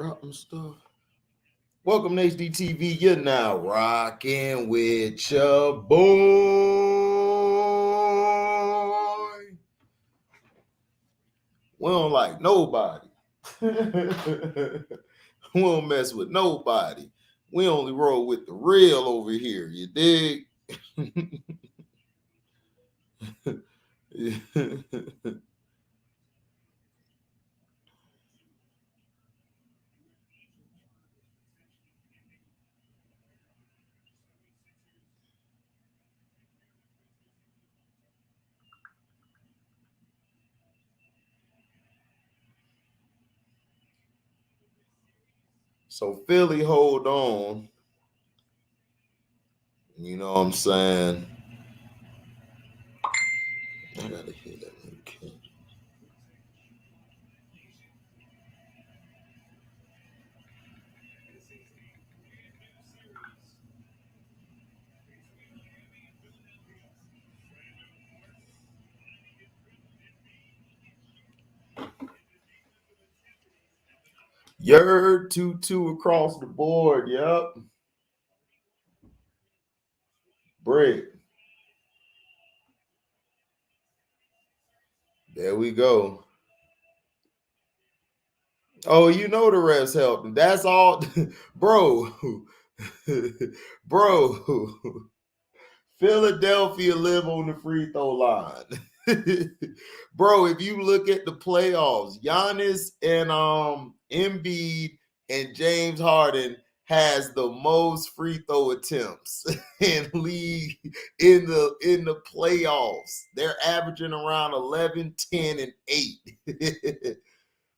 Drop my stuff. Welcome to HDTV. You're now rocking with your boy. We don't like nobody. We don't mess with nobody. We only roll with the real over here. You dig? So Philly, hold on. You know what I'm saying? I gotta hear that. Okay. You're 2-2 across the board. Yep. Break. There we go. Oh, you know the refs helped him. That's all. Bro. Bro. Philadelphia live on the free throw line. Bro, if you look at the playoffs, Giannis and Embiid and James Harden has the most free throw attempts in league in the playoffs. They're averaging around 11, 10, and 8.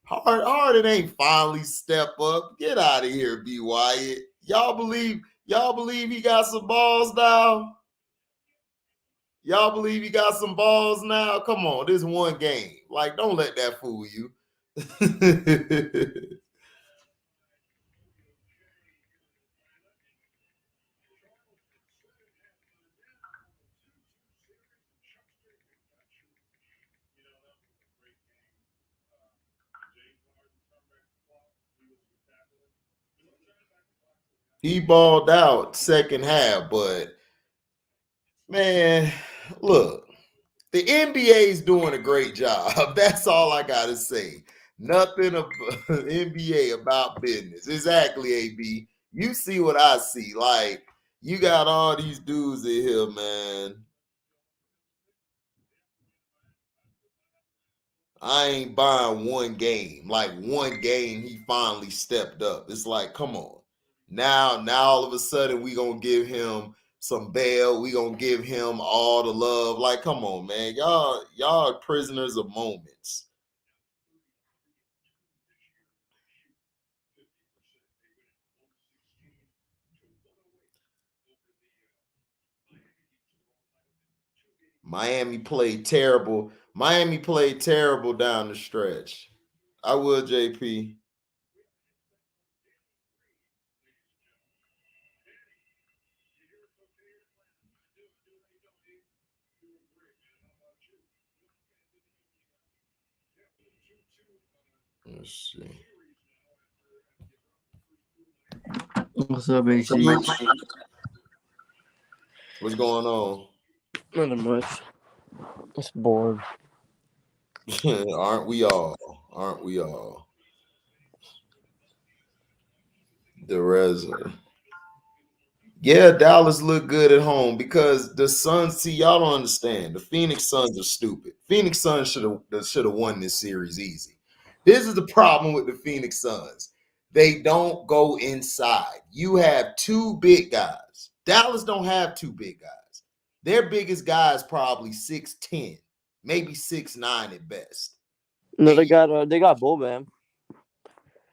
Harden ain't finally step up. Get out of here, B. Wyatt. Y'all believe he got some balls now? Y'all believe he got some balls now? Come on, this one game. Like, don't let that fool you. He balled out second half, but man, look, the NBA is doing a great job. That's all I gotta say. Nothing about NBA about business. Exactly, AB. You see what I see. Like, you got all these dudes in here, man. I ain't buying one game. Like, one game he finally stepped up. It's like, come on. Now all of a sudden we gonna give him some bail. We gonna give him all the love. Like, come on, man. Y'all are prisoners of moments. Miami played terrible. Miami played terrible down the stretch. I will, JP. Let's see. What's up, AC? What's going on? Nothing much. It's bored. Aren't we all? Aren't we all? The Reza. Yeah, Dallas looked good at home because the Suns. See, y'all don't understand. The Phoenix Suns are stupid. Phoenix Suns should have won this series easy. This is the problem with the Phoenix Suns. They don't go inside. You have two big guys. Dallas don't have two big guys. Their biggest guy is probably 6'10", maybe 6'9" at best. No, And they got Boban.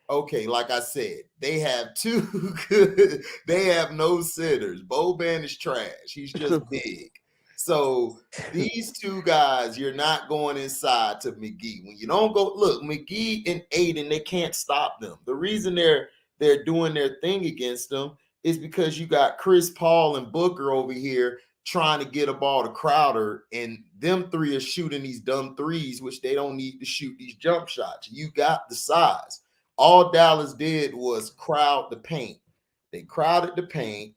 okay, like I said, they have two good. They have no sitters. Boban is trash. He's just big. So these two guys, you're not going inside to McGee. When you don't go, look, McGee and Aiden, they can't stop them. The reason they're doing their thing against them is because you got Chris Paul and Booker over here trying to get a ball to Crowder, and them three are shooting these dumb threes, which they don't need to shoot these jump shots. You got the size. All Dallas did was crowd the paint. They crowded the paint,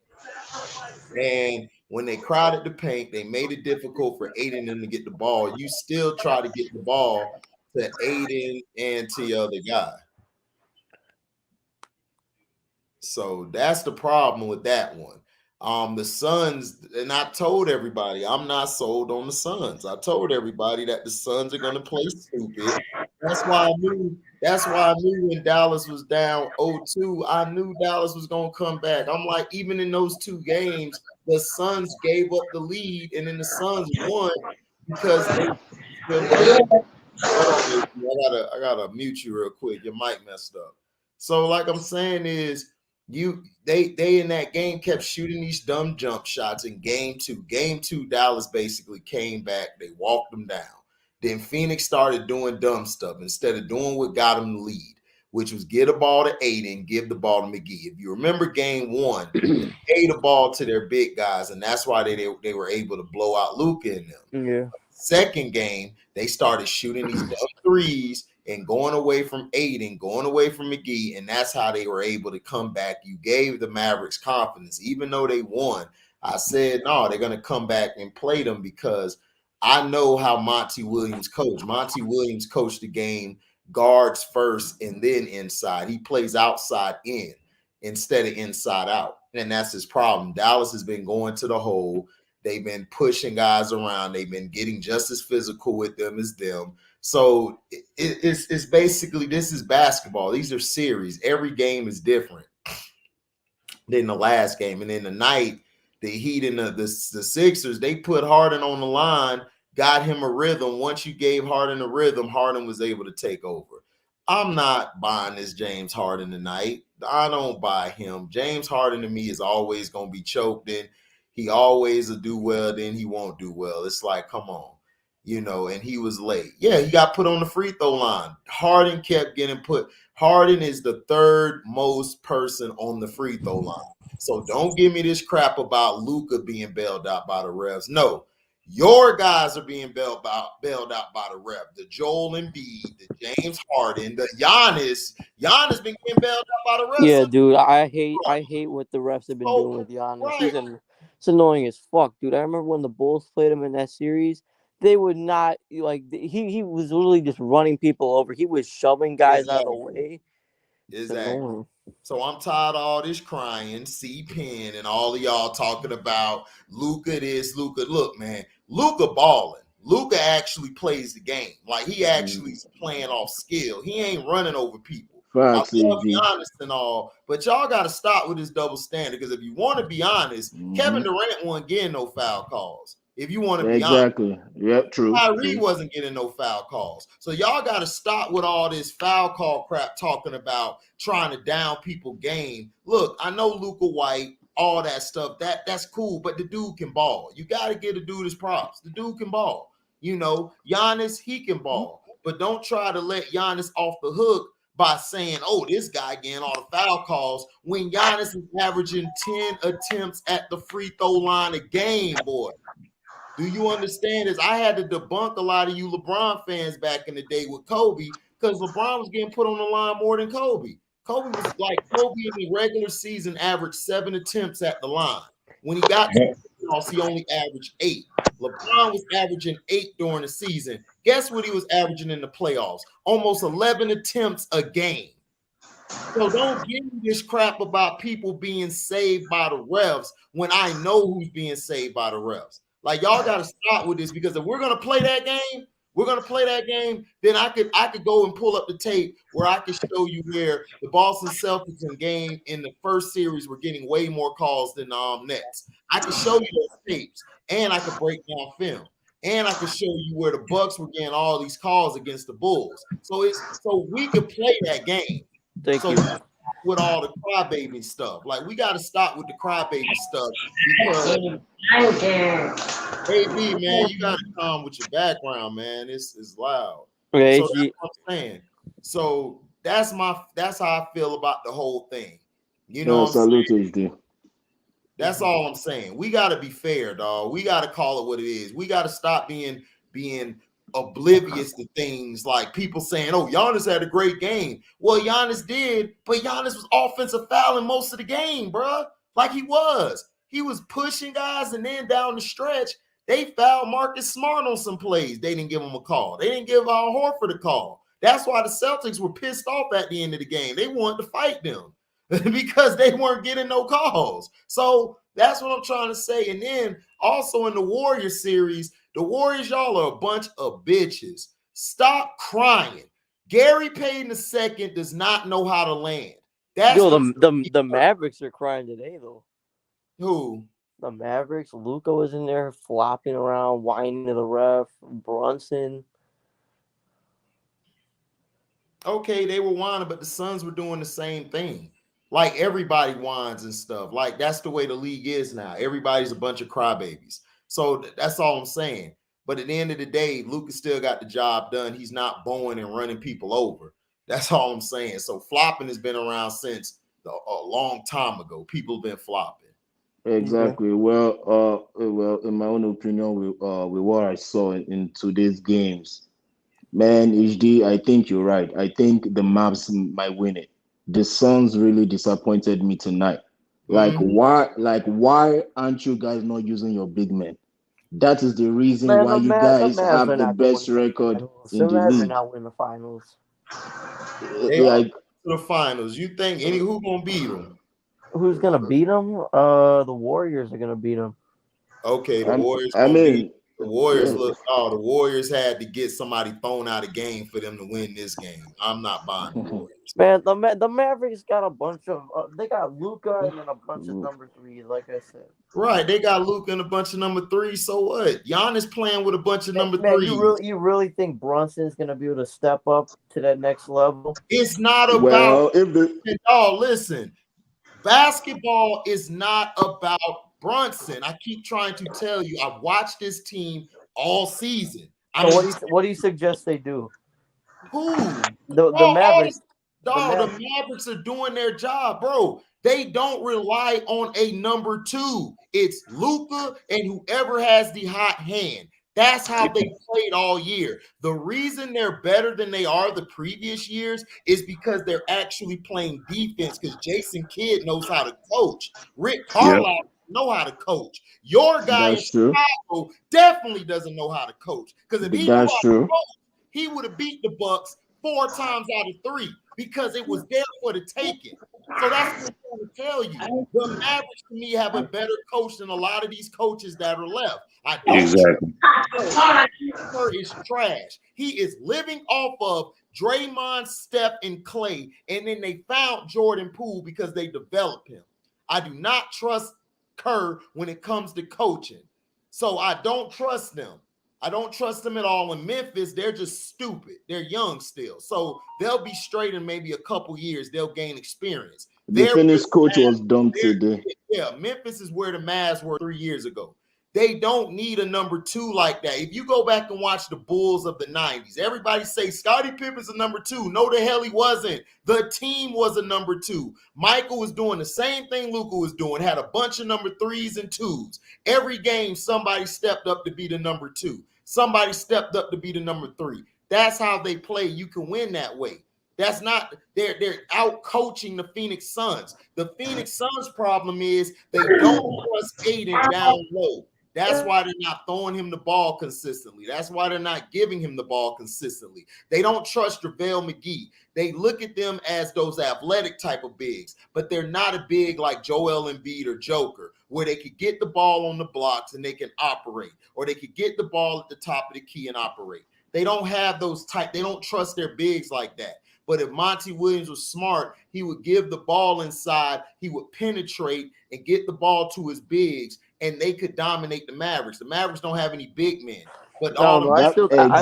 and when they crowded the paint, they made it difficult for Aiden and them to get the ball. You still try to get the ball to Aiden and to the other guy. So that's the problem with that one. The Suns, and I told everybody I'm not sold on the Suns. I told everybody that the Suns are going to play stupid. That's why I knew. That's why I knew when Dallas was down 0-2, I knew Dallas was going to come back. I'm like, even in those two games, the Suns gave up the lead, and then the Suns won because they them getting. Hold on, baby. I gotta mute you real quick. Your mic messed up. So, like I'm saying, is they in that game kept shooting these dumb jump shots in game two. Game two, Dallas basically came back. They walked them down. Then Phoenix started doing dumb stuff instead of doing what got them the lead, which was get a ball to Aiden, give the ball to McGee. If you remember game one, they gave the ball to their big guys, and that's why they were able to blow out Luka in them. Yeah. Second game, they started shooting these dumb threes and going away from Aiden, going away from McGee, and that's how they were able to come back. You gave the Mavericks confidence. Even though they won, I said, no, they're going to come back and play them because I know how Monty Williams coached. Monty Williams coached the game guards first and then inside. He plays outside in instead of inside out, and that's his problem. Dallas has been going to the hole. They've been pushing guys around. They've been getting just as physical with them as them. So it's basically, this is basketball. These are series. Every game is different than the last game. And then tonight, the Heat and the Sixers, they put Harden on the line, got him a rhythm. Once you gave Harden a rhythm, Harden was able to take over. I'm not buying this James Harden tonight. I don't buy him. James Harden to me is always going to be choked in. He always will do well, then he won't do well. It's like, come on, and he was late. Yeah, he got put on the free throw line. Harden kept getting put. Harden is the third most person on the free throw line. So don't give me this crap about Luka being bailed out by the refs. No, your guys are being bailed out by the ref. The Joel Embiid, the James Harden, the Giannis. Giannis been getting bailed out by the refs. Yeah, dude, I hate what the refs have been doing with Giannis. Right. It's annoying as fuck, dude. I remember when the Bulls played him in that series. They would not he was literally just running people over. He was shoving guys out of the way. Exactly. So I'm tired of all this crying, C-Pen, and all of y'all talking about Luka this, Luka. Look, man, Luka balling. Luka actually plays the game. Like, he actually is playing off skill. He ain't running over people. Facts, I love be honest and all, but y'all got to stop with this double standard, because if you want to be honest, Kevin Durant wasn't getting no foul calls. If you want to be honest. Exactly. Yep, true. Kyrie wasn't getting no foul calls. So y'all got to stop with all this foul call crap talking about trying to down people game. Look, I know Luka White, all that stuff, that's cool, but the dude can ball. You got to give the dude his props. The dude can ball. Giannis, he can ball. But don't try to let Giannis off the hook by saying, oh, this guy getting all the foul calls, when Giannis is averaging 10 attempts at the free throw line a game, boy. Do you understand this? I had to debunk a lot of you LeBron fans back in the day with Kobe, because LeBron was getting put on the line more than Kobe. Kobe in the regular season averaged 7 attempts at the line. When he got to the playoffs, he only averaged 8. LeBron was averaging 8 during the season. Guess what he was averaging in the playoffs? Almost 11 attempts a game. So don't give me this crap about people being saved by the refs when I know who's being saved by the refs. Like, y'all got to stop with this, because if we're going to play that game, then I could go and pull up the tape where I could show you where the Boston Celtics in the first series were getting way more calls than the Nets. I could show you those tapes, and I could break down film, and I could show you where the Bucks were getting all these calls against the Bulls. So we could play that game. Thank you. With all the crybaby stuff, like, we got to stop with the crybaby stuff, because AB, man, you got to come with your background, man. It's loud. Okay, so that's what I'm saying. So that's how I feel about the whole thing. You know what I'm saying? That's all I'm saying. We got to be fair, dog. We got to call it what it is. We got to stop being oblivious to things like people saying, "Oh, Giannis had a great game." Well, Giannis did, but Giannis was offensive fouling most of the game, bro. Like he was. He was pushing guys, and then down the stretch, they fouled Marcus Smart on some plays. They didn't give him a call. They didn't give Al Horford a call. That's why the Celtics were pissed off at the end of the game. They wanted to fight them because they weren't getting no calls. So that's what I'm trying to say. And then also in the Warriors series, the Warriors, y'all are a bunch of bitches. Stop crying. Gary Payton II does not know how to land. That's Yo, the Mavericks are crying today though. who? The Mavericks, Luka was in there flopping around, whining to the ref. Brunson. Okay, they were whining, but the Suns were doing the same thing. Like everybody whines and stuff. Like that's the way the league is now. Everybody's a bunch of crybabies. So that's all I'm saying. But at the end of the day, Luka still got the job done. He's not bowing and running people over. That's all I'm saying. So flopping has been around since a long time ago. People have been flopping. Exactly. Well, in my own opinion, with what I saw in today's games, man, HD, I think you're right. I think the Mavs might win it. The Suns really disappointed me tonight. Why aren't you guys not using your big men? That is the reason Man, why you the guys Mavs are have the not going best to win the record finals. The in the Mavs are league. not winning the finals. They are Like, to the finals. You think who gonna beat them? Who's gonna beat them? The Warriors are gonna beat them. Okay, the Warriors I gonna beat mean, the Warriors. yeah, Look, oh, the Warriors had to get somebody thrown out of game for them to win this game. I'm not buying the Warriors. Man, the Mavericks got a bunch of they got Luka and then a bunch of number threes, like I said. Right, they got Luka and a bunch of number threes. So what? Giannis playing with a bunch of number Man, threes. you really think Brunson's gonna be able to step up to that next level? It's not about. well, if the Oh, listen, basketball is not about Brunson. I keep trying to tell you. I've watched this team all season. So what do you suggest they do? Who? The Mavericks. The Mavericks are doing their job, bro. They don't rely on a number two. It's Luka and whoever has the hot hand. That's how they played all year. The reason they're better than they are the previous years is because they're actually playing defense because Jason Kidd knows how to coach. Rick Carlisle know how to coach. Your guy in That's true. Chicago definitely doesn't know how to coach because if he knew how That's to true. coach, he would have beat the Bucks 4 times out of 3 because it was there for the taking. So that's what I'm trying to tell you. The Mavericks, to me, have a better coach than a lot of these coaches that are left. I don't. Exactly. Kerr is trash. He is living off of Draymond, Steph, and Clay, and then they found Jordan Poole because they developed him. I do not trust Kerr when it comes to coaching. So I don't trust them. I don't trust them at all. In Memphis, they're just stupid. They're young still. So they'll be straight in maybe a couple years. They'll gain experience. The Phoenix coach was dumped today. Yeah, Memphis is where the Mavs were 3 years ago. They don't need a number two like that. If you go back and watch the Bulls of the 90s, everybody say Scottie Pippen's a number two. No, the hell he wasn't. The team was a number two. Michael was doing the same thing Luka was doing, had a bunch of number threes and twos. Every game, somebody stepped up to be the number two. Somebody stepped up to be the number three. That's how they play. You can win that way. That's not, they're out coaching the Phoenix Suns. The Phoenix Suns problem is they don't trust Aiden down low. That's why they're not throwing him the ball consistently. That's why they're not giving him the ball consistently. They don't trust JaVale McGee. They look at them as those athletic type of bigs, but they're not a big like Joel Embiid or Joker, where they could get the ball on the blocks and they can operate, or they could get the ball at the top of the key and operate. They don't have those type. They don't trust their bigs like that. But if Monty Williams was smart, he would give the ball inside, he would penetrate and get the ball to his bigs, and they could dominate the Mavericks. The Mavericks don't have any big men. But all I still think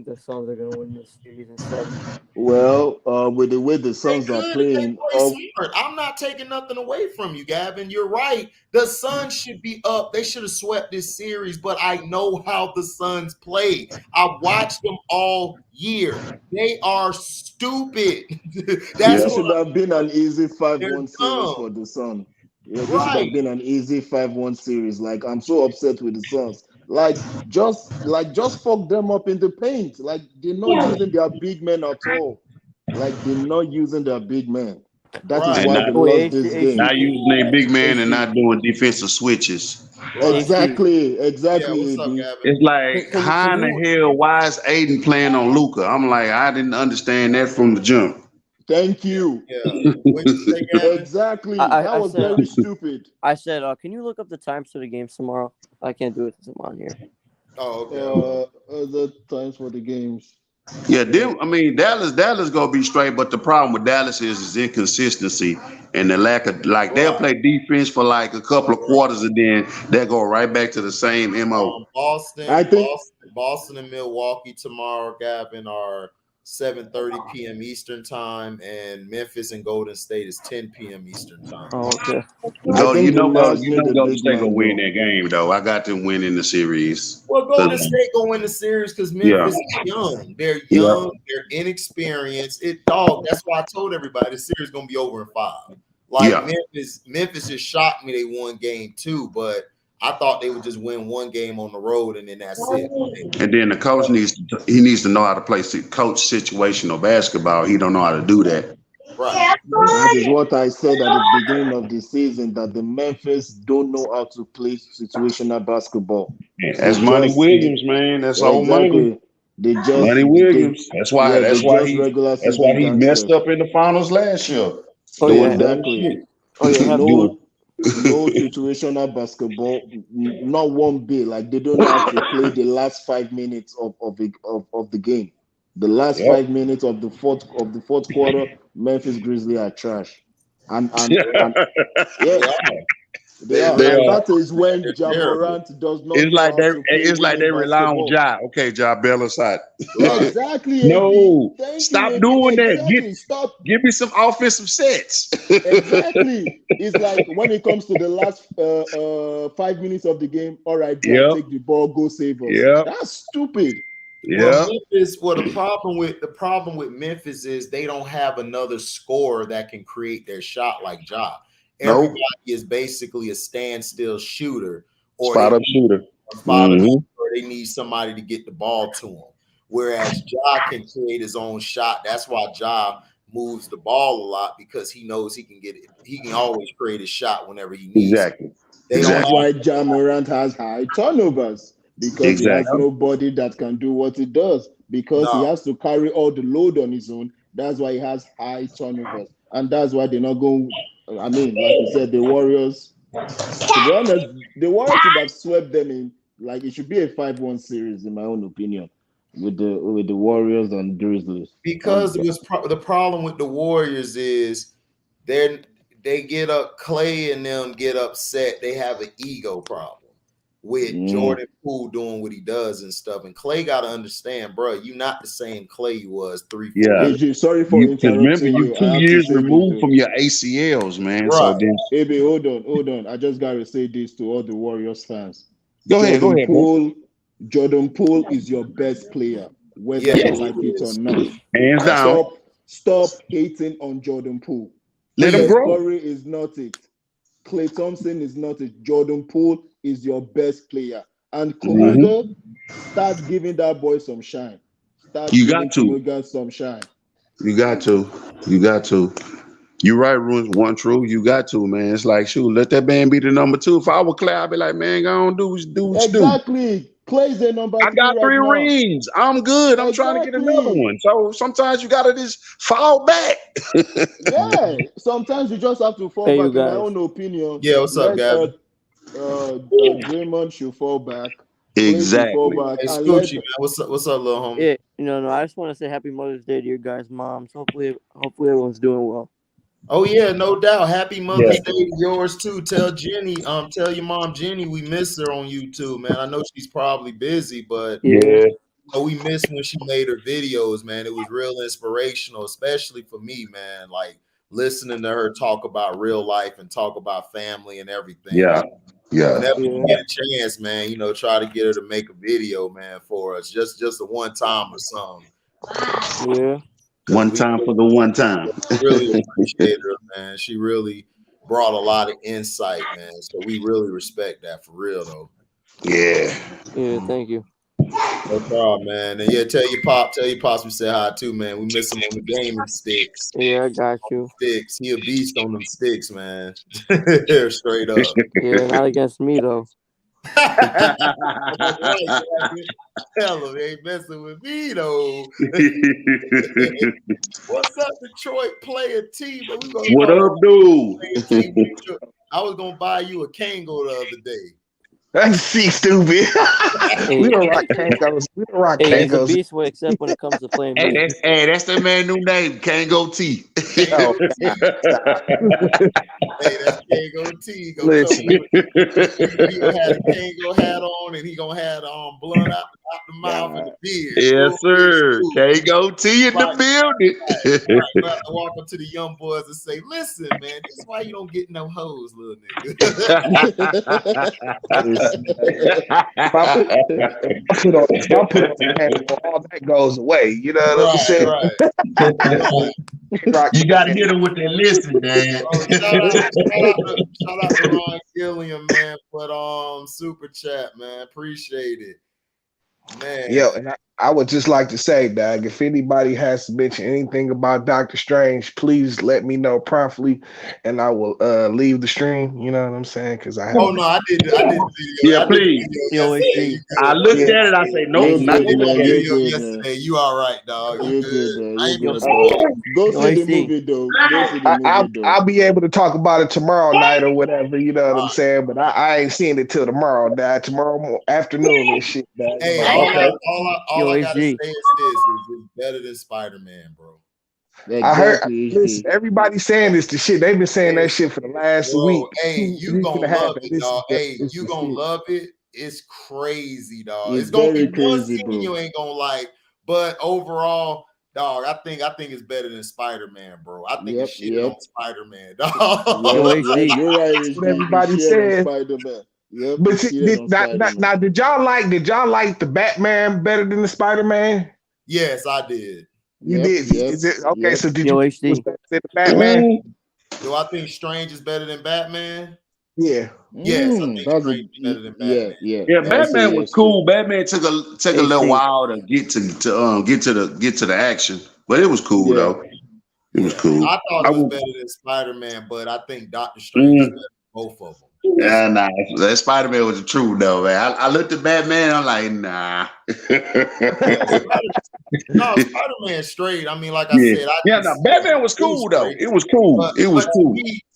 the Suns are gonna win this series in 7. Well, with the way the Suns are playing, smart. I'm not taking nothing away from you, Gavin. You're right. The Suns should be up. They should have swept this series, but I know how the Suns play. I watched them all year. They are stupid. This should have been an easy 5-1 series for the Suns. Yeah, this should have been an easy 5-1 series. Like, I'm so upset with the Suns. Just fuck them up in the paint. Like they're not using their big men at all. Like they're not using their big men. That is Right. And why not they Oh, wait, lost HD, this game. not using a big man and HD, not doing defensive switches. Right. HD. Yeah. Exactly, What's up, AB. Gavin? It's like, Can how in you? the hell, why is Aiden playing on Luka? I'm like, I didn't understand that from the jump. Thank Yeah. you. Yeah. What'd you say, Gavin? Exactly. That I was said, very stupid. can you look up the times for the games tomorrow? I can't do it since I'm on here. Oh, okay. Hold on. The times for the games. Yeah, them. I mean, Dallas gonna be straight, but the problem with Dallas is inconsistency and the lack of like they'll Right. play defense for like a couple of quarters and then they'll go right back to the same mo. I think Boston and Milwaukee tomorrow, Gavin, are 7:30 p.m. Eastern time, and Memphis and Golden State is 10 p.m. Eastern time. Oh, okay. I Go, think the Mavs you need know, a Golden big State gonna man win though. that game though. I got them winning the series. Well, Golden State gonna win the series because Yeah, Memphis is young. They're yeah, young. They're inexperienced. That's why I told everybody the series gonna be over in 5. Like yeah. Memphis just shocked me. They won game 2, but I thought they would just win one game on the road and then that's it. And then the coach needs to know how to play coach situational basketball. He don't know how to do that. Right. That is what I said at the beginning of the season that the Memphis don't know how to play situational basketball. That's Money Williams, man. That's old money. Exactly. Money Williams. That's why. They just He. regular That's why season he messed gangsters. up in the finals last year. Oh Doing yeah. dumb Exactly. shit. Oh yeah. No, no situational basketball, not one bit. Like they don't know how to play the last 5 minutes of the game. The last Yep. 5 minutes of the fourth quarter, Memphis Grizzlies are trash. And yeah, they are. They And are. that is when They're Ja terrible. Morant does not It's know like how to play they winning rely on basketball. Ja. Okay, Ja Bell side. Right. Exactly, AB. No, Thank you, stop AB. doing that. Exactly. Stop. Give me some offensive sets. Exactly. It's like when it comes to the last 5 minutes of the game, all right, Ja, Yep. take the ball, go save us. Yep. That's stupid. Well, Yep. the problem with Memphis is they don't have another scorer that can create their shot like Ja. Nope. Everybody is basically a standstill shooter, or Spot up shooter. or they need somebody to get the ball to him. Whereas Ja can create his own shot. That's why Ja moves the ball a lot because he knows he can get it. He can always create a shot whenever he needs. Exactly. They don't That's why Ja Morant has high turnovers because he has nobody that can do what he does because he has to carry all the load on his own. That's why he has high turnovers. And that's why they're not going. I mean, like you said, the Warriors, to be honest, the Warriors should have swept them in. Like it should be a 5-1 series, in my own opinion, with the Warriors and Grizzlies. Because it was the problem with the Warriors is they get up. Clay and them get upset. They have an ego problem with Jordan Poole doing what he does and stuff. And Clay got to understand, bro, you not the same Clay you was 3-4 years. AJ, sorry for interrupting remember, you. 2 years removed from your ACLs, man. Right. So then, AB, hold on. I just gotta say this to all the Warriors fans. Go ahead, bro. Jordan Poole is your best player, whether you like it or not. Hands down. Stop hating on Jordan Poole. Let him grow. Curry is not it. Klay Thompson is not it. Jordan Poole is your best player. And Kuminga, start giving that boy some shine. Kuminga some shine. You got to. You're right, One True. You got to, man. It's like, shoot, let that man be the number 2. If I were Clay, I'd be like, man, go on, do what you do. Exactly. Clay's the number 3. I got 3 rings. I'm good. I'm trying to get another one. So sometimes you gotta just fall back. Yeah. Sometimes you just have to fall back. In my own opinion. Yeah, what's up, Gavin? Draymond should fall back. Exactly. Fall back. Hey, Scoochie, man. What's up, little homie? Yeah, no. I just want to say Happy Mother's Day to your guys' moms. Hopefully everyone's doing well. Oh yeah, no doubt. Happy Mother's Day to yours too. Tell Jenny, tell your mom Jenny we miss her on YouTube, man. I know she's probably busy, but we miss when she made her videos, man. It was real inspirational, especially for me, man. Like listening to her talk about real life and talk about family and everything. Yeah. Whenever you get a chance, man, try to get her to make a video, man, for us. Just a one time or something. Yeah. One time for the one time. Really appreciate her, man. She really brought a lot of insight, man. So we really respect that for real, though. Yeah. Yeah, thank you. No problem, man. And yeah, tell your pops we said hi too, man. We miss him on the gaming sticks. Yeah, I got you. Sticks. He a beast on them sticks, man. Straight up. Yeah, not against me though. That's right, tell him ain't messing with me though. What's up, Detroit player T? But we gonna What up, dude? I was gonna buy you a Kango the other day. That's stupid. We don't rock Kangos. We don't rock Hey, he's a Kangos. beast except when it comes to playing me. That's that man new name, Kango T. Oh, Hey, that's Kango T. Go listen. he gonna have a Kango hat on, and he gonna have blunt out the mouth and the beard. Yes, sir. Kango T in the building. Right. I walk up to the young boys and say, "Listen, man, this is why you don't get no hoes, little nigga." If I put on the hand, all that goes away. You know what I'm saying? Right. You got to hit him with that listen, man. Shout out to Ron Gilliam, man, for super chat, man. Appreciate it, man. Yo, and I would just like to say, Doug, if anybody has to mention anything about Doctor Strange, please let me know promptly, and I will leave the stream. You know what I'm saying? Because I have. Oh no, I did. Yeah, please. I looked at it. I say, nope, not yesterday. You all right, dog? You good? I ain't gonna go see the movie, though. Go see the movie, though. I'll be able to talk about it tomorrow night or whatever. You know what I'm saying? But I ain't seeing it till tomorrow, Dad. Tomorrow afternoon and shit, Dad. Hey, all I gotta say is this: it's better than Spider-Man, bro. Exactly. I heard. Listen, everybody's saying this. The shit they've been saying that shit for the last week. Hey, you gonna love it, dog. Hey, you gonna love it. It's crazy, dog. It's gonna be one scene you ain't gonna like, but overall, dog, I think it's better than Spider-Man, bro. I think it's shit on Spider-Man, dog. You're right. Everybody said Spider-Man. Yep, but now, did y'all like the Batman better than the Spider-Man? Yes, I did. You did. Yep, Is it okay? So did you HD. was better than Batman? Do I think Strange is better than Batman? Yeah. Yes, I think Strange is better than Batman. Yeah. Batman was cool. Batman took a little while to get to the action, but it was cool though. It was cool. I thought it was better than Spider-Man, but I think Doctor Strange is better than both of them. Yeah, nah. That Spider-Man was the truth though, man. I looked at Batman, I'm like, nah. No, Spider-Man straight. I mean, like I said, Batman was cool though. It was cool.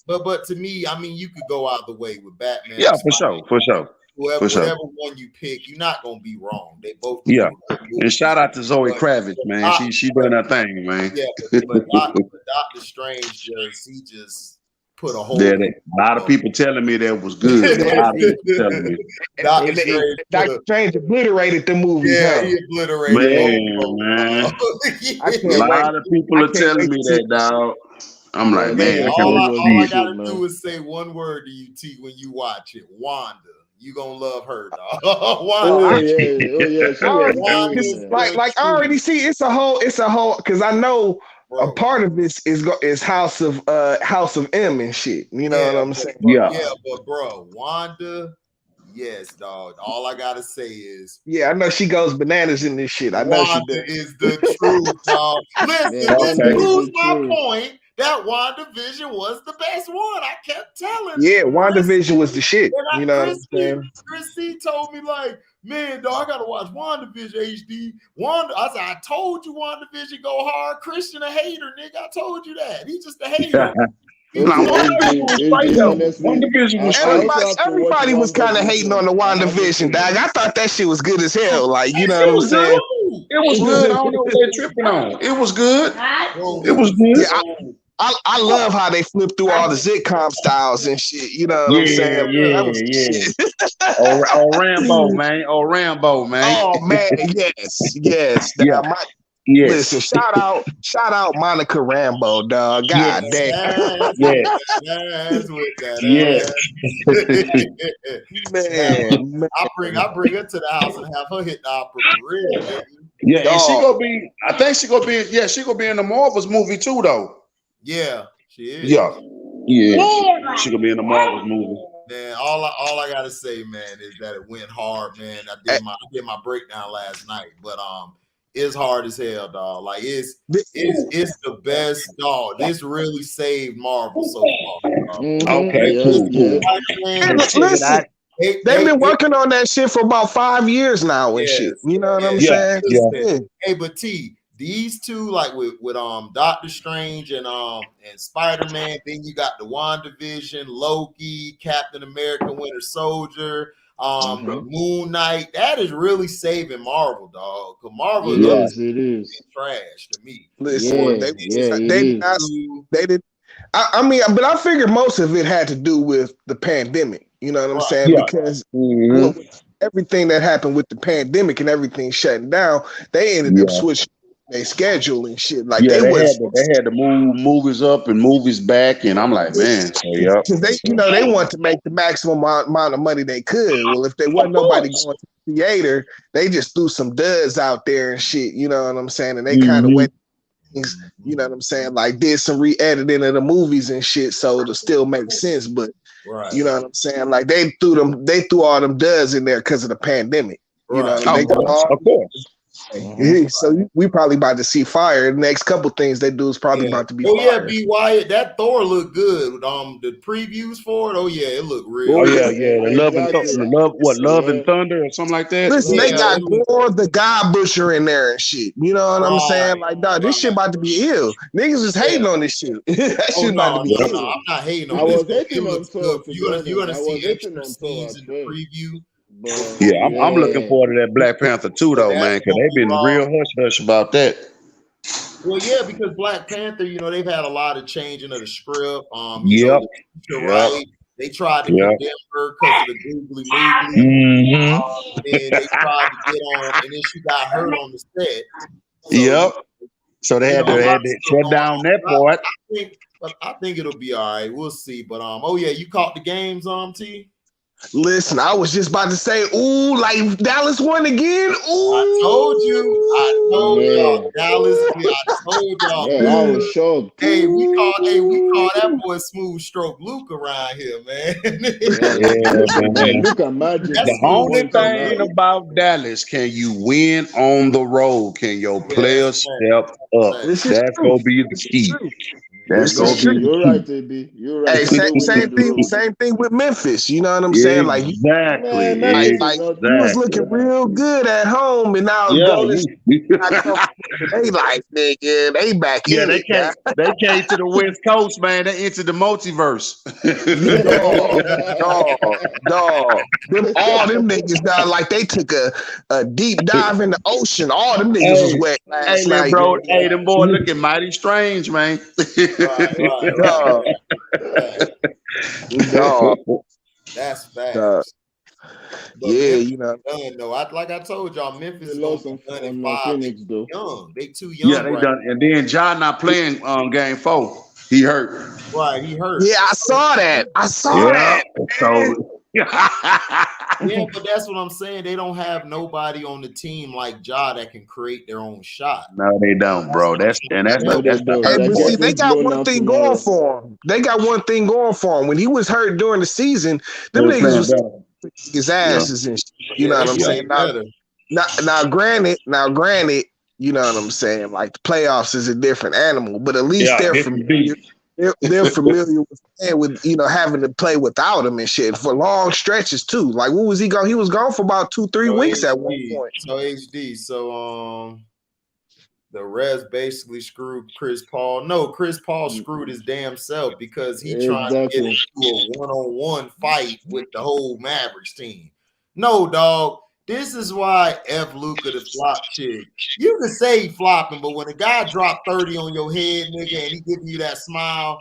But to me, I mean, you could go out the way with Batman. Yeah, for sure. Whatever one you pick, you're not gonna be wrong. They both. Yeah, and shout out to Zoe Kravitz, man. She doing her thing, man. Yeah, but Doctor Strange just put a whole. A lot of people telling me that was good. A lot of people telling me. Doctor Strange obliterated the movie. Yeah, he obliterated. Man. A lot of people are telling me that, dog. I'm like, man. All I gotta do is say one word to you, T, when you watch it. Wanda. You gonna love her, dog. Like I already see it's a whole because I know a part of this is House of M and shit. You know what I'm saying? But bro, Wanda, yes, dog. All I gotta say is I know she goes bananas in this shit. I know Wanda is the truth, dog. Listen, this proves my point. That WandaVision was the best one. I kept telling. Yeah, WandaVision was the shit. You know what I'm saying? Chris C told me like, man, dog, I gotta watch WandaVision HD. I said, I told you WandaVision go hard. Christian a hater, nigga. I told you that. He's just a hater. Everybody was kind of hating on the WandaVision, dog. I thought that shit was good as hell. Like, you know what I'm saying? It was good. I don't know what they're tripping on. It was good. It was good. Yeah, I love how they flip through all the sitcom styles and shit. You know what I'm saying? Rambo, man. Rambo, man. Oh man, yes. Listen, shout out Monica Rambo, dog. God damn. Man. I bring her to the house and have her hit the opera for real, baby. Yeah, and she gonna be. I think she gonna be. Yeah, she gonna be in the Marvels movie too, though. Yeah, she is. Yeah. She gonna be in the Marvels movie. man. All I gotta say, man, is that it went hard, man. I did my breakdown last night, but it's hard as hell, dog. Like it's the best, dog. This really saved Marvel so far. Okay, cool. Listen, they've been working on that shit for about 5 years now and shit. You know what I'm saying? Yeah. Hey, but T, these two, like with Doctor Strange and Spider-Man, then you got the WandaVision, Loki, Captain America, Winter Soldier, Moon Knight. That is really saving Marvel, dog. Because Marvel is trash to me. Listen, they did. I mean, but I figured most of it had to do with the pandemic. You know what I'm saying? Yeah. Because everything that happened with the pandemic and everything shutting down, they ended up switching their schedule and shit. Like they had to move movies up and movies back, and I'm like, man, because they want to make the maximum amount of money they could. Well, if there wasn't nobody going to the theater, they just threw some duds out there and shit. You know what I'm saying? And they kind of went. You know what I'm saying? Like did some re-editing of the movies and shit, so to still make sense. But you know what I'm saying? Like they threw all them duds in there because of the pandemic. You know, they got all, of course. So we probably about to see fire. The next couple things they do is probably about to be fire. Yeah, B. Wyatt, that Thor looked good. The previews for it, it looked real. Love and Thunder or something like that. Listen, they got Gore the God Butcher in there and shit. You know what I'm saying? Like, dog, this shit about to be ill. Niggas is hating on this shit. That shit about to be ill. No, I'm not hating on I this. was hating on Thor. You're gonna see extra scenes in the preview. I'm looking forward to that Black Panther too, though, man, because they've been real hush about that. Well, yeah, because Black Panther, they've had a lot of changing of the script. Right. They tried to condemn her because of the googly moogly. And they tried to get on, and then she got hurt on the set. So they had to shut down that part. I think it'll be all right. We'll see. But you caught the games, T? Listen, I was just about to say, ooh, like Dallas won again. Ooh, I told y'all, Dallas. I told y'all. Yeah, I was shocked. Hey, we call that boy Smooth Stroke Luka around here, man. Man, Luka magic. The only thing about Dallas, can you win on the road? Can your players step up? That's gonna be the key. That's gonna be. You're right, AB. You're right. Hey, same thing with Memphis. You know what I'm saying? Like exactly. He was looking real good at home, and now they like nigga, they back in. They came to the West Coast, man. They entered the multiverse. Dog. All them niggas down like they took a deep dive in the ocean. All them niggas was wet last night. Bro. Hey, them boy looking mighty strange, man. Right. That's facts. Like I told y'all, Memphis lost on Phoenix though. Young, they too young. Yeah, they done. And then John not playing game 4. He hurt. Right, he hurt. Yeah, I saw that. So. Yeah, but that's what I'm saying. They don't have nobody on the team like Ja that can create their own shot. No, they don't, bro. They got one thing going for them. They got one thing going for them. When he was hurt during the season, them niggas was his asses and shit. You know what I'm saying? Now, granted, you know what I'm saying? Like the playoffs is a different animal, but at least they're familiar. They're familiar with playing with, having to play without him and shit for long stretches too. Like, what was he gone? He was gone for about 2-3 weeks at one point. So the refs basically screwed Chris Paul. No, Chris Paul screwed his damn self because he tried to get into a one-on-one fight with the whole Mavericks team. No, dog. This is why F Luka the flop chick. You can say he flopping, but when a guy drop 30 on your head, nigga, and he giving you that smile,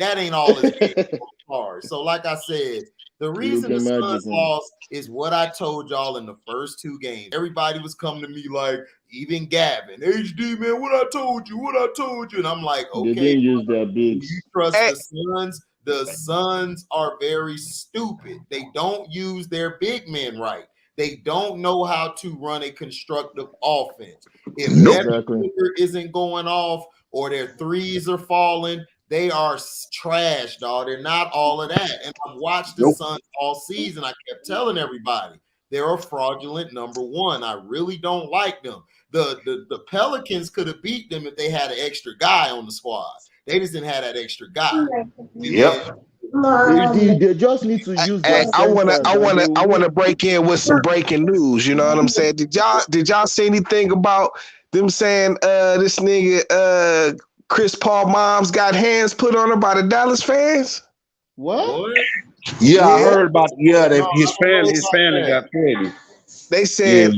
that ain't all it's hard. So, like I said, the reason the Suns lost is what I told y'all in the first 2 games. Everybody was coming to me like, even Gavin, HD, man, what I told you. And I'm like, okay, they didn't use that big. You trust the Suns? The Suns are very stupid. They don't use their big men right. They don't know how to run a constructive offense. If that isn't going off or their threes are falling, they are trash, dog. They're not all of that. And I've watched the Suns all season. I kept telling everybody they're a fraudulent number one. I really don't like them. The Pelicans could have beat them if they had an extra guy on the squad. They just didn't have that extra guy. They just need to use their I centers. want to break in with some breaking news. You know what I'm saying? Did y'all see anything about them saying this nigga Chris Paul mom's got hands put on her by the Dallas fans? What? Yeah, I heard about. Yeah, his family got threatened. They said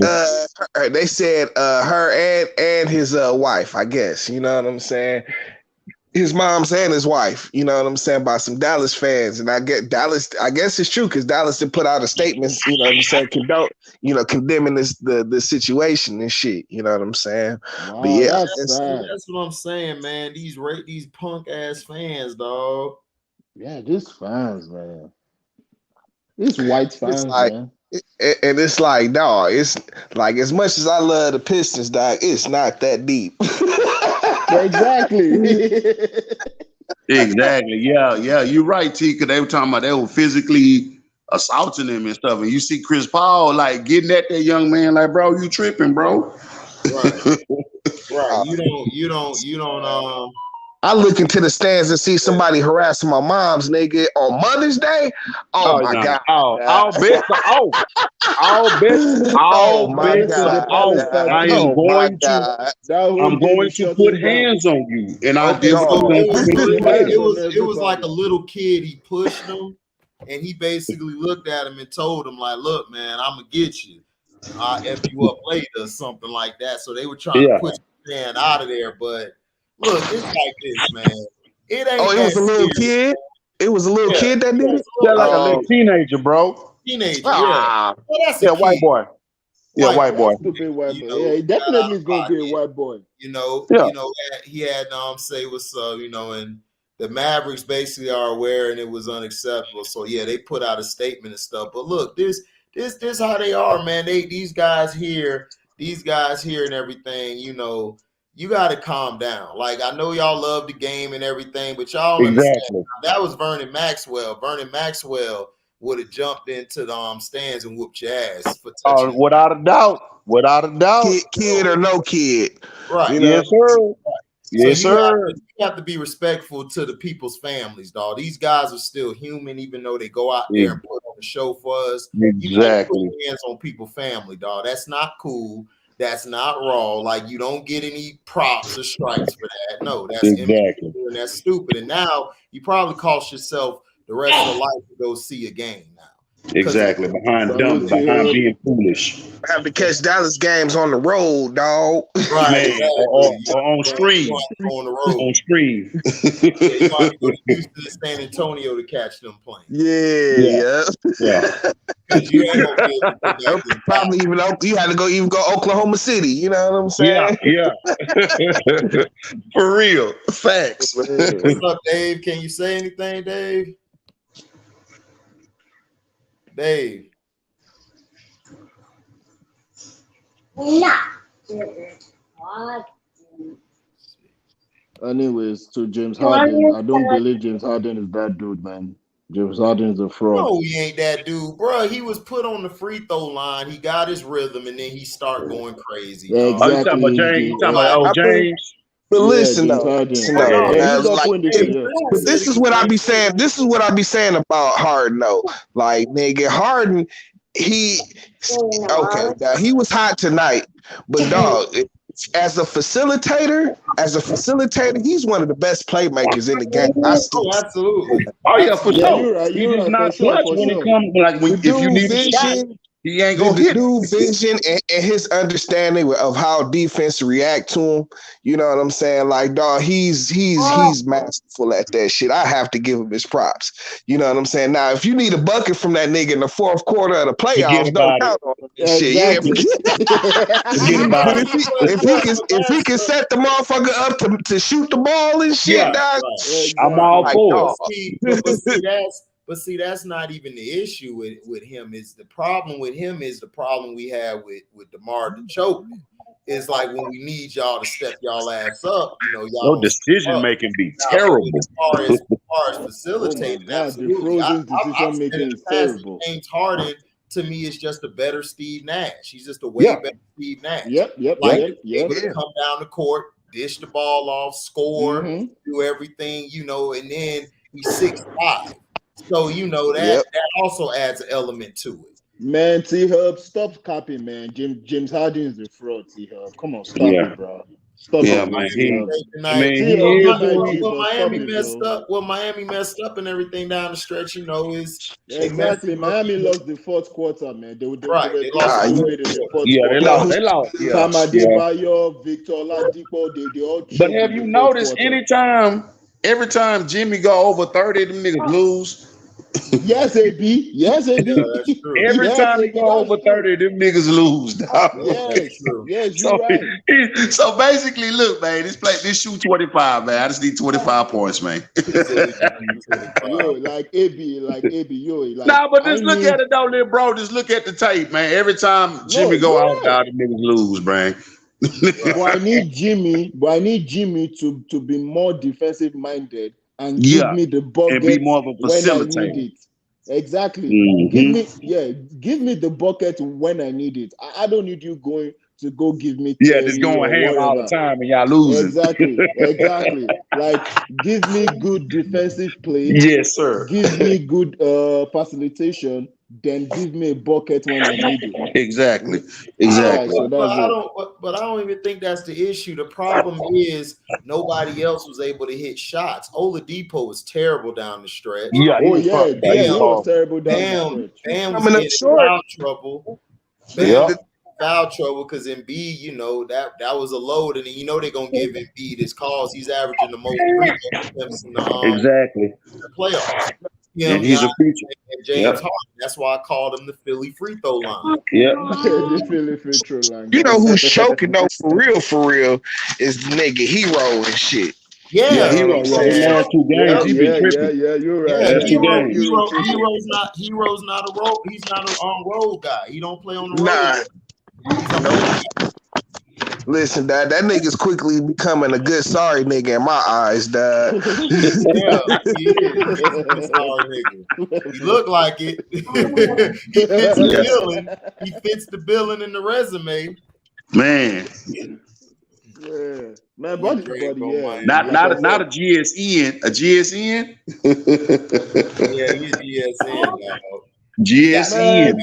her and his wife, I guess. You know what I'm saying? His mom's and his wife, you know what I'm saying, by some Dallas fans. And I guess it's true because Dallas did put out a statement, you know what I'm saying, condemning the situation and shit, you know what I'm saying? Wow, but yeah, that's what I'm saying, man. These punk ass fans, dog. Yeah, these fans, man. These white fans, man. And it's like, dog, it's like as much as I love the Pistons, dog, it's not that deep. Exactly. Exactly. Yeah. You're right, T. Because they were talking about they were physically assaulting him and stuff. And you see Chris Paul like getting at that young man, like, bro, you tripping, bro. Right. Right. You don't. I look into the stands and see somebody harassing my mom's nigga on Mother's Day. Oh my God. All bets are off. All bets are off. I'm going to put hands on you. And I did it was like a little kid. He pushed him and he basically looked at him and told him, like, look, man, I'm gonna get you. I'll F you up later or something like that. So they were trying to push the man out of there, but look, it's like this, man. It ain't. Oh, it was a little kid. It was a little kid that did it. Yeah, like a little teenager, bro. Teenager, yeah. Well, that's a white boy. Yeah, white boy. Stupid white boy. Yeah, he definitely is gonna be a white boy. You know, he had say what's and the Mavericks basically are aware, and it was unacceptable. So yeah, they put out a statement and stuff. But look, this how they are, man. These guys here and everything, you got to calm down. Like, I know y'all love the game and everything, but y'all understand that was Vernon Maxwell. Vernon Maxwell would have jumped into the stands and whooped your ass for touching. Without a doubt. Kid or no kid. Right. Yes, sir. Right. Yes, sir. You have to be respectful to the people's families, dog. These guys are still human, even though they go out there and put on the show for us. Exactly. You can't put hands on people's family, dog. That's not cool. That's not raw. Like, you don't get any props or stripes for that. No, that's immature and that's stupid. And now you probably cost yourself the rest of your life to go see a game now. Exactly. Behind being foolish. I have to catch Dallas games on the road, dog. Right. Man, or on stream. On the road. On stream. You got to go to Houston and San Antonio to catch them playing. Yeah. Because you ain't gonna be able to probably you had to go Oklahoma City. You know what I'm saying? Yeah. For real. Facts. What's up, Dave? Can you say anything, Dave? Dave. Anyways, to James Harden, I don't believe James Harden is that dude, man. James Harden is a fraud. No, he ain't that dude, bro. He was put on the free throw line. He got his rhythm, and then he started going crazy. Yeah, exactly. You talking about James? But listen, this is what I be saying. This is what I be saying about Harden, though. Like, nigga, Harden, he was hot tonight, but dog, as a facilitator, he's one of the best playmakers in the game. Absolutely. Oh yeah, for sure. You're right. He's not clutch when it comes if you need a shot. He ain't gonna hit dude vision and his understanding of how defense react to him. You know what I'm saying? Like, dog, he's masterful at that shit. I have to give him his props. You know what I'm saying? Now, if you need a bucket from that nigga in the fourth quarter of the playoffs, don't count on him. Exactly. If he can set the motherfucker up to shoot the ball and shit, dog, I'm all for it. But see, that's not even the issue with him. The problem with him is the problem we have with DeMar DeChoke. is like when we need y'all to step y'all ass up, y'all Your don't step decision up. making be Now, terrible. as far as Oh my facilitating, God, the absolutely. Frozen's I've decision said making in is the past that terrible. James Harden to me is just a better Steve Nash. He's just a way Yeah. better Steve Nash. Yep. Like able to come down the court, dish the ball off, score, Mhm. do everything, and then he's 6'5". So that also adds an element to it. Man, T-Hub, stop capping, man. James Harden is a fraud, T-Hub. Come on, stop Yeah. it, bro. Stop Yeah, it, man. T-Hub. He T-Hub, is give my doing. G, Well, but stop Miami it, messed bro. up. Well, Miami messed up and everything down the stretch. Is they messed Exactly. him up. Miami lost the fourth quarter, man. They were Right, they lost the destroyed fourth in the quarter. fourth Yeah, quarter. they lost. Yeah. Bam Yeah. Adebayo, Victor Oladipo, they all But choked have in you the fourth noticed quarter. every time Jimmy go over 30, them niggas lose? Yes, AB. Yes, AB. Yeah, that's true. Every Yes, time he AB. go That's over true. 30, them niggas lose, dog. That's Yes. true. Yes, you're So, right. so basically, look, man, this shoot 25, man. I just need 25 points, man. He said he just need 25. Yo, like AB, yo, like Nah, but I just look need. at it though, little bro. Just look at the tape, man. Every time No, Jimmy go you're out, right. dog, the niggas lose, man. But I need Jimmy to be more defensive minded and give Yeah, me the and be buckets more of a when I need facilitator. it. Exactly. Mm-hmm. Give me the bucket when I need it. I don't need you going to go give me Yeah, just 30 going or ham all whatever. the time and y'all losing. Exactly. Like give me good defensive play, Yes, sir. give me good facilitation, then give me a bucket when I need it. Exactly. Yeah, Exactly. so that's it. But I don't even think that's the issue. The problem is nobody else was able to hit shots. Oladipo was terrible down the stretch. Yeah, he Oh was yeah, fucked. He was he was horrible. terrible down the Bam stretch. was Coming up getting short. foul trouble. Yep. Foul trouble because Embiid, that was a load, and they're gonna give Embiid his calls. He's averaging the most free throw attempts in Exactly. the playoffs. And Him, he's a Giannis, preacher. and James Harden. That's why I called him the Philly free throw line. Yep. The Philly free throw line. You know who's choking though for real is the nigga Hero and shit. Yeah, Yeah, You know he what I'm was. Yeah, his saying? last 2 games, he been tripping. You're right. yeah. Last 2 games. Hero's not a road. He's not a road guy. He don't play on the road. Nah. He's a Listen, dad, that nigga's quickly becoming a good sorry nigga in my eyes, dad. Yeah, he is. He's a good sorry nigga. He look like it. He fits the billing. He fits the billing in the resume. Man. Yeah. Man, buddy, yeah. Not a GSN. A GSN? Yeah, he's GSN now. GSN.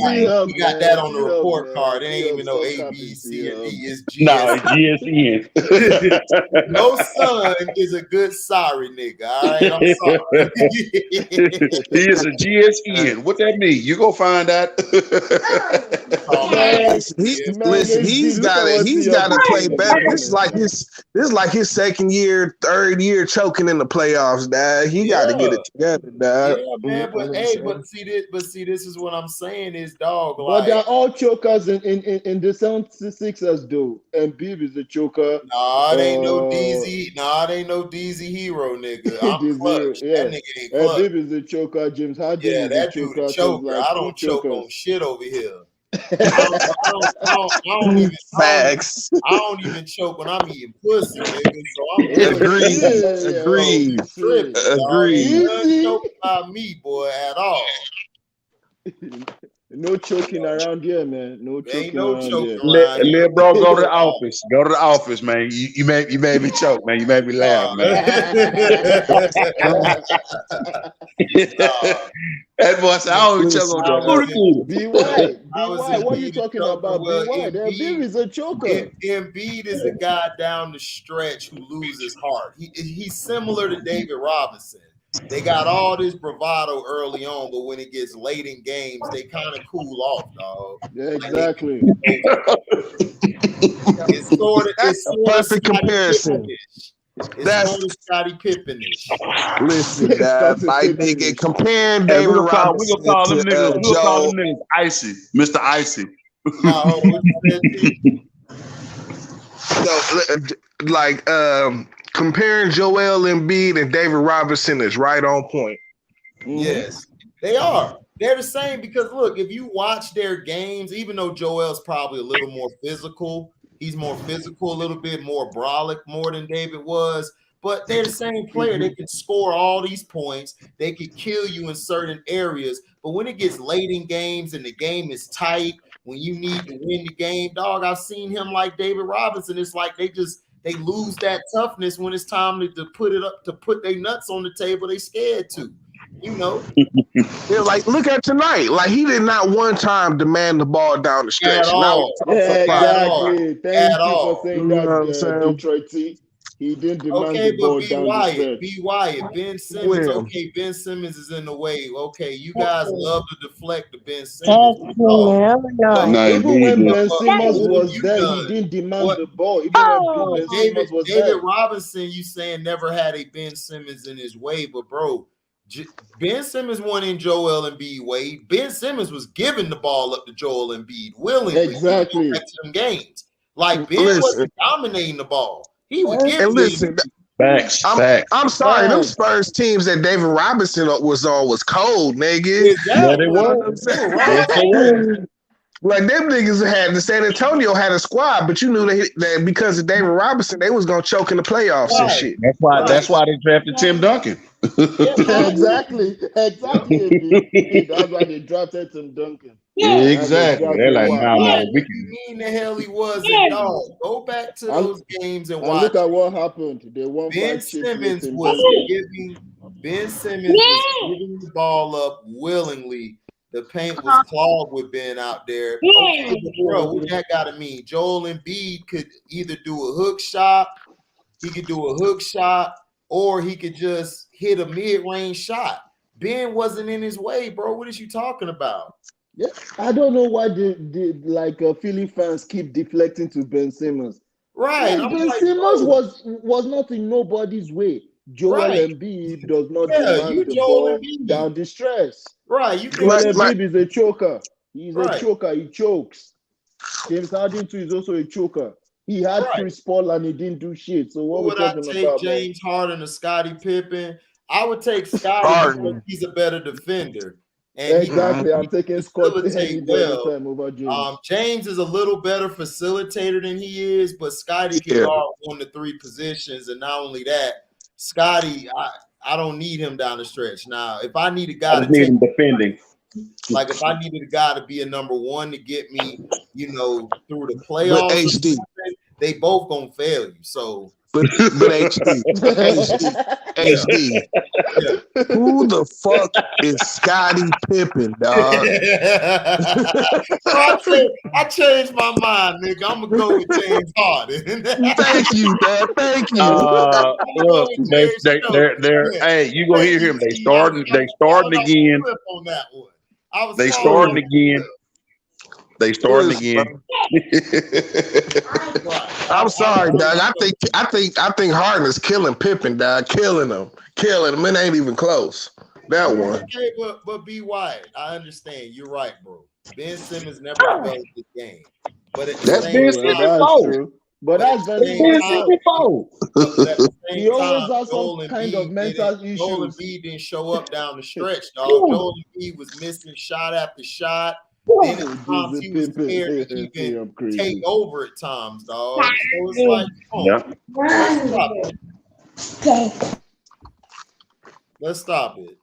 He got that on the report card. It ain't even no A, B, C, or D. It's GSN. No, GSN. No son is a good sorry nigga. All right, I'm sorry. He is a GSN. What that mean? You go find out. He's got to play better. This is like his second year, third year choking in the playoffs, dad. He got to get it together, dad. Yeah, man. But see, this is what I'm saying is, dog. But they're all chokers in the 76ers, though. And Beeb is a choker. Nah, it ain't no DZ. Nah, it ain't no DZ Hero, nigga. I'm clutch. That nigga ain't clutch. Beeb is a choker. James Harden is that a dude choker. a choker. Like I don't choke chokers. on shit over here. I don't even choke when I'm eating pussy, nigga. So I'm Agreed. Ain't choke by me, boy, at all. No choking around here, man. No choking around here. Little bro, go to the office. Go to the office, man. You made me choke, man. You made me laugh, man. That boy said, I don't choke on the BY, what are you talking about? BY, Embiid is a choker. Embiid is a guy down the stretch who loses heart. He's similar to David Robinson. They got all this bravado early on, but when it gets late in games, they kind of cool off, dog. Yeah, exactly. It's sort of perfect comparison. It's sort of Scottie Pippen-ish. Listen, my nigga, comparing David Robinson we gonna call them Joe. niggas Icy, Mr. Icy. So, comparing Joel Embiid and David Robinson is right on point. Yes, they are. They're the same because look, if you watch their games, even though Joel's probably a little more physical, He's more physical, a little bit more brolic, more than David was. But they're the same player. They can score all these points. They could kill you in certain areas. But when it gets late in games and the game is tight, when you need to win the game, dog, I've seen him like David Robinson. It's like they lose that toughness when it's time to put it up, to put their nuts on the table. They scared to, you know. Yeah, like look at tonight. Like he did not one time demand the ball down the stretch. At all. Exactly. Thank At you all. for saying You know what I'm that, saying? Detroit T. He didn't demand Okay, the but ball be down the Wyatt. stretch. Be Wyatt. Ben Simmons. Okay, Ben Simmons is in the way. Okay, you guys love to deflect to Ben Simmons. Oh, but, Nah, Even when indeed. Ben Simmons what have was you there, he done? didn't demand What? the ball. Even when Ben Simmons was David there. Robinson, you saying never had a Ben Simmons in his way, but bro, Ben Simmons won in Joel Embiid way. Ben Simmons was giving the ball up to Joel Embiid willingly. Exactly. Back to them games. Like Ben wasn't dominating the ball. He would give. And listen, Facts. I'm sorry, them Spurs teams that David Robinson was on was cold, nigga. Yeah, they were. Yes, they were. Like them niggas had the San Antonio had a squad, but you knew that because of David Robinson, they was gonna choke in the playoffs and shit. That's why they drafted Tim Duncan. Exactly. That's why they drafted Tim Duncan. Exactly. They're like, nah, What we do you can. mean the hell he wasn't, dog? Go back to those games and watch. Look at what happened. They won Ben 5 chips. Simmons was giving the ball up willingly. The paint was clogged with Ben out there. Okay, bro, what that got to mean? Joel Embiid could either do a hook shot, or he could just hit a mid-range shot. Ben wasn't in his way, bro. What is you talking about? Yeah, I don't know why Philly fans keep deflecting to Ben Simmons. Right, Ben Simmons was not in nobody's way. Joel Embiid does not demand the ball down the stretch. Right, Joel Embiid is a choker. He's a choker. He chokes. James Harden too is also a choker. He had Chris Paul and he didn't do shit. So what would we're I talking take, about, James Harden or Scottie Pippen? I would take Scottie because he's a better defender. And exactly, I'm taking Scott any well. time over James. James is a little better facilitator than he is, but Scottie can guard 1 to 3 positions, and not only that, Scottie, I don't need him down the stretch. Now, if I need a guy to take him defending, like if I needed a guy to be a number 1 to get me, through the playoffs, HD. They both gonna fail you. So, but HD. Who the fuck is Scottie Pippen, dog? I changed my mind, nigga. I'm gonna go with James Harden. Thank you, dad. Thank you. Look, they're hey, you gonna hear him. They starting again. On that one. They starting again. I'm sorry, dog. I think Harden is killing Pippen, dog. Killing him. It ain't even close. That one. Okay, but be Wyatt. I understand. You're right, bro. Ben Simmons never developed the game. But that's Ben Simmons' fault. But that's Ben Simmons' fault. He always has some kind of mental issues. Joel Embiid didn't show up down the stretch, dog. Joel Embiid was missing shot after shot. Then at times he was scared to even take over at times, dog. So it's like, let's stop it.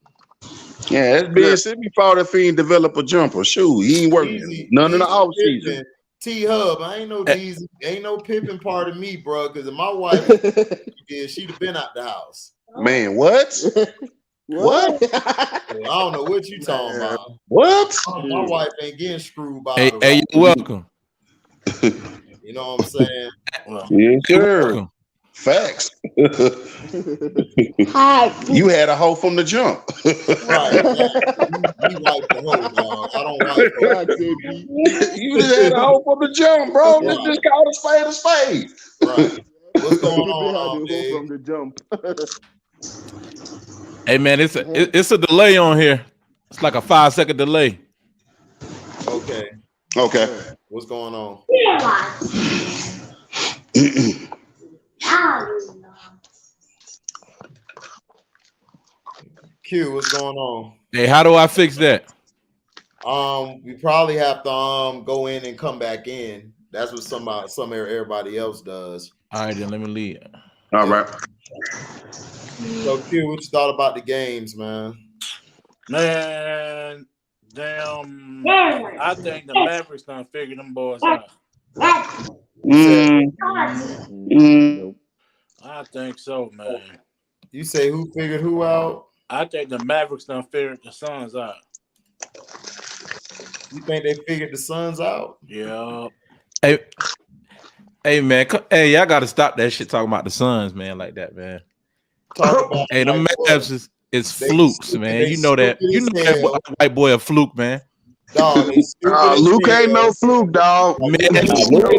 Yeah, that's Ben Simmons' fault if he ain't develop a jumper. Shoot, he ain't working none in the off season. T-Hub, I ain't no Deezy, ain't no Pippin part of me, bro. Because if my wife did, she'd have been out the house. Man, what? What? I don't know what you talking about. What? My wife ain't getting screwed by. Hey, you're welcome. You know what I'm saying? Yes, sir. Facts. You had a hoe from the jump. Right. You like the hoe, dog. I don't like her. You just had a hoe from the jump, bro. Right. Just call a spade. Right. What's going on, Dave? From the jump. Hey man, it's a delay on here. It's like a 5-second delay. Okay. What's going on? Q, what's going on? Hey, how do I fix that? We probably have to go in and come back in. That's what some everybody else does. All right, then let me lead. All right. So, Q, what you thought about the games, man? Man, damn. I think the Mavericks done figured them boys out. Mm. I think so, man. You say who figured who out? I think the Mavericks done figured the Suns out. You think they figured the Suns out? Yeah. Hey, man. Hey, y'all got to stop that shit talking about the Suns, man, like that, man. Hey, the Mavs is flukes, man. You know that. You know that white boy a fluke, man. Dog, Luka ain't no fluke, dog. Man, that nigga fluke.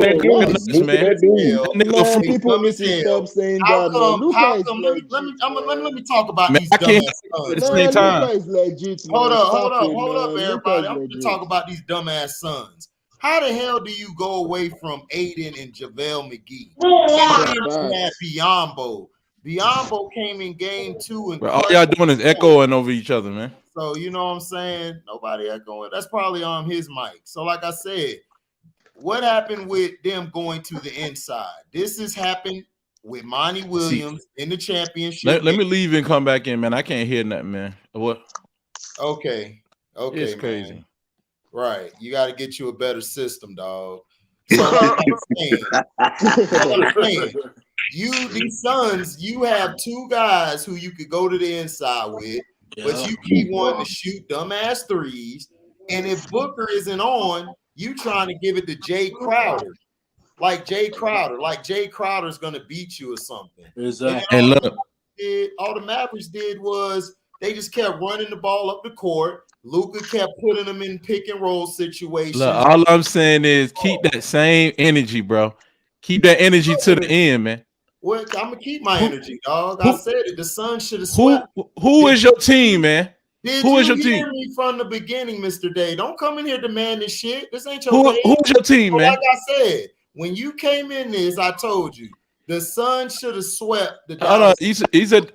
People need to stop saying that. Let me talk about man, these dumbass Suns at the same time. Luka is legit, Hold man. up, everybody. I'm going to talk about these dumbass Suns. How the hell do you go away from Aiden and JaVale McGee? You had Biyombo. Biyombo came in game 2 and Bro, all y'all doing is echoing over each other, man. So you know what I'm saying? Nobody echoing. That's probably on his mic. So like I said, what happened with them going to the inside? This has happened with Monty Williams in the championship. Let me leave and come back in, man. I can't hear nothing, man. What? Okay, it's crazy. Man. Right. You got to get you a better system, dog. So I'm saying, these Suns, you have two guys who you could go to the inside with, but you keep wanting to shoot dumbass threes. And if Booker isn't on, you trying to give it to Jay Crowder. Like Jay Crowder's going to beat you or something. Exactly. And look, all the Mavericks did was they just kept running the ball up the court. Luka kept putting them in pick and roll situations. Look, all I'm saying is keep that same energy, bro. Keep that energy to the end, man. Well, I'm gonna keep my energy, dog. I said it. The Suns should have swept. Who is your team, man? Who is your team? Me from the beginning, Mr. Day. Don't come in here demanding shit. This ain't your game. Who's your team, man? Like I said, when you came in this, I told you the Suns should have swept the. Hold on, he said.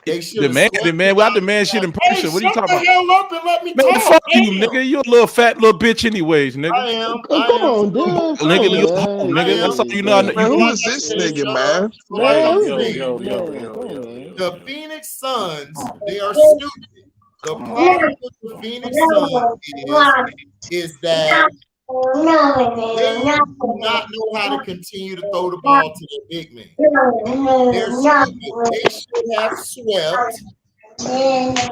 The man, well, I demand shit in person. What are you talking about? Hell up and let me man, talk. Fuck you, nigga. You a little fat little bitch, anyways, nigga. I am. Come on, dude. Nigga. That's all you know. Man, who is this nigga, man? The Phoenix Suns, they are stupid. The problem with the Phoenix Suns is that they do not know how to continue to throw the ball to their big men. They're stupid. They should have swept. What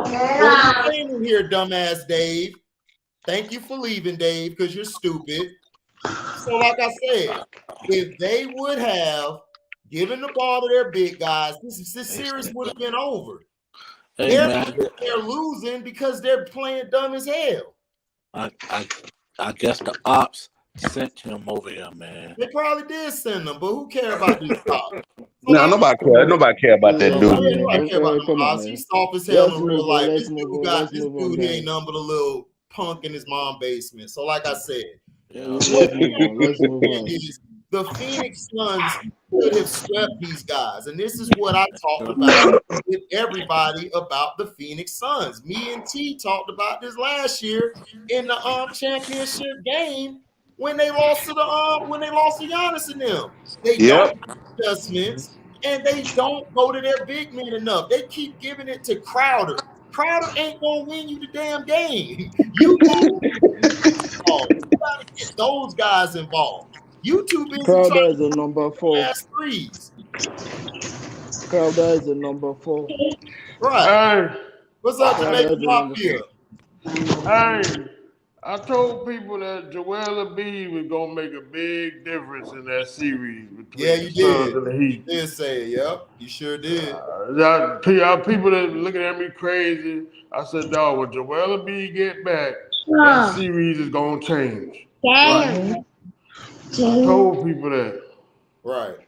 are you saying here, dumbass Dave? Thank you for leaving, Dave, because you're stupid. So, like I said, if they would have given the ball to their big guys, this series would have been over. Hey, they're losing because they're playing dumb as hell. I guess the ops sent him over here, man. They probably did send them, but who cares about these ops? No, nobody care about that dude. Nobody care about them ops. He's soft as hell in real life. This dude ain't nothing but a little punk in his mom's basement. So, like I said, the Phoenix Suns could have swept these guys. And this is what I talked about with everybody about the Phoenix Suns. Me and T talked about this last year in the championship game when they lost to Giannis and them. They don't make adjustments and they don't go to their big men enough. They keep giving it to Crowder. Crowder ain't gonna win you the damn game. You gotta get those guys involved. You too busy Crowder is a number 4. Threes. Crowder is a number 4. Right. What's up, Jamaican Mafia? Hey, I told people that Joel Embiid was gonna make a big difference in that series between you the Suns and the Heat. You did say it. Yep, you sure did. People that looking at me crazy. I said, dog, when Joel Embiid get back, that series is gonna change. Right. I told people that. Right.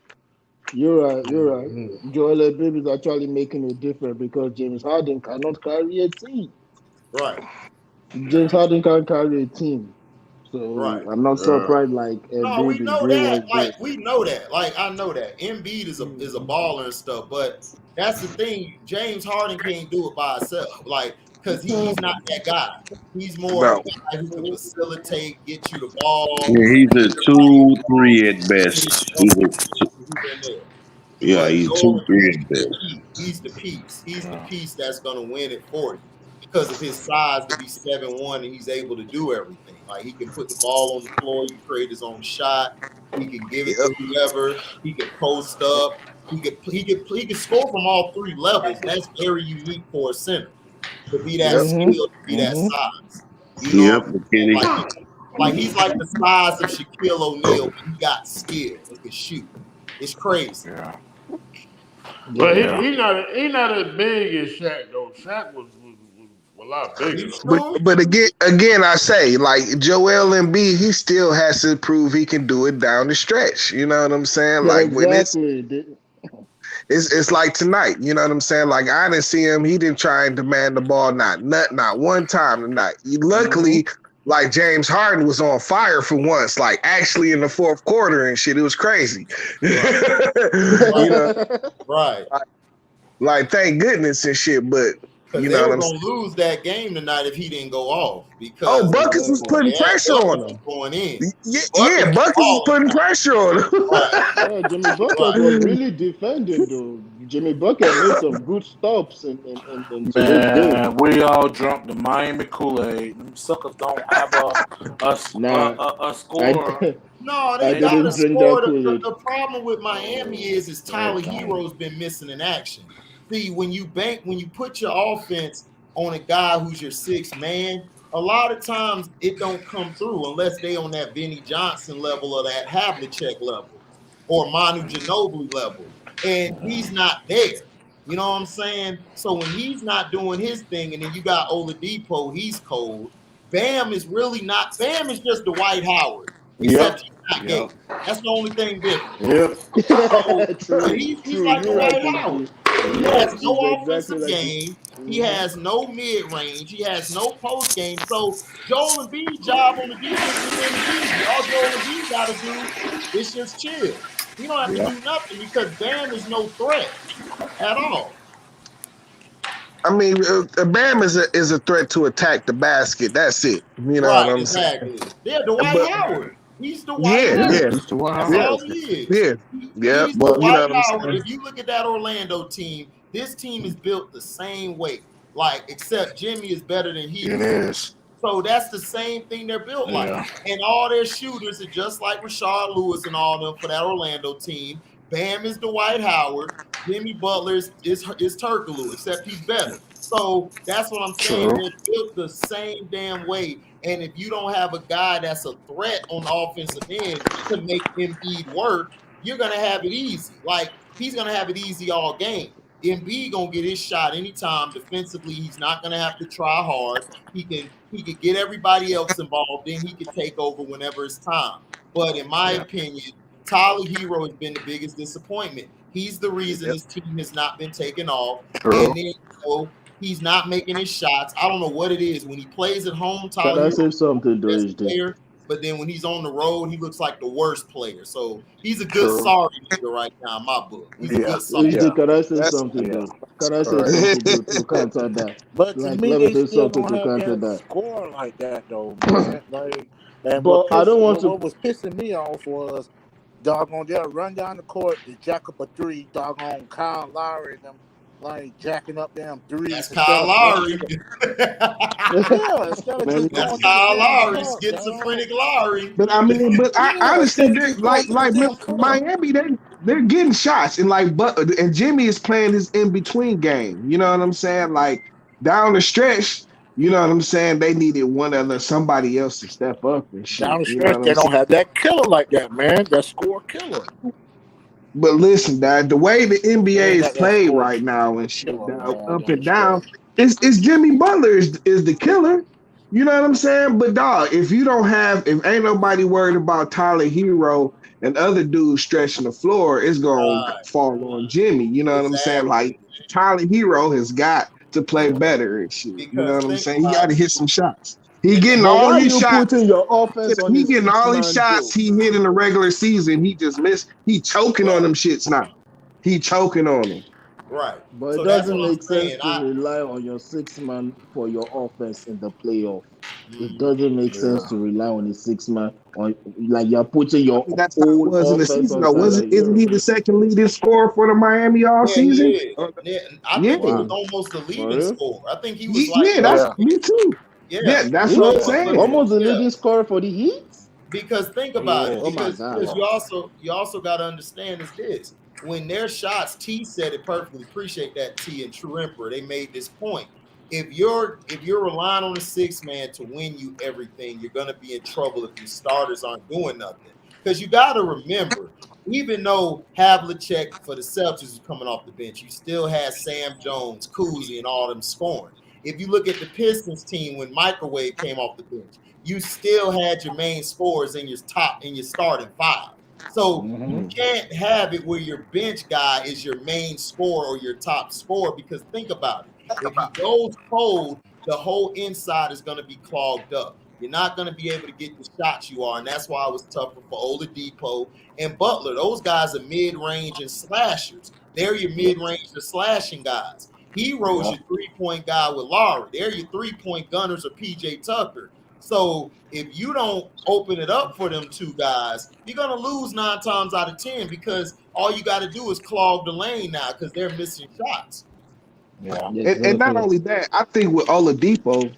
You're right. Joel Embiid is actually making a difference because James Harden cannot carry a team. Right. James Harden can't carry a team. So I'm not surprised. No, we know that. We know that. I know that. Embiid is a baller and stuff, but that's the thing. James Harden can't do it by himself. because he's not that guy. He's more of No. a guy who can facilitate, get you the ball. Yeah, he's a 2-3 at best. He's in there. yeah, But he's Joel 2-3 Embiid at best. he's the piece. He's the piece that's going to win it for you because of his size to be 7'1", and he's able to do everything. Like he can put the ball on the floor, he can create his own shot, he can give it to whoever, he can post up, he can score from all three levels. And that's very unique for a center to be that skilled, to be that size. You know Yep, McKinney. like he's like the size of Shaquille O'Neal, but he got skill and can shoot. It's crazy. Yeah. But he's not as big as Shaq though. Shaq was a lot bigger. But again, I say like Joel Embiid, he still has to prove he can do it down the stretch. You know what I'm saying? Yeah, like exactly. when it's like tonight. You know what I'm saying? Like I didn't see him. He didn't try and demand the ball. Not one time tonight. Luckily. Like James Harden was on fire for once, like actually in the fourth quarter and shit. It was crazy. You know? Right. Like thank goodness and shit, but you know they were gonna lose that game tonight if he didn't go off because Buckets was putting pressure on him. Going in. Yeah, Buckets was putting pressure on him. Yeah, Jimmy Bucket was really defending though. Jimmy Bucket made some good stops in today's game. We all drunk the Miami Kool-Aid. Them suckers don't have a score. No, they got a score. The problem with Miami is Tyler Hero's been missing in action. See, when you put your offense on a guy who's your sixth man, a lot of times it don't come through unless they on that Vinny Johnson level or that Havlicek level or Manu Ginobili level. And he's not there. You know what I'm saying? So when he's not doing his thing, and then you got Oladipo, he's cold. Bam is really not. Bam is just Dwight Howard, except he's not gay. That's the only thing different. So he's like Dwight Howard. He has no offensive game. He has no mid-range. He has no post game. So Joel Embiid's job on the defense is easy. All Joel Embiid got to do is just chill. You don't have to do nothing because Bam is no threat at all. I mean, Bam is a threat to attack the basket. That's it. You know what I'm saying? Yeah, Dwight Howard. He's the Dwight Howard. That's all he is. Yeah. He's the Dwight Howard. If you look at that Orlando team, this team is built the same way. Like, except Jimmy is better than he is. So that's the same thing they're built like. And all their shooters are just like Rashard Lewis and all them for that Orlando team. Bam is Dwight Howard. Jimmy Butler is Turkoglu, except he's better. So that's what I'm saying. They're built the same damn way. And if you don't have a guy that's a threat on the offensive end to make Embiid work, you're going to have it easy. Like, he's going to have it easy all game. Embiid going to get his shot anytime. Defensively, he's not going to have to try hard. He can get everybody else involved. Then he can take over whenever it's time. But in my opinion, Tyler Hero has been the biggest disappointment. He's the reason this team has not been taken off. And then, he's not making his shots. I don't know what it is. When he plays at home, Tyler Hero's the best player. But then when he's on the road, he looks like the worst player. So he's a good sorry nigga right now in my book. He's a good sorry. Can I say something though? Can I say something to counter that? But to me, they still don't have that score like that though, man. But I don't want to. What was pissing me off was doggone they'll run down the court to jack up a three, doggone Kyle Lowry and them like jacking up them threes. That's Kyle Lowry. That's Kyle Lowry, schizophrenic Lowry. But I mean, I understand like Miami, they're getting shots and and Jimmy is playing his in between game. You know what I'm saying? Like down the stretch, you know what I'm saying? They needed somebody else to step up and shit. Down the stretch, they don't have that killer like that, man. That score killer. But listen, Dad, the way the NBA is played right now and shit, up and down, it's Jimmy Butler is the killer. You know what I'm saying? But dog, if ain't nobody worried about Tyler Hero and other dudes stretching the floor, it's gonna fall on Jimmy. You know what I'm saying? Like Tyler Hero has got to play better and shit. You know what I'm saying? He got to hit some shots. He getting all his shots. Your offense on he getting all his shots he hit in the regular season. He just missed. He choking on them shits now. He choking on them. Right. But So it that's doesn't what I'm make sense saying. to rely on your 6-man for your offense in the playoff. It Mhm. doesn't make sense to rely on a 6-man on like you're putting your That's how it whole was in the offense season, on though. Tyler Isn't Hero. he the second leading scorer for the Miami all Yeah, he season? is. Yeah, I Yeah. think he was almost the For leading real? scorer. I think he was like, Yeah, that's me too. Yeah, that's what I'm Yeah, saying. almost the leading scorer for the Heat. Because think about it. Oh my Because God. you also got to understand is this: when their shots, T said it perfectly. Appreciate that, T and True Emperor. They made this point. If you're relying on a 6-man to win you everything, you're gonna be in trouble if your starters aren't doing nothing. Because you got to remember, even though Havlicek for the Celtics was coming off the bench, you still had Sam Jones, Kuzi, and all them scoring. If you look at the Pistons team when Microwave came off the bench, you still had your main scorers in your starting five. So you can't have it where your bench guy is your main scorer or your top scorer, because think about it. If he goes cold, the whole inside is going to be clogged up. You're not going to be able to get the shots you are, and that's why it was tougher for Oladipo and Butler. Those guys are mid-range and slashers. They're your mid-range and slashing guys. Hero's your three-point guy with Lowry. They're your three-point gunners or PJ Tucker. So if you don't open it up for them two guys, you're going to lose 9 times out of 10, because all you got to do is clog the lane now because they're missing shots. Yeah. And not only that, I think with Oladipo,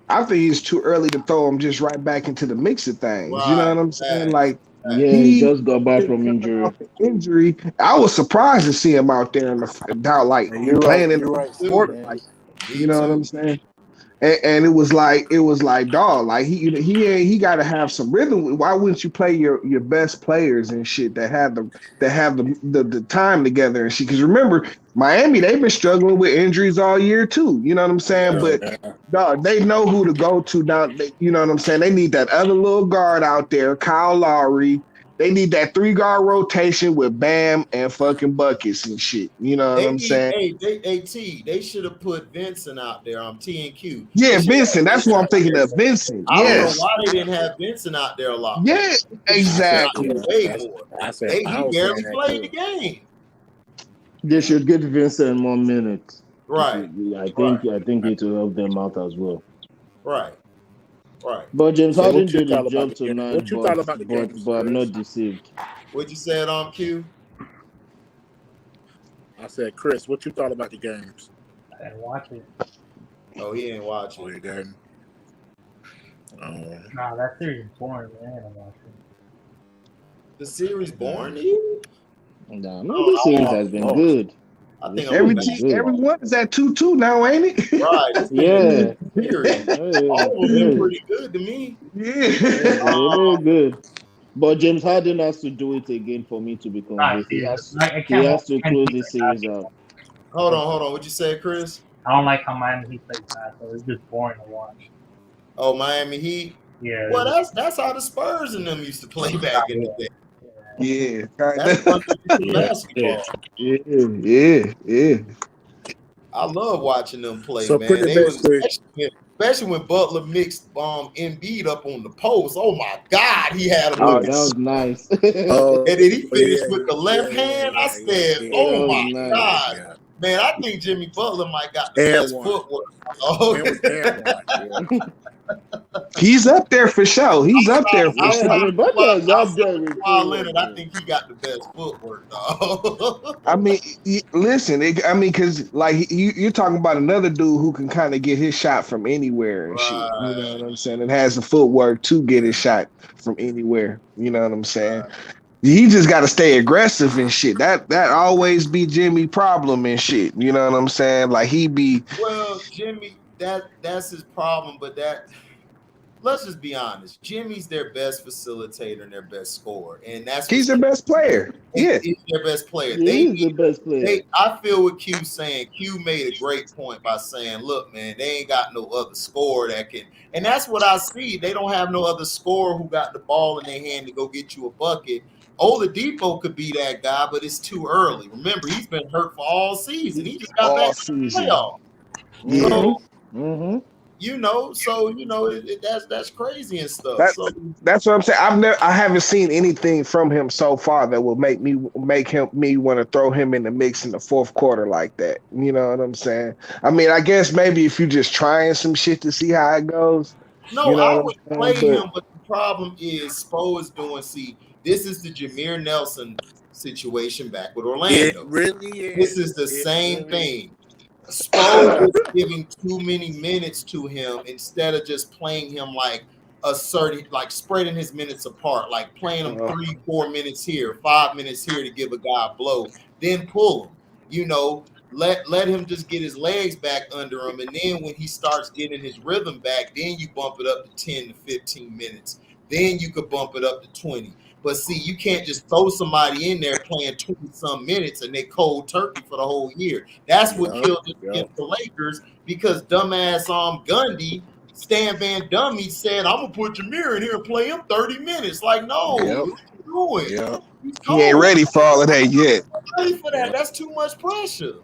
I think it's too early to throw him just right back into the mix of things. Right. You know what I'm saying? Like, he just got back from injury. I was surprised to see him out there in the down, like playing in the sport. Like, you know what I'm saying? And it was like, dog, like he got to have some rhythm. Why wouldn't you play your best players and shit that have the time together and shit? Because remember, Miami, they've been struggling with injuries all year too. You know what I'm saying? But dog, they know who to go to now. You know what I'm saying? They need that other little guard out there, Kyle Lowry. They need that 3-guard rotation with Bam and fucking buckets and shit. You know what I'm saying? They should have put Vincent out there on T and Q. Yeah, Vincent. That's what I'm thinking of. Vincent. I don't know why they didn't have Vincent out there a lot more. Yeah, exactly. Way more. He barely played the game. They should get Vincent more minutes. Right. I think it will help them out as well. Right. But James So Harden what you did his thought about job the game? tonight, What you thought about the game, but I'm Chris? not deceived. What you said on Q? I said, Chris, what you thought about the games? I didn't watch it. Oh, he ain't watching. Oh, you didn't? Nah, that series is boring, man. I didn't watch it. The series boring to you? No, the series has been good. I think everyone is at 2-2 now, ain't it? Right. Yeah. All of them been pretty good to me. Yeah. Good. But James Harden has to do it again for me to be convinced. He has to close this series out. Hold on. What'd you say, Chris? I don't like how Miami Heat plays bad, so it's just boring to watch. Oh, Miami Heat? Yeah. Well, that's how the Spurs and them used to play back in the day. Yeah, that's basketball. Yeah. I love watching them play, So man. Especially when Butler mixed Embiid up on the post. Oh my God, he had him. Oh, that was nice. And then he finished with the left hand. I said, "Oh my God, Yeah. man! I think Jimmy Butler might got the best footwork." He's up there for sure. He's up there for sure. Butler's up there with Leonard. I think he got the best footwork, dog. I mean, listen. Because like you're talking about another dude who can kind of get his shot from anywhere and shit. You know what I'm saying? And has the footwork to get his shot from anywhere. You know what I'm saying? He just got to stay aggressive and shit. That always be Jimmy problem and shit. You know what I'm saying? Like he be. Well, Jimmy, that's his problem. But let's just be honest. Jimmy's their best facilitator and their best scorer, and he's their best player. Yeah, he's their best player. He's the best player. I feel what Q saying. Q made a great point by saying, "Look, man, they ain't got no other scorer that can." And that's what I see. They don't have no other scorer who got the ball in their hand to go get you a bucket. Oladipo could be that guy, but it's too early. Remember, he's been hurt for all season. He just got back to the playoff. Yeah. So, So that's crazy and stuff. That's what I'm saying. I haven't seen anything from him so far that will make me want to throw him in the mix in the fourth quarter like that. You know what I'm saying? I mean, I guess maybe if you're just trying some shit to see how it goes. No, I would play him, but the problem is Spo is doing. See, this is the Jameer Nelson situation back with Orlando. It really is. This is the same thing. Spo is giving too many minutes to him instead of just playing him like spreading his minutes apart, like playing him 3-4 minutes here, 5 minutes here to give a guy a blow, then pull him. Let him just get his legs back under him, and then when he starts getting his rhythm back, then you bump it up to 10 to 15 minutes. Then you could bump it up to 20. But see, you can't just throw somebody in there playing 20-some minutes and they cold turkey for the whole year. That's what killed it against the Lakers, because dumbass Gundy, Stan Van Gundy said, "I'm gonna put Jameer in here and play him 30 minutes." Like, no, what you doing? He ain't ready for all of that yet. Ready for that? That's too much pressure.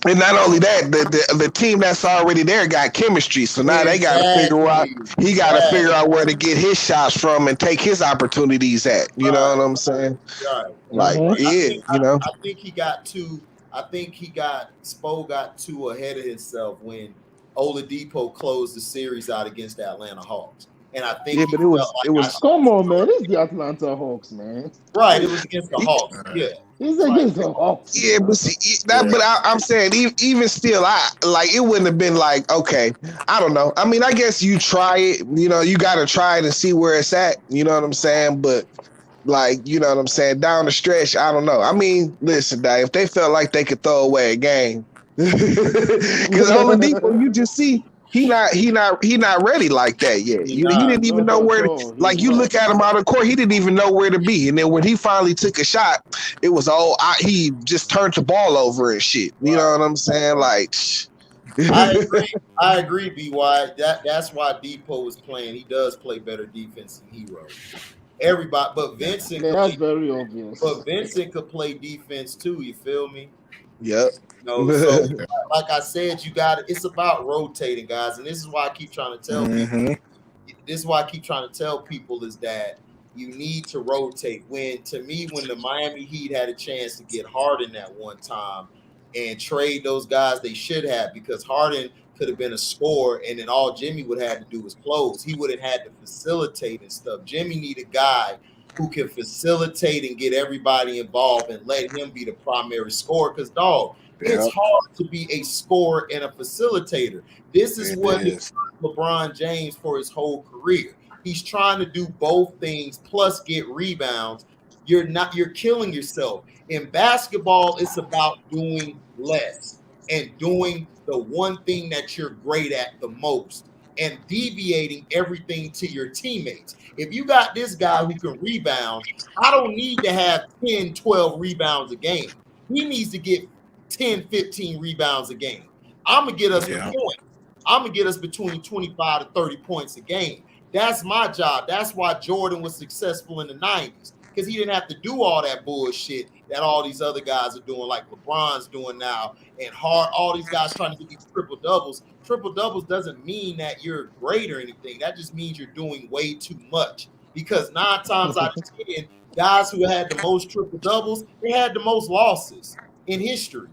And not only that, the team that's already there got chemistry. So now they got to figure out. He got to figure out where to get his shots from and take his opportunities at. You know what I'm saying? Right. Like, I think he got too. I think Spo got too ahead of himself when Oladipo closed the series out against the Atlanta Hawks. And I think but it was come on, man. It's the Atlanta Hawks, man. Right, it was against the Hawks. Yeah. It's against the Hawks. Yeah, but see, but I'm saying even still, it wouldn't have been like, okay, I don't know. I mean, I guess you try it. You got to try it and see where it's at. You know what I'm saying? But you know what I'm saying? Down the stretch, I don't know. I mean, listen, Dave, if they felt like they could throw away a game, because Oladipo, you just see. He not ready like that yet. He didn't even know where to, you look at him out of court, he didn't even know where to be. And then when he finally took a shot, it was he just turned the ball over and shit. You know what I'm saying? Like, I agree, BY. That's why Depot was playing. He does play better defense than Hero. Everybody, but Vincent. That's very obvious. But Vincent could play defense too. You feel me? Yep. So like I said, it's about rotating, guys, and this is why I keep trying to tell people. This is why I keep trying to tell people is that you need to rotate. When the Miami Heat had a chance to get Harden at one time and trade those guys, they should have, because Harden could have been a scorer, and then all Jimmy would have to do was close. He wouldn't have had to facilitate and stuff. Jimmy need a guy who can facilitate and get everybody involved and let him be the primary scorer. Because, it's hard to be a scorer and a facilitator. This is what LeBron James for his whole career. He's trying to do both things plus get rebounds. You're killing yourself. In basketball, it's about doing less and doing the one thing that you're great at the most and deviating everything to your teammates. If you got this guy who can rebound, I don't need to have 10, 12 rebounds a game. He needs to get 10, 15 rebounds a game. I'm going to get us the points. I'm going to get us between 25 to 30 points a game. That's my job. That's why Jordan was successful in the 90s, because he didn't have to do all that bullshit that all these other guys are doing, like LeBron's doing now, and all these guys trying to get these triple doubles. Triple doubles doesn't mean that you're great or anything. That just means you're doing way too much, because 9 times out of 10, guys who had the most triple doubles, they had the most losses in history.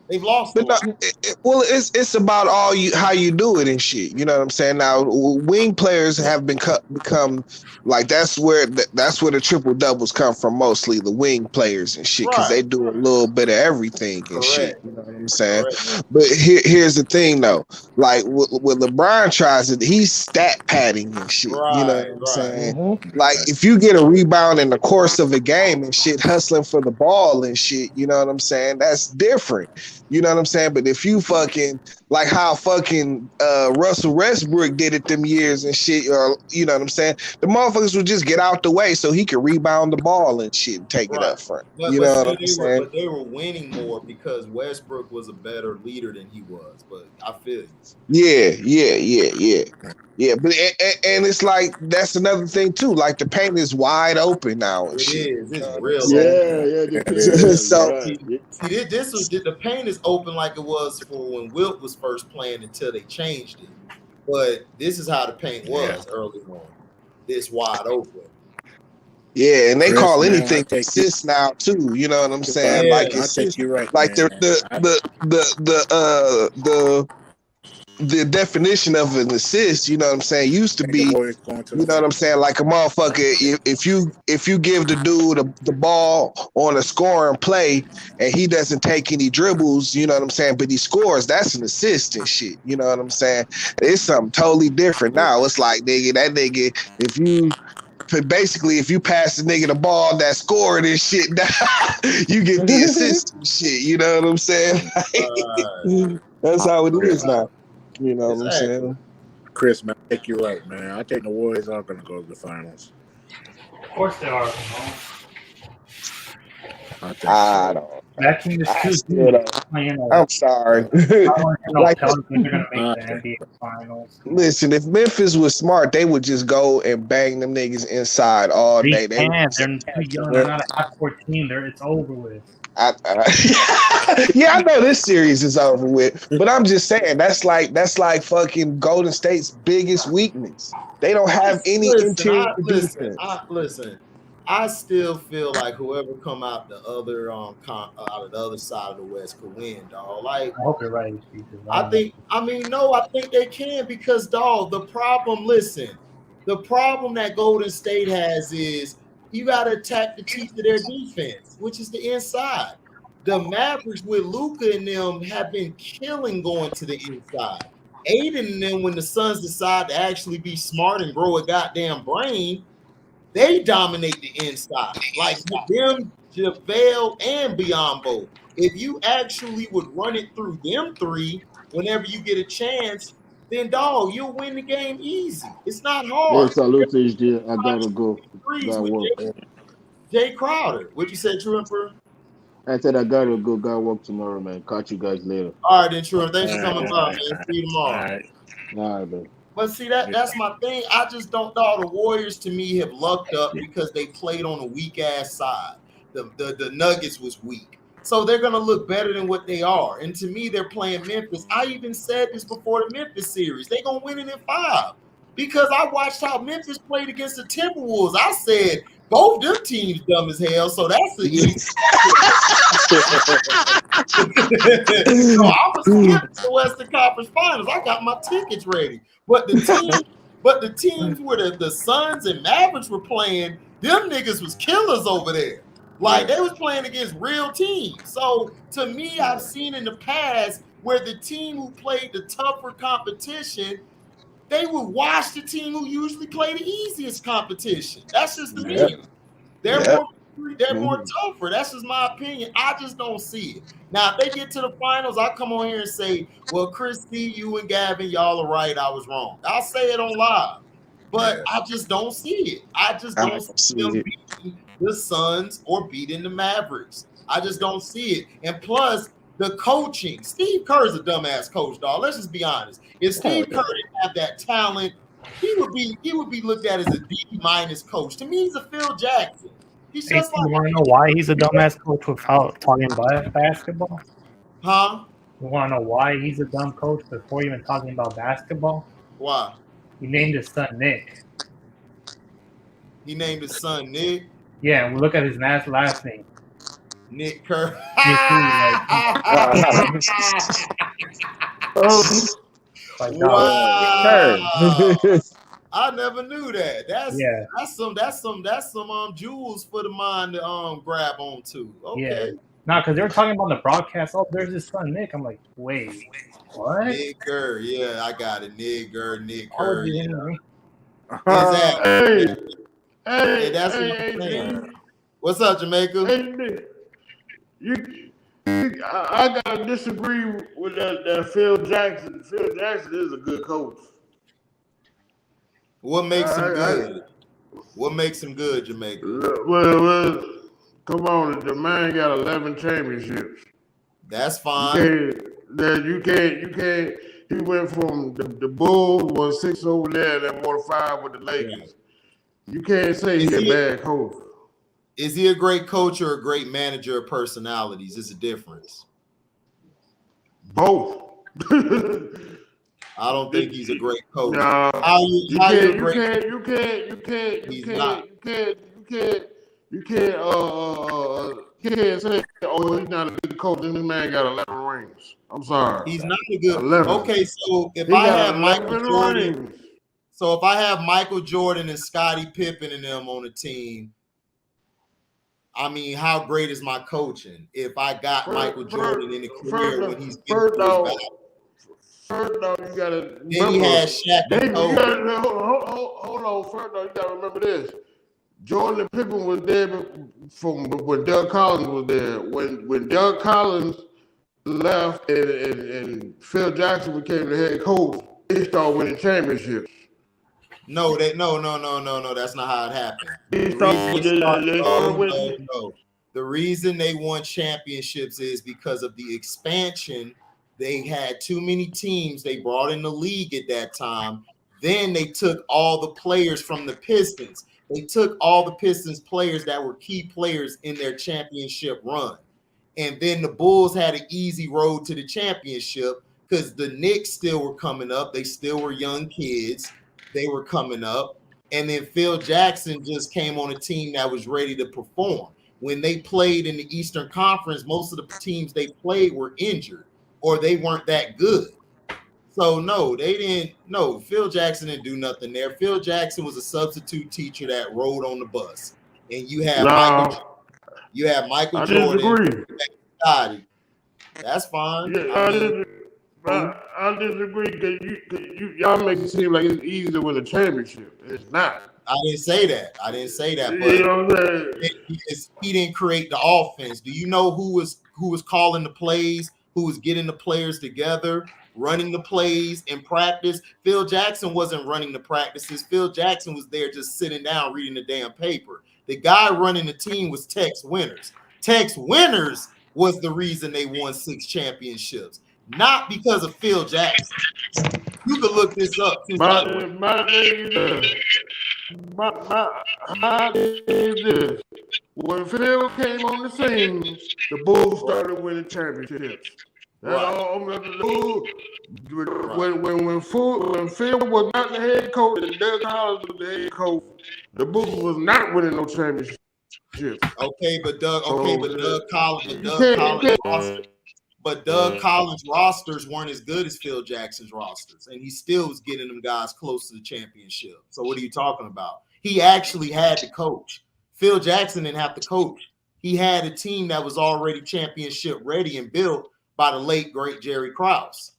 They've lost. It's about how you do it and shit. You know what I'm saying? Now, wing players have become like that's where the triple doubles come from, mostly the wing players and shit, because they do a little bit of everything and shit. You know what I'm saying? But here's the thing though, like what LeBron tries it, he's stat padding and shit. You know what I'm saying? Like if you get a rebound in the course of a game and shit, hustling for the ball and shit, you know what I'm saying? That's different. You know what I'm saying? But if you fucking like how fucking Russell Westbrook did it them years and shit, or you know what I'm saying? The motherfuckers would just get out the way so he could rebound the ball and shit and take it up front. You know what I'm saying? But they were winning more because Westbrook was a better leader than he was. But I feel you. Yeah, but and it's like that's another thing too. Like the paint is wide open now. And shit. Is. It's real. So the paint is open like it was for when Wilt was first playing until they changed it. But this is how the paint was early on. This wide open. Yeah, and they Chris, call man, anything assists now too. You know what I'm saying? Yeah, Like I it's think you're right, like man. the definition of an assist, you know what I'm saying, used to be, you know what I'm saying, like a motherfucker, if you give the dude the ball on a scoring play and he doesn't take any dribbles, you know what I'm saying, but he scores, that's an assist and shit. You know what I'm saying? It's something totally different now. It's like, nigga, if you pass the nigga the ball that scored and shit, you get the assist and shit. You know what I'm saying? That's how it is now. You know what I'm saying? Chris, man, I think you're right, man. I think the Warriors are going to go to the finals. Of course they are. I don't. That team is too good. I'm sorry. Like, they're going to make the NBA finals. Listen, if Memphis was smart, they would just go and bang them niggas inside all day. They're too young. They're not a half-court team. It's over with. Yeah, I know this series is over with, but I'm just saying that's like fucking Golden State's biggest weakness. They don't have any interior defense. Listen, I still feel like whoever come out the other out of the other side of the West could win, dog. Like, I hope you're right. I think they can because, dog, the problem that Golden State has is you got to attack the teeth of their defense, which is the inside. The Mavericks with Luka and them have been killing going to the inside. Aiden and them, when the Suns decide to actually be smart and grow a goddamn brain, they dominate the inside. Like with them, JaVale and Biyombo. If you actually would run it through them three whenever you get a chance, then, dog, you'll win the game easy. It's not hard. Hey, salute HD. I gotta go. Got work. Jay Crowder. What you said, True Emperor? I said I gotta go. Got work tomorrow, man. Catch you guys later. All right, then, True. Thanks for coming by, man. See you tomorrow. All right, man. But see, that's my thing. I just don't know. The Warriors, to me, have lucked up because they played on a weak-ass side. The Nuggets was weak. So they're going to look better than what they are. And to me, they're playing Memphis. I even said this before the Memphis series. They're going to win it in 5. Because I watched how Memphis played against the Timberwolves. I said, both them teams dumb as hell, so that's the easy. So I was skipping the Western Conference Finals. I got my tickets ready. But the teams where the Suns and Mavericks were playing, them niggas was killers over there. Like, they was playing against real teams. So to me, I've seen in the past where the team who played the tougher competition, they would watch the team who usually play the easiest competition. That's just the me. They're more tougher. That's just my opinion. I just don't see it. Now, if they get to the finals, I come on here and say, well, Christy, you and Gavin, y'all are right. I was wrong. I'll say it on live. But I just don't see it. I just don't see them beating the Suns or beating the Mavericks. I just don't see it. And plus, the coaching. Steve Kerr's a dumbass coach, dog. Let's just be honest. If Steve Kerr didn't have that talent, he would be looked at as a D- coach. To me, he's a Phil Jackson. He's just you want to know why he's a dumbass coach without talking about basketball? Huh? You want to know why he's a dumb coach before even talking about basketball? Why? He named his son Nick. He named his son Nick? Yeah, and we look at his last name. Nick Kerr. Wow. I never knew that. That's some jewels for the mind to grab onto. Okay. Yeah. Nah, because they were talking about the broadcast. Oh, there's his son Nick. I'm like, wait, what? Nick Kerr. Yeah, I got it. Nick Kerr. Hey, that's what I'm saying. What's up, Jamaica? I gotta disagree with that Phil Jackson. Phil Jackson is a good coach. What makes him good? What makes him good, Jamaica? Well, come on, the man got 11 championships. That's fine. You can't. He went from the Bulls, won 6 over there, and then won 5 with the Lakers. You can't say he's a bad coach. Is he a great coach or a great manager of personalities? It's a difference. Both. I don't think he's a great coach. No, you can't say, oh, he's not a good coach, and this man got 11 rings. I'm sorry. He's not a good. 11. Okay, so if He I got have Michael 11 Jordan, rings. so if I have Michael Jordan and Scottie Pippen and them on the team, I mean, how great is my coaching if I got Michael Jordan in the career when he's getting to his back? First off, you gotta remember. Then he had Shaq and Kobe. Hold on. First off, you gotta remember this. Jordan and Pippen was there from when Doug Collins was there. When Doug Collins left and Phil Jackson became the head coach, they started winning championships. No, that's not how it happened. The reason they won championships is because of the expansion. They had too many teams they brought in the league at that time. Then they took all the players from the Pistons. They took all the Pistons players that were key players in their championship run. And then the Bulls had an easy road to the championship because the Knicks still were coming up. They still were young kids. They were coming up. And then Phil Jackson just came on a team that was ready to perform. When they played in the Eastern Conference, most of the teams they played were injured or they weren't that good. So, no, they didn't. No, Phil Jackson didn't do nothing there. Phil Jackson was a substitute teacher that rode on the bus. And you have Michael Jordan. Scottie. That's fine. Yeah, I disagree because y'all make it seem like it's easy to win a championship. It's not. I didn't say that. But you know what I'm saying? He didn't create the offense. Do you know who was calling the plays, who was getting the players together, running the plays in practice? Phil Jackson wasn't running the practices. Phil Jackson was there just sitting down reading the damn paper. The guy running the team was Tex Winters. Tex Winters was the reason they won 6 championships, not because of Phil Jackson. You can look this up. My is this. When Phil came on the scene, the Bulls started winning championships. That's all. When Phil was not the head coach and Doug Collins was the head coach, the Bulls was not winning no championships. Doug Collins rosters weren't as good as Phil Jackson's rosters, and he still was getting them guys close to the championship. So what are you talking about? He actually had to coach. Phil Jackson didn't have to coach. He had a team that was already championship ready and built by the late great Jerry Krause.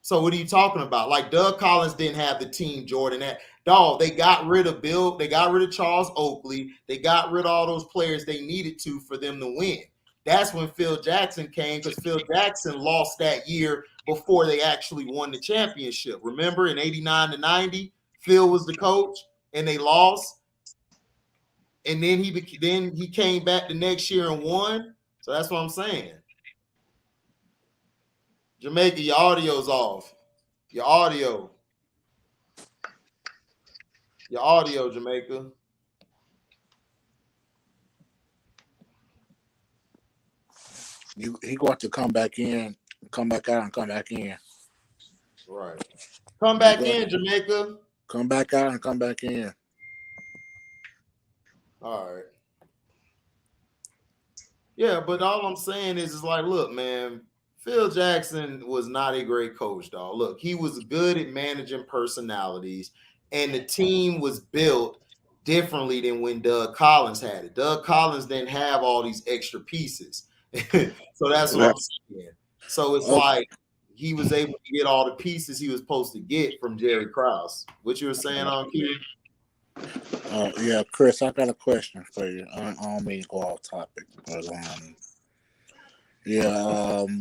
So what are you talking about? Like Doug Collins didn't have the team Jordan had. Dog, they got rid of Bill. They got rid of Charles Oakley. They got rid of all those players they needed to for them to win. That's when Phil Jackson came because Phil Jackson lost that year before they actually won the championship. Remember in 89-90, Phil was the coach and they lost. And then he came back the next year and won. So that's what I'm saying. Jamaica, your audio's off. Your audio, Jamaica. He got to come back in, come back out, and come back in. Right. Come back in, Jamaica. Come back out and come back in. All right. Yeah, but all I'm saying is like, look, man, Phil Jackson was not a great coach, dog. Look, he was good at managing personalities, and the team was built differently than when Doug Collins had it. Doug Collins didn't have all these extra pieces. So that's what I'm saying. So it's like he was able to get all the pieces he was supposed to get from Jerry Krause. What you were saying on Q? Yeah, Chris, I got a question for you. I don't mean to go off topic, but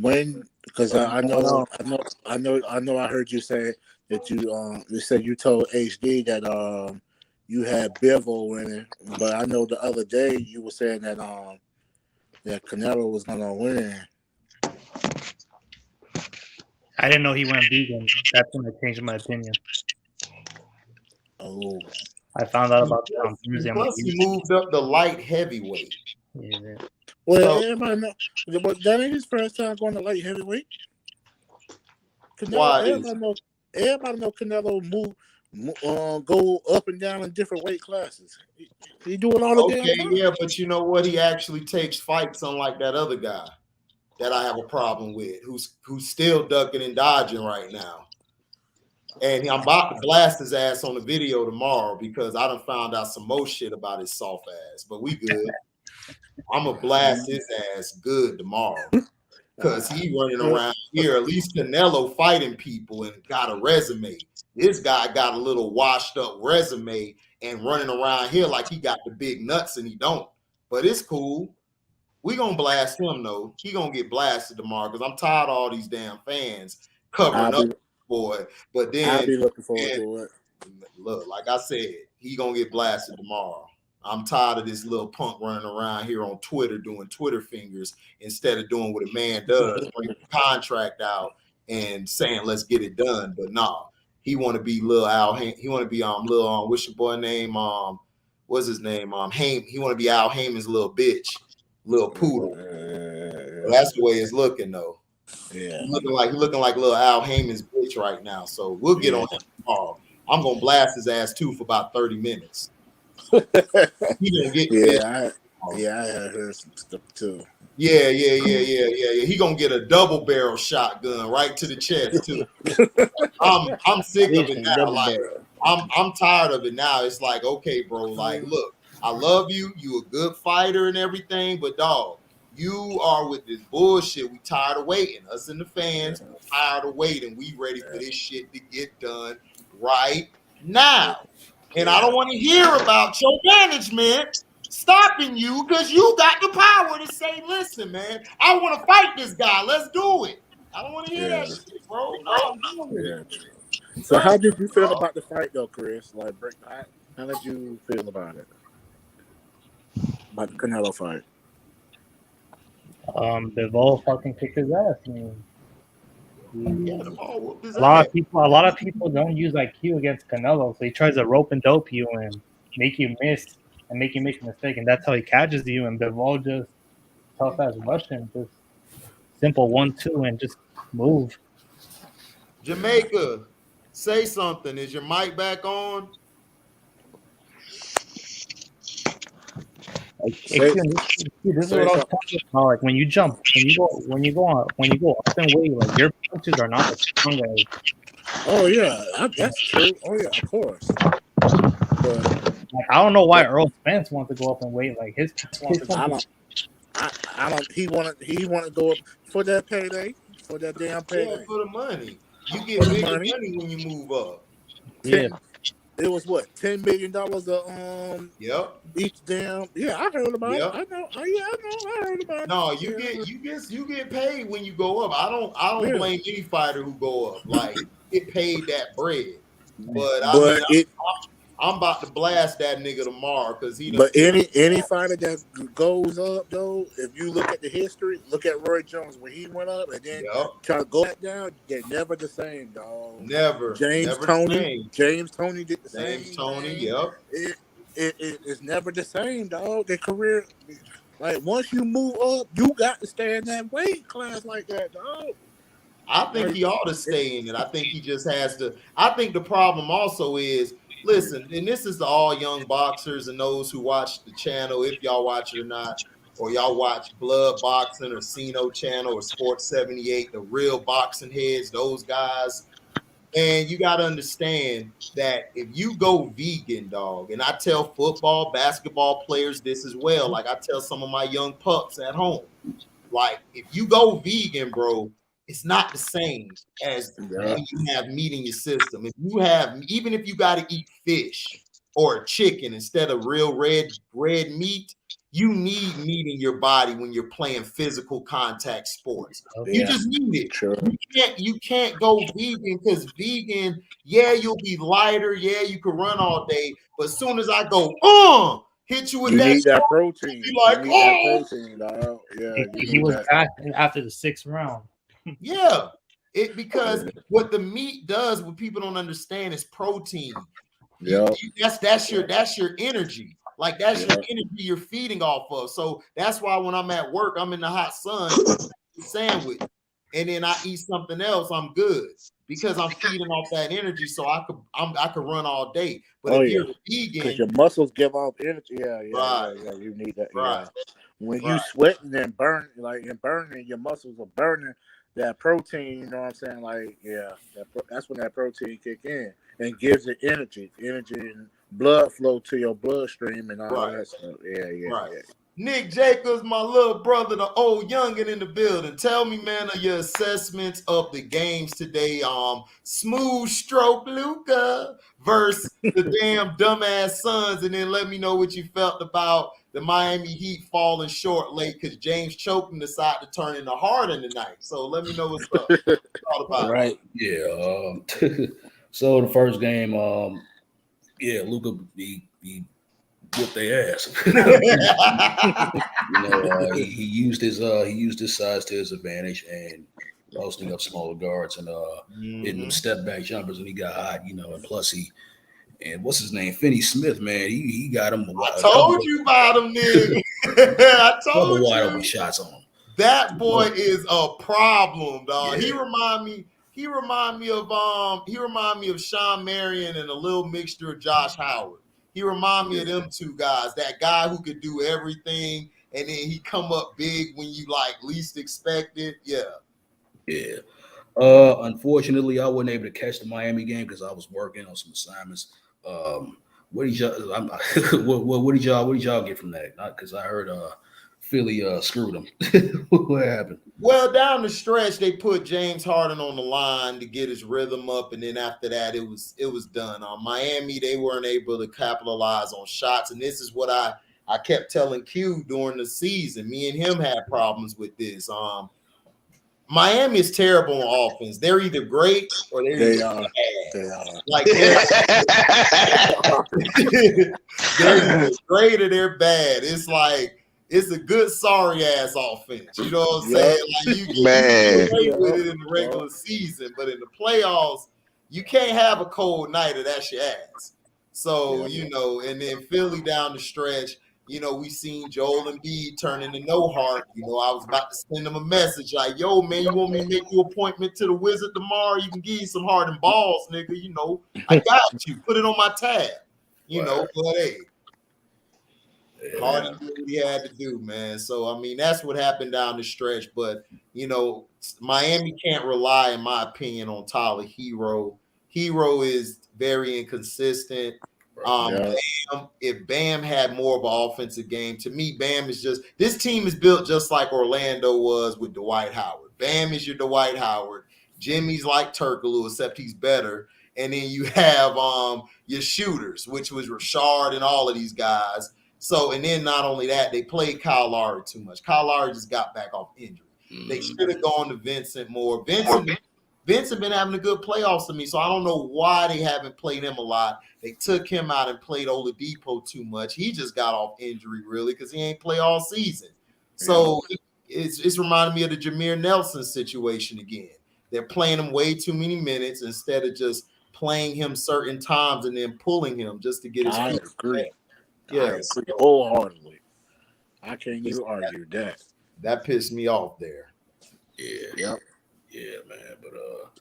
when, because I know I heard you say that you said you told HD that you had Bivol winning, but I know the other day you were saying that that Canelo was gonna win. I didn't know he went vegan. That's when I changed my opinion. Oh. I found out about that on Tuesday. Plus, he moved up the light heavyweight. Yeah. Well, everybody know, but that ain't his first time going to light heavyweight. Canelo, everybody know Canelo go up and down in different weight classes. He do it all the damn time. Yeah, but you know what? He actually takes fights, unlike that other guy that I have a problem with, who's still ducking and dodging right now. And I'm about to blast his ass on the video tomorrow because I done found out some more shit about his soft ass. But we good. I'm gonna blast his ass good tomorrow because he running around here. At least Canelo fighting people and got a resume. This guy got a little washed up resume and running around here like he got the big nuts and he don't. But it's cool. We gonna blast him though. He gonna get blasted tomorrow because I'm tired of all these damn fans covering up for it. But then I'll be looking forward to it. Look, like I said, he gonna get blasted tomorrow. I'm tired of this little punk running around here on Twitter doing Twitter fingers instead of doing what a man does, bringing the contract out and saying let's get it done. But nah, he want to be Lil Al. He want to be Lil what's your boy name? What's his name? He want to be Al Heyman's little bitch, little poodle. That's the way it's looking though. Yeah, He's looking like little Al Heyman's bitch right now. So we'll get on him tomorrow. I'm gonna blast his ass too for about 30 minutes. He gonna get I heard some stuff too. Yeah. He gonna get a double barrel shotgun right to the chest too. I'm sick of it now. Like I'm tired of it now. It's like, okay, bro. Like, look, I love you. You a good fighter and everything, but dog, you are with this bullshit. We tired of waiting. Us and the fans tired of waiting. We ready for this shit to get done right now. And I don't want to hear about your management stopping you because you got the power to say, listen, man, I want to fight this guy. Let's do it. I don't want to hear that shit, bro. No, I'm doing it. So how did you feel about the fight though, Chris? Like, how did you feel about it? About the Canelo fight? Bivol fucking kicked his ass. I mean, a lot of people don't use IQ against Canelo, so he tries to rope and dope you and make you miss and make you make a mistake, and that's how he catches you. And Bivol just tough as Russian, just simple 1-2 and just move. Jamaica, say something. Is your mic back on? This is what I was talking about. Like when you jump, when you go up and weight, like your punches are not as strong as. Oh yeah, that's true. Oh yeah, of course. But like, I don't know why Earl Spence wants to go up and weight. Like his I don't. He wanted to go up for that payday, for that damn payday. Yeah, for the money. You get big money when you move up. Yeah. It was what, $10 million each damn. Yeah, I heard about it. I know. I heard about it. No, you get paid when you go up. I don't blame any fighter who go up. Like get paid that bread. But I'm about to blast that nigga tomorrow because he. But any fighter that goes up though, if you look at the history, look at Roy Jones when he went up and then try to go back down, they're never the same, dog. Never. James Toney did the same. James Toney, It's never the same, dog. Their career, like once you move up, you got to stay in that weight class like that, dog. I think he ought to stay in it. I think he just has to. I think the problem also is. Listen, and this is to all young boxers and those who watch the channel, if y'all watch it or not, or y'all watch Blood Boxing or Sino Channel or Sports 78, the real boxing heads, those guys. And you got to understand that if you go vegan, dog, and I tell football, basketball players this as well, like I tell some of my young pups at home, like if you go vegan, bro, it's not the same as when you have meat in your system. Even if you got to eat fish or chicken instead of real red meat, you need meat in your body when you're playing physical contact sports. You just need it. Sure. You can't go vegan because vegan, you'll be lighter. Yeah, you can run all day. But as soon as I go, hit you with that. You need that protein. Be like, that protein, dog. Yeah, he was back after the 6th round. Yeah, because what the meat does, what people don't understand, is protein. That's your energy. Like that's your energy you're feeding off of. So that's why when I'm at work, I'm in the hot sun, sandwich. and then I eat something else, I'm good because I'm feeding off that energy, so I could run all day. But if you're vegan, because your muscles give off energy. Yeah. You need that. Right. Yeah. When you sweating and burning, your muscles are burning that protein. You know what I'm saying? Like, yeah, that's when that protein kick in and gives it energy and blood flow to your bloodstream and all that stuff. Yeah. Nick Jacobs, my little brother, the old youngin in the building. Tell me, man, of your assessments of the games today. Smooth stroke Luka versus the damn dumbass Suns, and then let me know what you felt about the Miami Heat falling short late because James Choking decided to turn into Harden tonight. So let me know what's up. Thought about right. Yeah. So the first game, Luka he whooped their ass. He used his size to his advantage and posting up smaller guards and hitting them step back jumpers when he got hot. And plus and what's his name, Finney Smith, man, he got him. I told you about him, nigga. I told you. Wide open shots on him. That boy is a problem, dog. Yeah. He remind me of Sean Marion and a little mixture of Josh Howard. He remind me of them two guys. That guy who could do everything, and then he come up big when you least expect it. Yeah. Yeah. Unfortunately, I wasn't able to catch the Miami game because I was working on some assignments. What did y'all get from that? Not because I heard Philly screwed them. What happened? Well, down the stretch, they put James Harden on the line to get his rhythm up, and then after that, it was done. Miami, they weren't able to capitalize on shots, and this is what I kept telling Q during the season. Me and him had problems with this. Miami is terrible on offense. They're either great or they're bad. They are. Like they're great or they're bad. It's like it's a good sorry ass offense. You know what I'm saying? Like you get away with it in the regular season, but in the playoffs, you can't have a cold night or that's your ass. So and then Philly down the stretch. We seen Joel Embiid turn into no heart. I was about to send him a message like, yo, man, you want me to make you an appointment to the Wizard tomorrow? You can give you some Harden balls, nigga. I got you. Put it on my tab. But hey, Harden did what he had to do, man. So, that's what happened down the stretch. But, Miami can't rely, in my opinion, on Tyler Hero. Hero is very inconsistent. If Bam had more of an offensive game, to me, Bam is this team is built just like Orlando was with Dwight Howard. Bam is your Dwight Howard. Jimmy's like Turkoglu, except he's better. And then you have your shooters, which was Rashard and all of these guys. So, and then not only that, they played Kyle Lowry too much. Kyle Lowry just got back off injury. They should have gone to Vincent more. Vincent been having a good playoffs to me, so I don't know why they haven't played him a lot. They took him out and played Oladipo too much. He just got off injury, really, because he ain't play all season. So it's reminding me of the Jameer Nelson situation again. They're playing him way too many minutes instead of just playing him certain times and then pulling him just to get his feet. Agree. Yeah, I agree wholeheartedly. I can't even argue that. That pissed me off there. Yeah, man.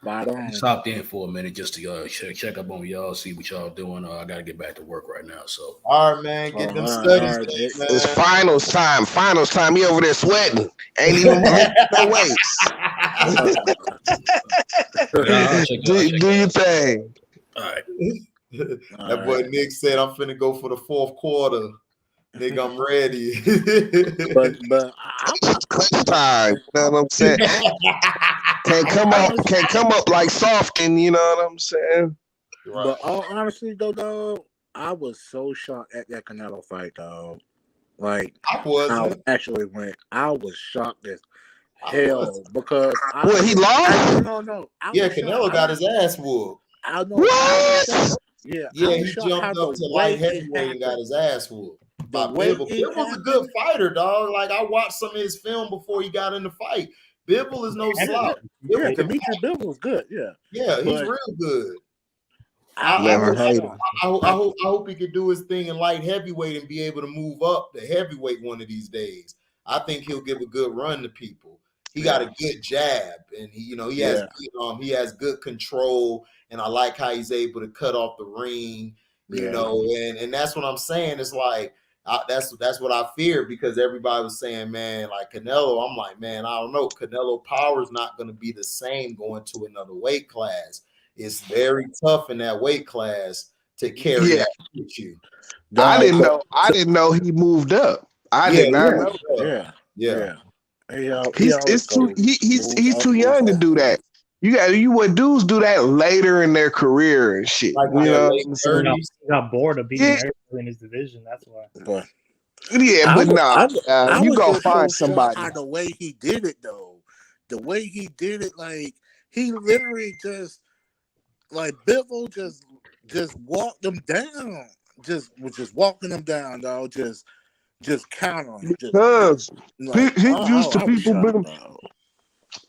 But I stopped in for a minute just to check up on y'all, see what y'all doing. I gotta get back to work right now. So all right, man, get them studies. Man. It's finals time. Finals time. He over there sweating. Ain't even no weights. Do your thing. All right. That boy Nick said, "I'm finna go for the fourth quarter." Nigga, I'm ready. but I'm clutch time. You know what I'm saying? Can't come up like Sofkin. You know what I'm saying? Right. But honestly, though, I was so shocked at that Canelo fight, dog. Like I actually went. I was shocked as hell because he lost? No. Canelo got his ass whooped. I know. What? Yeah, he jumped up to light heavyweight and got his ass whooped. Bibble was a good fighter, dog. Like I watched some of his film before he got in the fight. Bibble is no slouch. Yeah, Dimitri Bibble was good. Yeah, he's real good. I hope he could do his thing in light heavyweight and be able to move up to heavyweight one of these days. I think he'll give a good run to people. he got a good jab, and he has good control, and I like how he's able to cut off the ring, and that's what I'm saying. It's like that's what I fear, because everybody was saying, man, like Canelo. I'm like, man, I don't know. Canelo power is not going to be the same going to another weight class. It's very tough in that weight class to carry that with you. I didn't know he moved up. I did not know. Yeah. He's too young to do that. You what dudes do that later in their career and shit. Like he got bored of beating everybody in his division. That's why. You gonna find somebody. The way he did it, though, the way he did it, like he literally just like Bivol just walked them down, just walking them down, dog. Just counter him. Because he's used to people.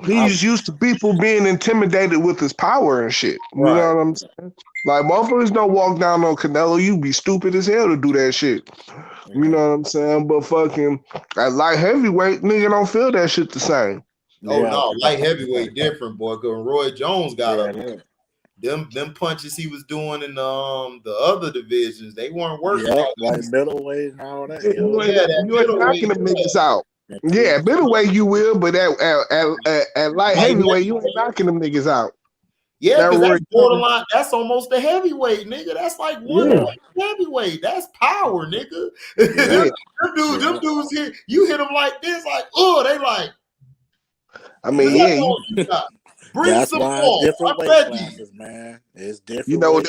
He's used to people being intimidated with his power and shit. You know what I'm saying? Like, motherfuckers don't walk down on Canelo. You be stupid as hell to do that shit. You know what I'm saying? But fucking at light heavyweight, nigga don't feel that shit the same. Oh no, light heavyweight different, boy. Because Roy Jones got them punches he was doing in the other divisions, they weren't working. Like middleweight and all that. You ain't knocking them niggas out. Yeah, middleweight you will, but at light heavyweight you ain't knocking them niggas out. Yeah, because that's borderline. That's almost a heavyweight, nigga. That's like one heavyweight. That's power, nigga. Them dudes hit you, hit them like this, like they like. I mean, bring some more. Different weight classes, man. It's different. You know,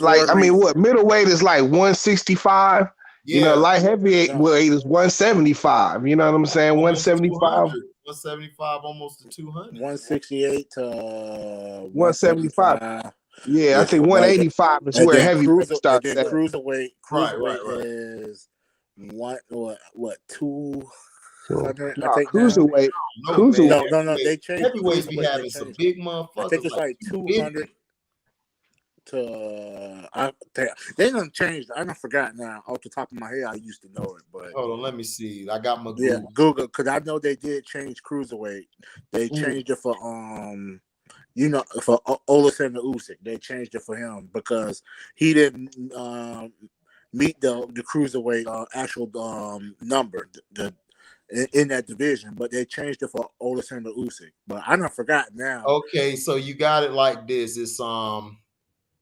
like I mean, what middleweight is like 165. You know, light heavyweight is 175. You know what I'm saying? 175. 175, almost to 200. 168 to 175. Yeah, I think 185 is where heavyweight starts at. Cruiserweight is what 200? I think cruiserweight. No. They changed. Heavyweights be having some big motherfuckers. I think it's like 200 to. They done changed. I don't forgot now. Off the top of my head, I used to know it, but hold on, let me see. I got my Google because I know they did change cruiserweight. They changed it for for Oleksandr Usyk. They changed it for him because he didn't meet the cruiserweight actual number in that division, but they changed it for Oleksandr Usyk. But I don't forgot now. Okay, so you got it like this. It's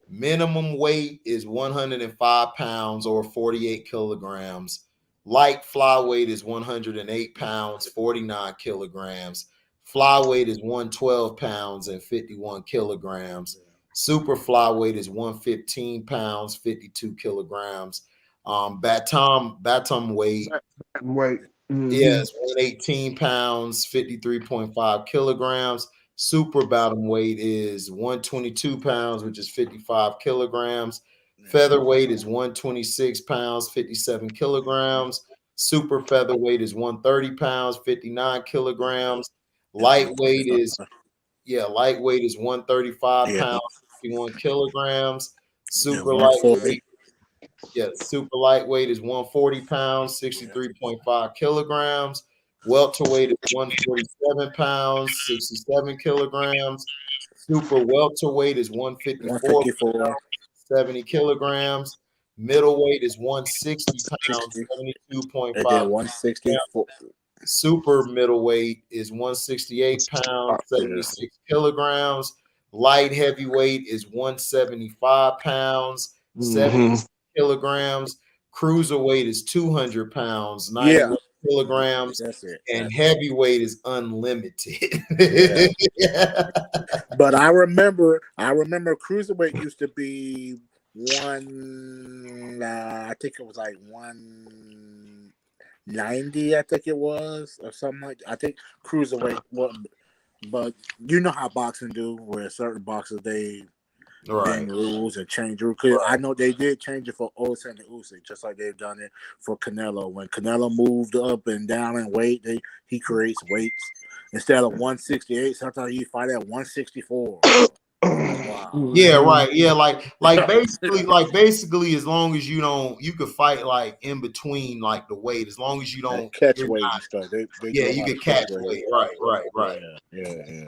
minimum weight is 105 pounds or 48 kilograms. Light flyweight is 108 pounds, 49 kilograms. Flyweight is 112 pounds and 51 kilograms. Super flyweight is 115 pounds, 52 kilograms. Batum weight. Yes, 118 pounds, 53.5 kilograms. Super bottom weight is 122 pounds, which is 55 kilograms. Featherweight is 126 pounds, 57 kilograms. Super featherweight is 130 pounds, 59 kilograms. Lightweight is 135 pounds, 51 kilograms. Super lightweight. Super lightweight is 140 pounds, 63.5 kilograms. Welterweight is 147 pounds, 67 kilograms. Super welterweight is 154 pounds, 70 kilograms. Middleweight is 160 pounds, 72.5. 164. Super middleweight is 168 pounds, 76 kilograms. Light heavyweight is 175 pounds, 70 kilograms. Cruiserweight is 200 pounds, 90 kilograms. That's it. And heavyweight is unlimited. But I remember cruiserweight used to be I think it was like 190, I think it was, or something like that. I think cruiserweight but you know how boxing do, where certain boxers they bend rules and change rules. I know they did change it for Oleksandr Usyk, just like they've done it for Canelo. When Canelo moved up and down in weight, he creates weights. Instead of 168, sometimes he fight at 164. Wow. Yeah, right. Yeah, like basically, as long as you don't, you could fight like in between like the weight, as long as you don't catch weight and stuff. They yeah, you could catch weight. Right. Yeah.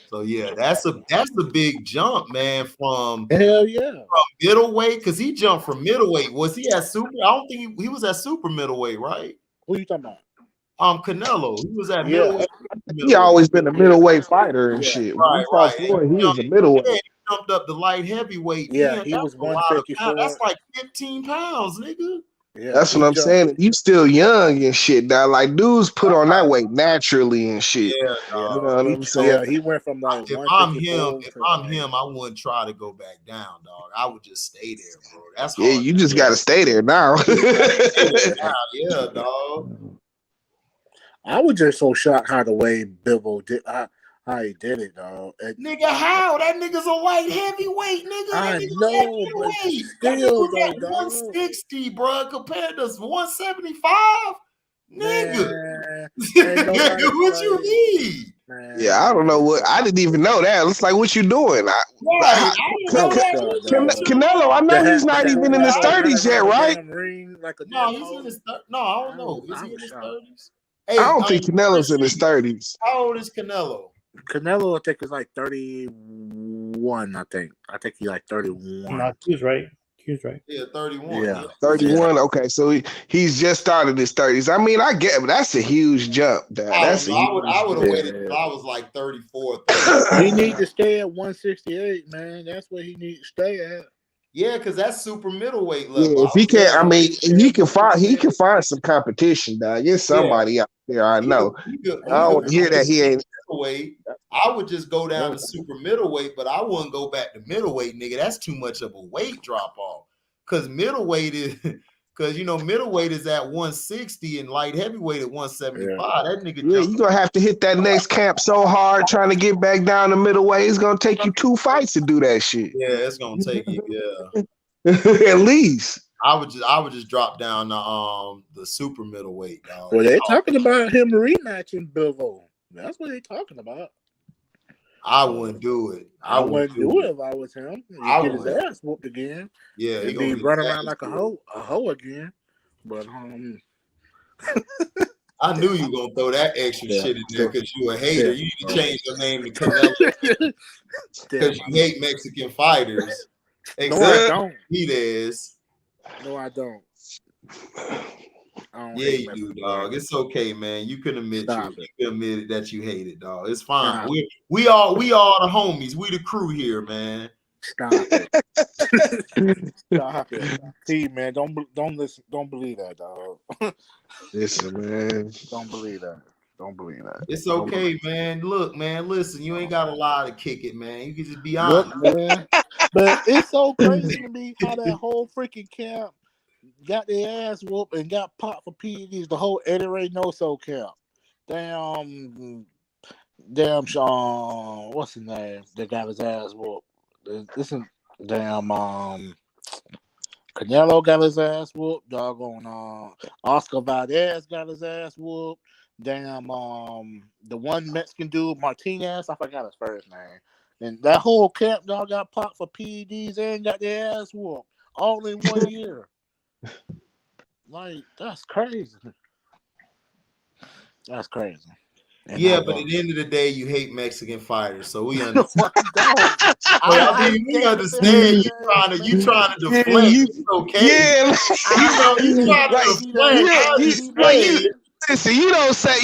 So yeah, that's a big jump, man. From Hell yeah, from middleweight, because he jumped from middleweight. Was he at super? I don't think he was at super middleweight, right? Who you talking about? Canelo. He was at middleweight. He always been a middleweight fighter and shit. When he fought Floyd, he was a middleweight. Yeah, he jumped up to light heavyweight. Yeah, he was 154. That's like 15 pounds, nigga. Yeah, that's what I'm saying. You still young and shit, dog. Like dudes put on that weight naturally and shit. Yeah, you know what I'm saying? Yeah, he went from like. If I'm him, I wouldn't try to go back down, dog. I would just stay there, bro. That's hard. Yeah, you just gotta stay there now. Yeah, dog. I was just so shocked how the way Bivol did. How he did it, dog. Nigga, how? That nigga's a light heavyweight, nigga. I know, but still, that 160, bro, compared to 175. Nigga. What you mean? Yeah, I don't know what. I didn't even know that. It's like, what you doing? Canelo, I know he's not even in his 30s yet, right? No, he's in his 30s. No, I don't know. Is he in his 30s? I don't think Canelo's in his 30s. How old is Canelo? Canelo, I think, is like 31. I think he's like 31. No, he was right. Yeah, 31. Yeah, 31. Okay, so he's just started his 30s. I mean, I get, but that's a huge jump. I would have waited until I was like 34. He needs to stay at 168, man. That's where he needs to stay at. Yeah, because that's super middleweight level. Yeah, if he can't, I mean, he can find some competition, dog. There's somebody out there I know. I don't hear that he ain't. I would just go down to super middleweight, but I wouldn't go back to middleweight, nigga. That's too much of a weight drop off. Because middleweight is, middleweight is at 160 and light heavyweight at 175. That nigga. Yeah, you're gonna have to hit that next camp so hard trying to get back down to middleweight. It's gonna take you 2 fights to do that shit. Yeah, it's gonna take you. Yeah, at least. I would just drop down the super middleweight. Dog. Well, they're talking about him rematching Bivol. That's what they're talking about. I wouldn't do it. I wouldn't do it if I was him. He'd get his ass whooped again. Yeah, he'd be running around like a hoe again. But I knew you were gonna throw that extra shit in there because you a hater. You need to change your name to Canelo because you hate Mexican fighters. No, I don't. He is. No, I don't. Yeah, you do, dog. It's okay, man. You can admit you can admit that you hate it, dog. It's fine. We all the homies. We the crew here, man. Stop it. Stop it. See, man, don't listen. Don't believe that, dog. Listen, man. Don't believe that. Don't believe that. It's okay, man. Look, man, listen, you ain't got a lie to kick it, man. You can just be honest. Look, man. But it's so crazy to me how that whole freaking camp got their ass whooped and got popped for PEDs. The whole Eddie Reynoso camp. Damn, Sean, what's his name? That got his ass whooped. Listen, Canelo got his ass whooped. Doggone, Oscar Valdez got his ass whooped. Damn, the one Mexican dude, Martinez, I forgot his first name. And that whole camp dog got popped for PEDs and got their ass whooped all in 1 year. Like, that's crazy. That's crazy. And yeah, but at the end of the day, you hate Mexican fighters, so we understand. We understand you trying to deflect. It's okay. Yeah, you trying to deflect. Listen, you don't say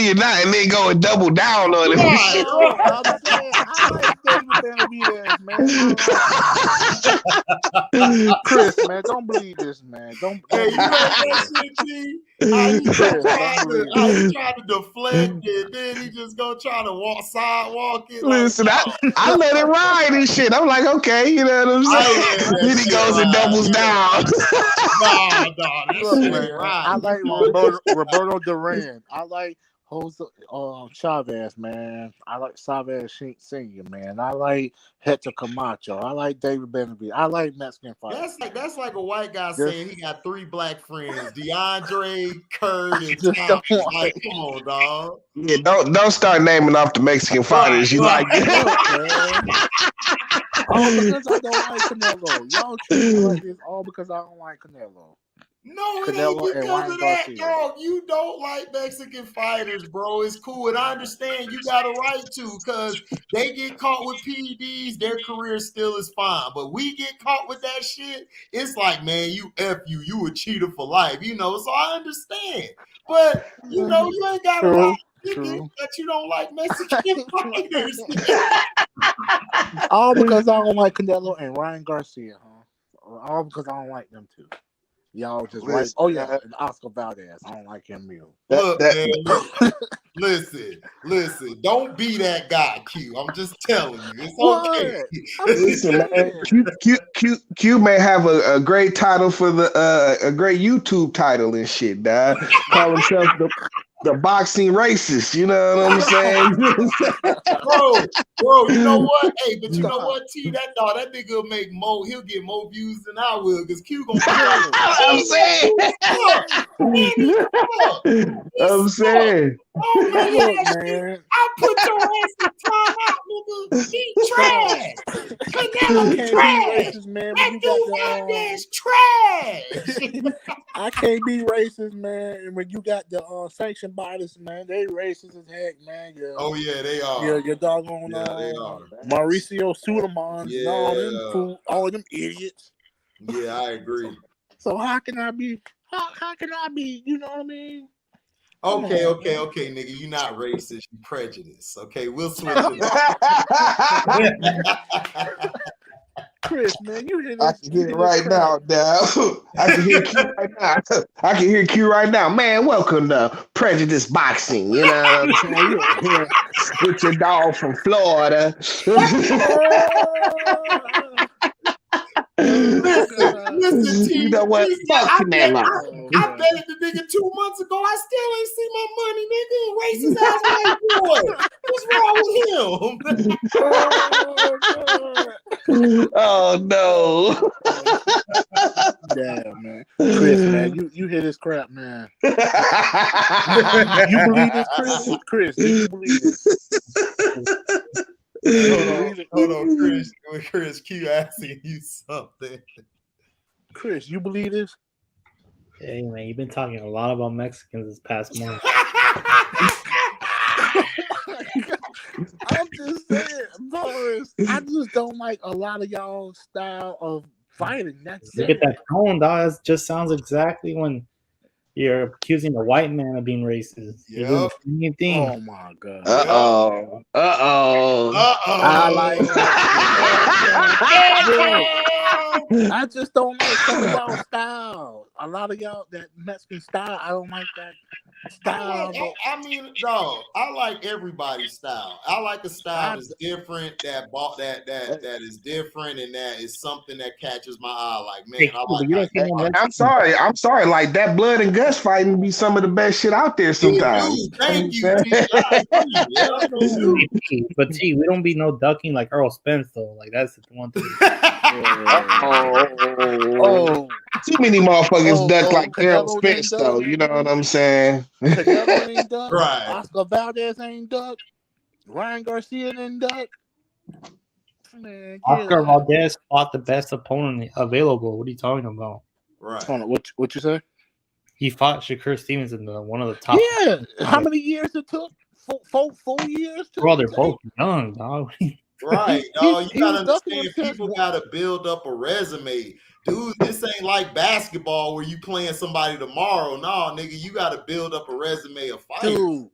you're not, and then go and double down on it. Chris, man, don't believe this, man. Don't hey, you know that shit, G? How you try to deflect it, then he just gonna try to sidewalk it. Listen, I let it ride and shit. I'm like, okay, you know what I'm saying? Then he goes and doubles down. Nah, that shit ain't right. I like Roberto Duran. I like Jose Chavez, man. I like Chavez Senior, man. I like Hector Camacho. I like David Benavidez. I like Mexican fighters. That's like a white guy saying he got 3 black friends: DeAndre, Kurt, and Tom. Like, come on, dog. Yeah, don't start naming off the Mexican fighters you like. All because I don't like Canelo. Y'all treat me like this all because I don't like Canelo. No, it ain't because of that, dog. You don't like Mexican fighters, bro. It's cool. And I understand you got a right to, because they get caught with PEDs, their career still is fine. But we get caught with that shit, it's like, man, you a cheater for life, so I understand. But, you ain't got a right that you don't like Mexican fighters. All because I don't like Canelo and Ryan Garcia, huh? All because I don't like them too. Y'all just right. Oh yeah, and Oscar Valdez. I don't like him. Look, man, listen. Don't be that guy, Q. I'm just telling you, it's okay. Listen, man, Q may have a great title for a great YouTube title and shit, dog. Call himself the boxing racist. You know what I'm saying? bro, you know what? Hey, but you know what, T? That nigga will make more. He'll get more views than I will, because Q gonna be I'm saying. I'm saying. Oh my gosh, man. I put your ass in time out, nigga. He trash. Canelo trash. Racist, man. That dude trash. I can't be racist, man. And when you got the sanctioned bodies, man, they racist as heck, man. Oh yeah, they are. Yeah, your doggone they are. Mauricio Sudamans and all of them idiots. Yeah, I agree. So how can I be? How can I be? You know what I mean? Okay, nigga. You're not racist. You prejudiced. Okay, we'll switch it up. Chris, man, you hear this? I can hear it right now, dog. I can hear Q right now. I can hear Q right now. Man, welcome to Prejudice Boxing. You know what I'm saying? You're here with your dog from Florida. Listen, T. You know what? Fuck Canelo. I betted the nigga 2 months ago. I still ain't see my money, nigga. Racist ass white boy. What's wrong with him? Oh no. Damn, man. Chris, man, you hear this crap, man. You believe this, Chris? Chris, do you believe this? Hold on, Chris. Q asking you something. Chris, you believe this? Hey man, you've been talking a lot about Mexicans this past month. I'm just saying, Boris. I just don't like a lot of y'all style of fighting. That's Look at that tone, dog. It just sounds exactly when you're accusing a white man of being racist. You're doing the same thing. Oh my god. I like I just don't like some of y'all style. A lot of y'all that Mexican style, I don't like that style. I mean, dog, I like everybody's style. I like a style that's different, that is different, and that is something that catches my eye. Like, man, I'm sorry. Like that blood and guts fighting be some of the best shit out there sometimes. Thank you. But T, we don't be no ducking like Earl Spence though. Like that's the one thing. Too many motherfuckers duck like Earl Spence though. You know what I'm saying? Canelo ain't duck. Right. Oscar Valdez ain't duck. Ryan Garcia ain't duck. Man, Oscar Valdez fought the best opponent available. What are you talking about? Right. Hold on, what you say? He fought Shakur Stevenson, one of the top. Yeah. How many years it took? 4 years? Bro, they're both young, dog. Right, dog. You gotta understand, people gotta build up a resume. Dude, this ain't like basketball where you playing somebody tomorrow. No, nigga, you gotta build up a resume of fighting. Dude,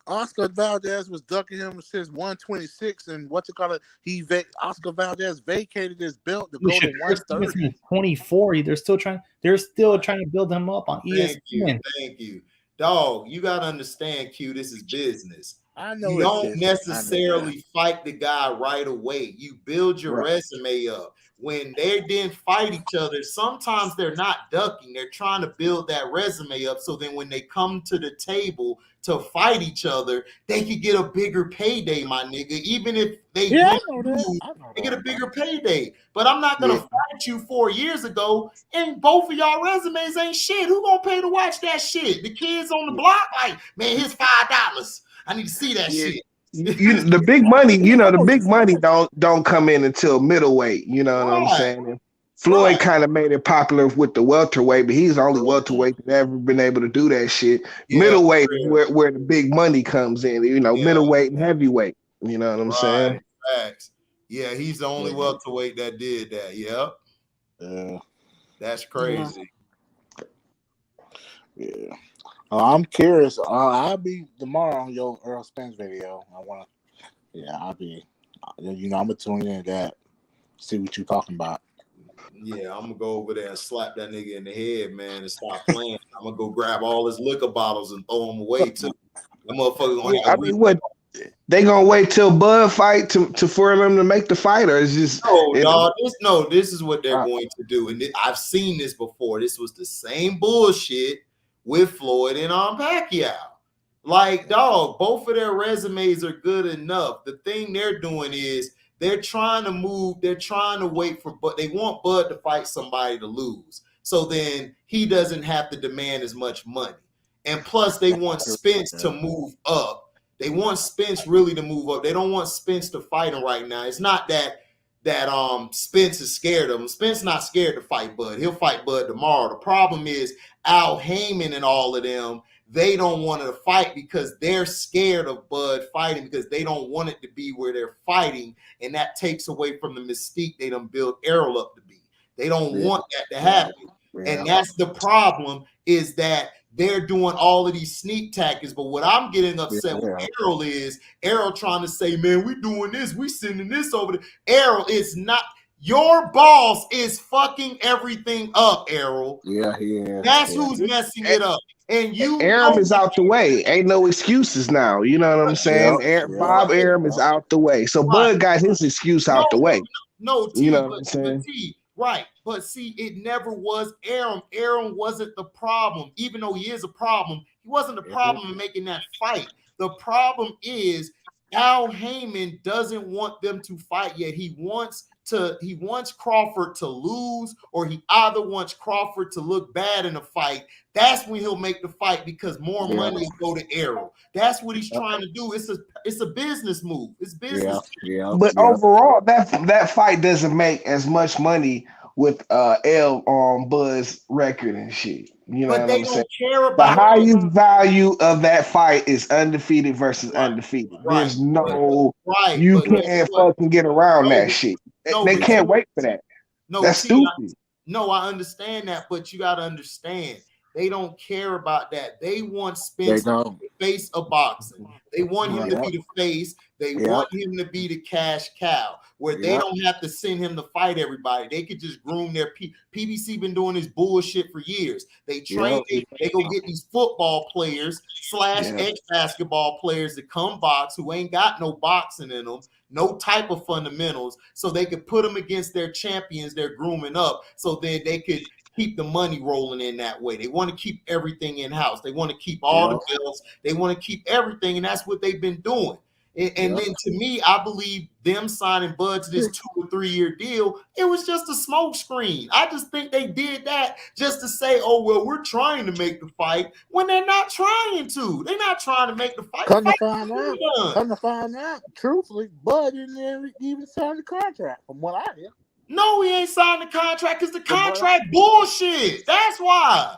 Oscar Valdez was ducking him since 126, and Oscar Valdez vacated his belt to go to 130. 24. They're still trying to build him up on ESPN. Thank you. Dog, you gotta understand, Q, this is business. I know you don't necessarily fight the guy right away. You build your resume up. when they didn't fight each other, sometimes they're not ducking. They're trying to build that resume up so then when they come to the table to fight each other, they could get a bigger payday, my nigga. Even if they they get a bigger payday. But I'm not gonna fight you 4 years ago, and both of y'all resumes ain't shit. Who gonna pay to watch that shit? The kids on the block, like, man, here's $5. I need to see that shit. The big money, the big money don't come in until middleweight. You know what I'm saying? And Floyd kind of made it popular with the welterweight, but he's the only welterweight that ever been able to do that shit. Middleweight is where the big money comes in. Middleweight and heavyweight. You know what I'm saying? Facts. Yeah, he's the only welterweight that did that. Yep. Yeah. That's crazy. Yeah. I'm curious. I'll be tomorrow on your Earl Spence video. I'll be, I'm gonna tune in that, see what you're talking about. Yeah, I'm gonna go over there and slap that nigga in the head, man, and stop playing. I'm gonna go grab all his liquor bottles and throw them away too. That motherfucker gonna have what? They gonna wait till Bud fight for them to make the fight, or is just this is what they're going to do, and I've seen this before. This was the same bullshit with Floyd and Pacquiao. Like, dog, both of their resumes are good enough. The thing they're doing is they're trying to wait for, but they want Bud to fight somebody to lose. So then he doesn't have to demand as much money. And plus they want Spence to move up. They want Spence really to move up. They don't want Spence to fight him right now. It's not that Spence is scared of him. Spence not scared to fight Bud. He'll fight Bud tomorrow. The problem is Al Heyman and all of them, they don't want to fight because they're scared of Bud fighting because they don't want it to be where they're fighting, and that takes away from the mystique they done built Errol up to be. They don't want that to happen. And that's the problem, is that they're doing all of these sneak tactics. But what I'm getting upset with Errol is Errol trying to say, man, we doing this, we sending this over to Errol. It's not. Your boss is fucking everything up, Errol. Yeah, he is. That's who's messing it up. And Aram is out the way. Ain't no excuses now. You know what I'm saying? Bob Aram is out the way. So Bud got his excuse out the way. You know what I'm saying? Right. But see, it never was Aram. Aram wasn't the problem. Even though he is a problem, he wasn't the problem in making that fight. The problem is Al Heyman doesn't want them to fight yet. He wants Crawford to lose, or he either wants Crawford to look bad in a fight. That's when he'll make the fight because more money will go to Errol. That's what he's trying to do. It's a business move. It's business. But overall, that fight doesn't make as much money with L on Bud's record and shit. You know what I'm saying? Care about the highest value of that fight is undefeated versus undefeated. There's no you can't fucking get around that shit. They can't wait for that. That's stupid. I understand that, but you got to understand, they don't care about that. They want Spence to be the face of boxing. They want him to be the face. They want him to be the cash cow, where they don't have to send him to fight everybody. They could just groom their PBC been doing this bullshit for years. They train, they go get these football players / ex-basketball players that come box who ain't got no boxing in them, no type of fundamentals, so they could put them against their champions they're grooming up, so then they could keep the money rolling in that way. They want to keep everything in-house. They want to keep all the bills. They want to keep everything, and that's what they've been doing. And then to me, I believe them signing Bud to this 2 or 3 year deal, it was just a smoke screen. I just think they did that just to say, oh, well, we're trying to make the fight, when they're not trying to. They're not trying to make the fight. Come to find out, truthfully, Bud didn't even sign the contract, from what I hear. No, he ain't signed the contract because the contract bullshit. That's why.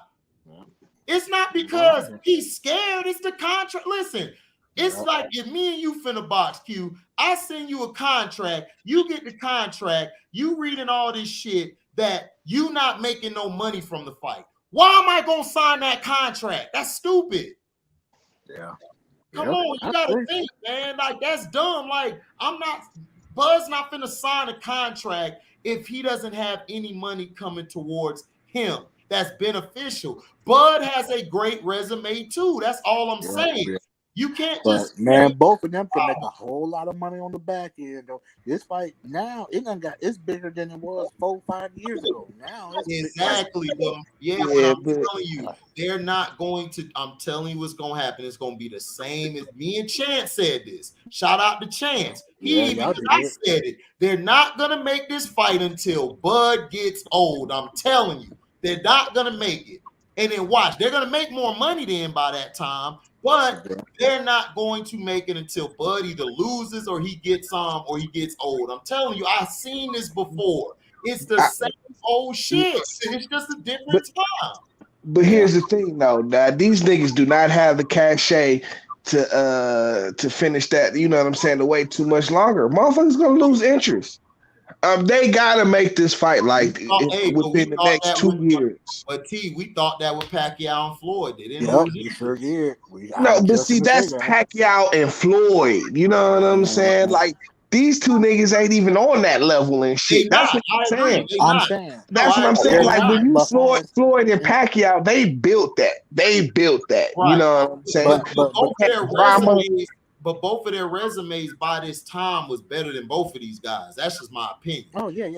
It's not because he's scared. It's the contract. Listen, it's like if me and you finna box, Q, I send you a contract, you get the contract, you reading all this shit that you not making no money from the fight. Why am I gonna sign that contract? That's stupid. Yeah. Come on, you gotta think, man. Like, that's dumb. Like, Bud's not finna sign a contract if he doesn't have any money coming towards him that's beneficial. Bud has a great resume too. That's all I'm saying. You can't But just man, both of them can make a whole lot of money on the back end. Though this fight now, it's bigger than it was 4-5 years ago. Now it's exactly. But I'm telling you, they're not going to. I'm telling you what's going to happen. It's going to be the same as me and Chance said this. Shout out to Chance. I said it. They're not going to make this fight until Bud gets old. I'm telling you, they're not going to make it. And then watch, they're going to make more money then by that time. But they're not going to make it until Bud either loses or he gets old. I'm telling you, I've seen this before. It's the same old shit. It's just a different time. But here's the thing, though. These niggas do not have the cachet to finish that. You know what I'm saying? To wait too much longer, motherfuckers gonna lose interest. They gotta make this fight within the next 2 years. But we thought that with Pacquiao and Floyd. They didn't lose it. Sure did. But see, that's Pacquiao and Floyd. You know what I'm saying? Like these two niggas ain't even on that level and shit. That's what I'm saying. That's what I'm saying. Like when you Floyd and Pacquiao, they built that. Right. You know what I'm saying? But both of their resumes by this time was better than both of these guys. That's just my opinion. Oh yeah.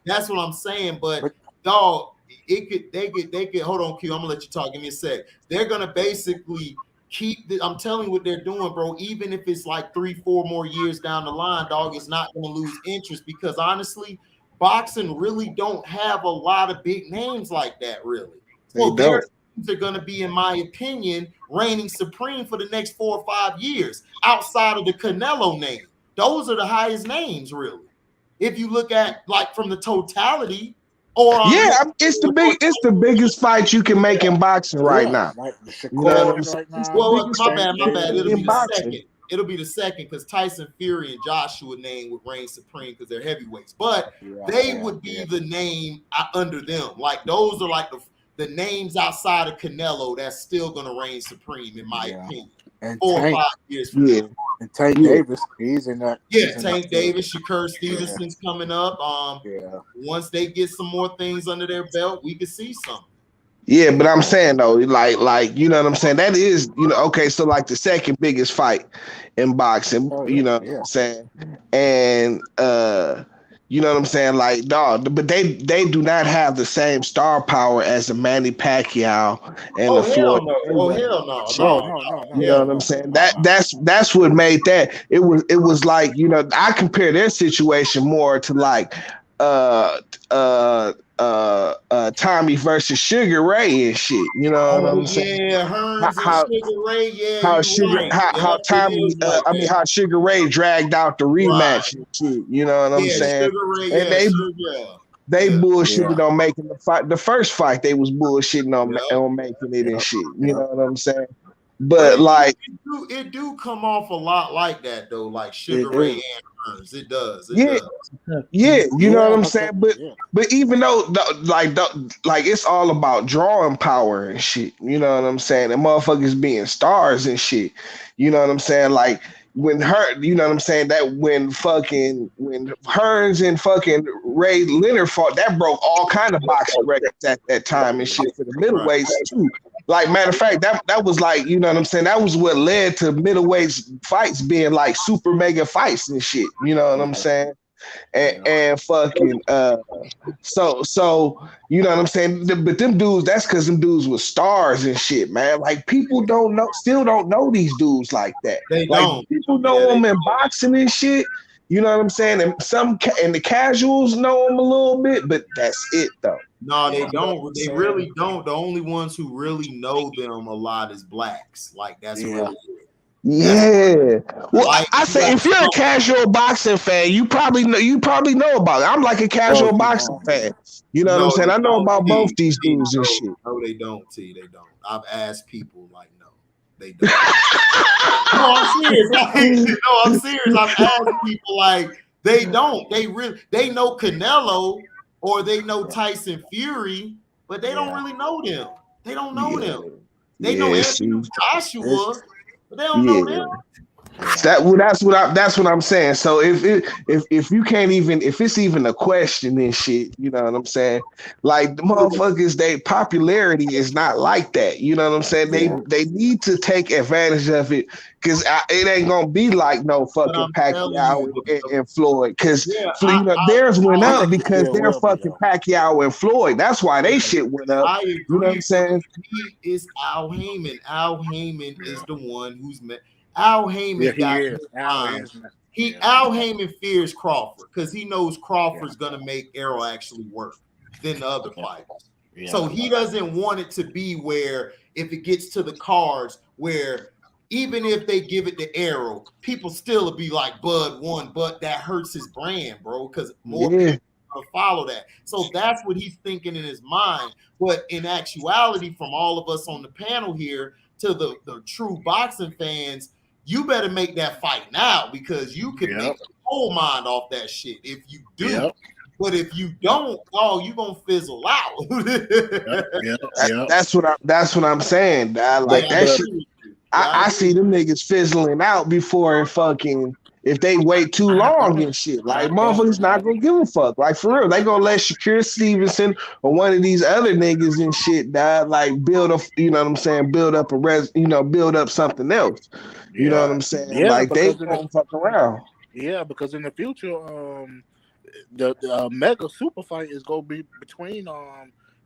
That's what I'm saying. But dog, they could hold on, Q. I'm gonna let you talk. Give me a sec. They're gonna basically I'm telling you what they're doing, bro. Even if it's like 3-4 more years down the line, dog, it's not gonna lose interest because honestly, boxing really don't have a lot of big names like that, really. They're going to be, in my opinion, reigning supreme for the next 4 or 5 years outside of the Canelo name. Those are the highest names, really. If you look at like from the totality, it's the biggest fight you can make in boxing right now. Like well, my bad. It'll be the second because Tyson Fury and Joshua name would reign supreme because they're heavyweights, but they would be the name under them. Like those are like the names outside of Canelo that's still going to reign supreme, in my opinion. And 4 or 5 years from now. And Tank Davis, he's in that. Tank Davis, Shakur Stevenson's coming up. Once they get some more things under their belt, we could see something. Yeah, but I'm saying though, like you know what I'm saying? That is, okay, so like the second biggest fight in boxing, you know what I'm saying? And you know what I'm saying? Like, dog, but they do not have the same star power as a Manny Pacquiao and the Floyd. No. You know what I'm saying? That's what made that. It was like, I compare their situation more to like Tommy versus Sugar Ray and shit. You know what I'm saying? Yeah, Hearns and Sugar Ray. Yeah, how Sugar Ray dragged out the rematch and shit. You know what I'm saying? Sugar Ray, and they bullshitted on making the fight. The first fight they was bullshitting on making it and shit. You know what I'm saying? But like it do come off a lot like that though, like Sugar Ray and Hearns. It does. Yeah, you know what I'm saying? But even though like it's all about drawing power and shit, you know what I'm saying? And motherfuckers being stars and shit. You know what I'm saying? Like when you know what I'm saying? That when Hearns and fucking Ray Leonard fought, that broke all kind of boxing records at that time and shit for the middleweights too. Like, matter of fact, that was like, you know what I'm saying? That was what led to middleweight fights being like super mega fights and shit. You know what I'm saying? And fucking so you know what I'm saying? But them dudes, that's because them dudes were stars and shit, man. Like people still don't know these dudes like that. People know them in boxing and shit. You know what I'm saying? And the casuals know them a little bit, but that's it though. No, they don't. They really don't. The only ones who really know them a lot is blacks. Like that's really it. Yeah. Well, I say if you're a casual boxing fan, you probably know about it. I'm like a casual boxing fan. You know what I'm saying? I know about both these dudes and shit. No, they don't. They don't. I've asked people like, no, they don't. No, I'm serious. I'm serious. I've asked people like they don't. They know Canelo or they know Tyson Fury, but they don't really know them. They don't know them. They know Anthony Joshua. But they don't know them. That's what I'm saying. So if you can't even, if it's even a question and shit, you know what I'm saying? Like the motherfuckers, they popularity is not like that. You know what I'm saying? They need to take advantage of it because it ain't gonna be like no fucking Pacquiao and Floyd. Because theirs went up because they're fucking Pacquiao and Floyd. That's why they shit went up. I agree. You know what I'm saying? He is Al Heyman. Al Heyman is the one who's met. Al Heyman got his mind. Al Heyman fears Crawford because he knows Crawford's gonna make Errol actually work than the other fighters. So he doesn't want it to be where if it gets to the cards where even if they give it to Errol, people still will be like Bud won, but that hurts his brand, bro, because more people follow that. So that's what he's thinking in his mind. But in actuality, from all of us on the panel here to the true boxing fans, you better make that fight now because you can make a whole mind off that shit if you do. But if you don't, you're gonna fizzle out. That's what I'm saying. Like that shit. I see them niggas fizzling out before fucking if they wait too long and shit. Like motherfuckers not gonna give a fuck. Like for real, they gonna let Shakur Stevenson or one of these other niggas and shit like build up, you know what I'm saying, build up build up something else. You know what I'm saying? Like they won't fuck around. Yeah, because in the future, the mega super fight is gonna be between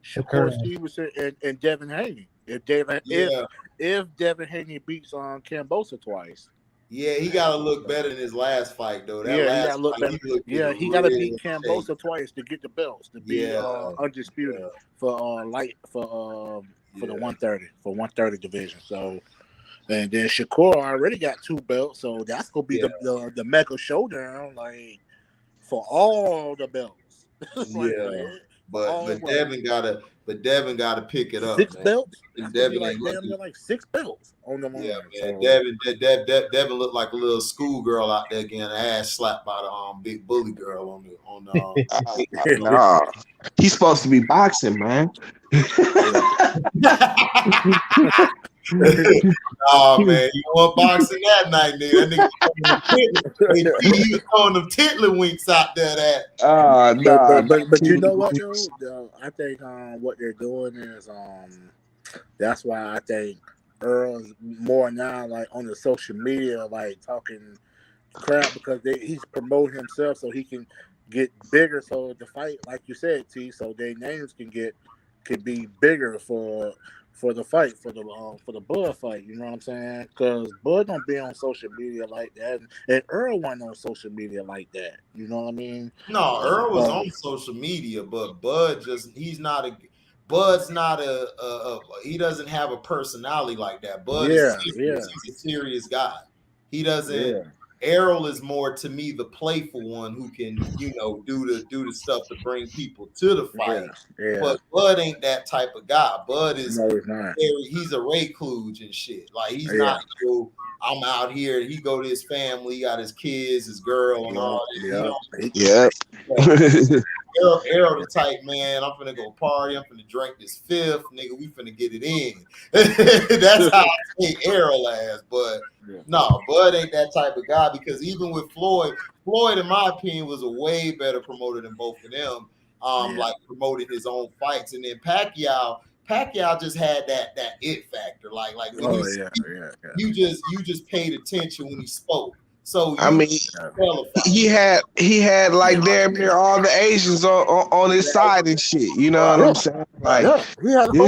Shakur Stevenson and Devin Haney. If Devin Haney beats Kambosa twice. Yeah, he gotta look better in his last fight though. He gotta look better. He gotta beat Kambosa twice to get the belts to be undisputed for the 130 division. So. And then Shakur already got 2 belts, so that's gonna be the mega showdown, like for all the belts. But Devin gotta pick it up. 6 belts. Devin like 6 belts on the line. Yeah, man. So. Devin looked like a little schoolgirl out there getting her ass slapped by the big bully girl on the. Nah, he's supposed to be boxing, man. Oh man, you want boxing that night, nigga? That nigga, he was throwing them tiddlywinks out there. But you know what, though? I think what they're doing is that's why I think Earl's more now like on the social media, like talking crap because he's promoting himself so he can get bigger. So the fight, like you said, T, so their names can be bigger for the fight, for the Bud fight, you know what I'm saying? Because Bud don't be on social media like that, and Earl wasn't on social media like that. You know what I mean? No, Earl was on social media, but Bud Bud's not he doesn't have a personality like that. Bud is serious. He's a serious guy. He doesn't. Errol is more to me the playful one who can, do the stuff to bring people to the fight. But Bud ain't that type of guy. Bud is he's a recluse and shit. Like he's not I'm out here. He go to his family, he got his kids, his girl, and all that. Errol the type, man, I'm finna go party, I'm finna drink this fifth, nigga, we finna get it in. That's how I think Errol as, but no, Bud ain't that type of guy because even with Floyd, in my opinion, was a way better promoter than both of them, like promoted his own fights. And then Pacquiao just had that it factor, like when you just paid attention when he spoke. So I mean, he had like damn near all the Asians on his side and shit. You know what I'm saying? Like, he had the whole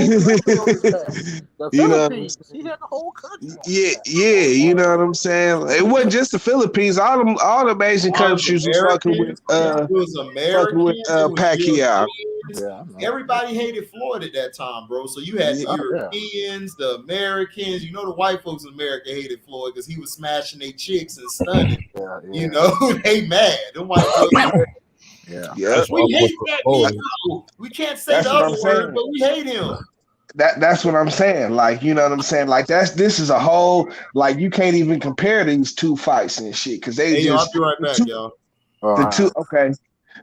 you know, he had the whole country. Yeah, you know what I'm saying? It wasn't just the Philippines. All the Asian countries was fucking with Pacquiao. Everybody hated Floyd at that time, bro. So you had the Europeans, the Americans. You know, the white folks in America hated Floyd because he was smashing their chicks and stunning. You know, they mad. Them white folks. We hate that. We can't say the other word, but we hate him. That's what I'm saying. Like, you know what I'm saying? Like this is a whole, like, you can't even compare these 2 fights and shit because they I'll be right back, y'all.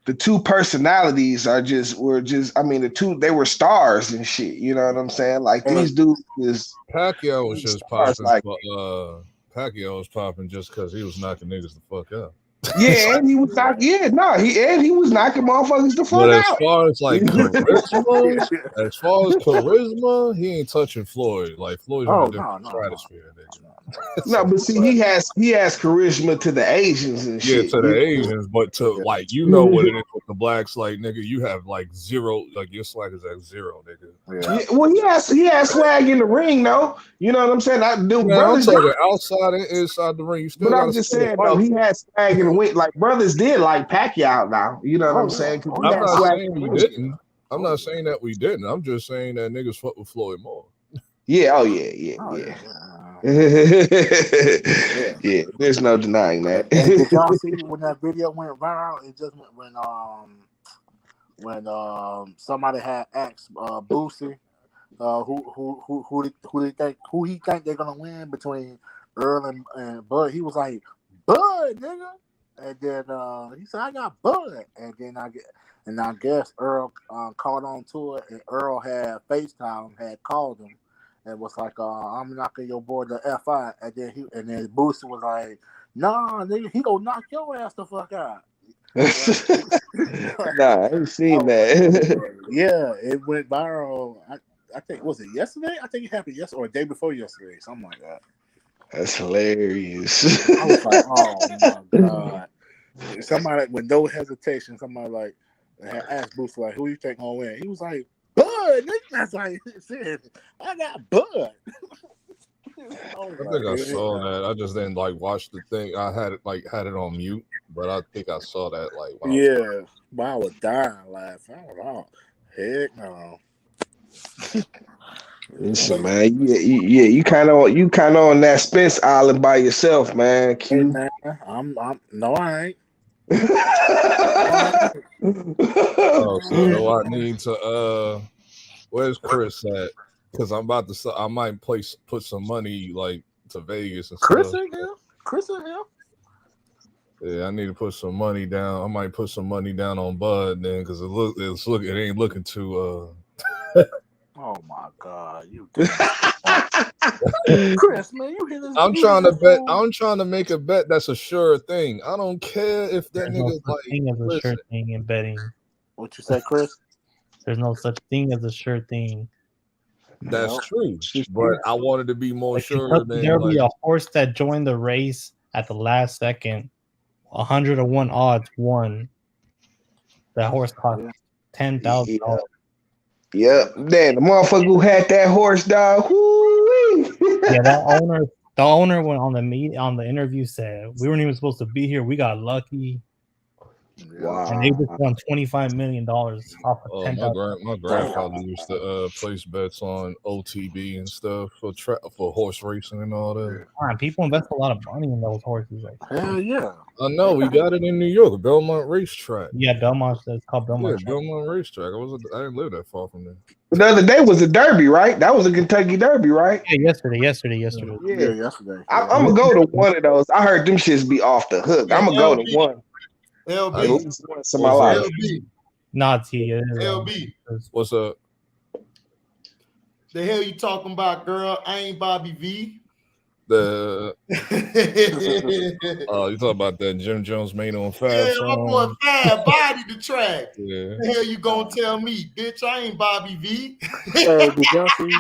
The 2 personalities were just I mean they were stars and shit, you know what I'm saying? Like these dudes is Pacquiao was just popping Pacquiao was popping just because he was knocking niggas the fuck out. Yeah, and he was knocking. Yeah, no, he was knocking motherfuckers the fuck But as out. far as like charisma, he ain't touching Floyd. Like Floyd's in a different stratosphere, nigga. No, but see, he has charisma to the Asians and shit. Yeah, to the Asians, but to like what it is with the blacks, like nigga, you have like zero, like your swag is at zero, nigga. Yeah, well, he has swag in the ring, though. You know what I'm saying? I'm talking outside and inside the ring. You still. But I'm just saying, though, he has swag in the ring. Like brothers did like Pacquiao now. You know what I'm saying? I'm not saying we didn't. I'm not saying that we didn't. I'm just saying that niggas fuck with Floyd more. Yeah. Oh yeah. Yeah. There's no denying that. Did y'all see when that video went viral? It just when somebody had asked Boosie who he think they're gonna win between Earl and Bud. He was like, Bud, nigga. And then he said, I got Bud. And then I guess Earl caught on to it, and Earl had FaceTime, had called him, and was like, I'm knocking your boy the F out. And then Boosie was like, nah, nigga, he gonna knock your ass the fuck out. Nah, I ain't seen that. Yeah, it went viral. I think, was it yesterday? I think it happened yesterday or the day before yesterday, something like that. That's hilarious. I was like, oh my God. Somebody with no hesitation, somebody like had asked Boosie like, who you think gonna win? He was like, Bud. That's like he said, I got Bud. I think I saw that. I just didn't like watch the thing. I had it on mute, but I think I saw that like. But I was dying laughing. I was heck no. Listen, man, you kind of on that Spence Island by yourself, man. Q. Hey, man, I'm no, I ain't. So I need to where's Chris at? Because I'm about to I might put some money like to Vegas and Chris stuff. Chris in here. Yeah, I need to put some money down. I might put some money down on Bud then, because it ain't looking too Oh my God, you Chris, man, you hear this? I'm trying to bet. I'm trying to make a bet that's a sure thing. I don't care if that nigga's no thing as a sure thing in betting. What you say, Chris? There's no such thing as a sure thing. That's true, but I wanted to be more sure. There'll be a horse that joined the race at the last second. 101 odds won. That horse cost $10,000. Yep, damn, the motherfucker who had that horse, dog. Yeah, the owner went on the interview, said we weren't even supposed to be here. We got lucky. Wow. And they just won $25 million off of $10,000. My grandfather used to place bets on OTB and stuff for horse racing and all that. Man, people invest a lot of money in those horses. Hell yeah. I know, we got it in New York, Belmont Racetrack. Yeah, Belmont. It's called Belmont. Yeah, Belmont Racetrack. I didn't live that far from there. The other day was a derby, right? That was a Kentucky Derby, right? Yeah, yesterday. Yeah, yesterday. I'm gonna go to one of those. I heard them shits be off the hook. I'm gonna go to one. LB. Once in my life. Not T. LB. What's up? The hell you talking about, girl? I ain't Bobby V. You talking about that Jim Jones made on Fab? Yeah, my boy Fab body the track. Yeah. The hell you gonna tell me, bitch? I ain't Bobby V. Hey, did y'all see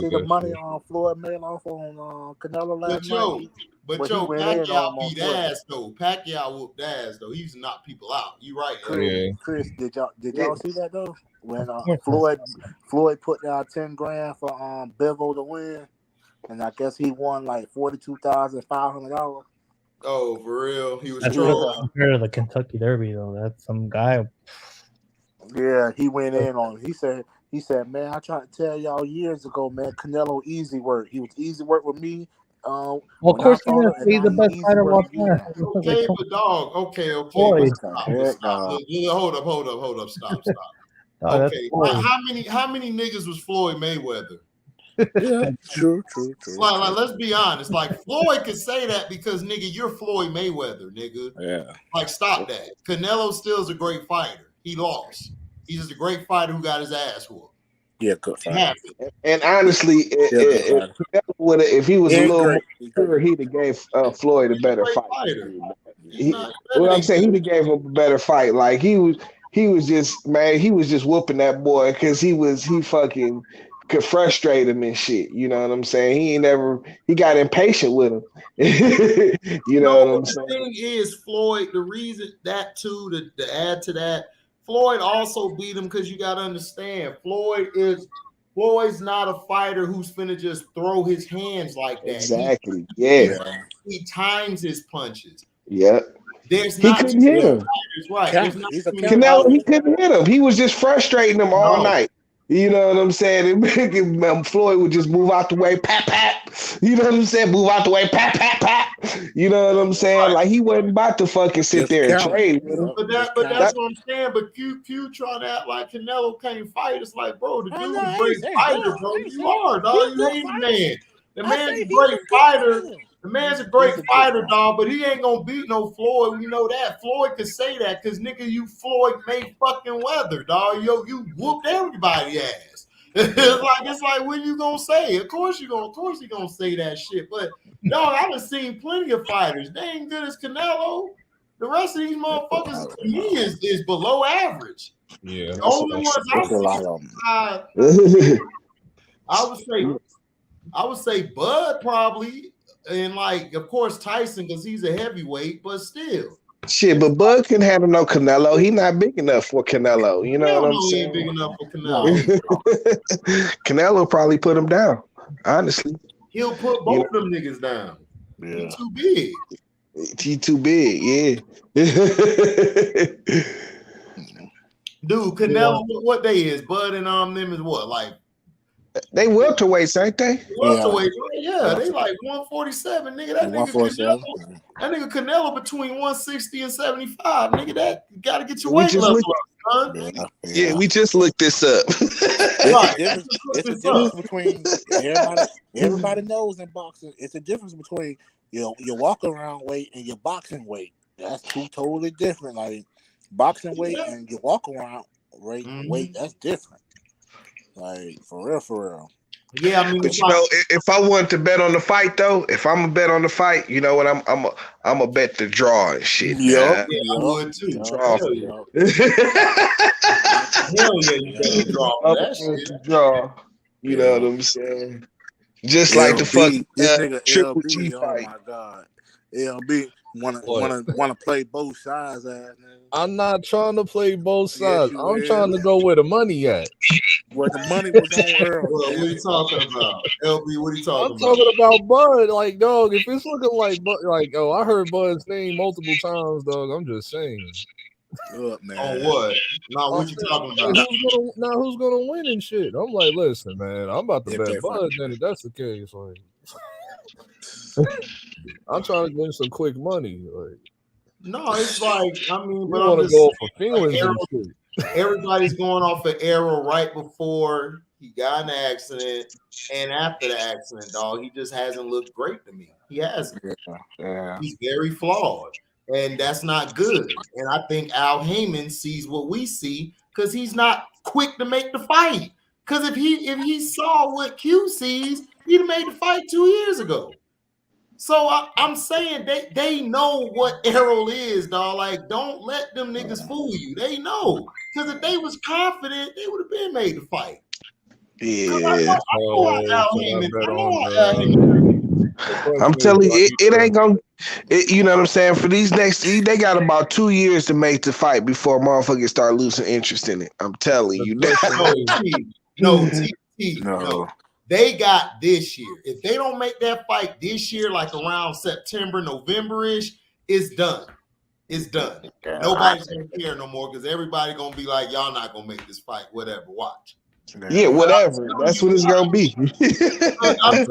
the money on Floyd made off on Canelo last night? But Pacquiao beat ass though. Pacquiao whooped ass though. He used to knock people out. You right, Chris, did y'all see that though? When Floyd put down $10,000 for Bivol to win, and I guess he won like $42,500. Oh, for real? He was trolling. Compared to the Kentucky Derby though, that's some guy. Yeah, he went in on it. He said, man, I tried to tell y'all years ago, man, Canelo easy work. He was easy work with me. Well, of course, he's the best fighter of all time. Okay, but dog. Okay. Hold up. Stop. Okay, how many niggas was Floyd Mayweather? Yeah, true. Like, let's be honest. Like, Floyd could say that because, nigga, you're Floyd Mayweather, nigga. Yeah. Like, stop that. Canelo still is a great fighter. He lost. He's just a great fighter who got his ass whooped. Yeah, good fighter. And honestly, if he was a little more mature, he'd have gave Floyd a better fight. What I'm saying, he'd have gave him a better fight. Like he was just whooping that boy because he fucking could frustrate him and shit. You know what I'm saying? He got impatient with him. You know what I'm saying? The thing is, Floyd, the reason that too, to add to that, Floyd also beat him because you got to understand, Floyd's not a fighter who's finna just throw his hands like that. Exactly. He times his punches. Yep. He couldn't hit him. Right. Canelo, he couldn't hit him. He was just frustrating him all night. You know what I'm saying? Floyd would just move out the way, pat, pat. You know what I'm saying? Move out the way, pat, pat, pat. You know what I'm saying? Like he wasn't about to fucking sit there and trade with him. But that's what I'm saying. But Q trying to act like Canelo can't fight. It's like, bro, the dude is a great fighter, bro. You are, dog. You hate the man. The man's a great fighter. The man's a great fighter, dog, but he ain't gonna beat no Floyd. We know that. Floyd could say that because nigga, Floyd made fucking weather, dog. You whooped everybody's ass. It's like, what you gonna say? Of course he gonna say that shit. But dog, I done seen plenty of fighters. They ain't good as Canelo. The rest of these motherfuckers to me is below average. Yeah. The only ones I would say Bud probably. And like, of course, Tyson because he's a heavyweight, but still. Shit, but Bud couldn't handle no Canelo. He not big enough for Canelo. You know what I'm saying? He ain't big enough for Canelo. Canelo probably put him down. Honestly, he'll put both of them niggas down. Yeah. He's too big. He too big. Yeah. Dude, Canelo, what they is? Bud and them is what, like? They welterweights, ain't they? Welterweight, yeah. They like 147, nigga. That nigga Canelo between 160 and 75, nigga. That you gotta get your weight level up, son. Yeah, we just looked this up. It's a difference between everybody knows in boxing. It's a difference between your walk around weight and your boxing weight. That's two totally different. Like boxing weight and your walk around weight, that's different. Like for real. Yeah, I mean, but you know, if I wanted to bet on the fight, though, if I'm a bet on the fight, you know what? I'm a bet the draw and shit. Yeah, I would too. Draw. Hell yeah, you can draw that shit. Draw. You know what I'm saying? Just like the fucking Triple G fight. Oh my god, LB wanna play both sides. I'm not trying to play both sides. I'm trying to go where the money at. Where the money was on Earl. What are you talking about? LB, what are you talking about? I'm talking about Bud. Like, dog, if it's looking like I heard Bud's name multiple times, dog. I'm just saying. Man. On what? Now, what you talking about? Who's gonna win and shit? I'm like, listen, man, I'm about to bet Bud. Then if that's the case, like, I'm trying to win some quick money. Like, no, it's like, I mean, but I want to go for feelings and shit. Everybody's going off an arrow right before he got in the accident and after the accident, dog. He just hasn't looked great to me. He hasn't. Yeah. He's very flawed, and that's not good. And I think Al Heyman sees what we see because he's not quick to make the fight. Because if he saw what Q sees, he'd have made the fight 2 years ago. So I'm saying they know what Errol is, dog. Like, don't let them niggas fool you. They know. Because if they was confident, they would have been made to fight. Yeah. I'm telling you, it ain't gonna. You know what I'm saying? For these next, they got about 2 years to make the fight before motherfuckers start losing interest in it. I'm telling you. No. They got this year. If they don't make that fight this year, like around September, November-ish, it's done. It's done. Nobody's gonna care no more because everybody gonna be like, y'all not gonna make this fight. Whatever. Watch. Yeah, whatever. That's what it's gonna be. I'm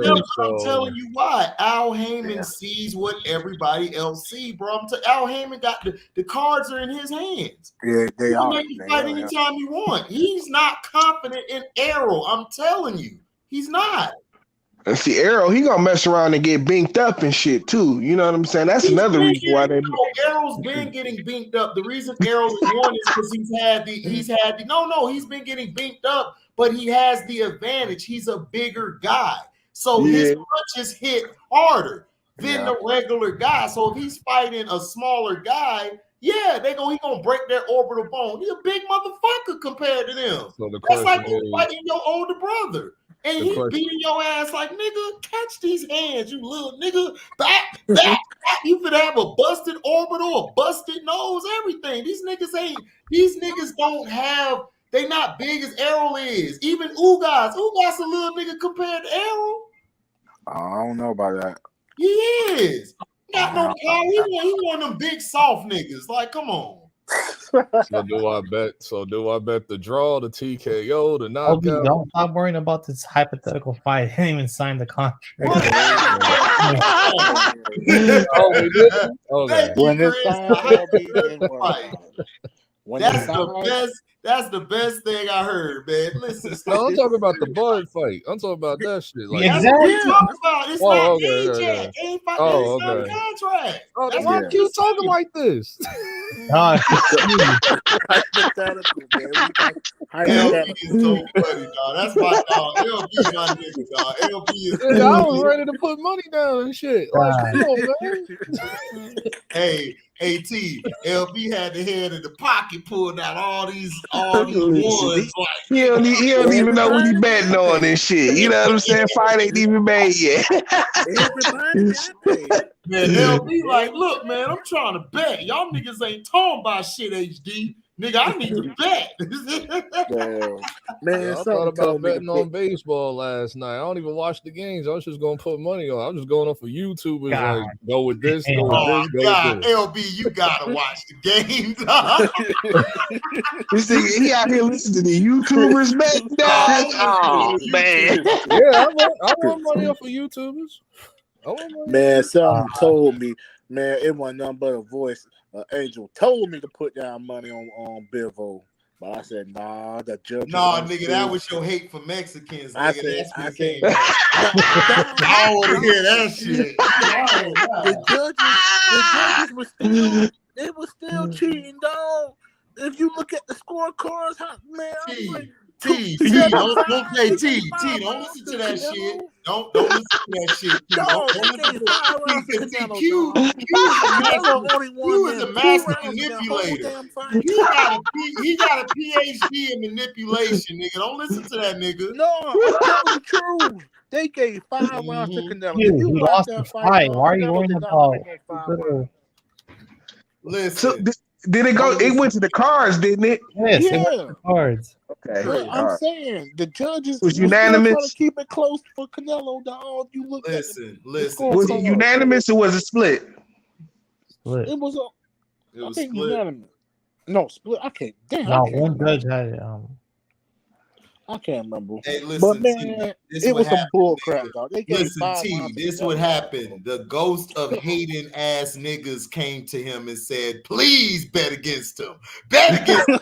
telling you why. Al Heyman sees what everybody else sees, bro. Al Heyman got the cards are in his hands. Yeah, they are. He can make the fight anytime he wants. He's not confident in Errol. I'm telling you, he's not. And see, Arrow, he gonna mess around and get binked up and shit too. You know what I'm saying? That's another reason why they. Arrow's been getting binked up. The reason Arrow won is because he's been getting binked up, but he has the advantage. He's a bigger guy, so his punches hit harder than the regular guy. So if he's fighting a smaller guy, he gonna break their orbital bone. He's a big motherfucker compared to them. So that's like fighting your older brother. And he beating your ass like, nigga, catch these hands, you little nigga. Back. You could have a busted orbital, a busted nose, everything. These niggas don't have, they not big as Errol is. Even Ugas a little nigga compared to Errol. I don't know about that. He is. Got no power. He one of them big soft niggas. Like, come on. So do I bet the draw, the TKO, the knockout? Don't stop worrying about this hypothetical fight. He didn't even sign the contract. When it's that's the best thing I heard, man. Listen, no, I'm talking about the Bud fight. I'm talking about that shit. Like, exactly. That's what we're talking about. It's not DJ. Ain't fighting contract. Why do you talking like this? Hypothetical, man. LB is so funny, dog. That's my dog. LB is my nigga, dog. LB is. Yeah, I was ready to put money down and shit. Like, come on, man. Hey, T, LB had the head in the pocket, pulled out all these ones. He don't even know what he betting on and shit. You know what I'm saying? Fight ain't even made yet. Man, LB like, look, man, I'm trying to bet. Y'all niggas ain't talking about shit, HD. Nigga, I need to bet. Man, I thought about betting on baseball last night. I don't even watch the games. I was just going to put money on. I'm just going off of YouTubers. Like, go with this, go with this, go with this. LB, you got to watch the games. This nigga, he out here listening to the YouTubers betting, dog. Oh, man. Yeah, I want money off of YouTubers. Man, something told me, man, it wasn't nothing but a voice. Angel told me to put down money on Bivol, but I said, nah, the judge. Nah, nigga, that was your hate for Mexicans. Nigga. I don't want to hear that shit. The judges were still cheating, dog. If you look at the scorecards, man, don't listen to that shit. Don't listen to that shit. Q is a master manipulator. He got a PhD in manipulation, nigga. Don't listen to that nigga. No, I'm telling the truth. They gave 5 rounds to Canelo. You lost the fight. Why are you worrying about? Listen. Did it go? It went to the cards, didn't it? Yes, it went to the cards. Okay. I'm saying the judges was unanimous. Trying to keep it close for Canelo, dog. You look. Listen. Was it unanimous or was it split? Split. It was split. Unanimous. No, split. I can't. Damn. No, one judge had it. I can't remember. Hey, listen, but man, it was some bull crap, dog. Listen, T, this would happen. The ghost of hating ass niggas came to him and said, please bet against him. Bet against him.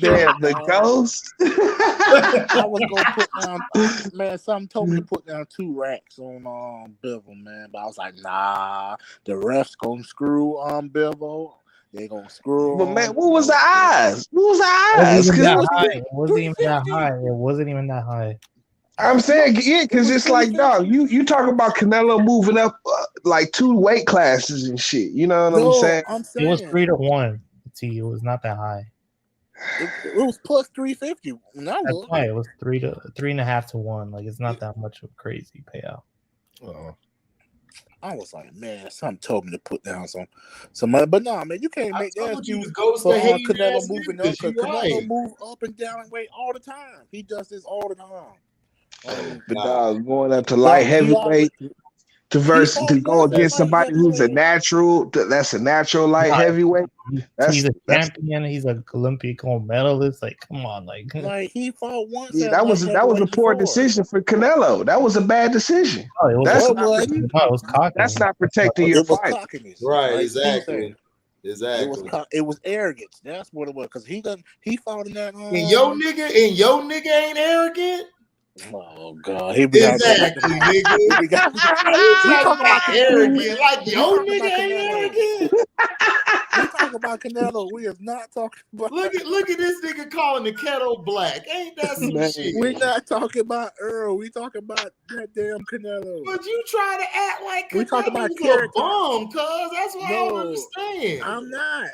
Damn, the ghost. I was gonna put down, man, something told me to put down 2 racks on Bivol, man. But I was like, nah, the refs gonna screw on Bivol. They gonna screw. But man, what was the odds? What was the odds? It wasn't even that high. It wasn't even that high. I'm saying, yeah, because it's like, dog, you talk about Canelo moving up like 2 weight classes and shit. You know what I'm saying? It was 3-1. It was not that high. It was plus 350. That's why it was 3.5 to 1. Like, it's not that much of a crazy payout. Oh. I was like, man, something told me to put down some money. But nah, man, you can't make that excuse for Canelo moving up, because Canelo move up and down and weight all the time. He does this all the time. The dog going up to light heavyweight to go against somebody who's a natural. That's a natural light heavyweight. He's a champion. He's an Olympic gold medalist. Like, come on, like he fought once. Yeah, that was a poor decision for Canelo. That was a bad decision. Oh, it was cocky. That's not protecting your fight. Right, exactly. It was arrogance. That's what it was. Because he fought in that. And your nigga ain't arrogant. Oh God, he exactly, nigga. You talking about arrogant, like yo, nigga ain't arrogant. We talking about Canelo. We is not talking about. Look at this nigga calling the kettle black. Ain't that some shit? We not talking about Earl. We talking about that damn Canelo. But you try to act like we talking about a bum, cuz that's what I don't understand. I'm not.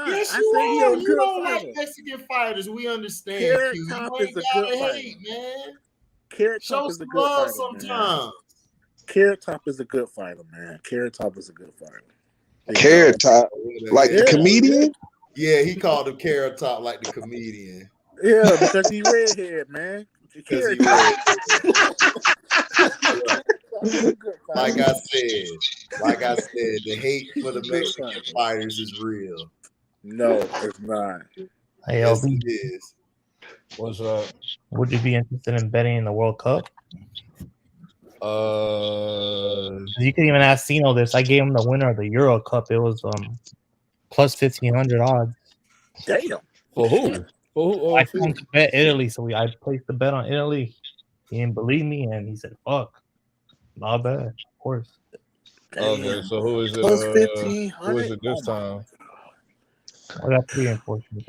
Yes, I you said he are. a You good don't fighter. like Mexican fighters. We understand. Carrot You Top ain't is a gotta good hate, fighter, man. Carrot Show Top is a some good love fighter, sometimes. Man. Carrot Top is a good fighter, man. Carrot Top is a good fighter. Carrot Top, like the comedian. Yeah, he called him Carrot Top like the comedian. Yeah, because he redhead, man. Because he redhead. Like I said, the hate for the Mexican fighters is real. No, it's not. Hey, yes, LB. it is. What's up? Would you be interested in betting in the World Cup? You can even ask Cino this. I gave him the winner of the Euro Cup. It was plus 1,500 odds. Damn. For who? I told him to bet Italy, so I placed the bet on Italy. He didn't believe me, and he said, "Fuck, not bad, of course." Okay, so who is it? Plus 1,500. Who is it this time? I got 3 unfortunate.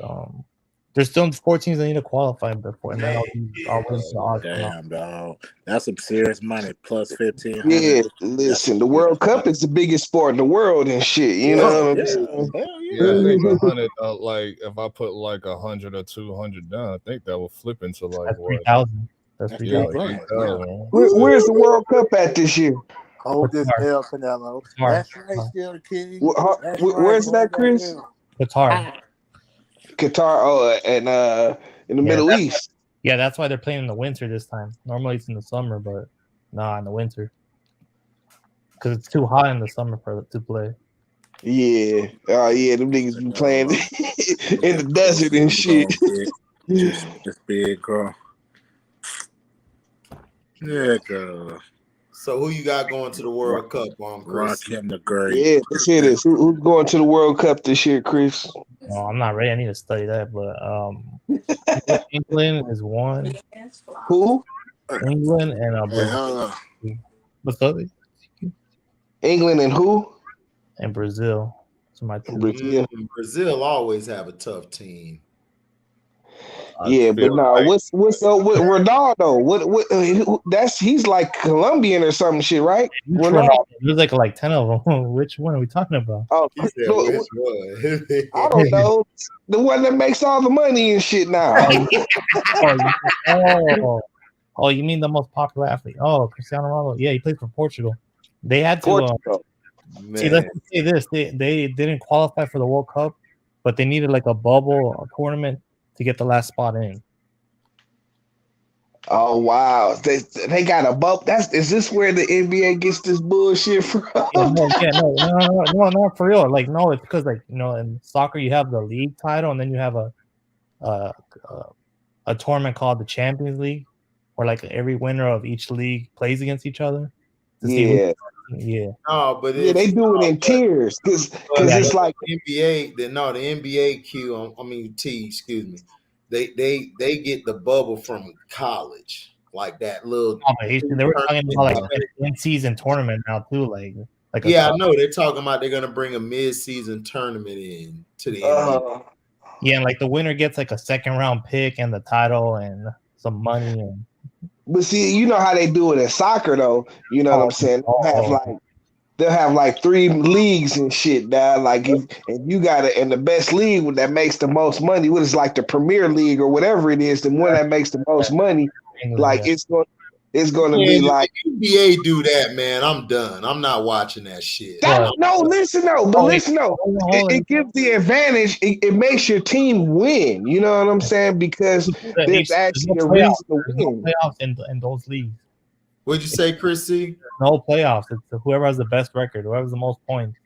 There's still 4 teams that need to qualify before, and then I'll win the odds. Damn, dog. That's some serious money. Plus 1,500. Yeah, listen, the World Cup is the biggest sport in the world and shit. You know what I'm saying? Yeah, I think 100. Like if I put like 100 or 200 down, I think that will flip into like That's what? 3,000. That's 3,000. Yeah, 3,000. Where's the World Cup at this year? Hold this L, Canelo. That's right, still the king. Where's that, Chris? Qatar. Qatar, and in the Middle East. Yeah, that's why they're playing in the winter this time. Normally it's in the summer, but in the winter. Because it's too hot in the summer to play. Yeah. Yeah, them niggas be playing in the desert and shit. Just big, girl. Yeah, girl. So who you got going to the World Cup, Chris? Rakim the Great. Yeah, let's hear this. Who's going to the World Cup this year, Chris? Oh, I'm not ready. I need to study that, but England is one. Who? England and Brazil. What's the other? England and who? And Brazil. So my two. Brazil always have a tough team. Yeah, but what's up with Ronaldo? What he's like Colombian or some shit, right? Ronaldo. There's like 10 of them. Which one are we talking about? Oh, he said which one? I don't know. The one that makes all the money and shit now. Oh, you mean the most popular athlete? Oh, Cristiano Ronaldo. Yeah, he played for Portugal. They had to see, let's say this. They didn't qualify for the World Cup, but they needed like a bubble tournament to get the last spot in. Oh wow, they got a bubble. Is this where the NBA gets this bullshit from? No, for real. Like no, it's because in soccer you have the league title and then you have a tournament called the Champions League, where like every winner of each league plays against each other. Yeah. No, but they do it in tiers because it's like NBA. The NBA excuse me. They get the bubble from college, like that little. They were talking about like in-season tournament now too, like I know they're talking about they're gonna bring a mid-season tournament in to the NBA. Yeah, and like the winner gets like a second round pick and the title and some money and. But see, you know how they do it in soccer, though. You know what I'm saying? They'll have like 3 leagues and shit. Now, like if you got it in the best league that makes the most money, what is like the Premier League or whatever it is, the one that makes the most money, like it's going to be like NBA do that, man. I'm done. I'm not watching that shit. Listen. It gives the advantage. It makes your team win. You know what I'm saying? Because there's actually a reason to win. No playoffs in those leagues. What'd you say, Chrissy? No playoffs. It's whoever has the best record, whoever has the most points.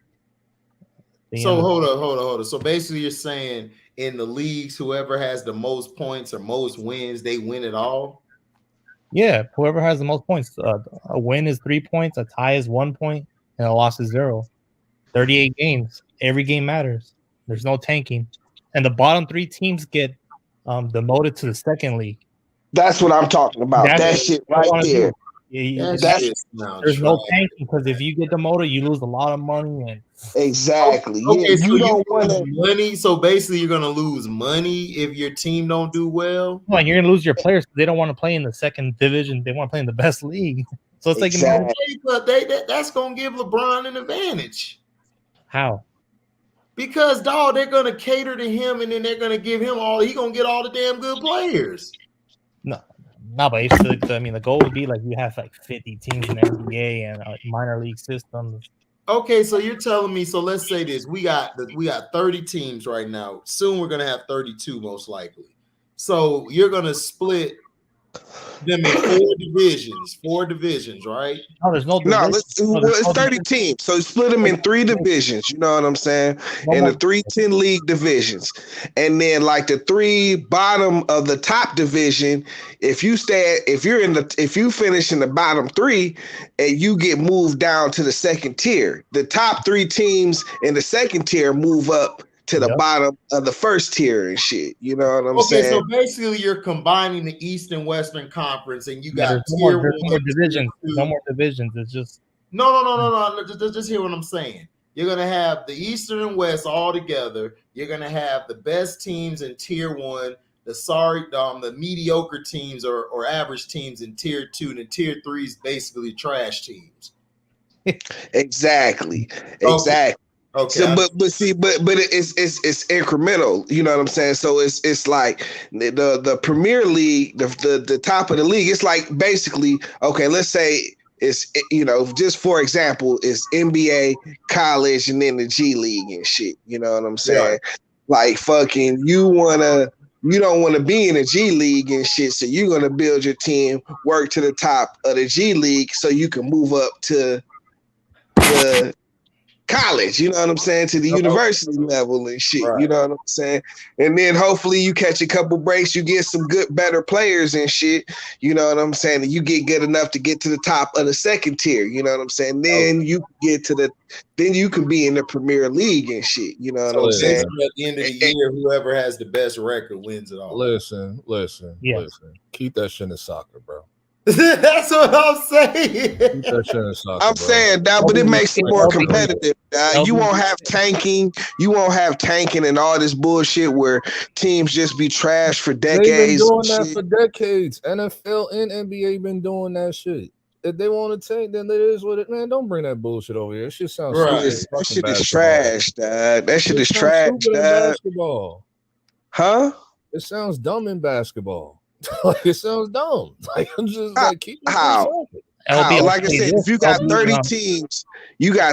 So hold on. So basically, you're saying in the leagues, whoever has the most points or most wins, they win it all. Yeah, whoever has the most points. A win is 3 points, a tie is 1 point, and a loss is 0. 38 games. Every game matters. There's no tanking. And the bottom 3 teams get demoted to the second league. That's what I'm talking about. That shit right there. There's no tanking because if you get demoted, you lose a lot of money. And exactly, okay, so you don't want money. So basically, you're gonna lose money if your team don't do well. Like you're gonna lose your players. They don't want to play in the second division. They want to play in the best league. So it's exactly. But that's gonna give LeBron an advantage. How? Because dog, they're gonna cater to him, and then they're gonna give him all. He gonna get all the damn good players. No, but the goal would be like you have like 50 teams in the NBA and minor league systems. Okay, so you're telling me. So let's say this: we got 30 teams right now. Soon we're gonna have 32, most likely. So you're gonna split them in four divisions, right? No, there's no. It's 30 teams, so split them in 3 divisions. You know what I'm saying? In the 3 10 league divisions, and then like the 3 bottom of the top division. If you finish in the bottom 3, and you get moved down to the second tier, the top 3 teams in the second tier move up to the bottom of the first tier and shit. You know what I'm saying? Okay, so basically you're combining the East and Western Conference, and you got no more divisions. No more divisions. It's just no. Just hear what I'm saying. You're gonna have the Eastern and West all together. You're gonna have the best teams in tier 1, the mediocre teams or average teams in tier 2, and the tier 3 is basically trash teams. Exactly. Okay. So, but it's incremental. You know what I'm saying? So it's like the Premier League, the top of the league. It's like basically, okay, let's say it's, just for example, it's NBA, college, and then the G League and shit. You know what I'm saying? Yeah. Like fucking, you don't want to be in the G League and shit, so you're gonna build your team, work to the top of the G League, so you can move up to the college, you know what I'm saying, to the university level and shit, you know what I'm saying? And then hopefully you catch a couple breaks, you get some better players and shit, you know what I'm saying? And you get good enough to get to the top of the second tier, you know what I'm saying? Then you get to then you can be in the Premier League and shit, you know what I'm saying? At the end of the year, whoever has the best record wins it all. Listen. Keep that shit in soccer, bro. That's what I'm saying. I'm saying that, but it makes it more competitive. You won't have tanking. You won't have tanking and all this bullshit where teams just be trash for decades. They've been doing that for decades. NFL and NBA been doing that shit. If they want to tank, then it is what it. Man, don't bring that bullshit over here. That shit sounds That shit is trash, dad. That shit is trash, dad. Basketball. Huh? It sounds dumb in basketball. Like it sounds dumb. Like I'm just like keep it. How? Like I said, if you got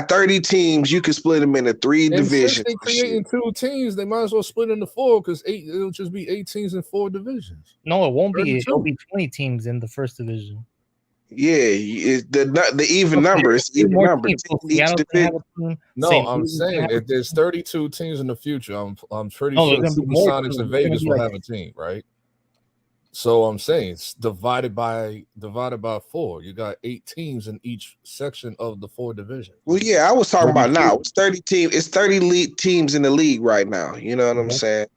30 teams, you can split them into 3 divisions. Since they creating 2 teams, they might as well split into 4 because it'll just be 8 teams in 4 divisions. No, it won't be. It'll be 20 teams in the first division. Yeah, the even number. It's even number. No, I'm saying if there's 32 teams in the future, I'm pretty sure Supersonics in Vegas will have a team, right? So I'm saying it's divided by 4. You got 8 teams in each section of the 4 divisions. Well, yeah, I was talking about now. It's 30 teams. It's 30 teams in the league right now. You know what I'm saying?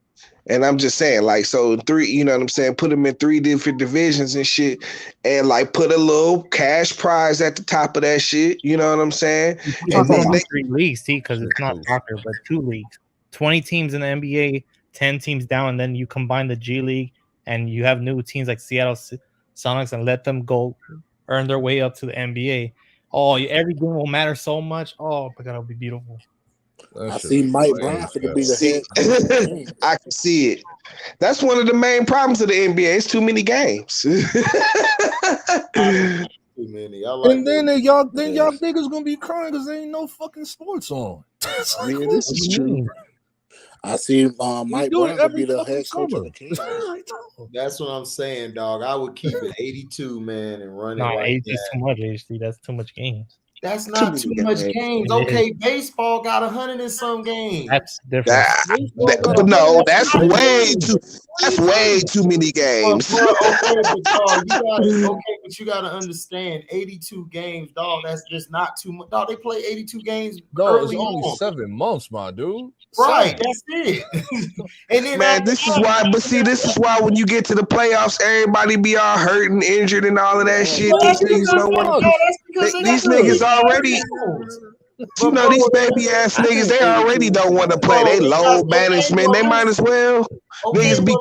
And I'm just saying, like, so 3. You know what I'm saying? Put them in 3 different divisions and shit, and like put a little cash prize at the top of that shit. You know what I'm saying? And then 3 leagues, see, because it's not soccer, but 2 leagues. 20 teams in the NBA, 10 teams down, and then you combine the G League. And you have new teams like Seattle Sonics and let them go earn their way up to the NBA. Oh, every game will matter so much. Oh, my God, it'll be beautiful. I see Mike Brown to be the head. I can see it. That's one of the main problems of the NBA. It's too many games. Too many. And then y'all niggas gonna be crying because there ain't no fucking sports on. Yeah, this is true. I see Mike Brown to be the head coach of the Kings. That's what I'm saying, dog. I would keep it 82, man, and run it. No, 82 is too much, HD. That's too much games. That's not too much games. Okay, baseball got 100 and some games. That's different. But no, that's way too many games. but you got to understand, 82 games, dog. That's just not too much. Dog, they play 82 games. No, it's only 7 months, my dude. Right, that's it. And then man, this is why. But see, this is why when you get to the playoffs, everybody be all hurt and injured and all of that shit. These niggas don't want to. These niggas already. You know, these baby ass niggas, they already don't want to play. They low management. They might as well. Niggas be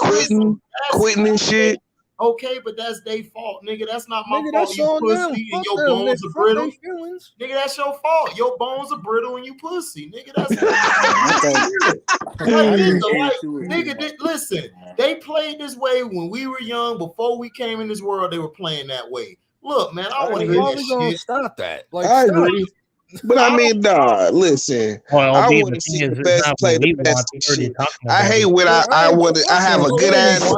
quitting and shit. Okay, but that's their fault, nigga. That's not my Nigga, fault. that's You on pussy them. and your Fuck them. bones are Fuck brittle. their feelings. Nigga, that's your fault. Your bones are brittle and you pussy. Nigga, that's nigga, listen, they played this way when we were young. Before we came in this world, they were playing that way. Look, man, I want to hear that shit. Stop that. Like, I agree. But I mean, listen. I want to see the best play the best shit. I hate when I want to. I have a good ass.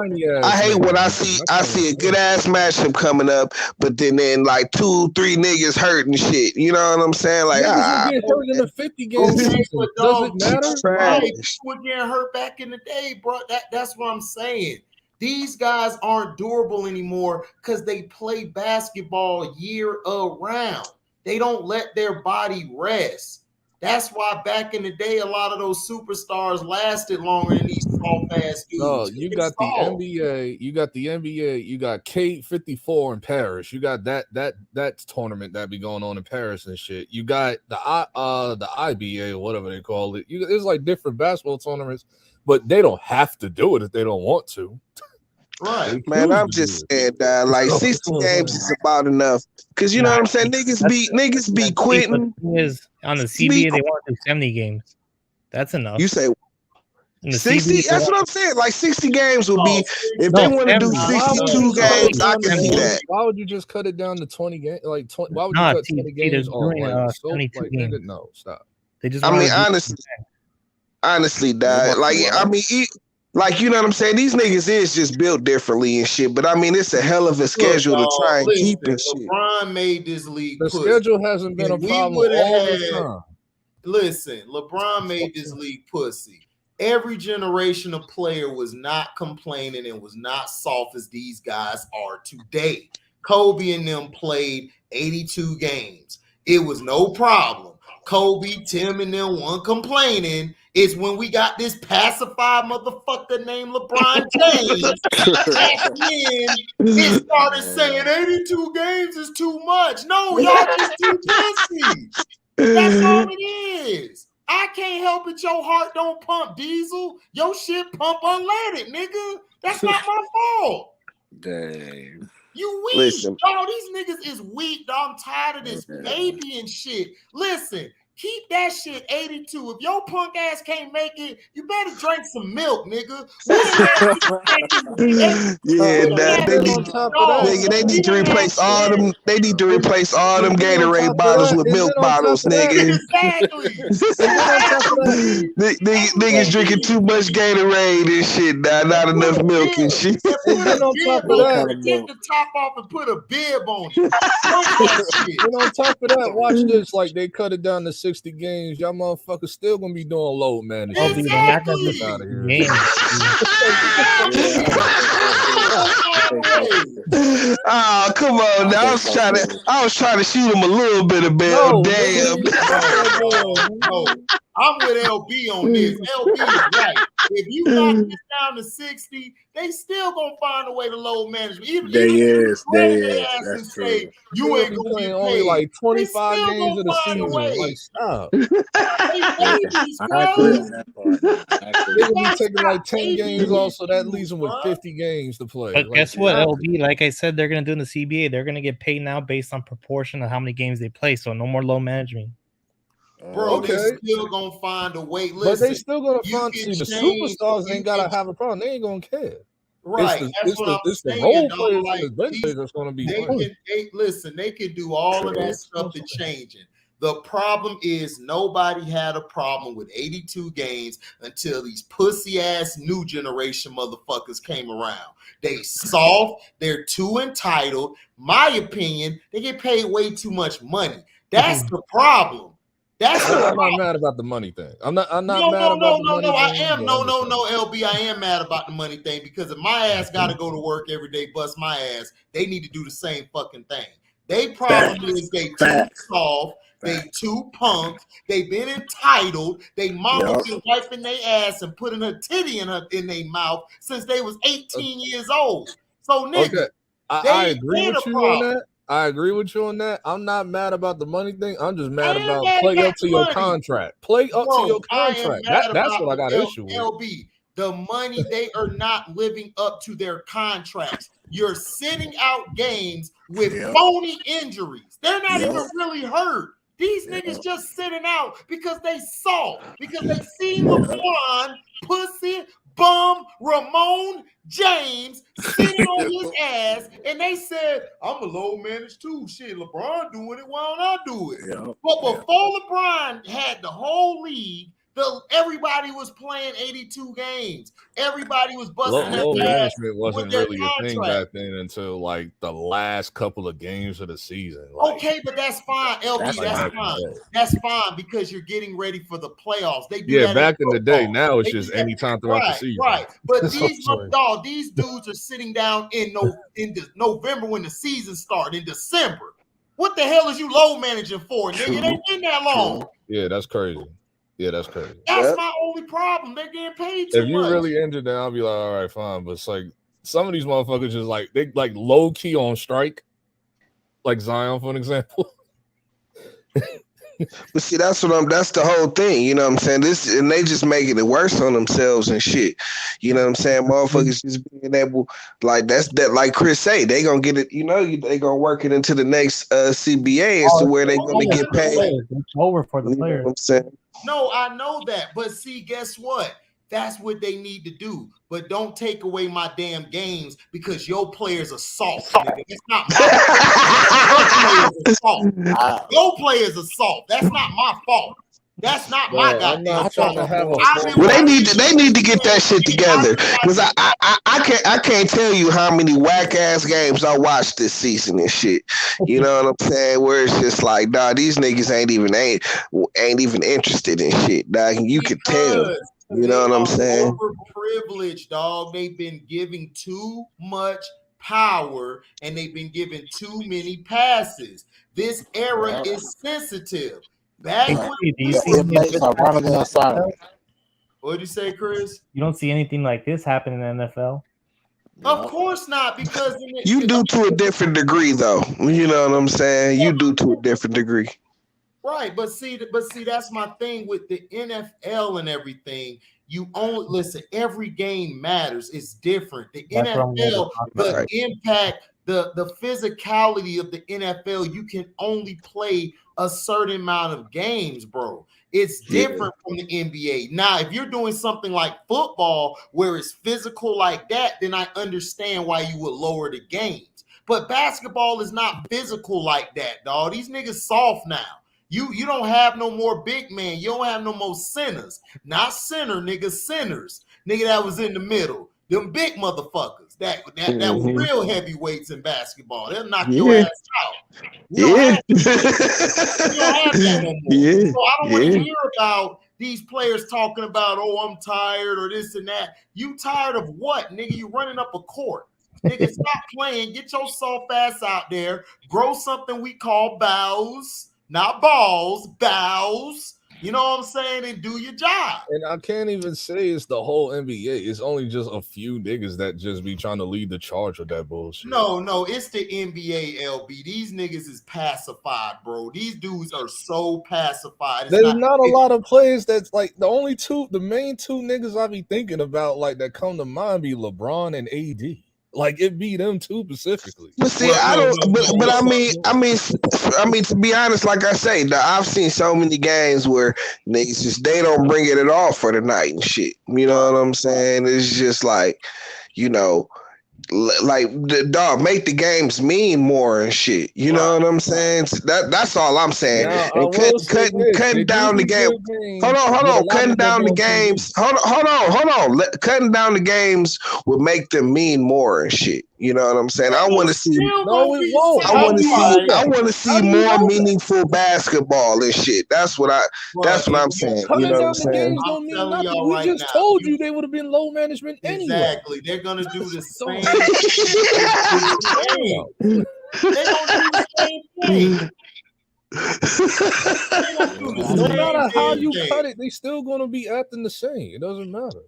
I hate when I see a good ass matchup coming up, but then like 2-3 niggas hurt and shit. You know what I'm saying? Like, get hurt in the 50 games. Does it matter? Right. People were getting hurt back in the day, bro. That's what I'm saying. These guys aren't durable anymore because they play basketball year around. They don't let their body rest. That's why back in the day, a lot of those superstars lasted longer than these soft ass dudes. No, you got the NBA. You got the NBA. You got K54 in Paris. You got that tournament that be going on in Paris and shit. You got the IBA or whatever they call it. There's like different basketball tournaments, but they don't have to do it if they don't want to. Right, man. I'm just saying that like 60 games is about enough. Cause you know what I'm saying, niggas be quitting. Is on the CBA they want to do 70 games. That's enough. You say 60? That's what I'm saying. Like 60 games would be if they want to do 62 games. I can see that. Why would you just cut it down to 20 games? Like 20, why would you cut 20 games off? Like, no, stop. They just. I mean, honestly, dad. Like, I mean. Like, you know what I'm saying? These niggas is just built differently and shit. But I mean, it's a hell of a schedule to try and keep and shit. LeBron made this league. The schedule hasn't been a problem all the time. Listen, LeBron made this league pussy. Every generation of player was not complaining and was not soft as these guys are today. Kobe and them played 82 games. It was no problem. Kobe, Tim, and them weren't complaining. It's when we got this pacified motherfucker named LeBron James. And then it started saying 82 games is too much. No, y'all just too pussy. That's all it is. I can't help it. Your heart don't pump diesel. Your shit pump unleaded, nigga. That's not my fault. Dang. You weak. Listen. Dog, these niggas is weak. Dog. I'm tired of this baby and shit. Listen. Keep that shit 82. If your punk ass can't make it, you better drink some milk, nigga. They need to replace all them. They need to replace all them Gatorade bottles with milk bottles, nigga. Exactly. Niggas drinking too much Gatorade and shit. Not enough milk and shit. And then on top of that, take the top off and put a bib on it. And on top of that, watch this. Like they cut it down to 60 games. Y'all motherfuckers still gonna be doing load management. Exactly. Out of here. Oh, come on now. I was trying to shoot him a little bit of bell. Damn. No. I'm with LB on this. LB is right. If you knock this down to 60, they still gonna find a way to load management. Even they is. That's true. You ain't gonna be only like 25 games of the season. Like, stop. I agree on that part. They're gonna be taking like 10 games off, so that leaves them with 50 games to play. But guess what, LB? Like I said, they're gonna do in the CBA. They're gonna get paid now based on proportion of how many games they play. So no more load management. Bro, they still gonna find a way. Listen, but they still gonna find. See, the superstars ain't gotta have a problem. They ain't gonna care. Right, it's the role players and the bench players that's gonna be. They can do all of that stuff to change it. The problem is nobody had a problem with 82 games until these pussy ass new generation motherfuckers came around. They soft. They're too entitled. My opinion, they get paid way too much money. That's the problem. I'm not mad about the money thing. I'm not mad about the money thing. I am LB. I am mad about the money thing because if my ass got to go to work every day, bust my ass, they need to do the same fucking thing. They problem is they too soft, they too punked, they been entitled, they mama been wiping their ass and putting her titty in their mouth since they was 18 years old. So nigga, I agree with you on that. I agree with you on that. I'm not mad about the money thing. I'm just mad about play up to your contract. Play up to your contract. That's what I got an issue with. LB, the money, they are not living up to their contracts. You're sitting out games with phony injuries. They're not even really hurt. These niggas just sitting out because they soft, because they seen LeBron, pussy, bum, Ramon James sitting on his ass, and they said, I'm a low managed too. Shit, LeBron doing it, why don't I do it? But before LeBron had the whole league, everybody was playing 82 games. Everybody was busting low management wasn't really a thing back then until like the last couple of games of the season. Okay, but that's fine, LB. That's fine. That's fine because you're getting ready for the playoffs. They do that back in the day. Now it's just anytime throughout the season. Right. But these dudes are sitting down in November when the season starts, in December. What the hell is you low managing for, nigga? It ain't been that long. Yeah, that's crazy. That's crazy. That's my only problem. They're getting paid too much. If you really injured, then I'll be like, all right, fine. But it's like some of these motherfuckers just like they like low key on strike, like Zion, for an example. But see, that's the whole thing, you know what I'm saying? This, and they just making it worse on themselves and shit. You know what I'm saying? Motherfuckers just being able, like like Chris say, they gonna get it, they gonna work it into the next CBA as to where they gonna get paid. It's over for the players. You know what I'm saying? No, I know that, but see, guess what? That's what they need to do. But don't take away my damn games because your players are soft. Nigga. It's not my fault. Your players are soft. That's not my fault. That's not my goddamn fault. Well, they need to get that shit together because I can't tell you how many whack ass games I watched this season and shit. You know what I'm saying? Where it's just like, dog, these niggas ain't even interested in shit. Dog, you can tell. You know what I'm saying? Overprivileged, dog. They've been giving too much power and they've been given too many passes. This era is sensitive. Back when What'd you say, Chris? You don't see anything like this happen in the NFL. Of course not, because you do to a different degree, though. You know what I'm saying? You do to a different degree. Right, but see, that's my thing with the NFL and everything. You only listen. Every game matters. It's different. The NFL, the impact, the physicality of the NFL. You can only play a certain amount of games, bro. It's different from the NBA. Now, if you're doing something like football where it's physical like that, then I understand why you would lower the games. But basketball is not physical like that, dog. These niggas soft now. You don't have no more big man. You don't have no more centers. Not center, niggas, centers. Nigga that was in the middle. Them big motherfuckers. That was real heavyweights in basketball. They'll knock your ass out. You don't have that no more. So I don't want to hear about these players talking about, oh, I'm tired or this and that. You tired of what, nigga? You running up a court. Nigga, stop playing. Get your soft ass out there. Grow something we call bows. Not balls, bows. You know what I'm saying? And do your job. And I can't even say it's the whole NBA. It's only just a few niggas that just be trying to lead the charge with that bullshit. No, it's the NBA, LB. These niggas is pacified, bro. These dudes are so pacified. There's not a lot of players that's like the main two niggas I be thinking about like that come to mind be LeBron and AD. Like it be them two specifically. But see, I mean, to be honest, like I say, I've seen so many games where niggas just they don't bring it at all for the night and shit. You know what I'm saying? It's just like, like the dog make the games mean more and shit. You know what I'm saying? That's all I'm saying. Now, and cutting down the game. Hold on. Cutting down the games. Hold on. Cutting down the games would make them mean more and shit. You know what I'm saying? I want to see. No, it won't. I want to see. I want to see more meaningful basketball and shit. That's what I. That's what I'm saying. You know what I'm saying? Games don't mean nothing. We just told you they would have been low management anyway. Exactly. They're gonna do the same thing. They're gonna do the same thing. No matter how you cut it, they still gonna be acting the same. It doesn't matter.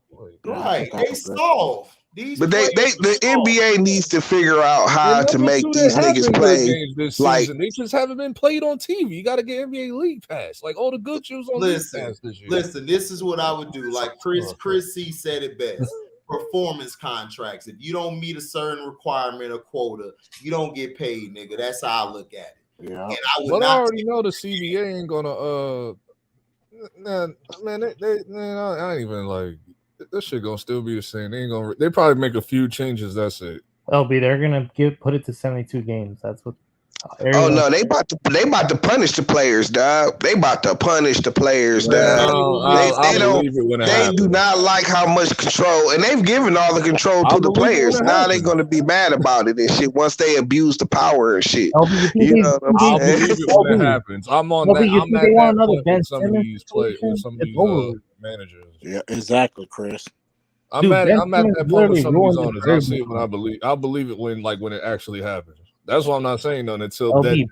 Right? They solve. But the NBA needs to figure out how to make these niggas play games this season. They just haven't been played on TV. You got to get NBA League Pass. Like all the good shoes on League Pass this year. Listen, this is what I would do. Like Chris C said it best. Performance contracts. If you don't meet a certain requirement or quota, you don't get paid, nigga. That's how I look at it. Yeah. I already know the CBA ain't gonna I ain't even like this shit gonna still be the same. They ain't gonna. They probably make a few changes. That's it. LB, they're gonna put it to 72 games. That's what. Oh no, they about to punish the players, dog. They about to punish the players, dog. They do not like how much control, and they've given all the control to the players. Now they're gonna be mad about it and shit once they abuse the power and shit. You know what I'm saying? I'll believe it when it happens. I'm on that. I'm at that point with some of these players, with some of these managers. Yeah, exactly, Chris. I'm at that point with some of these owners. I'll see it when I believe. I'll believe it when it actually happens. That's why I'm not saying nothing until the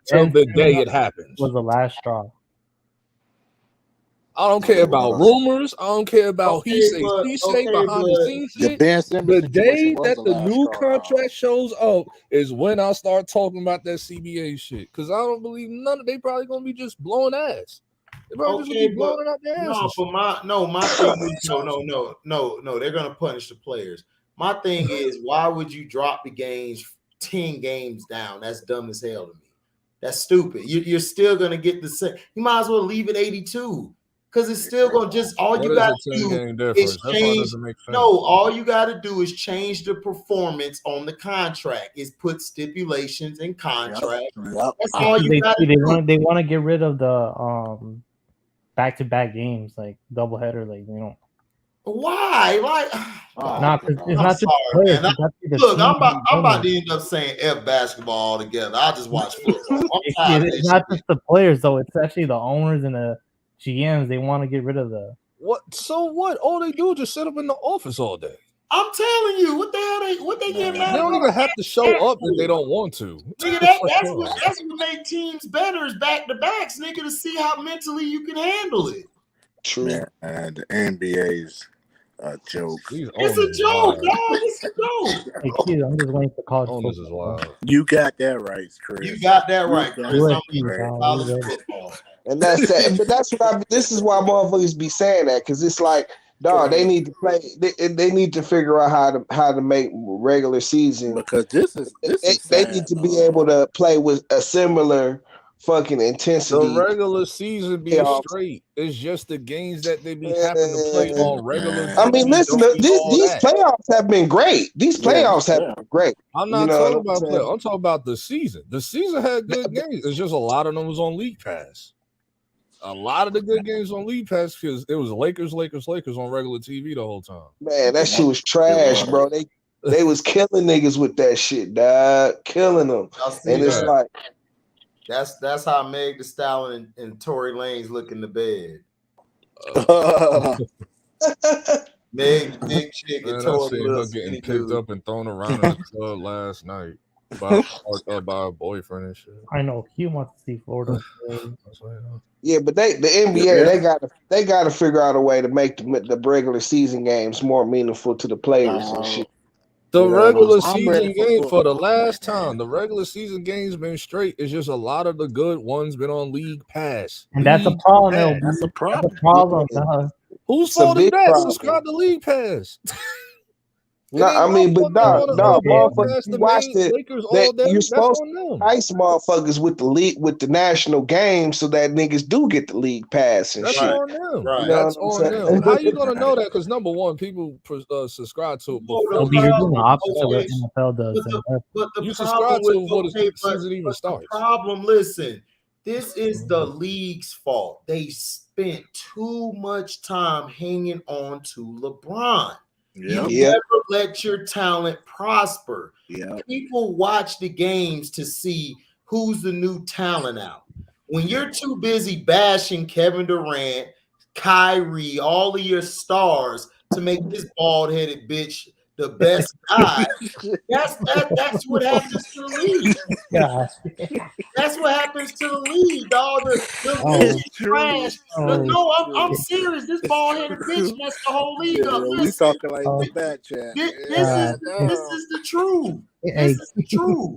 day it happens. Was the last straw. I don't care about rumors. I don't care about he say behind the scenes shit. The day that the new contract shows up is when I start talking about that CBA shit. Because I don't believe none of they probably gonna be just blowing ass. They're probably just gonna be blowing out their ass. My thing is no. They're gonna punish the players. My thing is, why would you drop the games 10 games down? That's dumb as hell to me. That's stupid. You're still gonna get the same. You might as well leave it 82 because it's still gonna just all you gotta do is change. No, all you gotta do is change the performance on the contract. Is put stipulations in contract. That's all you gotta do. They want to get rid of the back-to-back games, like doubleheader, like Why? Like, it's not just players. Look, I'm about to end up saying F basketball altogether. I just watch football. It's not just the players though. It's actually the owners and the GMs. They want to get rid of the. What? So what? All they do is just sit up in the office all day. I'm telling you, what the hell? What they get mad? They don't even have to show up if they don't want to. Nigga, that's what make teams better is back to backs, nigga, to see how mentally you can handle it. True. And the NBA's a joke. It's a joke, dog. It's a joke. Hey, kid, I'm just waiting for college football. This is wild. You got that right, Chris. You got that right, Chris. And that's that. But that's what this is why motherfuckers be saying that, because it's like, dog, they need to play. They need to figure out how to make regular season, because they need to be able to play with a similar fucking intensity. The regular season be straight. It's just the games that they be having to play on regular. I mean, listen, these playoffs have been great. These playoffs have been great. I'm not talking about playoffs. I'm talking about the season. The season had good games. It's just a lot of them was on League Pass. A lot of the good games on League Pass because it was Lakers on regular TV the whole time. Man, that shit was trash, bro. They was killing niggas with that shit, dog. Killing them. And it's like that's how Meg Thee Stallion and Tory Lanez look in the bed. Big chick and Tory getting picked up and thrown around in the club last night by a boyfriend and shit. I know he wants to see Florida. Yeah, but the NBA they gotta figure out a way to make the regular season games more meaningful to the players and shit. The regular season game for the last time, the regular season game's been straight. It's just a lot of the good ones been on League Pass. And that's a problem. That's a problem. That's a problem. Whose fault is that? Subscribe to League Pass. No, I mean, but motherfuckers, you watch it. You're supposed to ice motherfuckers with the league, with the national game, so that niggas do get the league pass and That's shit. on them. Right. That's on them. How you gonna know that? Because number one, people subscribe to it before. You're doing the opposite of what NFL does. But the you subscribe to it before the season even starts. The problem, listen, this is the league's fault. They spent too much time hanging on to LeBron. You never let your talent prosper. People watch the games to see who's the new talent out. When you're too busy bashing Kevin Durant, Kyrie, all of your stars to make this bald-headed bitch the best guy, that's what happens to the league. Yeah. That's what happens to the league, dog. The league is trash. No, I'm serious. This bald-headed bitch messed the whole league up. We talking like the back chat. This is the truth. This is the truth.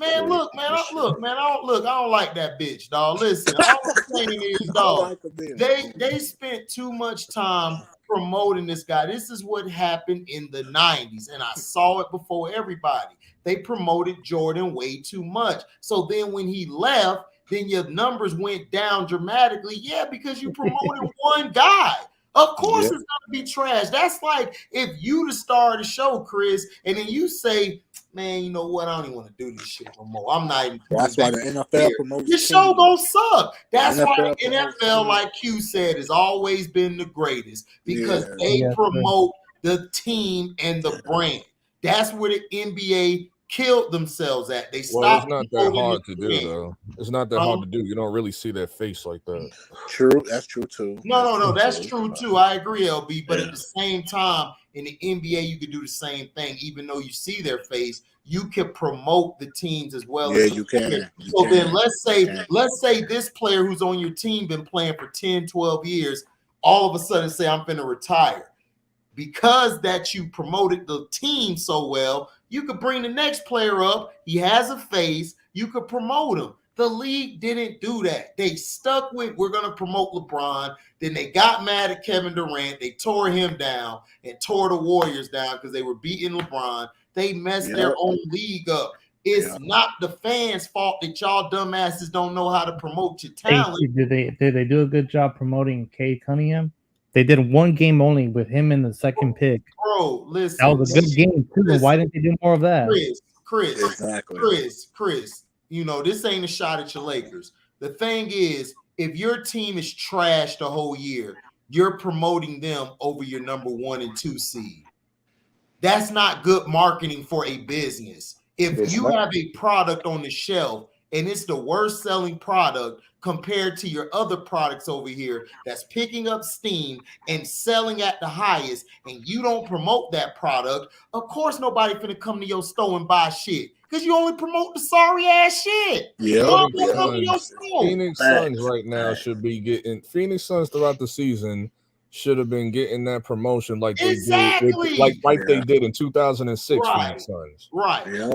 Man, look, man, I don't like that bitch, dog. Listen, all I'm saying is, dog, they spent too much time promoting this guy. This is what happened in the 90s, and I saw it before everybody. They promoted Jordan way too much. So then when he left, then your numbers went down dramatically. Yeah, because you promoted one guy. Of course it's gonna be trash. That's like if you the star of the show, Chris, and then you say, man, you know what? I don't even want to do this shit no more. I'm not even. That's why the NFL promotes. Your show gonna suck. That's why the NFL, like Q said, has always been the greatest because they promote the team and the brand. That's where the NBA killed themselves at. They stopped. Well, it's not that hard to do, though. It's not that hard to do. You don't really see their face like that. True, that's true too. No, that's true too. I agree, LB. But at the same time, in the NBA, you could do the same thing. Even though you see their face, you can promote the teams as well. Yeah, you can. So then let's say this player who's on your team been playing for 10, 12 years, all of a sudden say, I'm finna retire. Because that you promoted the team so well, you could bring the next player up. He has a face. You could promote him. The league didn't do that. They stuck with, we're going to promote LeBron. Then they got mad at Kevin Durant. They tore him down and tore the Warriors down because they were beating LeBron. They messed their own league up. It's not the fans' fault that y'all dumbasses don't know how to promote your talent. Hey, did they do a good job promoting Cade Cunningham? They did one game only with him in the second pick. Bro, listen. That was a good game too. Listen, why didn't they do more of that? Chris, you know, this ain't a shot at your Lakers. The thing is, if your team is trash the whole year, you're promoting them over your number 1 and 2 seed. That's not good marketing for a business. If you have a product on the shelf and it's the worst selling product compared to your other products over here that's picking up steam and selling at the highest, and you don't promote that product, of course nobody finna come to your store and buy shit because you only promote the sorry ass shit. Phoenix Suns right now should be getting Phoenix Suns throughout the season should have been getting that promotion like they did, they did in 2006. Phoenix Suns. Right. And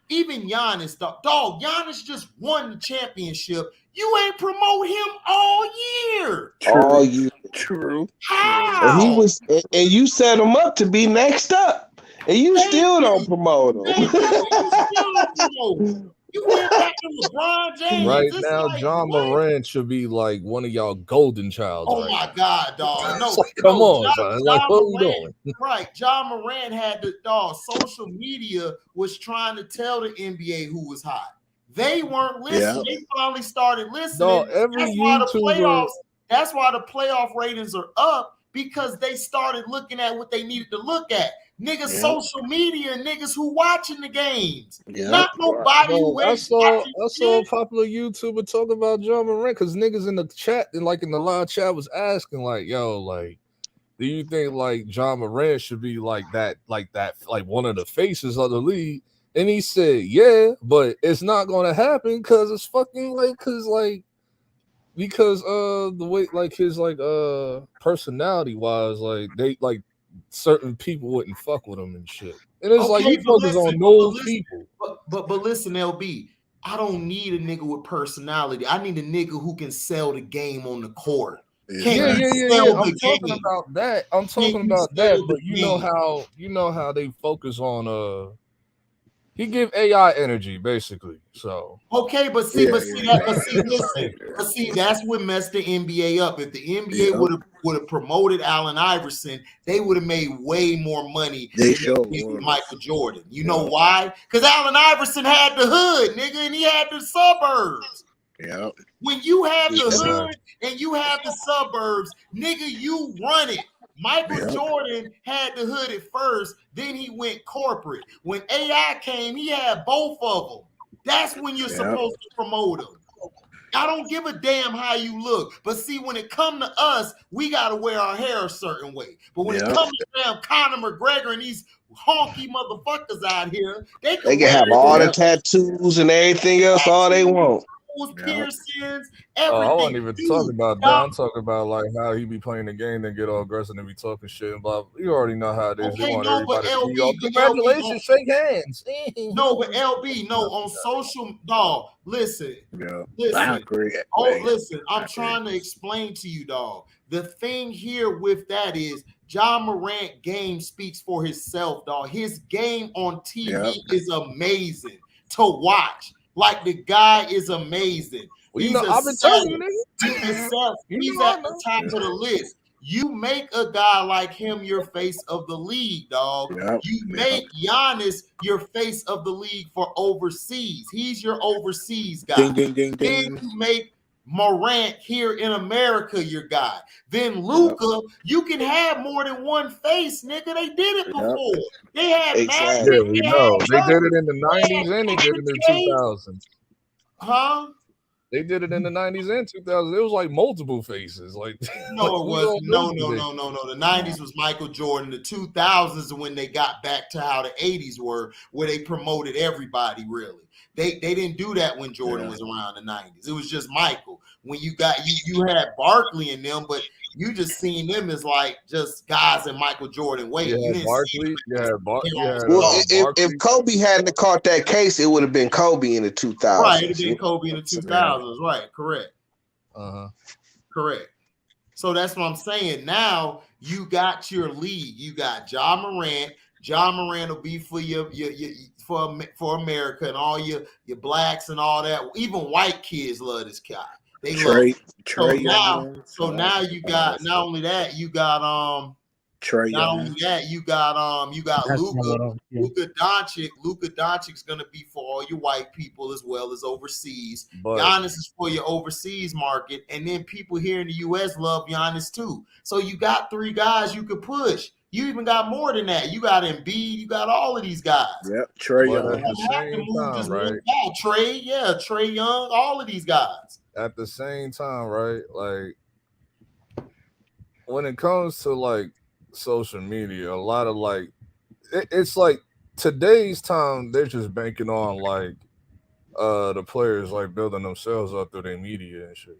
even Giannis, dog, Giannis just won the championship. You ain't promote him all year. All year. True. How? And you set him up to be next up, and you still don't promote him. You went back to LeBron James. Right now, John Morant should be like one of y'all golden child. Oh my God, dog! No, come on, son. Like, what are you doing? Right, John Morant had the dog. Social media was trying to tell the NBA who was hot. They weren't listening. They finally started listening. No, that's why the playoff ratings are up because they started looking at what they needed to look at. Niggas, social media, niggas who watching the games. Not nobody who I saw a popular YouTuber talk about John Morant because niggas in the chat and like in the live chat was asking like, yo, like, do you think like John Morant should be like one of the faces of the league? And he said, yeah, but it's not gonna happen because it's fucking because the way like his personality wise, like they like certain people wouldn't fuck with him and shit. And it's like he focus on those people. But listen, LB, I don't need a nigga with personality. I need a nigga who can sell the game on the court. Yeah. I'm talking about that. But you know how they focus on he give AI energy basically. So but that's what messed the NBA up. If the NBA would have promoted Allen Iverson, they would have made way more money than Michael Jordan. You know why? Because Allen Iverson had the hood, nigga, and he had the suburbs. When you have the hood and you have the suburbs, nigga, you run it. Michael Jordan had the hood at first, then he went corporate. When AI came, he had both of them. That's when you're supposed to promote them. I don't give a damn how you look. But see, when it come to us, we got to wear our hair a certain way. But when it comes to damn Conor McGregor and these honky motherfuckers out here, they can have all the tattoos and everything else, all they want. Piercings, I everything. wasn't even talking about that. I'm talking about like how he be playing the game and get all aggressive and be talking shit and blah. You already know how it is. Okay, they want no, everybody but to be all, congratulations, shake hands. No, but LB, no, on social, dog. Listen, listen. I agree. Listen. I'm trying to explain to you, dog. The thing here with that is John Morant game speaks for himself, dog. His game on TV is amazing to watch. Like the guy is amazing. Well, you know, I've been telling you, nigga. He's at the top of the list. You make a guy like him your face of the league, dog. You make Giannis your face of the league for overseas. He's your overseas guy. Ding, ding, then you make Morant here in America your guy. Then Luka, you can have more than one face, nigga. They did it before. They had Magic. Yeah, we know. They did it in the 90s and they did it in the 2000s. Huh? They did it in the 90s and 2000s. It was like multiple faces. Like no, it wasn't. No. The 90s was Michael Jordan. The 2000s is when they got back to how the 80s were, where they promoted everybody. Really, they didn't do that when Jordan was around the 90s. It was just Michael. When you got you had Barkley in them, but you just seen them as like just guys in Michael Jordan way. Yeah, Barkley. Well, if Kobe hadn't caught that case, it would have been Kobe in the 2000s. Right, it'd have been Kobe in the 2000s. Right, correct. Correct. So that's what I'm saying. Now you got your league. You got John Morant. John Morant will be for for America and all your blacks and all that. Even white kids love this guy. They Trey, so now you got not only that, you got Trey. Not only that, you got Luka. Luka Doncic. Luka Doncic's gonna be for all your white people as well as overseas. Giannis is for your overseas market, and then people here in the US love Giannis too. So you got 3 guys you could push. You even got more than that. You got Embiid. You got all of these guys. Yep, Trey Young. At the same time, right? Trey Young. All of these guys. At the same time, right? Like when it comes to like social media, a lot of like it's like today's time. They're just banking on like the players like building themselves up through their media and shit.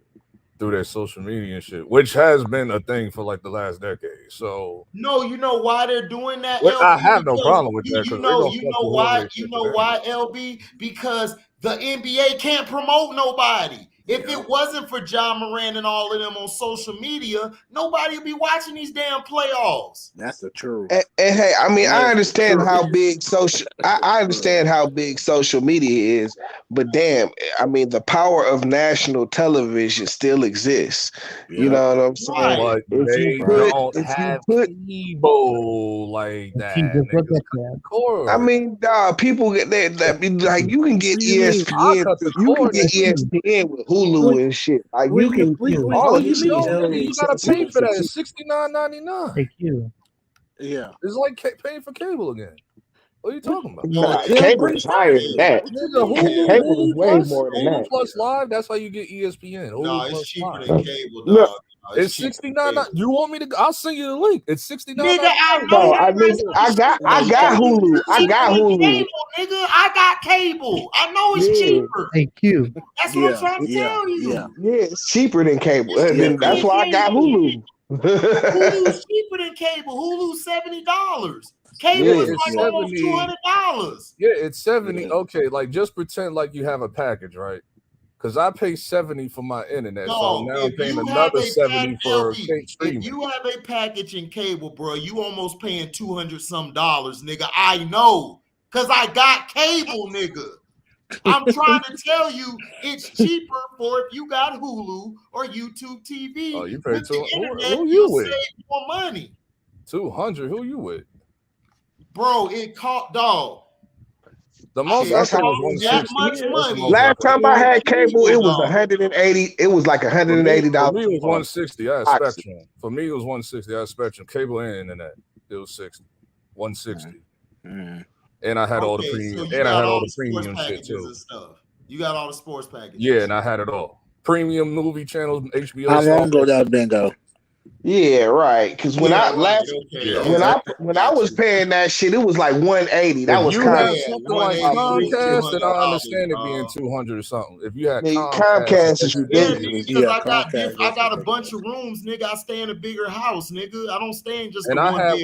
Through their social media and shit, which has been a thing for like the last decade. So no, you know why they're doing that? Well, I have no problem with that. You know why? You know why, LB? Because the NBA can't promote nobody. If it wasn't for John Morant and all of them on social media, nobody would be watching these damn playoffs. That's the truth. And hey, I mean, I understand how big I understand how big social media is, but damn, I mean, the power of national television still exists. You know what I'm saying? But they don't have cable like that. I mean, people get that like you can get ESPN. You can get ESPN with Hulu and shit. Like you can all of these. You gotta pay for that. It's $69.99. Thank you. Yeah, it's like paying for cable again. What are you talking about? Nah, cable is higher than that. Cable is way more than that. Plus Live, that's how you get ESPN. No, it's cheaper than cable, dog. It's $69. You want me to? I'll send you the link. It's $69. Nigga, I got Hulu. I got Hulu. Nigga, I got cable. I know it's cheaper. Thank you. That's what I'm trying to tell you. Yeah, it's cheaper than cable. That's why I got Hulu. Hulu's cheaper than cable. Hulu's $70. Cable is like almost $200. Yeah, it's $70. Okay, like just pretend like you have a package, right? Because I pay $70 for my internet, so now I'm paying another $70 for streaming. If you have a package in cable, bro, you almost paying $200 some, nigga. I know, cause I got cable, nigga. I'm trying to tell you, it's cheaper for if you got Hulu or YouTube TV. Oh, you pay $200. Who you with? Save more money. $200. Who you with? Bro, it cost, dog. The most I think was 160. Last time I had cable, it was 180. It was like $180. For me, it was 160. I had Spectrum. For me, it was 160. I had Spectrum, cable and internet. It was 160. And I had all the premium. So and I had all the premium shit too. And stuff. You got all the sports packages. Yeah, and I had it all. Premium movie channels, HBO. How long ago that been though? Yeah, right. Because when I was paying that shit, it was like 180. That was you kind had something like Comcast, then I understand it being 200 or something. If you had Comcast is ridiculous. Because I got a bunch of rooms, nigga. I stay in a bigger house, nigga. I don't stay in just. And I had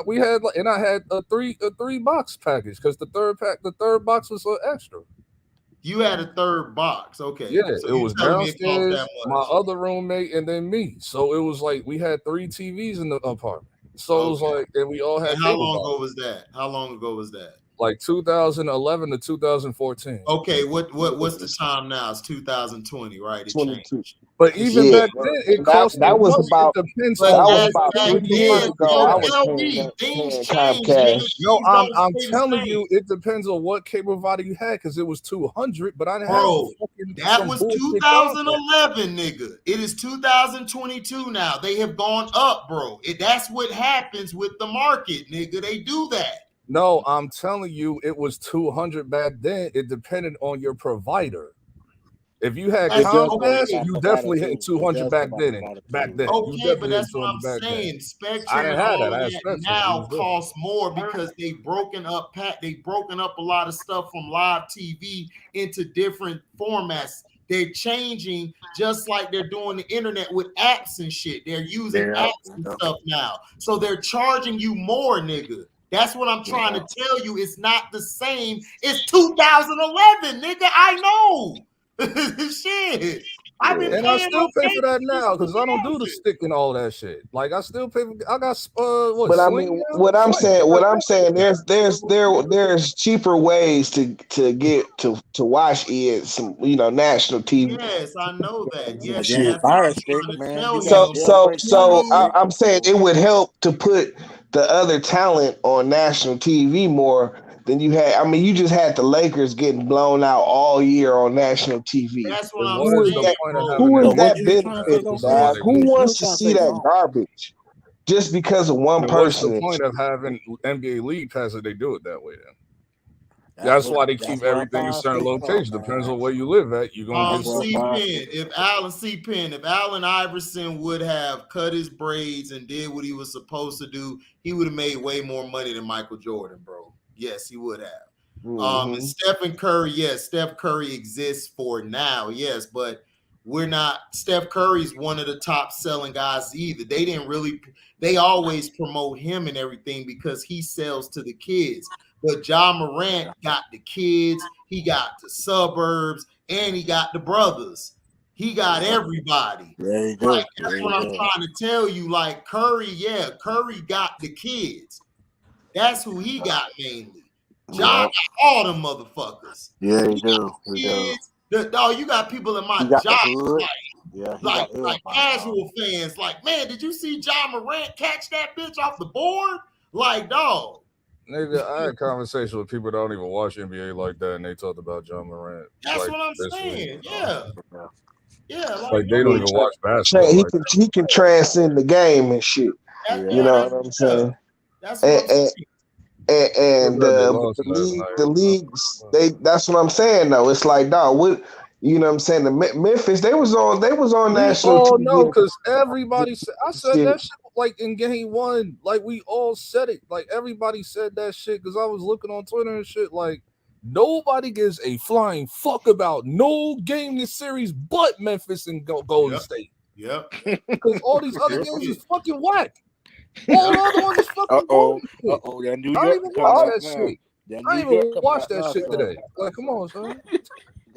we had and I had a three box package because the third box was extra. You had a third box, okay? Yeah, so it was downstairs, my other roommate, and then me. So it was like we had 3 TVs in the apartment. So it was like, and we all had. And how long ago was that? How long ago was that? Like 2011 to 2014. Okay, what's the time now? It's 2020, right? It changed. But even back then, it cost. That was about. It depends that on was about 3 years ago. I was paying Comcast. No, I'm telling you, it depends on what cable provider you had because it was 200. But I didn't have. That was 2011, nigga. It is 2022 now. They have gone up, bro. That's what happens with the market, nigga. They do that. No, I'm telling you, it was 200 back then. It depended on your provider. If you had Comcast, you definitely hit 200 back then. Okay, but that's what I'm saying. Spectrum I didn't have that. I had Spectrum. Now costs more because they've broken up a lot of stuff from live TV into different formats. They're changing just like they're doing the internet with apps and shit. They're using apps and stuff now. So they're charging you more, nigga. That's what I'm trying to tell you. It's not the same. It's 2011, nigga. I know. Shit. I still pay for that now because I don't do the stick and all that shit. Like I still pay. I got what? But I mean, what I'm saying, there's cheaper ways to get to watch some national TV. Yes, I know that. Yes, I'm saying it would help to put the other talent on national TV more than you had. I mean, you just had the Lakers getting blown out all year on national TV. That's what I'm saying. Who is that benefit, guys? Who wants to see that garbage just because of one person? What's the point of having NBA League Pass if they do it that way then? That's why they keep everything in certain locations. Depends on where you live at. You're gonna get if Allen Iverson would have cut his braids and did what he was supposed to do, he would have made way more money than Michael Jordan, bro. Yes, he would have. And Stephen Curry, yes, Steph Curry exists for now, yes, but we're not. Steph Curry's one of the top selling guys either. They always promote him and everything because he sells to the kids. But Ja Morant got the kids, he got the suburbs, and he got the brothers. He got everybody. That's what I'm trying to tell you. Like Curry, Curry got the kids. That's who he got mainly. Ja got all them motherfuckers. Yeah, he do. You got people in my job like casual fans. Like, man, did you see Ja Morant catch that bitch off the board? Like, dog. Nigga, I had conversation with people that don't even watch NBA like that, and they talked about John Morant. That's what I'm saying. Yeah. Like they don't even watch basketball. He can transcend the game and shit. You know what I'm saying? That's what I'm saying. And the leagues, that's what I'm saying though. It's like, dog, what you know what I'm saying? The Memphis, they was on national TV. No, because everybody said I said that shit like in game 1. Like we all said it. Like everybody said that shit because I was looking on Twitter and shit. Like nobody gives a flying fuck about no game this series but Memphis and Golden State. Yep. Because all these other games is fucking whack. All the other ones is fucking bullshit. I didn't even watch that shit. I didn't even watch that shit today. Like, come on, son.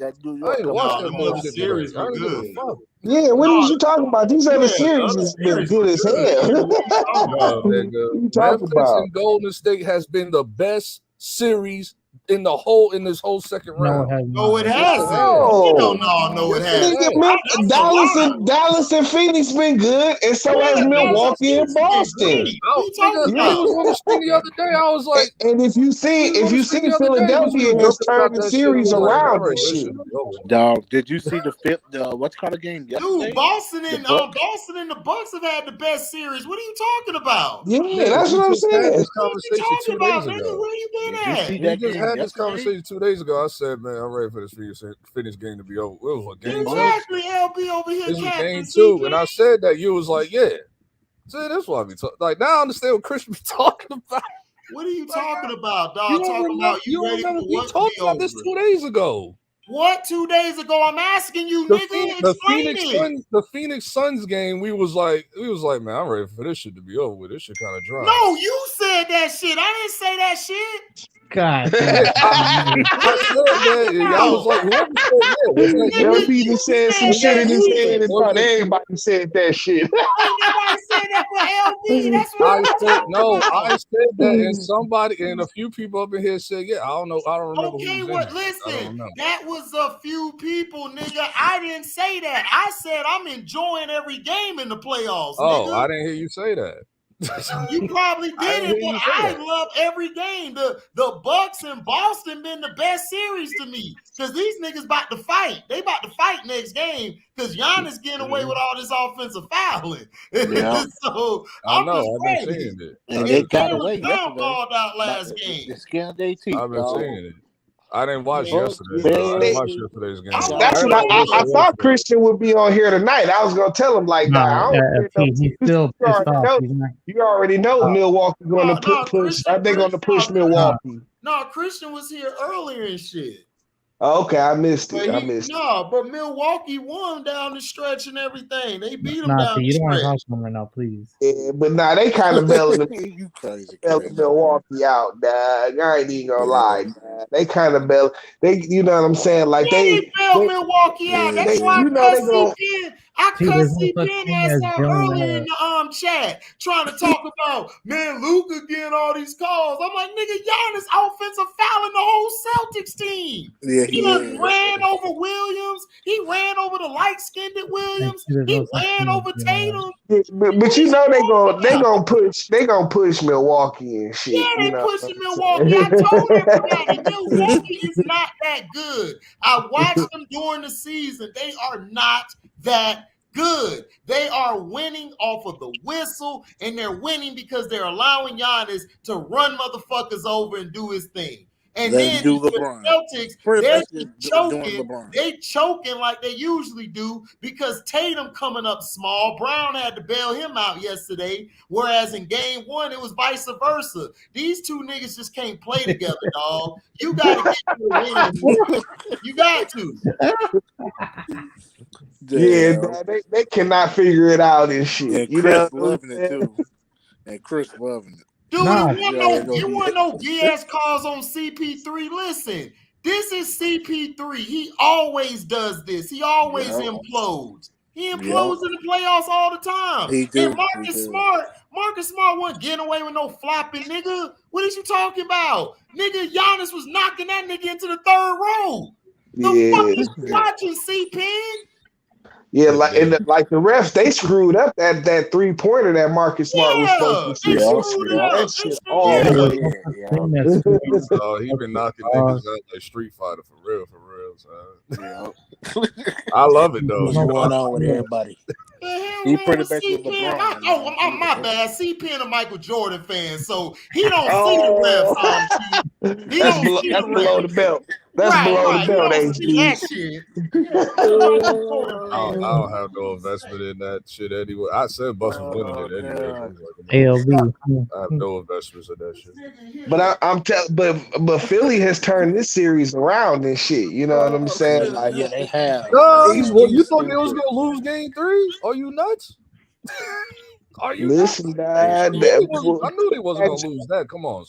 I ain't watched that bullshit series. I don't give a fuck. Yeah, what was you talking about? These other series has been good as hell. What you talking about? And Golden State has been the best series in this whole second round. No, it hasn't. No, it hasn't. Dallas and Phoenix been good, and so has Milwaukee and Boston. I was on the screen the other day. I was like, and if you see Philadelphia has turned the series around and shit. Dog, did you see the what's called a game yesterday? Dude, Boston and the Bucks have had the best series. What are you talking about? Yeah, that's what I'm saying. This conversation 2 days ago. Where you been at? We just had this conversation 2 days ago. I said, man, I'm ready for this Phoenix game to be over. It was a game. Exactly, LB over here. This was game 2, and I said that you was like, yeah. See, that's why we talk. Like now, I understand what Chris be talking about. What are you talking about, dog? You ready for we talked about this 2 days ago. What 2 days ago? I'm asking you, nigga. The Phoenix Suns game, we was like, man, I'm ready for this shit to be over with. This shit kind of dry. No, you said that shit. I didn't say that shit. God. I was like, whoever said that. LB said some shit in his head in front of everybody said that shit. Nobody said that for LB. That's what I said that, and somebody and a few people up in here said, yeah, I don't remember. Okay, listen, that was a few people, nigga. I didn't say that. I said I'm enjoying every game in the playoffs. Oh, nigga. I didn't hear you say that. You probably did it, but I love every game. The Bucks and Boston been the best series to me because these niggas about to fight. They about to fight next game because Giannis getting away with all this offensive fouling. Yeah. So I know. I've been seeing it. And they got away yesterday. Balled out last game. The skin of their teeth. I've been seeing it. I didn't watch yesterday. I didn't watch yesterday's game. That's what I thought Christian would be on here tonight. I was gonna tell him like, he's still pissed off. You already know Milwaukee going to push. Are they going to push Milwaukee? No, Christian was here earlier and shit. Okay, I missed it. But Milwaukee won down the stretch and everything. They beat them down you the don't want to stretch. talk to them right now, please. Yeah, but they kind of belling You crazy. Milwaukee out, dog. I ain't even gonna lie, dog. They kind of bell. You know what I'm saying? Like they bailed Milwaukee out. That's why I cussed CPN ass out earlier in the chat, trying to talk about Luka getting all these calls. I'm like, nigga, Giannis offensive fouling the whole Celtics team. Yeah, he ran over Williams. He ran over the light-skinned Williams. He ran over Tatum. But you know they gonna push Milwaukee and shit. Yeah, they pushing Milwaukee. I told everybody Milwaukee is not that good. I watched them during the season. They are not that good. They are winning off of the whistle, and they're winning because they're allowing Giannis to run motherfuckers over and do his thing. And then the Celtics, they're choking. They choking like they usually do because Tatum coming up small. Brown had to bail him out yesterday, whereas in game 1, it was vice versa. These two niggas just can't play together, dog. You got to get to the win. You got to. Yeah, they cannot figure it out and shit. And Chris loving it too. And Chris loving it. Dude, you want no BS calls on CP3? Listen, this is CP3. He always does this. He always implodes. He implodes in the playoffs all the time. And Marcus Smart wasn't getting away with no flopping, nigga. What is you talking about? Nigga, Giannis was knocking that nigga into the third row. The fuck is you watching, C-Pen? Yeah, like the refs, they screwed up that 3-pointer that Marcus Smart was supposed to shoot. That shit all he been knocking niggas out like Street Fighter for real, son. I love it though. What's going on with everybody? He pretty much with LeBron. My bad. C-Pen a Michael Jordan fan, so he don't see the refs. That's below the belt. That's below the belt, HD. I don't have no investment in that shit anyway. I said Bucks was winning it anyway. ALB. I have no investments in that shit. But but Philly has turned this series around and shit. You know what I'm saying? Like, yeah, they have. You thought they was gonna lose game 3? Are you nuts? Are you listen, Dad? I knew they wasn't gonna lose that. Come on.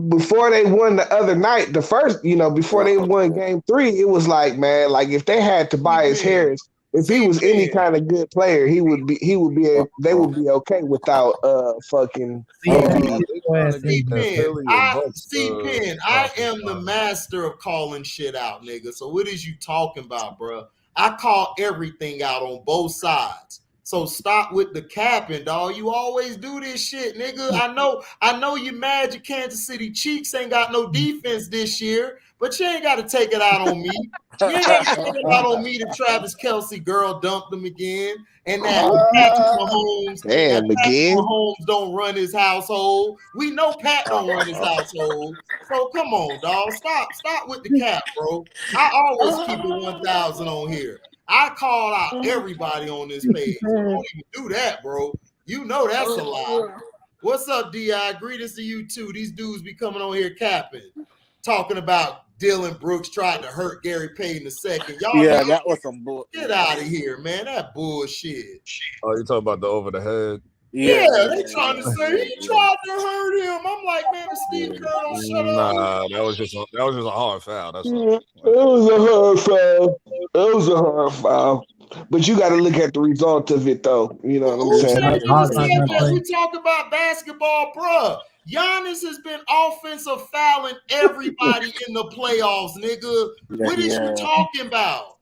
Before they won the other night, before they won game 3, it was like, man, like if they had Tobias Harris, If he was any kind of good player, they would be okay without fucking Embiid. I am the master of calling shit out, nigga. So what is you talking about, bro? I call everything out on both sides. So stop with the capping, dog. You always do this shit, nigga. I know you mad your Kansas City Chiefs ain't got no defense this year, but you ain't got to take it out on me. You ain't got to take it out on me that Travis Kelce girl dumped him again, and that Patrick Mahomes don't run his household. We know Pat don't run his household. So come on, dog. Stop with the cap, bro. I always keep it 1,000 on here. I call out everybody on this page. So don't even do that, bro. You know that's a lie. What's up, D.I.? Greetings to you too. These dudes be coming on here capping, talking about Dylan Brooks tried to hurt Gary Payton II. Y'all, that was some bullshit. Get out of here, man. That bullshit. Oh, you talking about the over the head? Yeah, they trying to say he tried to hurt him. I'm like, man, the Steve Kerr don't shut up. Nah, that was just a hard foul. That's all. It was a hard foul. But you got to look at the result of it, though. You know what I'm saying? We talk about basketball, bro. Giannis has been offensive fouling everybody in the playoffs, nigga. What is you talking about?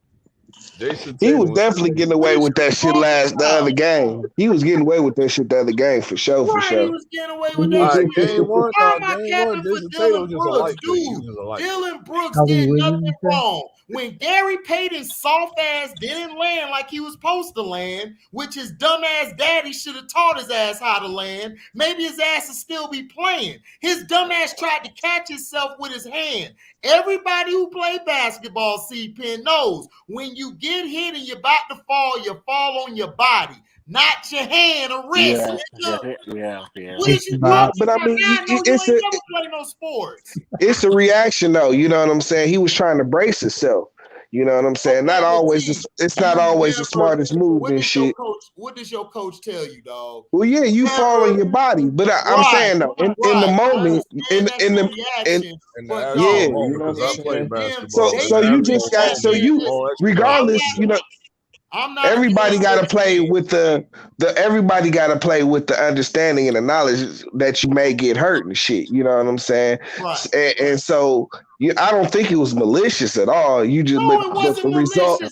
He was definitely getting away with that shit the other game. He was getting away with that shit the other game for sure. He was getting away with that shit. Game one, Dylan Brooks, dude. Dylan Brooks did nothing wrong. When Gary Payton's soft ass didn't land like he was supposed to land, which his dumb ass daddy should have taught his ass how to land, maybe his ass would still be playing. His dumb ass tried to catch himself with his hand. Everybody who play basketball, C-Pen, knows when you get hit and you're about to fall, you fall on your body, not your hand or wrist. Yeah. What is you doing? But I mean, play no sports. It's a reaction, though. You know what I'm saying? He was trying to brace himself. You know what I'm saying? Not always. It's not always the smartest move and shit. What does your coach tell you, dog? Well, yeah, you fall on your body, but I'm saying though, in the moment, you know what I'm saying? So you just got regardless, you know. Everybody got to play with everybody got to play with the understanding and the knowledge that you may get hurt and shit. You know what I'm saying? Right. And so I don't think it was malicious at all. You just look at the result.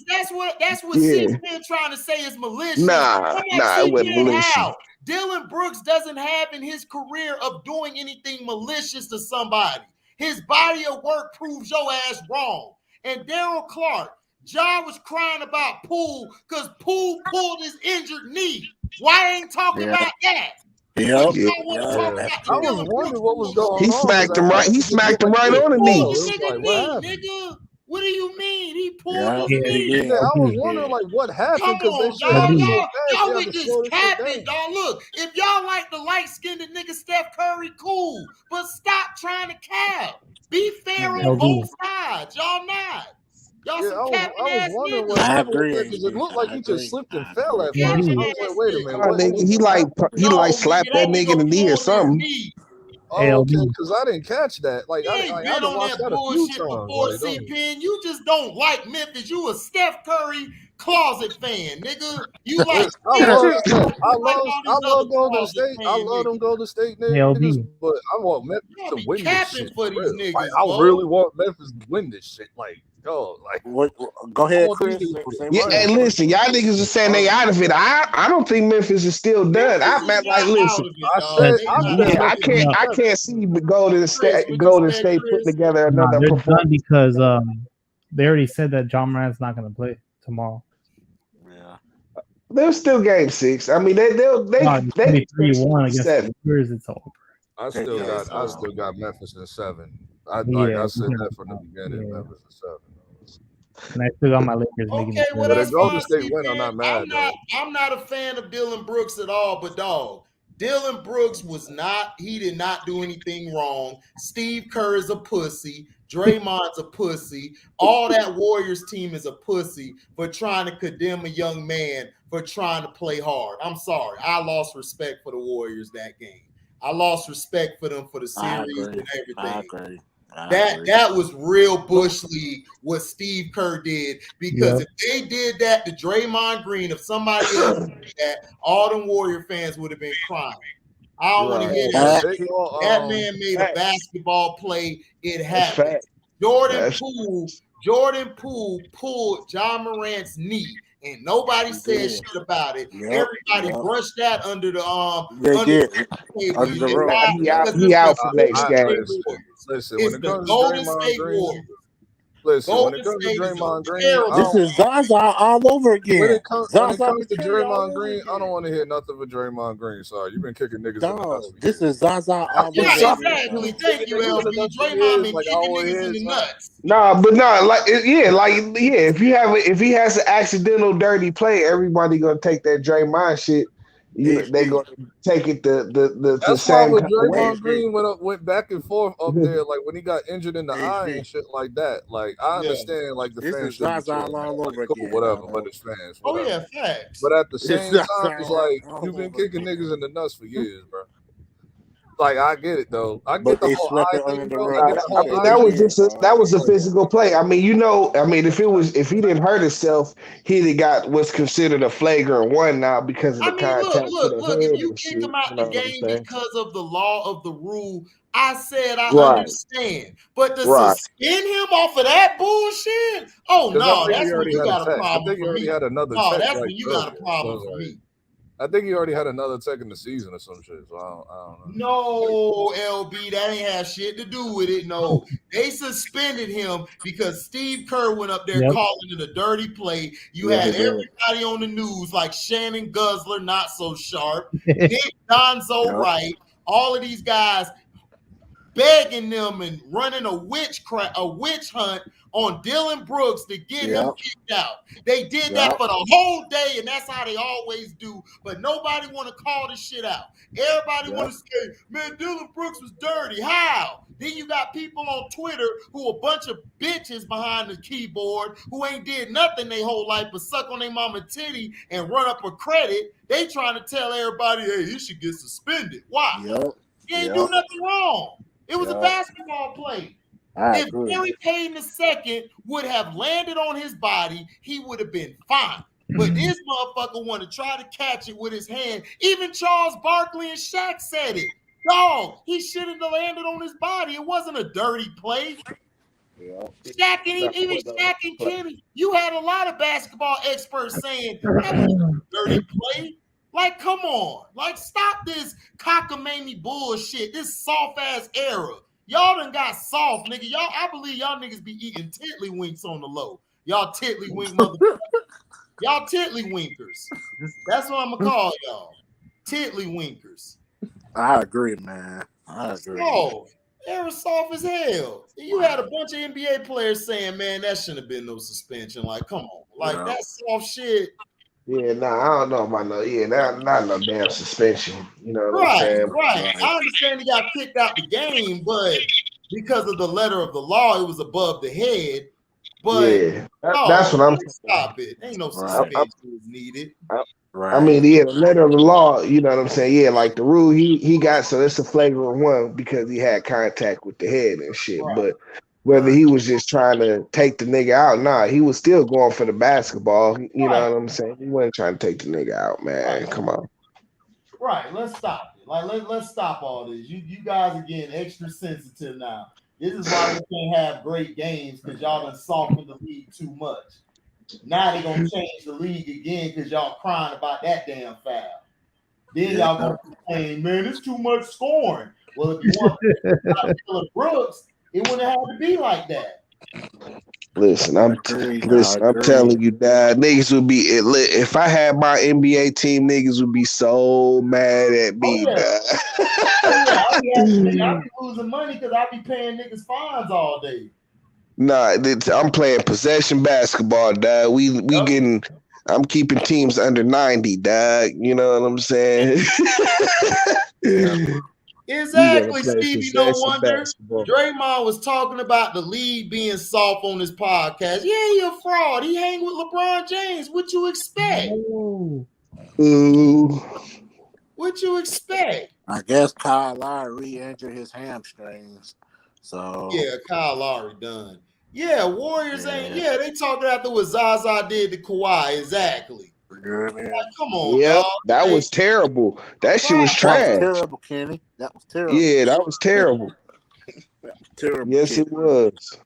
That's what C-Pen trying to say is malicious. Nah, it wasn't malicious. Dylan Brooks doesn't have in his career of doing anything malicious to somebody. His body of work proves your ass wrong. And Daryl Clark, John was crying about Poole because Poole pulled his injured knee. Why ain't talking about that? I was wondering what was going on. He smacked him right. He smacked him right on the knee. Nigga, what do you mean? He pulled his knee. Yeah, I was wondering like what happened because y'all with this capping, dog. Look, if y'all like the light-skinned nigga Steph Curry, cool, but stop trying to cap. Be fair on both sides. Y'all not. Y'all some capping ass niggas. I agree. Because it looked like he just slipped and fell at first. I was like, wait a minute. He slapped that nigga in the knee or something. Oh, okay, because I didn't catch that. Like, I been on that bullshit before, C-Pen. You just don't like Memphis. You a Steph Curry closet fan, nigga. You like I love Golden State. I love them Golden State niggas, but I want Memphis to win this shit. For these niggas, like, I really want Memphis to win this shit. Like, go ahead, Chris. Yeah, and listen, y'all niggas are saying they out of it. I don't think Memphis is still done. I can't see Golden State putting together another performance. Done because they already said that John Morant's not going to play tomorrow. Yeah, there's still game 6. I mean, they 3-1 against the Spurs. It's over. I still got Memphis in 7. I said that from the beginning. Memphis in 7. And I still got my Lakers making it. Well, that's Golden State win. I'm not mad. I'm not a fan of Dylan Brooks at all, but dog, Dylan Brooks he did not do anything wrong. Steve Kerr is a pussy. Draymond's a pussy. All that Warriors team is a pussy for trying to condemn a young man for trying to play hard. I'm sorry. I lost respect for the Warriors that game. I lost respect for them for the series and everything. That was real Bush League what Steve Kerr did, because if they did that to Draymond Green, if somebody else did that, all them Warrior fans would have been crying. I don't want to hear that shit. That man made a basketball play. It happened. Jordan Poole pulled John Morant's knee, and nobody said shit about it. Everybody brushed that under the table. He out for next game. Listen, when it comes to Draymond Green, Draymond Green, this is Zaza all over again. When it comes to Draymond Green, I don't want to hear nothing for Draymond Green. Sorry, you've been kicking niggas in the nuts. This is Zaza all over again. Exactly. Thank you, LB. Draymond been kicking niggas in the nuts. If he has an accidental dirty play, everybody gonna take that Draymond shit. They gonna take it the same. That's why Draymond Green went back and forth up there, like when he got injured in the eye and shit like that. Like I understand, like the fans should be all over again, whatever, but it's fans. Whatever. Oh yeah, facts. But at the same time, it's like you've been kicking niggas in the nuts for years, bro. Like I get it though. I get the whole eye thing, bro. That was a physical play. I mean, if he didn't hurt himself, he'd have got what's considered a flagrant one now because of the contact. Look, if you kick him out the game because of the law of the rule, I said I understand. But to suspend him off of that bullshit? Oh no, that's when you got a problem for me. No, that's when you got a problem for me. I think he already had another tech in the season or some shit. So I don't know. No, LB, that ain't have shit to do with it. No, they suspended him because Steve Kerr went up there calling it a dirty play. You had everybody on the news like Shannon Guzzler, not so sharp, Nick Donzo Wright, all of these guys begging them and running a witch hunt on Dylan Brooks to get him kicked out. They did that for the whole day, and that's how they always do. But nobody want to call this shit out. Everybody want to say, man, Dylan Brooks was dirty. How? Then you got people on Twitter who a bunch of bitches behind the keyboard who ain't did nothing their whole life but suck on their mama titty and run up a credit. They trying to tell everybody, hey, he should get suspended. Why? He ain't do nothing wrong. It was a basketball play. If Gary Payton II would have landed on his body, he would have been fine. But this motherfucker want to try to catch it with his hand. Even Charles Barkley and Shaq said it. Dog, he shouldn't have landed on his body. It wasn't a dirty play. Shaq and even Shaq and Kenny, you had a lot of basketball experts saying that was a dirty play. Like, come on. Like, stop this cockamamie bullshit, this soft-ass era. Y'all done got soft, nigga. I believe y'all niggas be eating tiddlywinks on the low. Y'all tiddlywink motherfuckers. Y'all tiddlywinkers. That's what I'm going to call y'all. Tiddlywinkers. I agree, man. I agree. Oh, they were soft as hell. You had a bunch of NBA players saying, man, that shouldn't have been no suspension. Like, come on. Like, that soft shit. Yeah, I don't know about not no damn suspension. You know what I'm saying? Right. I understand he got kicked out the game, but because of the letter of the law, it was above the head. But that's what I'm saying. Stop it. Ain't no suspension needed. I mean, the letter of the law, you know what I'm saying? Yeah, like the rule he got, so it's a flagrant one because he had contact with the head and shit. Right. But whether he was just trying to take the nigga out, he was still going for the basketball. You know what I'm saying? He wasn't trying to take the nigga out, man. Come on. Right. Let's stop it. Like, let's stop all this. You guys are getting extra sensitive now. This is why we can't have great games because y'all done softened the league too much. Now they're going to change the league again because y'all crying about that damn foul. Then y'all going to complain, man, it's too much scoring. Well, if you want to Dylan Brooks, it wouldn't have to be like that. Listen, I'm telling you, that niggas would be if I had my NBA team, niggas would be so mad at me. I'll be losing money because I'll be paying niggas fines all day. Nah, I'm playing possession basketball, dog. I'm keeping teams under 90, dog. You know what I'm saying? Exactly, Stevie. No wonder Draymond was talking about the league being soft on his podcast. Yeah, he a fraud. He hang with LeBron James. What you expect? What you expect? I guess Kyle Lowry re-injured his hamstrings. So yeah, Kyle Lowry done. Yeah, Warriors ain't. Yeah, they talking after what Zaza did to Kawhi. Exactly. Yeah, man. Like, come on, Yep, dog. that was terrible. That shit was trash. That was terrible, Kenny. That was terrible. Yeah, that was terrible. That was terrible. Yes, Kenny. it was.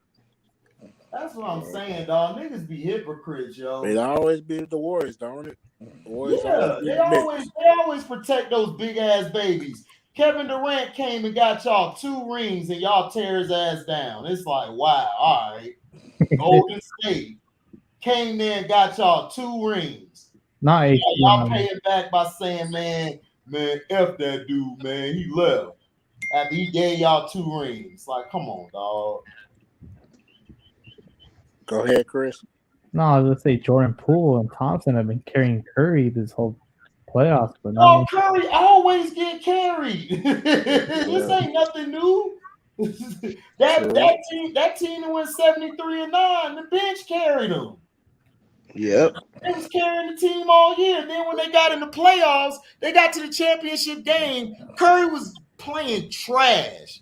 That's what I'm saying, dog. Niggas be hypocrites, yo. They always be the Warriors, don't it? Warriors they always protect those big ass babies. Kevin Durant came and got y'all 2 rings and y'all tear his ass down. It's like, wow, all right. Golden State came there and got y'all 2 rings. Nice. Y'all pay it back by saying, man, F that dude, man. He left. After he gave y'all 2 rings. Like, come on, dog. Go ahead, Chris. No, I was gonna say Jordan Poole and Thompson have been carrying Curry this whole playoffs, but Curry always get carried. This ain't nothing new. that team that went 73-9, the bench carried them. Yep. They was carrying the team all year. Then when they got in the playoffs, they got to the championship game. Curry was playing trash.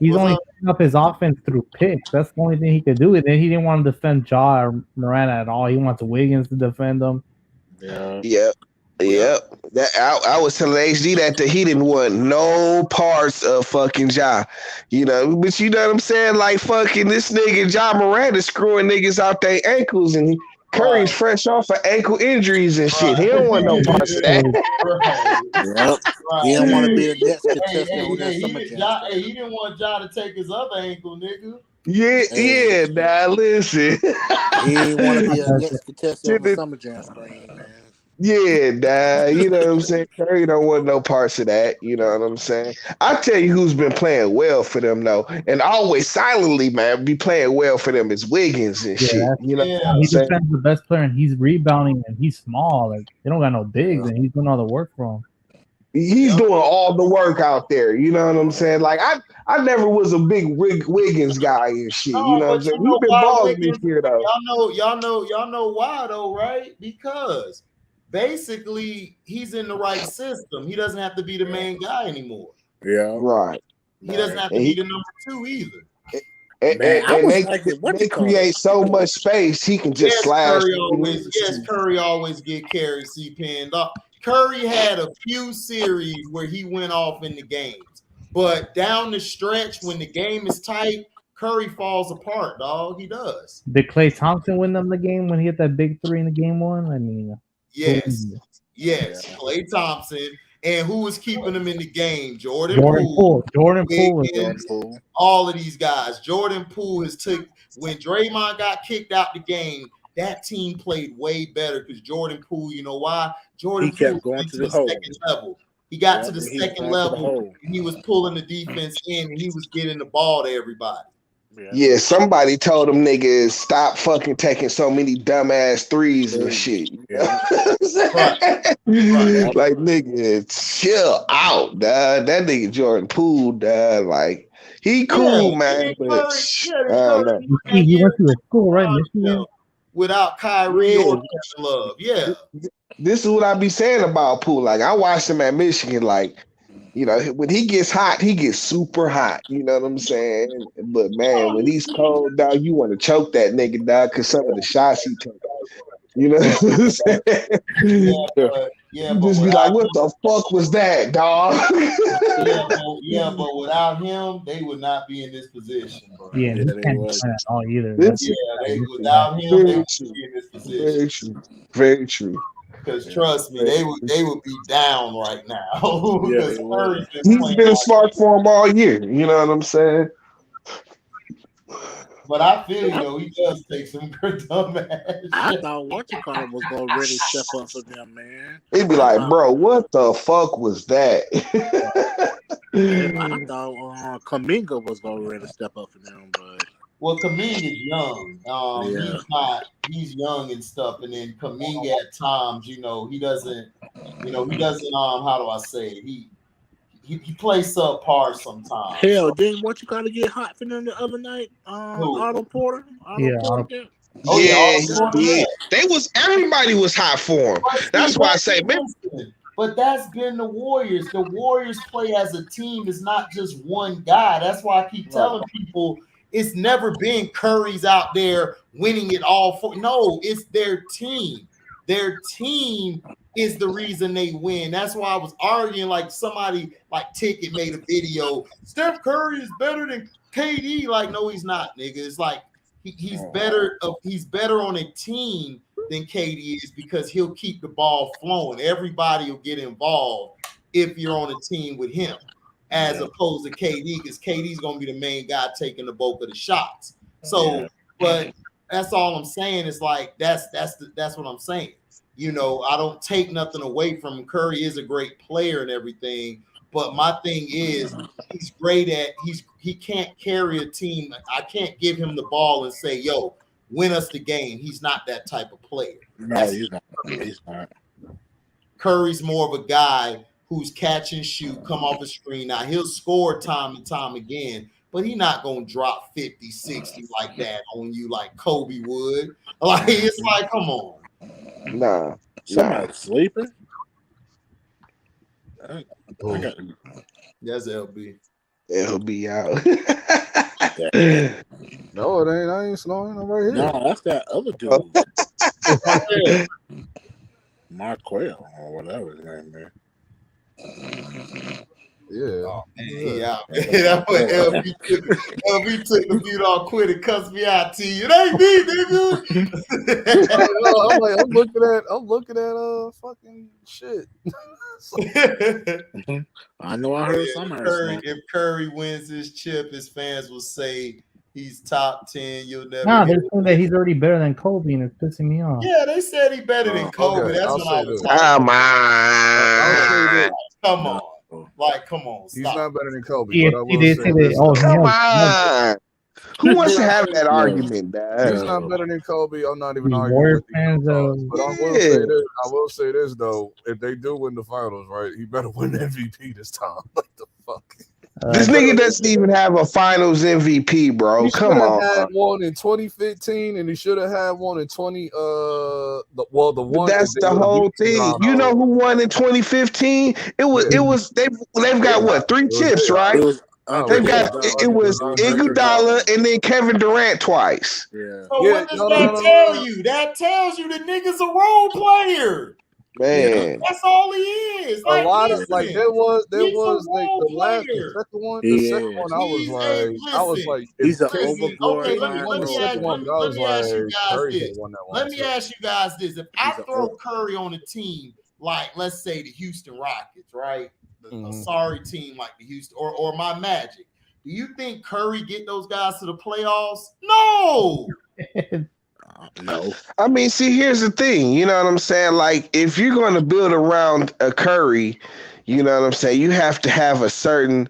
He's only setting up his offense through picks. That's the only thing he could do. And then he didn't want to defend Ja or Morant at all. He wants Wiggins to defend them. Yep. That I was telling HD that he didn't want no parts of fucking Ja, you know. But you know what I'm saying? Like fucking this nigga Ja Morant is screwing niggas out their ankles, and Curry's fresh off of ankle injuries and shit. He don't want no parts of that. He don't want to be a Nets contestant on that summer jam. He didn't want Ja to take his other ankle, nigga. Yeah. Now listen, he didn't want to be a Nets contestant on the summer jam screen, man. Yeah, you know what I'm saying? Curry don't want no parts of that. You know what I'm saying? I tell you who's been playing well for them though, and always silently, man, be playing well for them is Wiggins and shit. You know, he defends the best player, and he's rebounding, and he's small. Like they don't got no bigs, and he's doing all the work for him. He's doing all the work out there. You know what I'm saying? Like I never was a big Wiggins guy and shit. You know what I'm saying? He's been balling this year though. Y'all know why though, right? Because basically, he's in the right system. He doesn't have to be the main guy anymore. Yeah, right. He doesn't have to be the number 2 either. And they create so much space, he can just slash. Curry always get carried. C-Pen. Curry had a few series where he went off in the games, but down the stretch when the game is tight, Curry falls apart. Dog, he does. Did Klay Thompson win them the game when he hit that big 3 in the game 1? I mean. Yes. Klay Thompson. And who was keeping him in the game? Jordan Poole. All of these guys. Jordan Poole when Draymond got kicked out the game, that team played way better because Jordan Poole, you know why? Jordan Poole kept going to the second level. He got to the second level and he was pulling the defense in and he was getting the ball to everybody. Yeah, somebody told them niggas stop fucking taking so many dumbass threes and shit. Like nigga, chill out, dog. That nigga Jordan Poole, dog. Like he cool, man. But I don't know. He went to a school, right? Michigan. Without Kyrie or Kevin Love, This is what I be saying about Poole. Like I watched him at Michigan, like. You know, when he gets hot, he gets super hot. You know what I'm saying? But man, when he's cold, dog, you want to choke that nigga, dog, because some of the shots he takes. You know what I'm saying? You just be like, what the fuck was that, dog? But without him, they would not be in this position, bro. Yeah, they can't win at all either. Without him, they would be in this position. Very true. Because trust me, they would be down right now. He's been smart for him all year. You know what I'm saying? But I feel he does take some good dumbass. I thought Whatchamacallit was gonna really step up for them, man. He'd be like, bro, what the fuck was that? I thought Kuminga was gonna really step up for them, but. Well, Kuminga's young. He's young and stuff. And then Kuminga at times, he doesn't, how do I say it? He plays subpar sometimes. Hell, didn't Whatchamacallit get hot for them the other night? Otto Porter? Yeah. Everybody was hot for him. That's why I say, man. But that's been the Warriors. The Warriors play as a team. It's not just one guy. That's why I keep telling people it's never been Curry's out there winning it all for. No, it's their team. Their team is the reason they win. That's why I was arguing like somebody like Ticket made a video. Steph Curry is better than KD. Like, no, he's not, nigga. It's like he's better. He's better on a team than KD is because he'll keep the ball flowing. Everybody will get involved if you're on a team with him, as opposed to KD, because KD's gonna be the main guy taking the bulk of the shots. So, but that's all I'm saying. Is like that's what I'm saying. You know, I don't take nothing away from him. Curry is a great player and everything, but my thing is he's great at he can't carry a team. I can't give him the ball and say, yo, win us the game. He's not that type of player. No, he's not. He's not. Curry's more of a guy who's catch and shoot, come off the screen. Now, he'll score time and time again, but he's not going to drop 50, 60 like that on you like Kobe would. Like, it's like, come on. Nah. Somebody sleeping? That's LB. LB out. No, it ain't. I ain't snoring. I'm right here. No, that's that other dude. Marquell or whatever his name is. Yeah. Oh, man, he out. That's what LB took the mute all quick and cussed me out to you. It ain't me, nigga. I'm looking at fucking shit. I know I heard somebody. If Curry wins this chip, his fans will say he's top 10. You'll never. Nah, they're saying that he's already better than Kobe, and it's pissing me off. Yeah, they said he's better than Kobe. Okay, That's I'll what I was say talking about. Come on. Like, come on. Stop. He's not better than Kobe. Yeah, but I will say this. Come on. Who wants to have that argument, man? He's not better than Kobe. I'm not even arguing with fans, but I will say this though: if they do win the finals, right, he better win MVP this time. What the fuck? This nigga doesn't even have a Finals MVP, bro. He Come on. He had one in 2015, and he should have had one in 20. The one. That's the whole thing. You know who won in 2015? It was. They've got what 3 chips, right? They've got it was Iguodala and then Kevin Durant twice. Yeah. So what does that tell you? That tells you the nigga's a role player. Man, that's all he is. Like, a lot of like there was like the second one. The second one, I was like, he's an overglorified. Let me ask you guys this: if I throw Curry on a team like, let's say, the Houston Rockets, right? A sorry team like the Houston or my Magic, do you think Curry get those guys to the playoffs? No. No. I mean, see, here's the thing. You know what I'm saying? Like, if you're going to build around a Curry, you know what I'm saying? You have to have a certain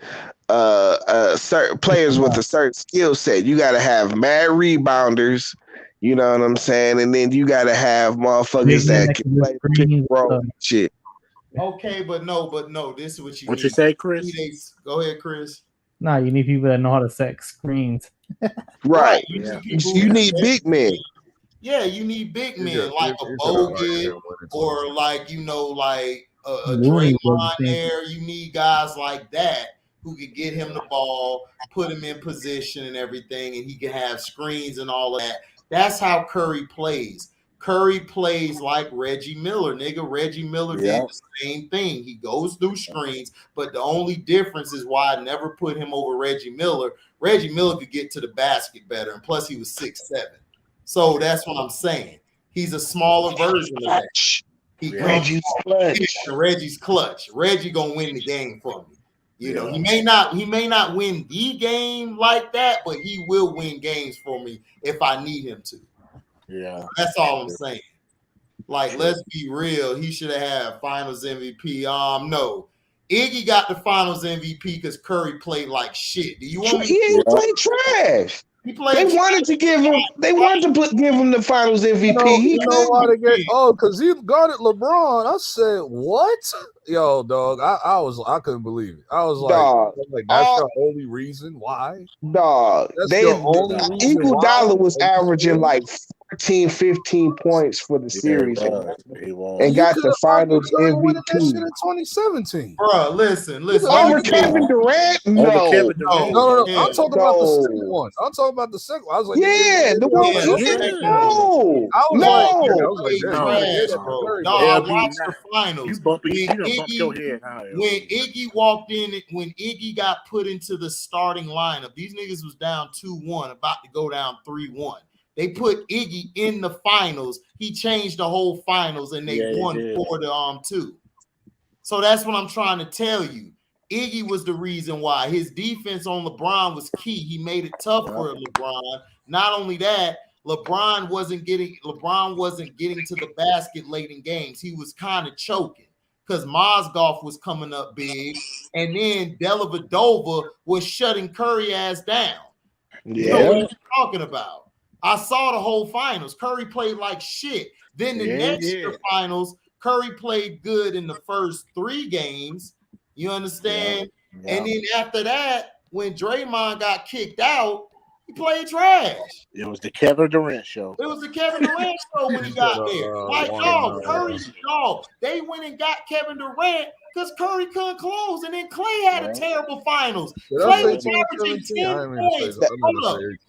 players with a certain skill set. You got to have mad rebounders. You know what I'm saying? And then you got to have motherfuckers that can play pick and roll shit. Okay, but no. This is what you. What you say, Chris? Go ahead, Chris. Nah, you need people that know how to set screens. Right. You need big men. Yeah, you need big men like a Bogut or like, you know, like a Draymond there. You need guys like that who can get him the ball, put him in position and everything, and he can have screens and all of that. That's how Curry plays. Curry plays like Reggie Miller, nigga. Reggie Miller did the same thing. He goes through screens, but the only difference is why I never put him over Reggie Miller. Reggie Miller could get to the basket better, and plus he was 6'7". So that's what I'm saying. He's a smaller version of that. Reggie's clutch. Reggie's clutch. Reggie gonna win the game for me. You know, he may not win the game like that, but he will win games for me if I need him to. Yeah, that's all I'm saying. Like, let's be real. He should have had Finals MVP. No, Iggy got the Finals MVP because Curry played like shit. Do you want? He played trash. He played. They wanted to give him. They wanted to give him the Finals MVP. You know why they get? Oh, because he guarded LeBron. I said, what? Yo, dog. I couldn't believe it. I was like, that's your only reason why? Dog. That's your only reason Iguodala was averaging like 14, 15 points for the series and You got could the have finals winning that shit MVP. in 2017. Bro, listen. Over Kevin Durant? No. No. I'm talking about the second one. I'm talking about the second one. I was like, yeah, the one. No. I was trash, bro. No, I watched the finals. When Iggy walked in, when Iggy got put into the starting lineup, these niggas was down 2-1, about to go down 3-1. They put Iggy in the finals. He changed the whole finals, and they won 4-2. So that's what I'm trying to tell you. Iggy was the reason why. His defense on LeBron was key. He made it tough for LeBron. Not only that, LeBron wasn't getting to the basket late in games. He was kind of choking because Mozgov was coming up big, and then Dellavedova was shutting Curry ass down. You know what I'm talking about? I saw the whole finals. Curry played like shit. Then the next year finals, Curry played good in the first 3 games. You understand? And then after that, when Draymond got kicked out, he played trash. It was the Kevin Durant show. It was the Kevin Durant show when he got there. Like, Curry, they went and got Kevin Durant because Curry couldn't close, and then Clay had a terrible finals. Clay was averaging 10 points.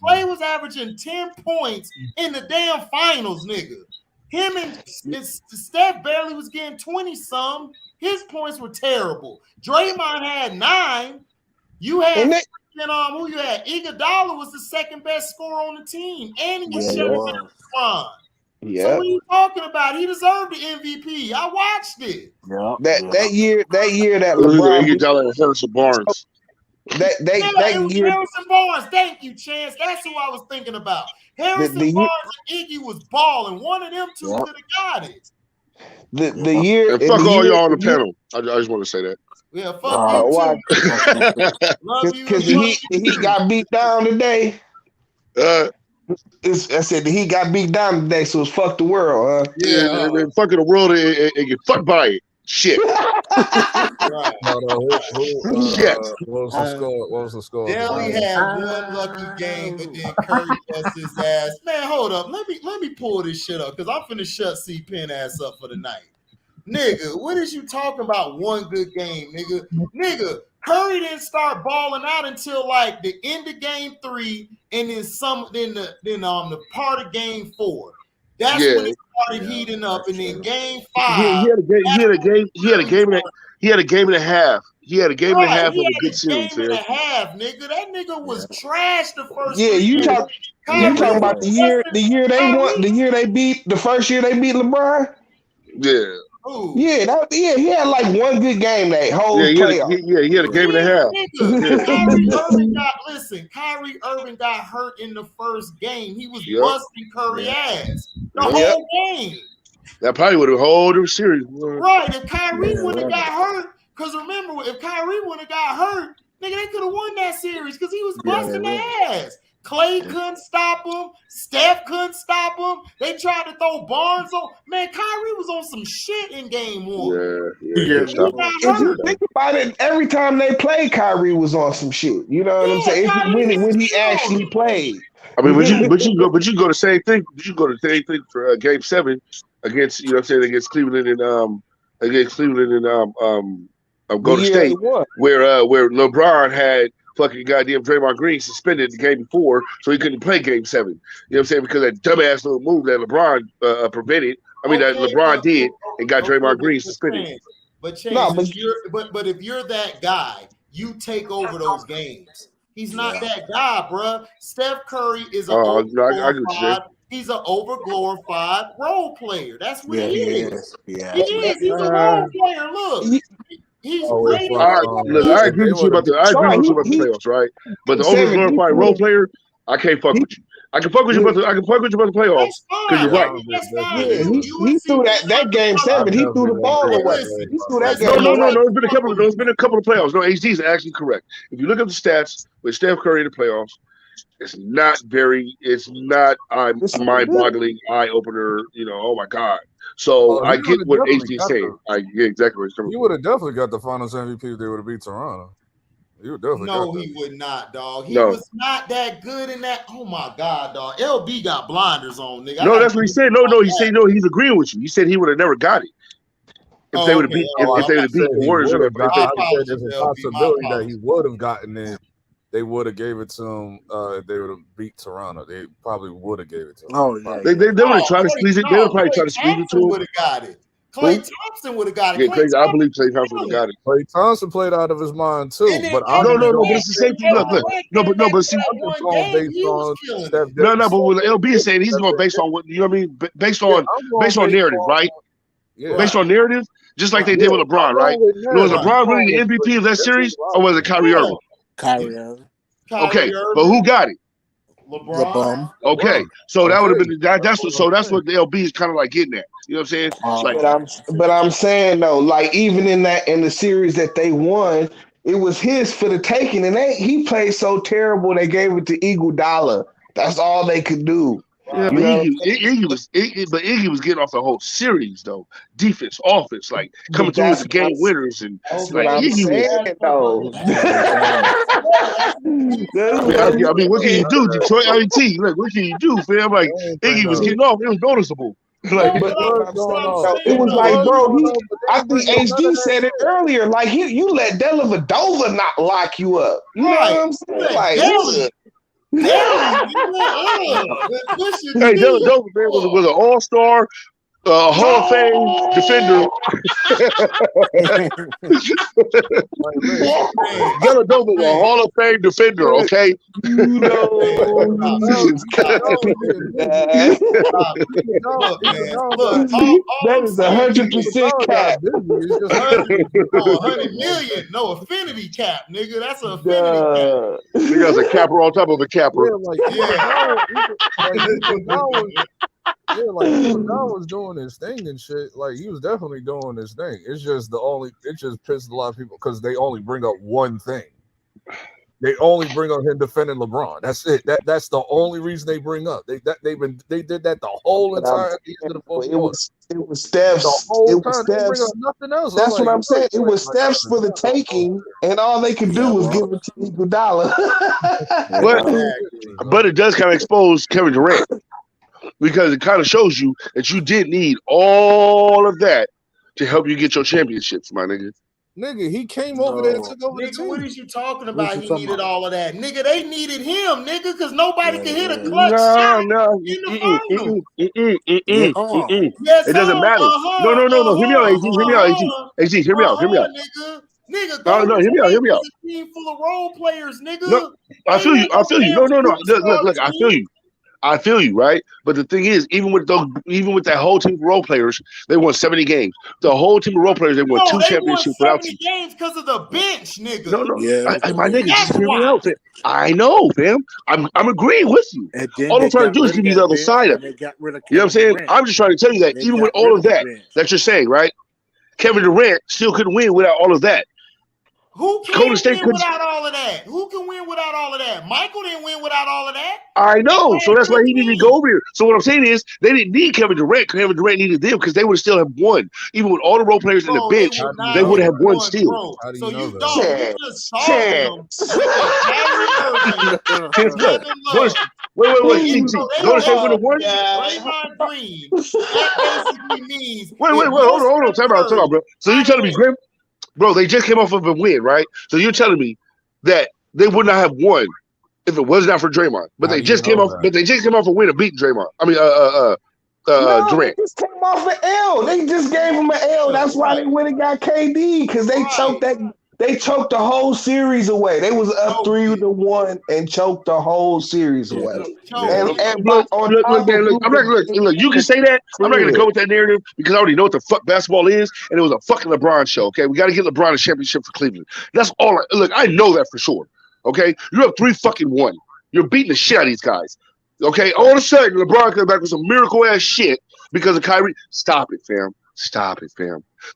Clay was averaging 10 points in the damn finals, nigga. Him and Steph barely was getting 20-some. His points were terrible. Draymond had 9. You had who you had? Iguodala was the second best scorer on the team, and he was shutting down LeBron. So what are you talking about? He deserved the MVP. I watched it. That year that LeBron Iguodala and Harrison Barnes. That year, Harrison Barnes. Thank you, Chance. That's who I was thinking about. Harrison Barnes and Iggy was balling. One of them two could have got it. The year and fuck all y'all on the panel. I just want to say that. Yeah, fuck you too. Because he got beat down today. I said he got beat down today, so it's fuck the world, huh? Yeah, and fucking the world and get fucked by it. Shit. What was the score? Delhi had one lucky game, but then Curry bust his ass. Man, hold up. Let me pull this shit up because I'm finna shut C Pen ass up for the night. Nigga, what is you talking about? One good game, nigga. Nigga, Curry didn't start balling out until like the end of game 3 and then the part of game 4. That's when it started heating up, and then game 5. He had a game and a half. He had a game and a half of a good series. Game and a half, nigga. That nigga was trash the first. Yeah, you talking about the year they won, the year they beat the first year they beat LeBron. Yeah. Ooh. Yeah, he had like one good game that whole playoff. He had a game and a half. Kyrie Irving got hurt in the first game. He was busting Curry ass the whole game. That probably would have whole new series. Right, if Kyrie would have got hurt, because remember, if Kyrie would have got hurt, nigga, they could have won that series because he was busting their ass. Clay couldn't stop him. Steph couldn't stop him. They tried to throw Barnes on. Man, Kyrie was on some shit in game 1. If you think about it, every time they played, Kyrie was on some shit. You know what I'm saying? When he actually played. I mean, but you go the same thing. You go to the same thing for game 7 against against Cleveland and Golden State, where LeBron had fucking goddamn Draymond Green suspended the game before, so he couldn't play game 7. You know what I'm saying? Because that dumbass little move that LeBron prevented. That LeBron did and got Draymond Green suspended. But if you're that guy, you take over those games. He's not that guy, bro. Steph Curry is he's an overglorified role player. That's what he is. Yeah. He is. He's a role player. Look. He's great. I agree with you about the playoffs, right? But the overglorified role player, I can't fuck with you. I can fuck with you about the playoffs because you're right. He threw that game 7. He threw the ball away. He threw that game. No. There's been a couple of playoffs. No, HD is actually correct. If you look at the stats with Steph Curry in the playoffs, it's not mind-boggling, eye-opener. Oh my god. So I get what HD is saying. I get exactly what he's saying. You would have definitely got the Finals MVP if they would have beat Toronto. He would definitely No, he would not, dog. He was not that good in that. Oh my god, dog. LB got blinders on, nigga. No, that's what he said. No, he said no. He's agreeing with you. He said he would have never got it if they would have beat. If they would have beat the Warriors. There's a possibility that he would have gotten it. They would have gave it to him. If they would have beat Toronto, they probably would have gave it to him. Oh yeah. They would have tried to squeeze it. They would probably try to squeeze it to him. Would have got it. Klay Thompson would have got it. Yeah, I believe Klay Thompson would have got it. Klay Thompson played out of his mind too. But no, but it's the same thing. Look. But see, no, but what LB is saying, he's going based on what you know what I mean, based on narrative, right? Yeah. Based on narrative, just like they did with LeBron, right? Was LeBron really the MVP of that series, or was it Kyrie Irving? Kyrie Irving. Okay, but who got it? LeBron. Okay, so that would have been that's what the LB is kind of like getting at. You know what I'm saying? But I'm saying though, like even in the series that they won, it was his for the taking, and he played so terrible they gave it to Iguodala. That's all they could do. Yeah, but Iggy was getting off the whole series though. Defense, offense, like coming through as the game winners, and like Iggy was. I mean, what can you do, Detroit? Look, what can you do, fam? Like Iggy was getting off; it was noticeable. Like, it was like, bro. I think HD said it earlier. Like, you let Dellavedova not lock you up. You know what I'm saying? Like, hey, Dellavedova was an all-star, Hall of Fame defender. Dellavedova was a Hall of Fame defender. Okay. That is 100% cap. 100 million. No affinity cap, nigga. That's an affinity cap. Nigga, that's a capper on top of a capper. Iguodala was doing his thing and shit. Like he was definitely doing his thing. It just pissed a lot of people because they only bring up one thing. They only bring up him defending LeBron. That's it. That's the only reason they bring up. They did that the whole entire end of the fourth quarter. It was Steph's. It was Steph's. Nothing else. That's what I'm saying. It was Steph's for the taking, and all they could do was give it to Iguodala. But it does kind of expose Kevin Durant. Because it kind of shows you that you did need all of that to help you get your championships, my nigga. Nigga, he came over there and took over the team. What is you talking about? He needed all of that. Nigga, they needed him, nigga, because nobody can hit a clutch shot in the finals. It doesn't matter. No. Hear me out, AG. Hear me out. Nigga, hear me out. A team full of role players, nigga. No, I feel you. No. Look, I feel you, right? But the thing is, even with that whole team of role players, they won 70 games. The whole team of role players, they won 2 championships without you. Games because of the bench, nigga. No. My nigga, just hear me out, fam. I know, fam. I'm agreeing with you. All I'm trying to do is give you the other side of it. You know what I'm saying? I'm just trying to tell you that even with all of that you're saying, right? Kevin Durant still couldn't win without all of that. Who can win without all of that? Who can win without all of that? Michael didn't win without all of that. I know. So that's why he didn't go over here. So what I'm saying is they didn't need Kevin Durant. Kevin Durant needed them because they would still have won. Even with all the role players in the bench, they would have won still. So you just saw them with Wait. Notice they would have won. Draymond Green. That basically means. Wait. Hold on. Time out, bro. So you telling me, Grim? Bro, they just came off of a win, right? So you're telling me that they would not have won if it was not for Draymond. But they just came off. But they just came off a win to beat Draymond. I mean, Durant. They just came off an L. They just gave him an L. That's why they went and got KD because they choked that. They choked the whole series away. They was up 3-1 and choked the whole series away. Look, you can say that. I'm not going to go with that narrative because I already know what the fuck basketball is, and it was a fucking LeBron show, okay? We got to get LeBron a championship for Cleveland. That's all. I know that for sure, okay? You're up 3-1. You're beating the shit out of these guys, okay? All of a sudden, LeBron comes back with some miracle-ass shit because of Kyrie. Stop it, fam.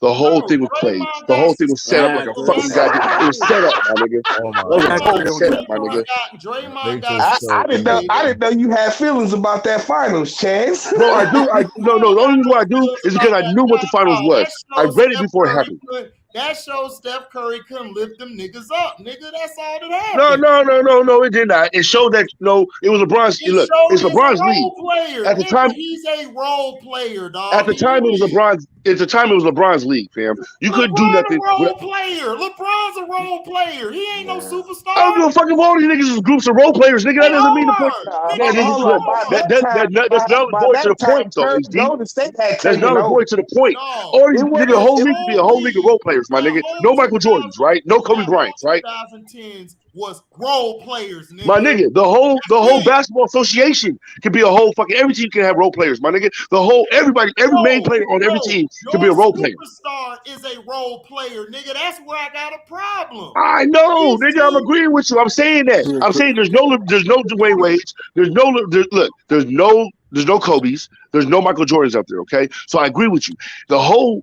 The whole thing was played. The whole thing was set up like a fucking goddamn. It was set up, my nigga. I didn't know you had feelings about that finals, Chance. Bro, I do. No. The only reason why I do is because I knew what the finals was. I read it before it happened. That shows Steph Curry couldn't lift them niggas up, nigga. That's all that happened. No, it did not. It showed that it's LeBron's. Look, it's LeBron's league. Player. At the time, he's a role player, dog. At the time, it was LeBron's. At the time, it was LeBron's league, fam. You couldn't do nothing. Player. LeBron's a role player. He ain't no superstar. I don't give a fuck if all these niggas is groups of role players, nigga. That doesn't mean the point. That's not the point to the point, though. That's not the point to the point. All these niggas, the whole league could be a whole league of role players, my nigga. No Michael Jordans, right? No Kobe Bryants, right? 2010s was role players, nigga. My nigga, the whole basketball association could be a whole fucking. Every team can have role players, my nigga. Every main player on every team could be a role player. Superstar is a role player, nigga. That's where I got a problem. I know, nigga. I'm agreeing with you. I'm saying that. I'm saying there's no Dwayne Wades. There's no Kobe's. There's no Michael Jordans up there. Okay, so I agree with you. The whole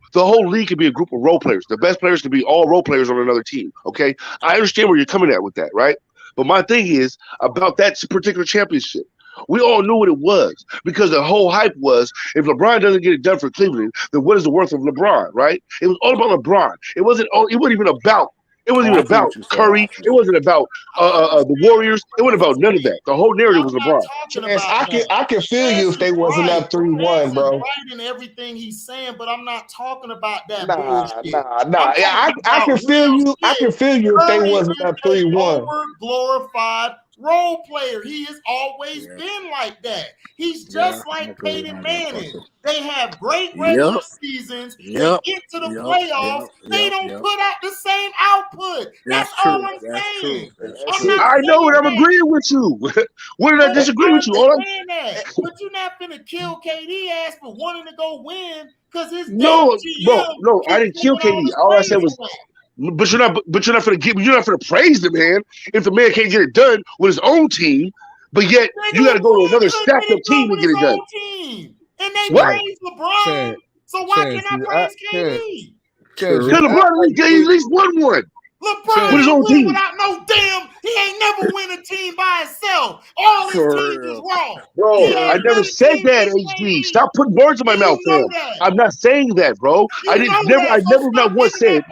league could be a group of role players. The best players could be all role players on another team. Okay, I understand where you're coming at with that, right? But my thing is about that particular championship. We all knew what it was because the whole hype was if LeBron doesn't get it done for Cleveland, then what is the worth of LeBron, right? It was all about LeBron. It wasn't even about Curry. It wasn't about the Warriors. It wasn't about none of that. The whole narrative was LeBron. I can feel you if they wasn't up 3-1, bro. Right in everything he's saying, but I'm not talking about that bullshit. I can feel you. I can feel you if they wasn't up 3-1. Glorified role player. He has always been like that. He's just like Peyton Manning. They have great regular seasons. They get to the playoffs. They don't put out the same output. That's all I'm saying. I know it. I'm agreeing with you. What did I disagree with you? But you're not finna kill KD ass for wanting to go win because his no, I didn't kill KD. All I said was. But you're not gonna praise the man if the man can't get it done with his own team, but yet you got to go to another stacked up team to get it done. And they praise LeBron, so why can't I praise KD? Because LeBron at least won one. LeBron with his own team without no damn. He ain't never win a team by himself. All his teams is wrong. Bro, I never said that, HD. Stop putting words in my mouth, fam. I'm not saying that, bro. I never not once said.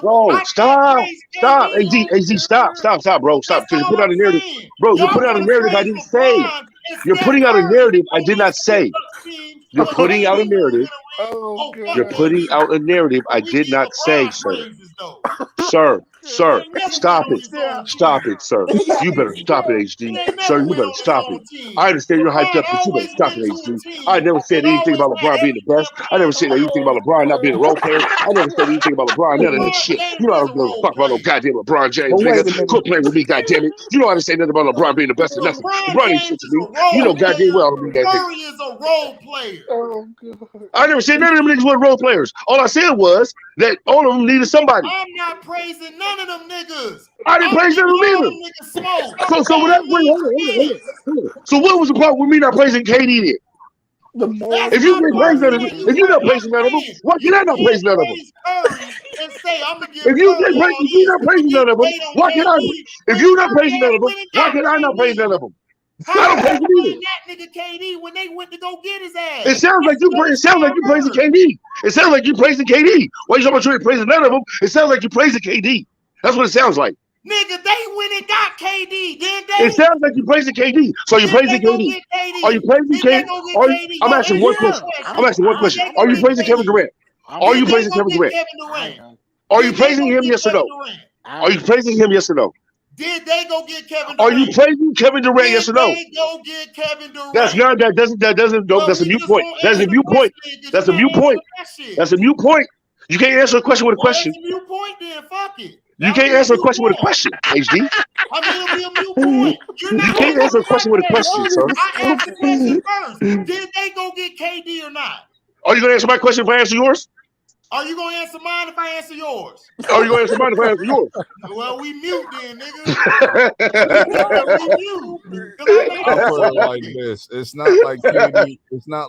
Bro, stop, HD, stop, bro, stop. Because you put out a narrative, bro. You put out a narrative I didn't say. You're putting out a narrative I did not say. You're putting out a narrative. You're putting out a narrative I did not say, sir. Sir, stop it, sir. You better stop it, HD. Sir, you better stop it. I understand you're hyped up, but you better stop it, HD. I never said anything about LeBron being the best. I never said anything about LeBron not being a role player. I never said anything about LeBron, none of that shit. You know I don't give a fuck about no goddamn LeBron James, nigga. Quit playing with me, goddammit. You know I didn't say nothing about LeBron being the best or nothing. LeBron ain't shit to me. You know goddamn well I don't mean that Curry is a role player. Oh, God. I never said none of them niggas were role players. All I said was that all of them needed somebody. I'm not praising none of them niggas. I didn't praise them either. So what? So what was the problem with me not praising KD then? If you didn't praise none of them, if you're not praising none of them, why can I not praise none of them? If you're not praising none of them, why can I? If you're not praising none of them, why can I not praise none of them? I don't praise them either. That nigga KD when they went to go get his ass. It sounds like you praising KD. It sounds like you praising KD. Why you so much praising none of them? It sounds like you praising KD. That's what it sounds like. Nigga, they went and got KD, didn't they? It sounds like you're praising KD. So you're praising KD. Are you praising KD? I'm asking one question. Are you praising Kevin Durant? Are you praising Kevin Durant? Are you praising him, yes or no? Are you praising him, yes or no? Did they go get Kevin Durant? Are you praising Kevin Durant, yes or no? Did they go get Kevin Durant? That's a mute point. That's a mute point. That's a mute point. That's a mute point. You can't answer a question with a question. That's a mute point then, fuck it. You can't answer a question with a question, HD. I mean, it'll be a mute point. You can't answer a question with a question, sir. I asked the question first. Did they go get KD or not? Are you going to answer my question if I answer yours? Are you going to answer mine if I answer yours? Are you going to answer mine if I answer yours? Well, we mute then, nigga. We mute. I put it like this. It's not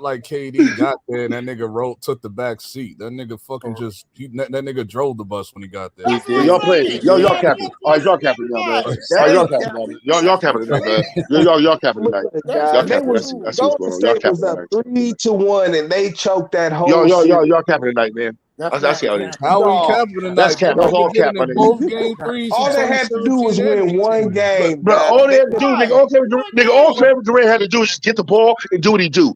like KD got there and that nigga took the back seat. That nigga fucking that nigga drove the bus when he got there. Y'all playing. Y'all capping. All right, y'all capping now, man. Y'all capping. Y'all capping tonight, man. Y'all capping tonight. Y'all capping. I see what's going on. Y'all capping tonight. 3-1 and they choked that whole y'all capping tonight, man. That's how it is. How we capping tonight? That's cap. That's all cap, my both nigga. game threes. All they had to do was win one game, Bro, all they had to do, nigga, all Kevin Durant had to do is just get the ball and do what he do.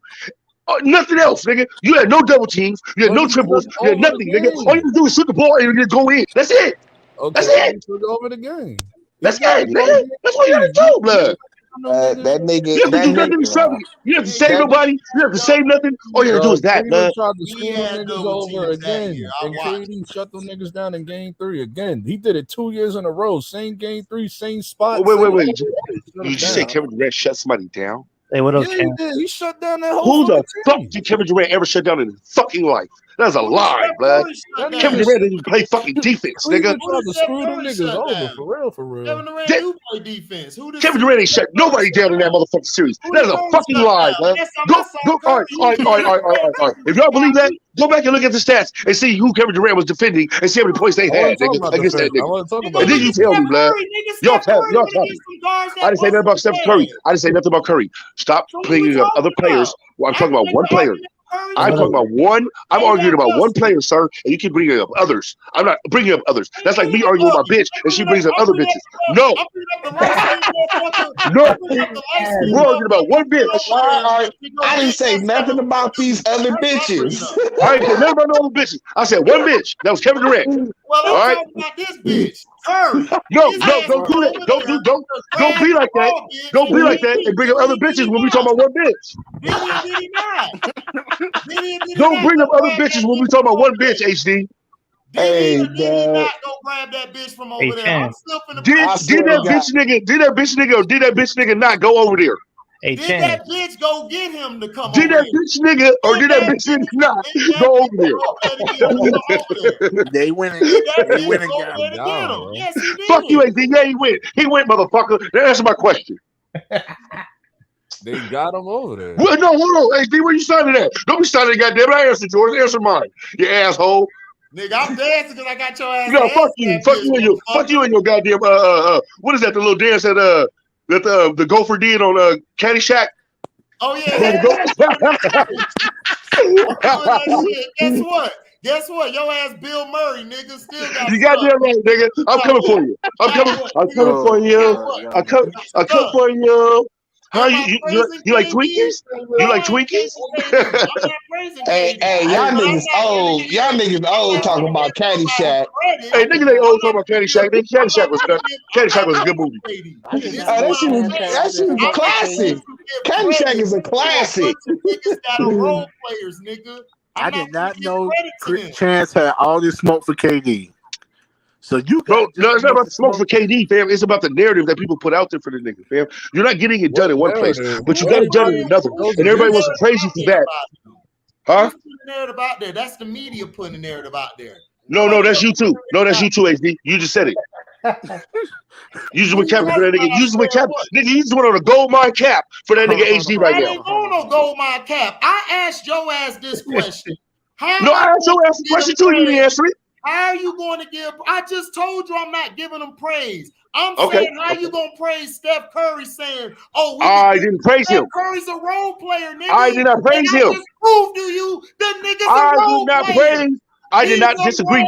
Nothing else, nigga. You had no double teams. You had no triples. You had nothing, nigga. All you had to do is shoot the ball and you go in. That's it. Okay, that's it. Over the game. That's it, nigga. That's what you had to do, blood. That nigga. You have to do nothing to something. You have to save nobody. You have to save nothing. All you have to do is that, man. Tried to screw them niggas over again, and KD shut them niggas down in game 3 again. He did it 2 years in a row. Same game 3, same spot. Wait. You just say Kevin Durant shut somebody down? They would have. Yeah, he did. He shut down that whole. Who the fuck did Kevin Durant ever shut down in his fucking life? That's a lie, blood. Kevin Durant didn't play fucking defense, nigga. Tried to screw them niggas over, for real. Kevin Durant do play defense. Kevin Durant ain't shut nobody down in that motherfucking series. That is a fucking lie, man. Go. All right. If y'all believe that, go back and look at the stats and see who Kevin Durant was defending and see how many points they had, nigga, against that nigga. And then you tell me, blood. Y'all talking. I didn't say nothing about Steph Curry. I didn't say nothing about Curry. Stop bringing up other players. Well, I'm talking about one player. I'm talking about one. I'm arguing about one player, sir, and you keep bringing up others. I'm not bringing up others. That's like me arguing with my bitch, and she brings up other bitches. No. We're arguing about one bitch. I didn't say nothing about these other bitches. I ain't say nothing about no other bitches. I said one bitch. That was Kevin Durant. Well, I'm talking about this bitch. Curry. No, don't do that. Don't be like that. Don't be like that and bring up other bitches when we talk about one bitch. Did he not? Don't bring up other bitches when we talk about one bitch, HD. Did he not go grab that bitch from over there? I'm still finna did that bitch nigga not go over there? Did that bitch go get him to come Did over that bitch nigga or did that bitch nigga not go over there? They went and got him. Yes, he did. Fuck you, AD. Yeah, he went. He went, motherfucker. Now answer my question. They got him over there. Well, no, hold on. AD, where you signing at? Don't be signing goddamn. I answered yours. Answer mine. You asshole. Nigga, I'm dancing because I got your ass. No, fuck you. Fuck you and your goddamn what is that? The little dance that the gopher did on Caddyshack? Oh yeah. Guess what? Your ass Bill Murray, nigga, still got. You goddamn right, nigga. I'm coming for you. I'm coming for you. I come for you. How you like Twinkies? You like Twinkies? Hey, y'all niggas old. Y'all niggas old talking about Caddyshack. Hey, niggas ain't old talking about Caddyshack. Caddyshack was a good movie. That shit was a classic. Caddyshack is a classic. Niggas got role players, nigga. I did not know Chance had all this smoke for KD. So no, it's not about the smoke for KD, fam. It's about the narrative that people put out there for the nigga, fam. You're not getting it done in one place, but you got it done in another. And everybody wants to praise you for that. Huh? The narrative out there. That's the media putting the narrative out there. No, that's you too. No, that's you too, HD. You just said it. You just went cap for that nigga. You just went cap. Nigga, you just went on a gold mine cap for that nigga HD right now. I ain't on no gold mine cap. I asked your ass this question. I asked your ass the question too. You didn't answer it. How are you going to give? I just told you I'm not giving him praise. I'm saying how you going to praise Steph Curry saying, I didn't praise him. Steph Curry's a role player, nigga. I did not praise him. I just proved to you that nigga's a role player. I did not disagree.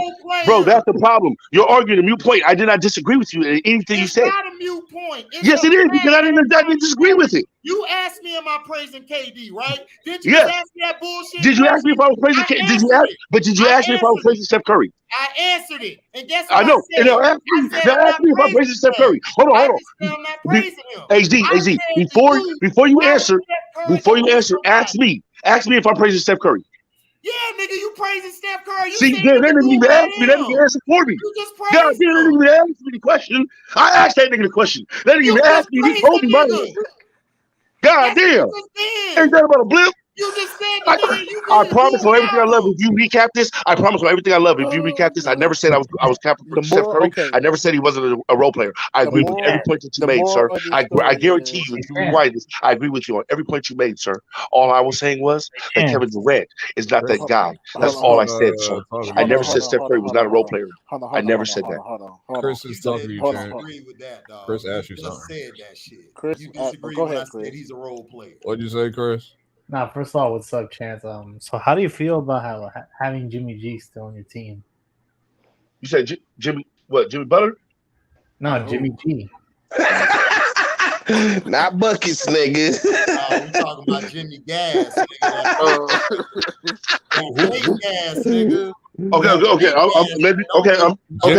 Bro, that's the problem. You're arguing a mute point. I did not disagree with you in anything you said. It's not a mute point. Yes, it is, because I didn't disagree with it. You asked me, am I praising KD, right? Did you ask me that bullshit? Did you ask me if I was praising KD? Did you ask me if I was praising Steph Curry? I answered it. And guess what? I know. And now ask me if I'm praising Steph Curry. Hold on. I'm not praising him. HD, before you answer, ask me if I'm praising Steph Curry. Yeah, nigga, you praising Steph Curry. See, they didn't even ask me. That nigga answered for me. You just God, they didn't even ask me the question. I asked that nigga the question. They didn't even ask me. He told me my name. God damn. Ain't that about a blip? You just said I promise on everything I love. If you recap this, I promise on everything I love. If you recap this, I never said I was capping for Steph Curry. I never said he wasn't a role player. I agree with every point that you made, sir. I guarantee you, if you rewind this, I agree with you on every point you made, sir. All I was saying was that Kevin Durant is not that guy. That's all I said, sir. I never said Steph Curry was not a role player. I never said that. Chris is talking to you, Chance. Chris asked you something. Said that shit. Chris, you disagree when I said he's a role player. What'd you say, Chris? Nah, first of all, what's up, Chance? So how do you feel about having Jimmy G still on your team? You said Jimmy Butler? No, Jimmy G. Not buckets, nigga. We talking about Jimmy Gas, nigga. That gas, nigga. Okay.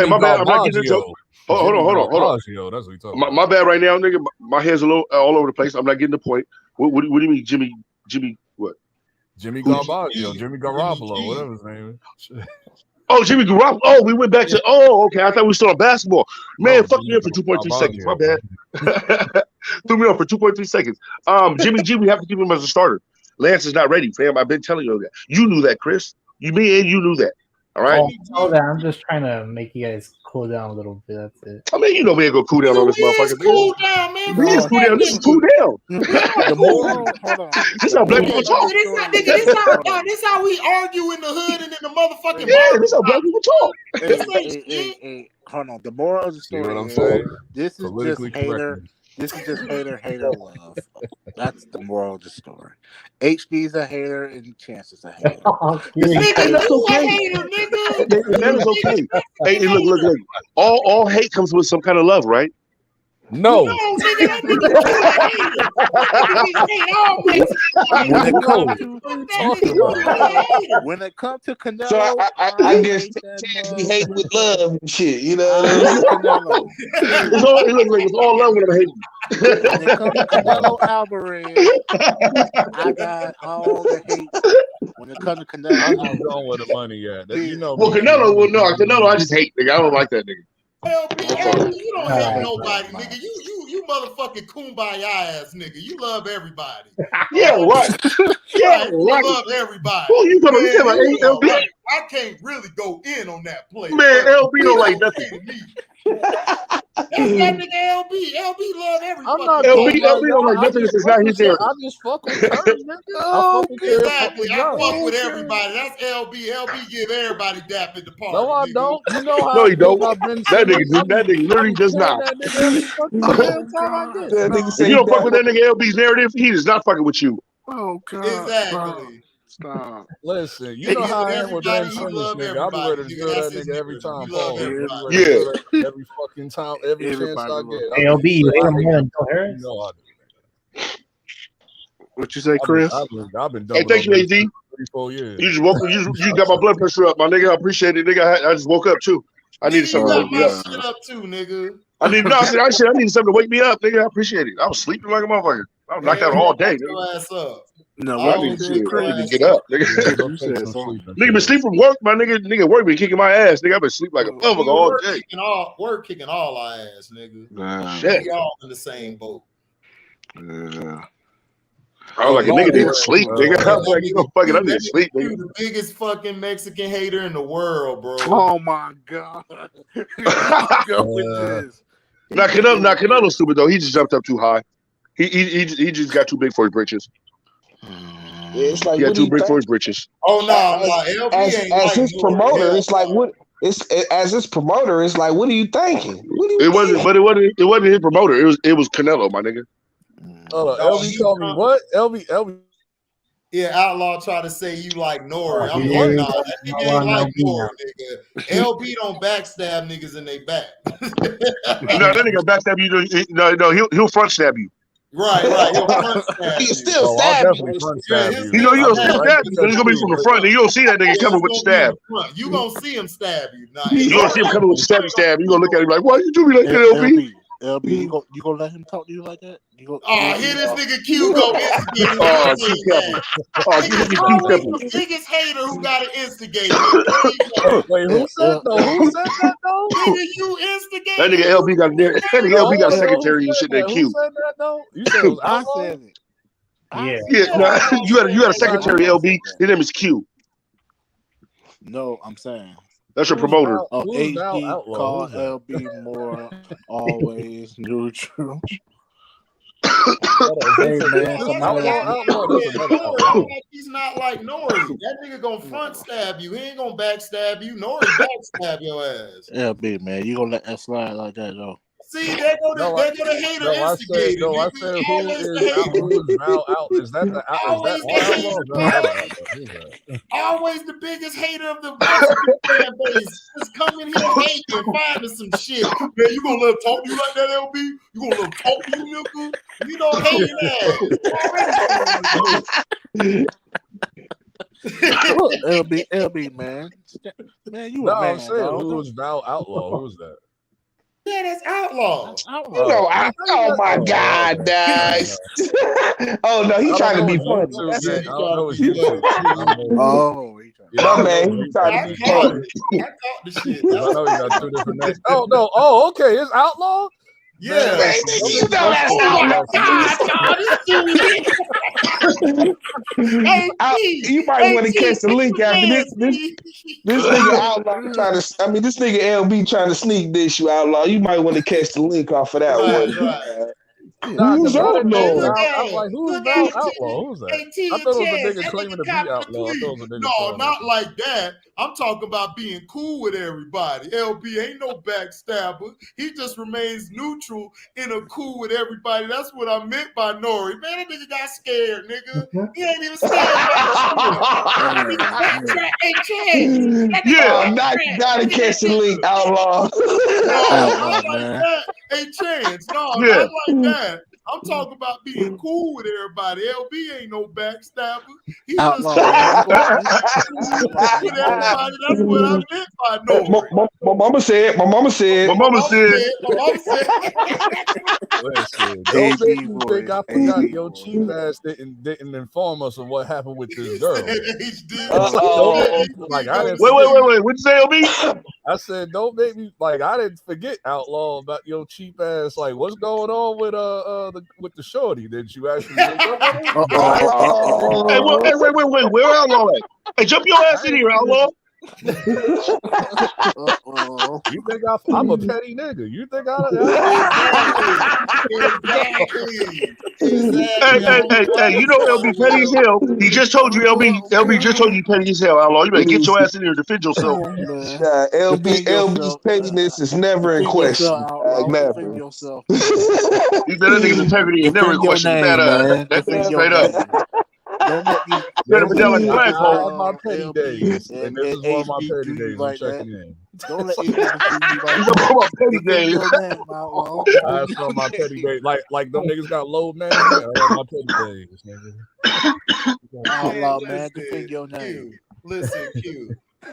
My bad. I'm not getting into. Hold on. That's what he talking about. My bad right now, nigga. My head's a little all over the place. I'm not getting the point. What do you mean, Jimmy? What? Jimmy Garbaggio, Jimmy Garoppolo, whatever his name is. Oh, Jimmy Garoppolo. Oh, we went back to. Oh, okay. I thought we were still on basketball. Man, fuck me up for 2.3 seconds. My bad. Threw me off for 2.3 seconds. Jimmy G, we have to keep him as a starter. Lance is not ready, fam. I've been telling you that. You knew that, Chris. You knew that. All right. Oh, that. I'm just trying to make you guys cool down a little bit. That's it. I mean, you know we ain't gonna cool down on this motherfucker. Cool down, man. We is cool down. This is cool down. Hold on. This how black people talk. This how we argue in the hood and in the motherfucking bar. This how black people talk. Hey, hold on. The moral of the story what I'm saying? This is just hater. This is just hater love. That's the moral of the story. HD's a hater and Chance is a hater. Nigga, you a hater, nigga. That is okay. Hey, look. All hate comes with some kind of love, right? No. Nigga, that nigga when it comes to Canelo, so I guess Chance be hating with love and shit, you know. It's all love when I'm hating. When it comes to Canelo Alvarez, I got all the hate. When it comes to Canelo, I'm not going with the money yet. You know. Well, Canelo, I just hate, nigga. I don't like that nigga. LB, you don't hate nobody, nigga. You motherfucking kumbaya ass nigga. You love everybody. Yeah, right. Yeah, right. You love everybody. Who you talking about? LB? I can't really go in on that play. Man, LB don't like nothing. That's that nigga LB. LB love everybody. LB don't like nothing. It's not his area. I just fuck with her, nigga. Exactly. I fuck with everybody. That's LB. LB give everybody dap at the party. No, I don't. You know how? No, he don't. That nigga literally does not. That nigga if you don't fuck with that nigga LB's narrative, he is not fucking with you. Oh God. Exactly. Stop. Listen, you know how I am with that nigga. I'll be ready to do that nigga every time. Yeah. Every fucking time, every chance I get. Hey, LB, you hate him more than Joe Harris? You know I do. What you say, Chris? I've been hey, thank you, AD. 34 years. You just got my blood pressure up, my nigga. I appreciate it, nigga. I just woke up too. I needed something to wake me up. Shit up too, nigga. I needed something to wake me up, nigga. I appreciate it. I was sleeping like a motherfucker. I was knocked out all day, nigga. Ass up. No, I need to get up, nigga. Nigga been sleep from work, my nigga work been kicking my ass, nigga. I've been sleep like a motherfucker all day. Work kicking all our ass, nigga. Shit. We all in the same boat. Yeah. I was like, a nigga need to sleep, nigga. I was like, you know, fucking, I need to sleep, nigga. You the biggest fucking Mexican hater in the world, bro. Oh my God. Go with this. Now Canelo's stupid though. He just jumped up too high. He just got too big for his britches. Yeah, it's like, he got too big for his britches. Oh no, as his promoter, it's like what? As his promoter, it's like, what are you thinking? It wasn't his promoter. It was Canelo, my nigga. LB told me what? LB. Yeah, Outlaw try to say you like Nori. I'm like, nah, that nigga ain't like Nori, nigga. LB don't backstab niggas in they back. No, that nigga backstab you. No, he'll front stab you. Right. He'll front stab you. He'll still stab you. You know, you'll still stab you, but it's gonna be from the front, and you don't see that nigga coming with the stab. You gonna see him stab you. Nah, you gonna see him coming with the stab. You gonna look at him like, why you do me like that, LB? LB, you gonna let him talk to you like that? Here this nigga Q go instigate. The biggest hater who got an instigator. Wait, who said that though? Nigga, you instigate. That nigga LB got a secretary and shit named Q. Who said that though? You said it was I said it. Yeah. You had a secretary, LB. His name is Q. No, I'm saying. That's your promoter. HD call LB more always neutral. Hey, man, he's not like Nori. That nigga gonna front stab you. He ain't gonna backstab you. Nori backstab your ass. LB, man, you gonna let that slide like that though? See, they go to hater instigator. I said who is Val out? Is that the always the outlaw? Always the biggest hater of the Mexican fan base. Just come in here hating and finding some shit. Man, you gonna let him talk to you like that, LB? You gonna let him talk to you, nigga? You know, hating ass. LB, man, you a man. I'm saying who is Val Outlaw? Who is that? Yeah, that's outlaw. You know, oh my God, dog. Oh no, he's trying to be funny. My man, he's trying to be funny. I caught the shit. I know you got two different names. Oh no, okay, it's outlaw. Yeah, man, you know that's you might want to catch the link after this. This nigga outlaw trying to. I mean, this nigga LB trying to sneak this. You outlaw. You might want to catch the link off of that one. Right. Who's outlaw? I'm like, who's Val Outlaw? Who's that? I thought it was a nigga claiming to be outlaw. No, not like that. I'm talking about being cool with everybody. LB ain't no backstabber. He just remains neutral and a cool with everybody. That's what I meant by Nori. Man, that nigga got scared, nigga. He ain't even scared. Yeah, gotta catch the link, outlaw. No, not like that. Hey, Chance, no, not like that. I'm talking about being cool with everybody. LB ain't no backstabber. He just with everybody. That's what I meant by no. My mama said. Listen, don't make me think I forgot your cheap ass didn't inform us of what happened with this girl. Like I didn't. Wait. What'd you say, LB? I said, don't make me like I didn't forget outlaw about your cheap ass. Like, what's going on with the shorty? Did you actually? Hey, wait. Where outlaw at? Hey, jump your ass in here, outlaw. You think I'm a petty nigga? You think Hey, you know LB petty as hell. He just told you LB just told you petty as hell, outlaw. You better get your ass in here and defend yourself. LB's pettiness is never in question. Never. You better nigga's integrity is never in question. That thing straight up. Better be down like a flagpole. My petty days, and this is one of my petty days. I'm checking in. Don't let anyone petty days. That's from my petty days. Like them niggas got low names. My petty days, nigga. Outlaw, man, defend your name. Listen,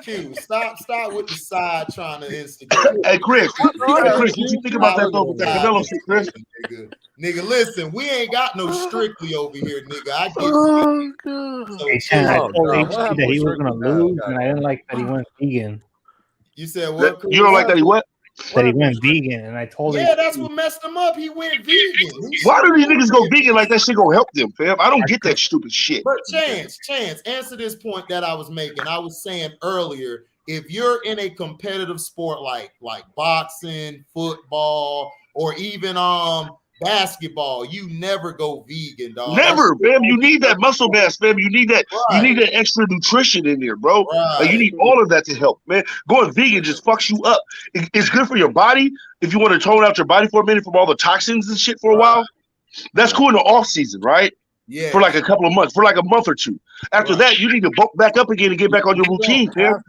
Q, stop with the side trying to instigate. Hey, Chris, what you think about that though with that Canelo shit, Chris? Nigga, listen, we ain't got no strictly over here, nigga. I get I told HG that he was gonna lose, and I didn't like that he went vegan. You said what? You don't like that he what? That he went vegan, and I told him. Yeah, that's what messed him up. He went vegan. Why do these niggas go vegan like that shit gonna help them, fam? I don't get that stupid shit. But Chance, answer this point that I was making. I was saying earlier, if you're in a competitive sport like boxing, football, or even basketball, you never go vegan, dog. Never, fam. You need that muscle mass, fam. You need that. Right. You need that extra nutrition in there, bro. Right. Like, you need all of that to help, man. Going vegan just fucks you up. It's good for your body if you want to tone out your body for a minute from all the toxins and shit for a while. That's cool in the off season, right? Yeah. For like a couple of months, for like a month or two. After that, you need to bulk back up again and get back on your routine, fam.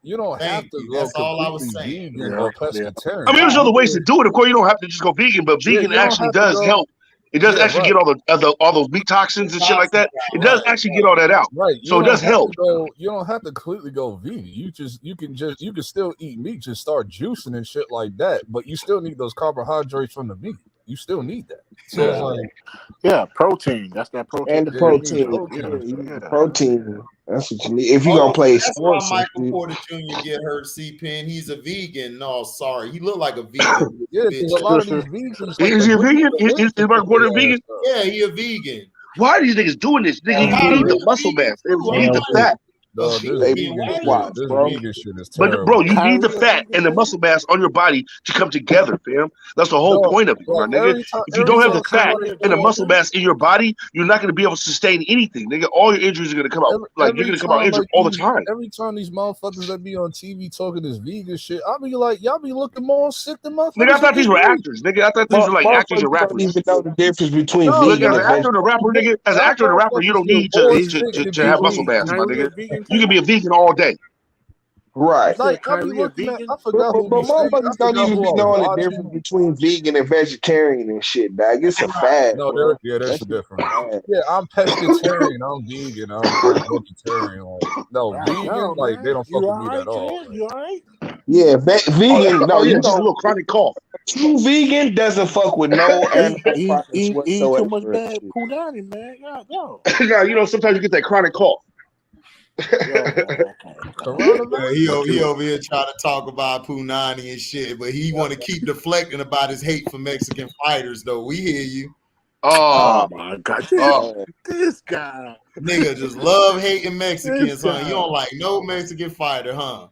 You don't have to go. That's all I was saying. Or pescatarian. I mean, there's other ways to do it. Of course, you don't have to just go vegan, but vegan actually does help. It does actually get all those meat toxins and shit like that. It does actually get all that out. Right. So it does help. You don't have to completely go vegan. You can still eat meat, just start juicing and shit like that. But you still need those carbohydrates from the meat. You still need that. So it's like, protein. That's that protein. And the protein. Protein. That's what you need. If you're gonna play sports. That's why Michael Porter Jr. get hurt, C-Pen. He's a vegan. No, sorry. He looked like a vegan. Yeah, because a lot of these vegans. Is he a vegan? Is Michael Porter vegan? Yeah, he a vegan. Why are these niggas doing this? Nigga, you need the muscle mass. You need the fat. No, this vegan shit is terrible. But bro, you need the fat and the muscle mass on your body to come together, fam. That's the whole point of it, my nigga. If you don't have the fat and the muscle mass in your body, you're not going to be able to sustain anything, nigga. All your injuries are going to come out you're going to come out injured all the time. Every time these motherfuckers that be on TV talking this vegan shit, I be like, y'all be looking more sick than motherfuckers. Nigga, I thought these were actors, nigga. I thought these were like actors and rappers. Don't even know the difference between vegan and as an actor and a rapper, nigga. As an actor and a rapper, you don't need to have muscle mass, my nigga. You can be a vegan all day. Right. Like, I forgot who but motherfuckers don't even be knowing the difference between vegan and vegetarian and shit, dog. It's a fad. No, that's the difference. Yeah, I'm pescatarian. I'm vegan. I'm vegetarian. Like, no, vegan, like, they don't fuck with me at all. You all right? Yeah, vegan. No, you just a little chronic cough. True vegan doesn't fuck with no animal products Eat whatsoever. too much bad punani, man. Yo. Nah, you know, sometimes you get that chronic cough. He over here trying to talk about punani and shit, but he want to keep deflecting about his hate for Mexican fighters, though. We hear you. Oh my God, this guy, nigga, just love hating Mexicans, huh? You don't like no Mexican fighter, huh?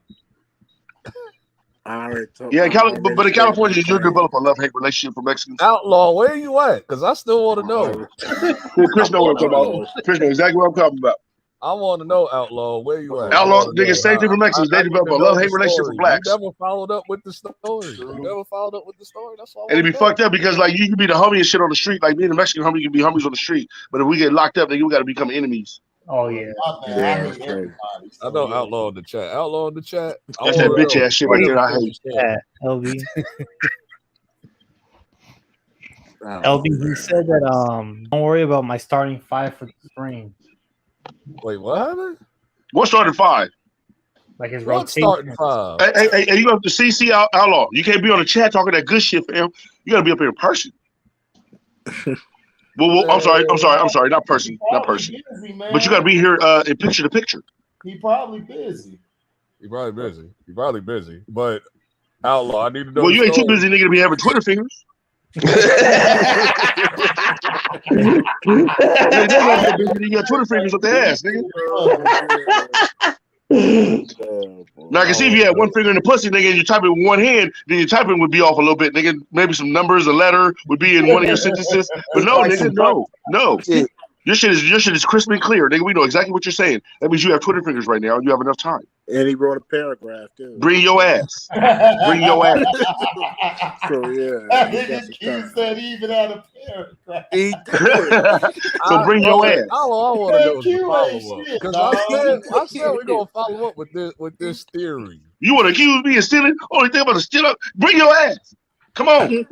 Yeah, but in California, you develop a love-hate relationship for Mexicans. Outlaw, where you at? Because I still want to know. Chris know what I'm talking about. Chris knows exactly what I'm talking about. I want to know, Outlaw, where you at? Outlaw, nigga, same thing for Mexicans. They develop a love-hate relationship for blacks. You never followed up with the story. That's all. And it'd be fucked up because, like, you can be the homie and shit on the street. Like, me and the Mexican homie can be homies on the street. But if we get locked up, then we got to become enemies. Oh, yeah. I know Outlaw in the chat. Outlaw in the chat. That's that bitch ass shit right there I hate. LB. LB, he said that don't worry about my starting five for the spring. Wait, what happened? What starting five? Like his rotation. rotation. Starting five? Hey, you have to CC Outlaw. You can't be on the chat talking that good shit, fam. You got to be up here in person. Well, I'm sorry, not person. Busy, but you got to be here in picture to picture. He probably busy. But Outlaw, I need to know. Well, you ain't too busy, nigga, to be having Twitter fingers. You got Twitter fingers up the ass, nigga. Now I can see if you had one finger in the pussy, nigga, and you type it with one hand, then your typing would be off a little bit, nigga. Maybe some numbers, a letter would be in one of your sentences. But no, nigga, no. Your shit is crisp and clear, nigga. We know exactly what you're saying. That means you have Twitter fingers right now and you have enough time. And he wrote a paragraph too. Bring your ass. Bring your ass. So yeah. He said he even had a paragraph. So bring your ass. I want to know the follow-up. Because I said we're gonna follow up with this theory. You want to accuse me of stealing? Only thing about to steal up, bring your ass. Come on.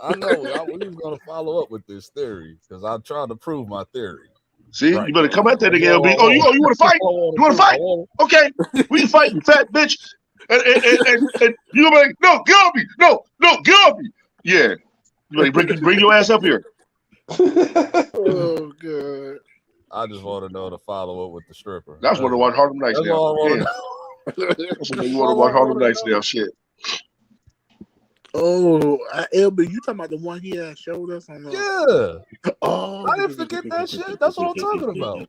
I know. We was gonna follow up with this theory because I'm trying to prove my theory. See, you better come at that nigga, LB. Oh, you want to fight? You want to fight? Okay, we can fight, you fat bitch. And you like, no, get off me. No, get off me. Yeah, you better bring your ass up here. Oh god. I just want to know the follow up with the stripper. That's what I watch Harlem Nights now. You want to watch Harlem Nights now? Shit. Oh, LB, you talking about the one he had showed us on the... Yeah. Oh, I didn't forget that shit. That's what I'm talking about.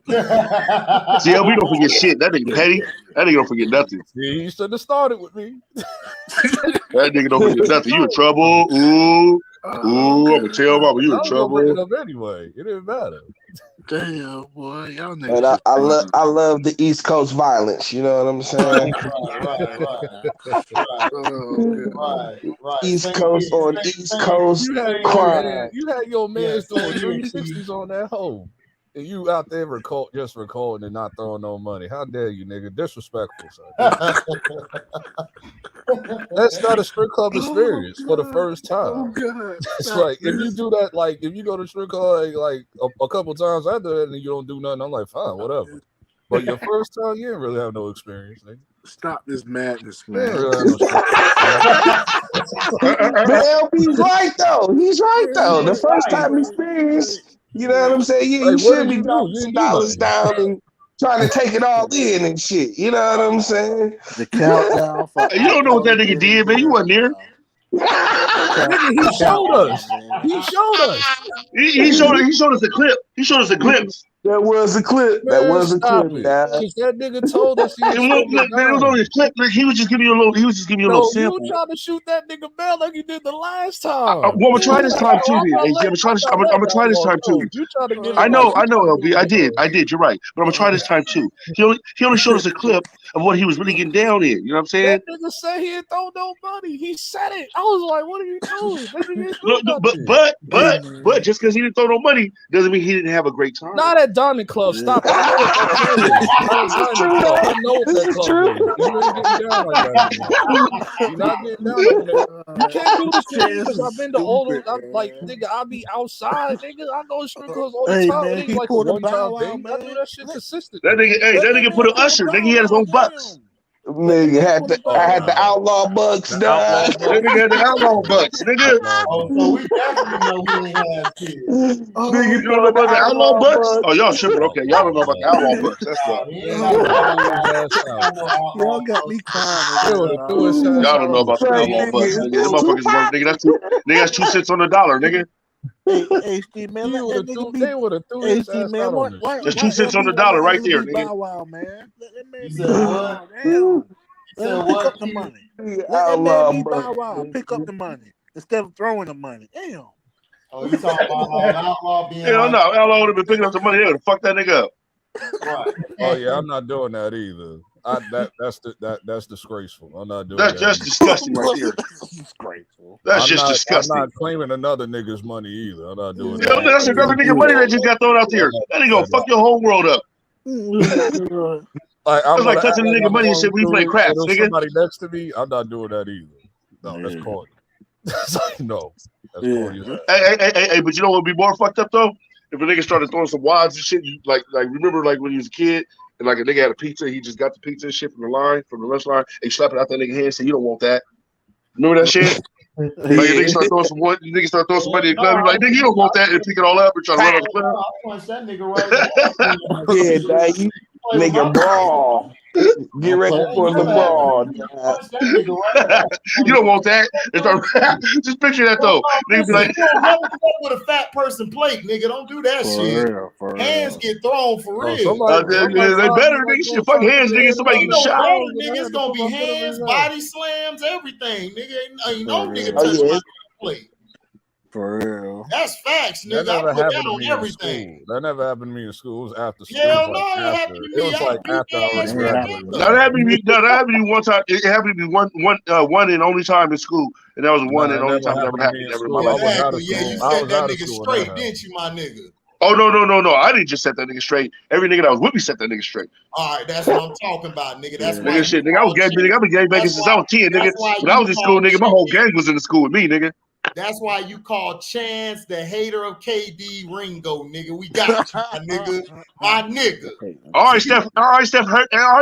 See, LB don't forget shit. That nigga petty. That nigga don't forget nothing. Yeah, you shouldn't have started with me. That nigga don't forget nothing. You in trouble. Ooh, I'm gonna tell mama you in trouble. It up anyway. It didn't matter. Damn, boy, y'all niggas. And I love the East Coast violence. You know what I'm saying? Right. East Coast on East Coast crime. You had your man doing 360s on that hoe. And you out there just recording and not throwing no money. How dare you, nigga? Disrespectful, son. That's not a strip club experience for the first time. Oh, God. It's like, if you do that, like, if you go to strip club like a couple times after that and you don't do nothing, I'm like, fine, whatever. But your first time, you didn't really have no experience, nigga. Stop this madness, man. But LB's right, though. He's right, though. The first time experience, you know what I'm saying? Yeah, you should be dropping some dollars down and trying to take it all in and shit. You know what I'm saying? The countdown. You don't know what that nigga did, man. You wasn't there. He showed us. He showed us. He showed us a clip. He showed us a glimpse. That was a clip. Man, That was a stop clip, it. guys. Because that nigga told us he was It was only a clip. He was just giving you a little. He was just giving you a little No, sample. you tried to shoot that nigga Bell like you did the last time. Well, I'm gonna try this time too. Then. I'm gonna try this time too. You tried to get I it know, like LB. I did. You're right. But I'm gonna try this time too. He only showed us a clip of what he was really getting down in. You know what I'm saying? That nigga said he didn't throw no money. He said it. I was like, what are you doing? But just because he didn't throw no money doesn't mean he didn't have a great time. Not at Diamond Club. Stop. I know what that club is. I know what that club is. You ain't getting down like that. You're not getting down like that. You can't do this to me because I've been to older. I'm like, nigga, I be outside, nigga. I go to strip clubs all the time. It ain't like a one-time thing. I do that shit consistent. That nigga put an usher. Nigga, he had his own bucks. Nigga I had the outlaw bucks, dog. That nigga had the outlaw bucks, nigga. Oh, so we definitely know he ain't have kids. Nigga, you don't know about the outlaw bucks? Oh, y'all tripping. Okay, y'all don't know about the outlaw bucks. That's why. Y'all got me crying. Y'all don't know about the outlaw bucks, nigga. Them motherfuckers work, nigga. That's 2 cents on the dollar, nigga. Hey, HD man, let that nigga be. They would have threw his HD ass man, out on why, this. That's 2 cents on the dollar right there, nigga. Bow Wow, man. Let that man You be said Bow what? Wow. Damn. Let him pick up the money. Let that man be Bow Wow. Pick up the money instead of throwing the money. Damn. Oh, you talking about an outlaw being? Hell no, outlaw would have been picking up the money. They would have fucked that nigga up. Right. Oh yeah, I'm not doing that either. That's disgraceful. I'm not doing That's that. just disgusting right there. Disgraceful. That's just disgusting. I'm not claiming another nigga's money either. I'm not doing Yeah, that. that's another nigga money that just got thrown out there. That nigga gonna fuck your whole world up. Like, It's like touching a nigga money and shit when you play craps, nigga. Somebody next to me, I'm not doing that either. No, that's corny. No, that's corny. Hey, but you know what would be more fucked up though? If a nigga started throwing some wads and shit, you like remember like when he was a kid and like a nigga had a pizza, he just got the pizza and shit from the lunch line, and he slap it out that nigga hand and say, "You don't want that." Remember that shit? Like a nigga start throwing some money in the club, like, nigga, you don't want that, and pick it all up and try to run on the club. I'll punch that nigga right. Yeah, dog, you nigga brawl. Get ready for the brawl. You don't want that. Just picture that though. Nigga be like, you don't never fuck with a fat person plate, nigga. Don't do that shit. Hands get thrown for real. they better, nigga. Shit, fuck hands, nigga. Somebody get shot. Nigga, it's gonna be hands, body slams, everything, nigga. Ain't no nigga touch my plate. For real. That's facts, nigga. That never I put happened that to on me everything. in school. That never happened to me in school. It was after school. Hell no, it happened to me. It was like after I was graduating. That happened to me one time. It happened to me one and only time in school, and that was one and only time it ever happened ever in my life. Exactly. Yeah, you set that nigga straight, didn't you, my nigga? Oh no! I didn't just set that nigga straight. Every nigga that was with me set that nigga straight. All right, that's what I'm talking about, nigga. That's why. Nigga, shit, nigga. I've been gang banging since I was 10, nigga. When I was in school, nigga, my whole gang was in the school with me, nigga. That's why you call Chance the hater of KD Ringo, nigga. We got you, my nigga. My nigga. All right,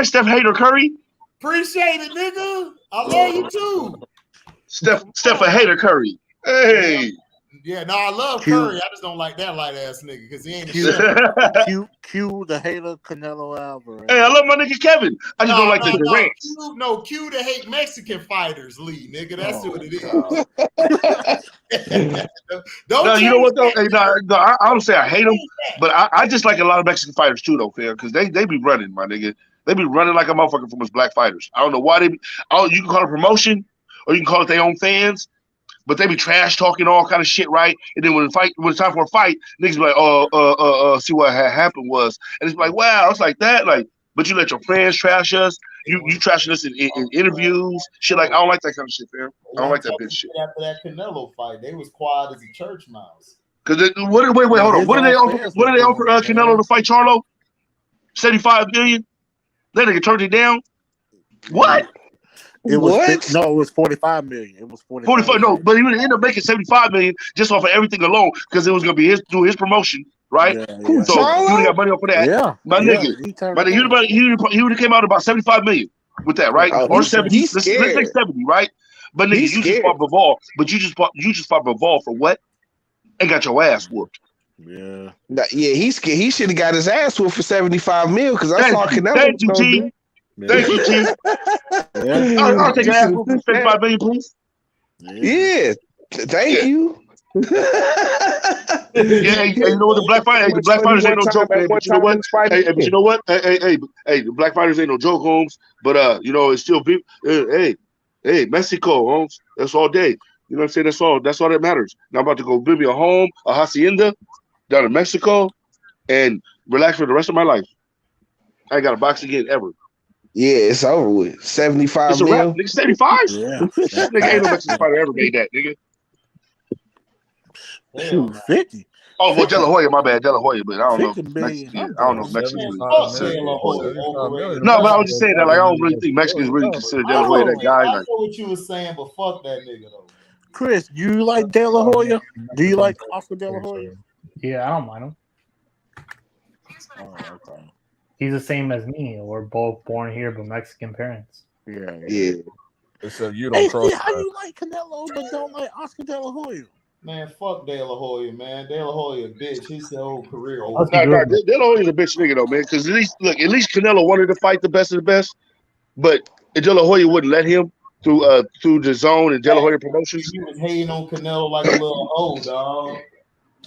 Steph Hater Curry. Appreciate it, nigga. I love you too. Steph a hater Curry. Hey. Yeah, no, I love Curry. I just don't like that light ass nigga because he ain't Q the hater Canelo Alvarez. Hey, I love my nigga Kevin. I just don't like the Durants. Q to hate Mexican fighters, Lee, nigga. That's what it is. No, you know what though? Hey, I don't say I hate them, but I just like a lot of Mexican fighters too, though, fair, because they be running, my nigga. They be running like a motherfucker from us black fighters. I don't know why you can call it promotion or you can call it their own fans. But they be trash talking all kind of shit, right? And then when it's time for a fight, niggas be like, see what had happened was, and it's like, wow, it's like that, like. But you let your fans trash us. You trashing us in interviews, shit. Like I don't like that kind of shit, man. I don't like that bitch shit. After that Canelo fight, they was quiet as a church mouse. Cause wait, hold on. What did they offer? What did they offer Canelo to fight Charlo? $75 million. That nigga turned it down. What? It was 45 million. It was 45. No, but he would end up making 75 million just off of everything alone because it was gonna be through his promotion, right? Yeah. So he would have got money off of that. Yeah, my nigga. He would have came out about 75 million with that, right? Or 70. Let's say 70, right? But nigga, you just fought Bivol. But you just fought Bivol for what? And got your ass whooped. Yeah. He's scared. He should have got his ass whooped for 75 mil because I saw Canelo. Thank you, G. Thank you, Chief. I'll take an ass whooping 75 million, please. Yeah. Thank you. You know what? The black fighters ain't no joke, man. But you know what? But you know what? Hey, the black fighters ain't no joke, Holmes. But it's still people. Hey, Mexico, Holmes. That's all day. You know what I'm saying? That's all that matters. Now I'm about to go build me a home, a hacienda down in Mexico, and relax for the rest of my life. I ain't got to box again ever. Yeah, it's over with. 75 It's a mil. wrap, nigga. 75? Yeah. Nigga ain't no Mexican fighter ever made that, nigga. Shoot, 50. Oh, well, De La Hoya, my bad, De La Hoya, but I don't know. 50 million. I don't know if Mexicans. No, No, but I was just saying that, like, I don't really think Mexicans really consider De La Hoya that guy. I Like, know what you were saying, but fuck that nigga though. Chris, do you like De La Hoya? Do you like Oscar De La Hoya? Yeah, I don't mind him. Oh, okay. He's the same as me. We're both born here, but Mexican parents. Yeah. Except you don't cross. How you like Canelo but don't like Oscar De La Hoya? Man, fuck De La Hoya, man. De La Hoya, bitch. His whole career De over. La Hoya's a bitch nigga though, man. Because at least Canelo wanted to fight the best of the best, but De La Hoya wouldn't let him through the Zone and De La Hoya Promotions. He was hating on Canelo like a little hoe, dog.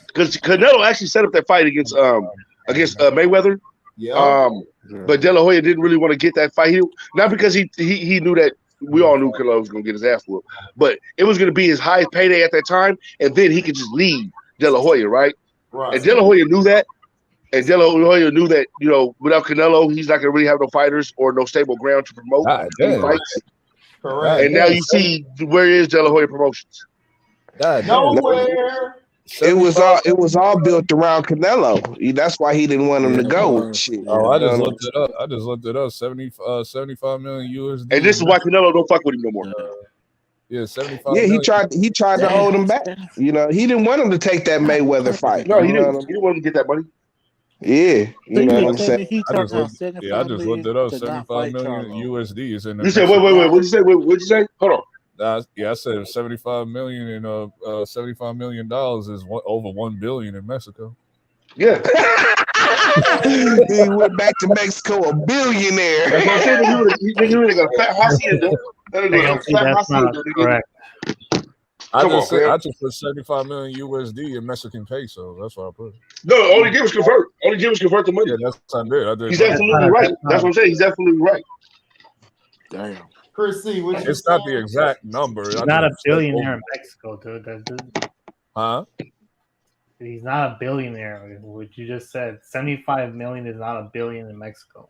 Because Canelo actually set up that fight against Mayweather. Yeah. But De La Hoya didn't really want to get that fight. Not because he knew that. We all knew Canelo was going to get his ass whooped, but it was going to be his highest payday at that time, and then he could just leave De La Hoya, right? Right. And De La Hoya knew that, and De La Hoya knew that, without Canelo, he's not going to really have no fighters or no stable ground to promote fights. Correct. And now you see where is De La Hoya Promotions? Nowhere. It was all built around Canelo. That's why he didn't want him to go. Shit. Oh, I just looked it up. 75 million USD. And this is why Canelo don't fuck with him no more. Yeah, 75. Yeah, million. he tried to hold him back. He didn't want him to take that Mayweather fight. No, he didn't. He didn't want him to get that money. Yeah, you know what I'm saying. I just looked it up. 75 million USD is in. You said wait. What'd you say? What'd you say? Hold on. I said 75 million and $75 million is over 1 billion in Mexico. Yeah. He went back to Mexico a billionaire. That's what I'm saying. He really got a fat hacienda. That's not correct. I just put 75 million USD in Mexican peso. That's what I put. No, all he did was convert. All he did was convert the money. Yeah, that's what I did. He's absolutely right. That's what I'm saying. He's absolutely right. Damn. Chris C, it's not the exact number. He's not a billionaire in Mexico, dude. Huh? He's not a billionaire. What you just said, 75 million is not a billion in Mexico.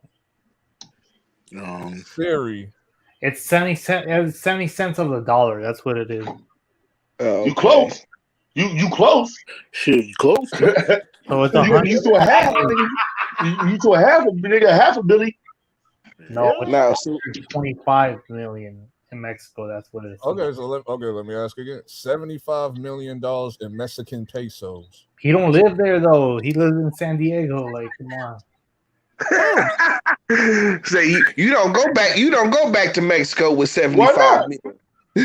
Theory. It's 70 cents of the dollar. That's what it is. You close. You close. Shit, you close. So it's you to a half. You to a half a nigga, half a billion. No, it's 25 million in Mexico. That's what it is. Okay, so let me ask again. $75 million in Mexican pesos. He don't live there though. He lives in San Diego. Like, come on. So you don't go back. You don't go back to Mexico with 75 million. No,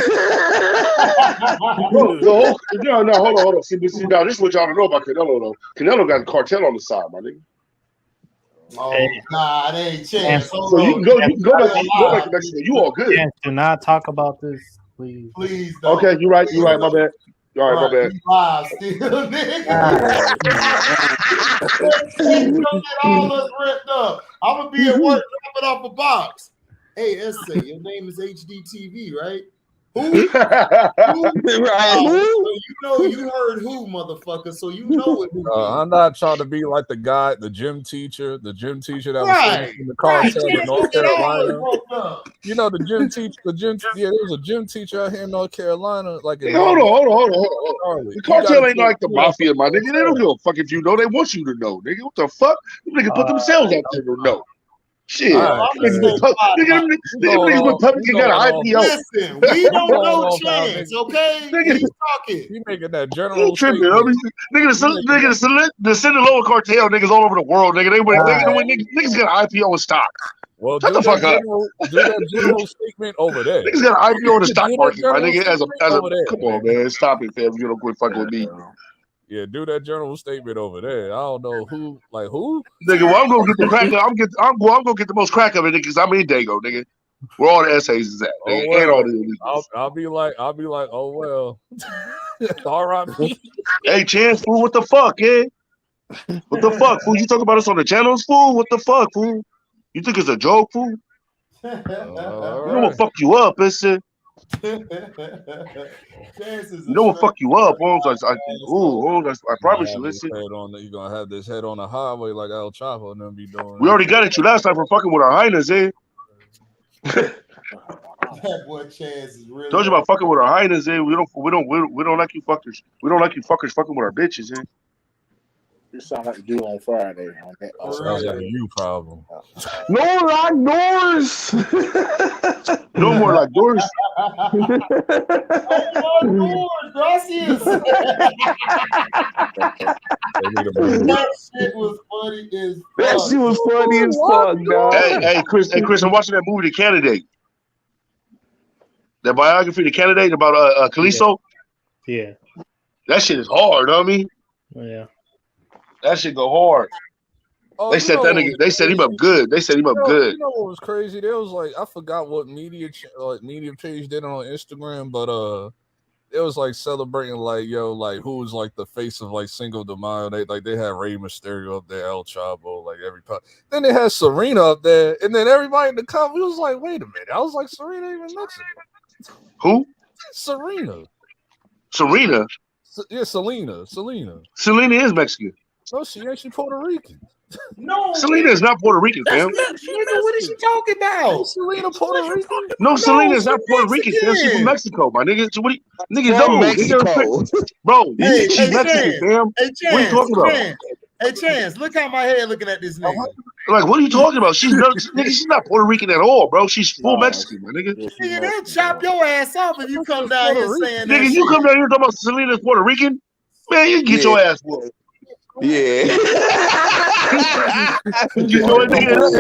hold on. See, now this is what y'all don't know about Canelo though. Canelo got a cartel on the side, my nigga. Oh, nah, it ain't chance. So you can go back to Mexico. You all good. Do not talk about this, please. Please don't. Okay, you're right. My bad. All right, my bad. Live still, nigga. Get all us ripped up. I'm gonna be at work dropping off a box. Hey, Essay, your name is HDTV, right? Who? Right. So you heard who, motherfucker. So you know it. I'm not trying to be like the guy, the gym teacher that was in the cartel in North Carolina. You know, the gym teacher, there was a gym teacher out here in North Carolina. Like, hey, hold on. The cartel ain't like the mafia, my nigga. They don't give a fuck if you know. They want you to know, nigga. What the fuck? Them niggas put themselves out there to know. Shit, niggas with Republican got an IPO. Listen, we don't know chance, okay? He's talking. He making that general tripping. Niggas send the lower cartel niggas all over the world, nigga. Niggas got an IPO in stock. Well, shut the fuck up. Do that general statement over there. Niggas got an IPO in the stock market, my nigga. Come on, man, stop it, fam. You don't quit fucking with me. Yeah, do that general statement over there. I don't know who. Nigga, well, I'm gonna get the crack. I'm gonna get the most crack of it, nigga, because I'm in Dago, nigga. Where all the essays is at, nigga, and all the illegals. I'll be like, oh well. All right. Hey, Chance, fool, what the fuck, eh? What the fuck, fool? You talk about us on the channels, fool? What the fuck, fool? You think it's a joke, fool? You know what fuck you up, is it? You know what fuck you up, I promise you, listen. You're gonna have this head on the highway like El Chapo and them be doing. We already got at you last time for fucking with our highness, eh? That boy Chance is really. Told you about fucking with our highness, eh? We don't like you fuckers. We don't like you fuckers fucking with our bitches, eh? You sound like you do on Friday. Sounds like a you problem. No lock doors. No more lock doors. Gracias. That shit was funny as fuck. That shit was funny as fuck, dog. Hey, Chris, I'm watching that movie, The Candidate. That biography, The Candidate, about Calisto. Yeah. That shit is hard, homie. Yeah. That shit go hard. They said that nigga. They set him up good. They set him up good. You know what was crazy? There was like, I forgot what media page did it on Instagram, but it was like celebrating like, yo, like who was like the face of like Cinco de Mayo. They had Rey Mysterio up there, El Chavo, like everybody. Then they had Serena up there, and then everybody in the comments was like, wait a minute. I was like, Serena even Mexican. Who? Serena. Selena. Selena is Mexican. No, she ain't. She Puerto Rican. No, Selena is not Puerto Rican, fam. Nigga, what is she talking about? Selena Puerto Rican? No, Selena is not Puerto Rican, fam. She's from Mexico, my nigga. So what? Niggas From know, Mexico. Bro. Hey, She's Mexican, fam. Hey, Chance, what are you talking about? Hey, Chance, look how my head looking at this nigga. Like, what are you talking about? She's not Puerto Rican at all, bro. She's full Mexican, my nigga. Nigga, they'll chop your ass off if you come down here saying that. Nigga, you come down here talking about Selena's Puerto Rican? Man, you get your ass whooped. Yeah. You know what, nigga?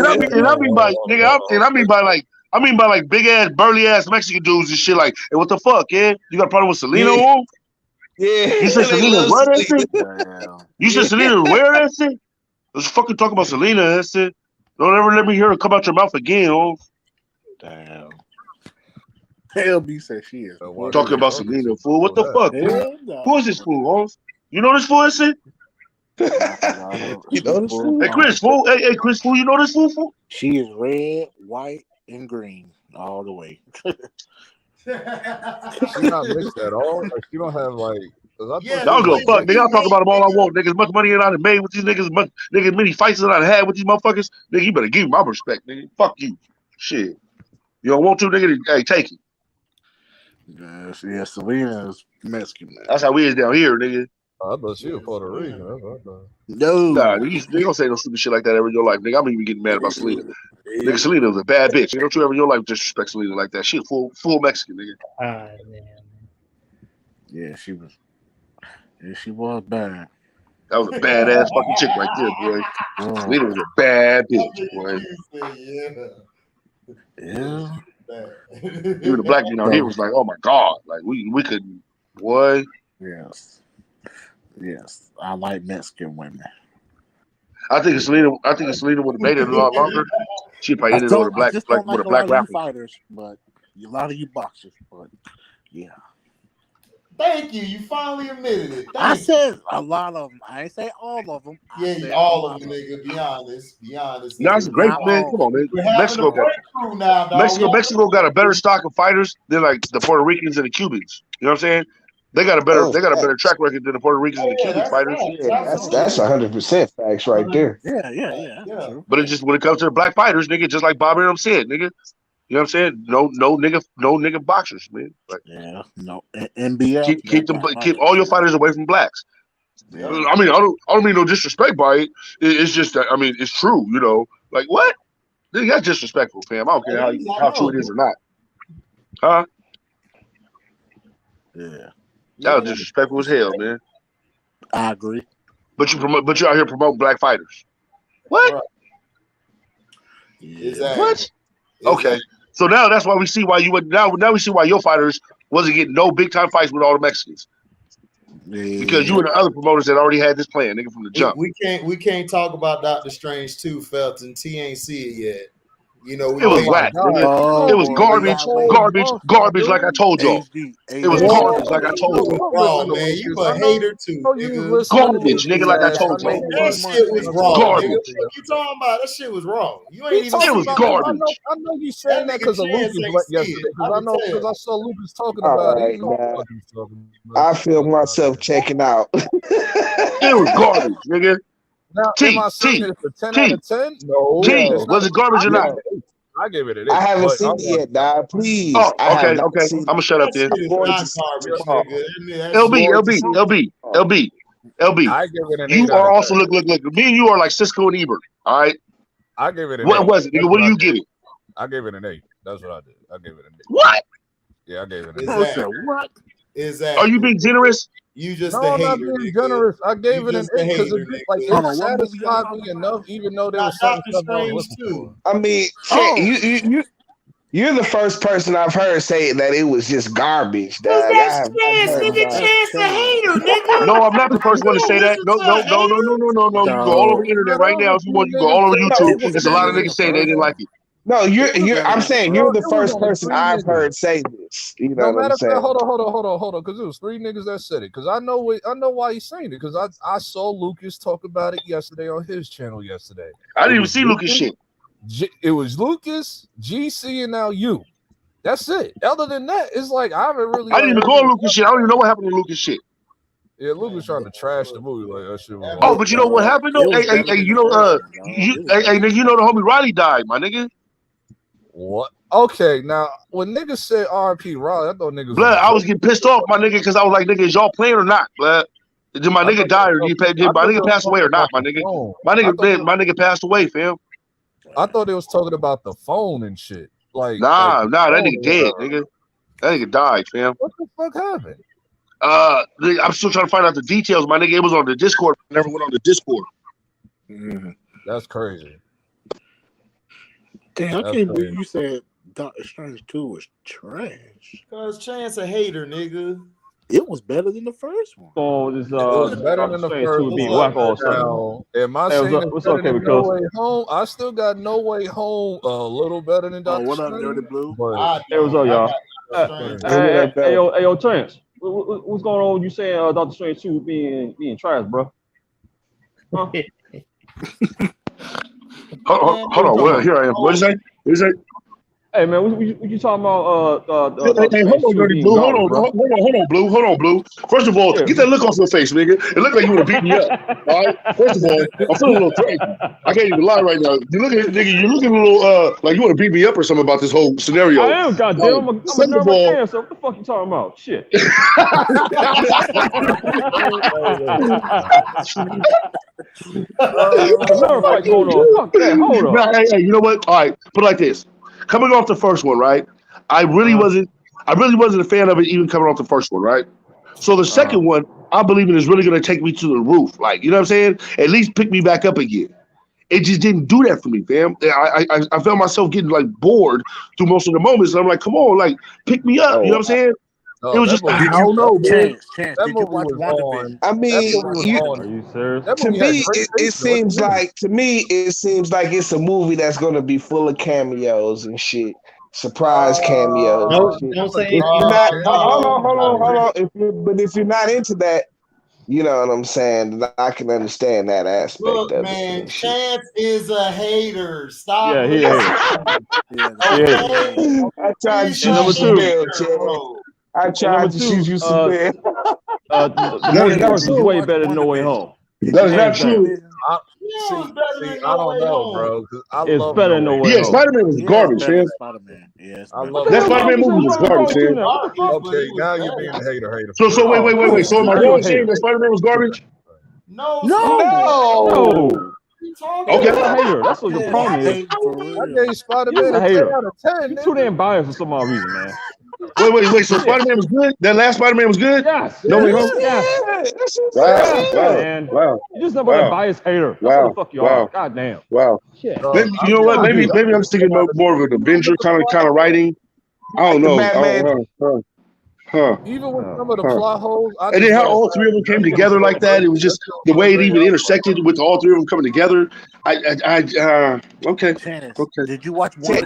And I mean by like big ass, burly ass Mexican dudes and shit. Like, hey, what the fuck, yeah? You got a problem with Selena? Yeah. You said Selena wear that shit? You said Selena wear that shit? Let's fucking talk about Selena. That's it. Don't ever let me hear her come out your mouth again, oh. Damn. LB said she is. Talking about Selena, fool. What the fuck? No. Who is this fool, Holmes? You know this fool, is it? You know this fool? Hey, Chris, fool. Hey, Chris, fool. You know this fool? She is red, white, and green all the way. She's not mixed at all. Like, she don't have like. Yeah, don't go fuck, nigga. I'll talk about them all I want, nigga. As much money as I done made with these niggas, nigga, many fights that I had with these motherfuckers, nigga. You better give me my respect, nigga. Fuck you, shit. You don't want to, nigga? Hey, take it. Yeah, Selena is Mexican, man. That's how we is down here, nigga. I thought she was Puerto Rican. No, nah, you don't say no stupid shit like that ever in your life, nigga. I'm even getting mad about Selena. Nigga, Selena was a bad bitch. Don't you ever in your life disrespect Selena like that? She a full Mexican, nigga. Man. Yeah, she was. Yeah, she was bad. That was a badass fucking chick right there, boy. Selena was a bad bitch, boy. Yeah. Even the black dude out here was like, oh my god, like we couldn't. What? Yes. I like Mexican women. I think if Selena would have made it a lot longer, she'd probably ended with a black rapper. Fighters, but a lot of you boxers, but yeah. Thank you. You finally admitted it. I said a lot of them. I ain't say all of them. Yeah, all of them, nigga. Be honest. No, it's great, man. Come on, man. Mexico got a better stock of fighters than like the Puerto Ricans and the Cubans. You know what I'm saying? They got a better track record than the Puerto Ricans and the Cuban fighters. Yeah, that's 100% facts right there. Yeah. But it's just when it comes to the black fighters, nigga, just like Bob Arum said, nigga. You know what I'm saying? No nigga boxers, man. Like, yeah, no NBL. Keep all your fighters away from blacks. Yeah. I mean, I don't mean no disrespect by it. It's just that, I mean, it's true, you know. Like what? Nigga, that's disrespectful, fam. I don't care how true it is or not. Huh? Yeah. That was disrespectful as hell, man. I agree. But you out here promoting black fighters. What? Yeah. What? Okay. So now that's why we see why you would now we see why your fighters wasn't getting no big time fights with all the Mexicans. Yeah. Because you and the other promoters that already had this plan, nigga, from the jump. We can't talk about Dr. Strange 2, Felton. T ain't see it yet. You know, It was whack, nigga. It was garbage like I told y'all. It was garbage like I told you. Wrong, man. You a hater too, nigga. Garbage, nigga, like I told you. That shit was wrong, Garbage. nigga. What you talking about? That shit was wrong. You ain't even. It was garbage. I know you saying that because of Lucas yesterday. Because I saw Lucas talking about it. I feel myself checking out. It was garbage, nigga. Now, am I saying it's a 10 out of 10? No. Was it garbage or not? I give it an 8. I haven't seen it yet, dog. Please. Oh, okay. I'm gonna shut up there. LB. I give it an 8. You are also look. Me and you are like Cisco and Ebert. All right. I give it an 8. What was it, nigga? What do you give it? I gave it an 8. That's what I did. I gave it an 8. What? Yeah, I gave it an 8. What is that? Are you being generous? You just no, I'm not being generous. I gave it an 8 because it satisfied me enough, even though there was something else too. I mean, you're the first person I've heard say that it was just garbage. Dog. That's Chance, nigga. Chance the hater, nigga. No, I'm not the first one to say that. No. You go all over the internet right now if you want. You go all over YouTube. There's a lot of niggas saying they didn't like it. No, I'm saying you're the first person I've heard say this. You know what I'm saying? Hold on, because it was 3 niggas that said it. Because I know why he's saying it. Because I saw Lucas talk about it yesterday on his channel yesterday. I didn't even see Lucas shit. It was Lucas, GC, and now you. That's it. Other than that, it's like I haven't really. I didn't even go on Lucas shit. I don't even know what happened to Lucas shit. Yeah, Lucas trying to trash the movie like that shit. Oh, but you know what happened though? Hey, you know, you know the homie Riley died, my nigga. What? Okay, now when niggas said RP Riley, I thought niggas. Blood, I was getting pissed off, my nigga, because I was like, nigga, is y'all playing or not, blood? Did my nigga die or did my nigga pass away or not, my nigga? My nigga passed away, fam. I thought they was talking about the phone and shit. Like, nah, that nigga dead, nigga. That nigga died, fam. What the fuck happened? I'm still trying to find out the details, my nigga. It was on the Discord. Never went on the Discord. That's crazy. Damn, I can't believe you said Doctor Strange 2 was trash. Because Chance a hater, nigga. It was better than the first one. So this it was better than the first one. Be whack also. Am I saying it's okay with No Way Home? I still got No Way Home a little better than Doctor What up, Strange. Dirty Blue? Hey, what's up, y'all? Hey, yo, Chance. What's going on? You saying Doctor Strange 2 being trash, bro? Huh? Hold on. Well, here I am. What did you say? Hey man, what you talking about? Hey, hold on, Dirty Blue. Hold on, Blue. First of all, get that look off your face, nigga. It looked like you want to beat me up. All right. First of all, I'm feeling a little crazy. I can't even lie right now. You looking a little like you want to beat me up or something about this whole scenario. I am, goddamn. I'm a nervous cancer. What the fuck you talking about? Shit. Fight going on. Fuck that. Hold on. Hey, you know what? All right, put it like this. Coming off the first one, right? I really wasn't a fan of it even coming off the first one, right? So the second one, I believe it is really going to take me to the roof. Like, you know what I'm saying? At least pick me back up again. It just didn't do that for me, fam. I felt myself getting like bored through most of the moments. And I'm like, come on, like pick me up. You know what I'm saying? It was just, I don't know, man. That movie was on. I mean, to me, it seems like it's a movie that's going to be full of cameos and shit. Surprise cameos. Don't say hold on. But if you're not into that, you know what I'm saying, then I can understand that aspect of it. Man, Chance is a hater. Stop. Yeah, he is. I tried to shoot you some bail, Chance. I tried to shoot you some bail. The first is way better than No Way Home. That is not true. I don't know, bro. It's better than No Way Home. Yeah, Spider-Man was garbage, man. I love that Spider-Man movie was garbage, man. Okay, now you're being a hater. So wait. So am I wrong saying that Spider-Man was garbage? No. Okay. That's a hater. That's what the problem is. I gave Spider-Man a hater. 10 out of 10. You're too damn biased for some odd reason, man. Wait. So Spider-Man was good? That last Spider-Man was good? Yes. No Way Home? Yes. Wow. You just never a biased hater. That's what the fuck you are. God damn. Wow. Shit. Maybe, you know what? Maybe I'm thinking more of an Avenger kind of writing. I don't know. Even with some of the plot holes, and then how all three of them came together like that. It was just the way it even intersected with all three of them coming together. Okay. Did you watch one? I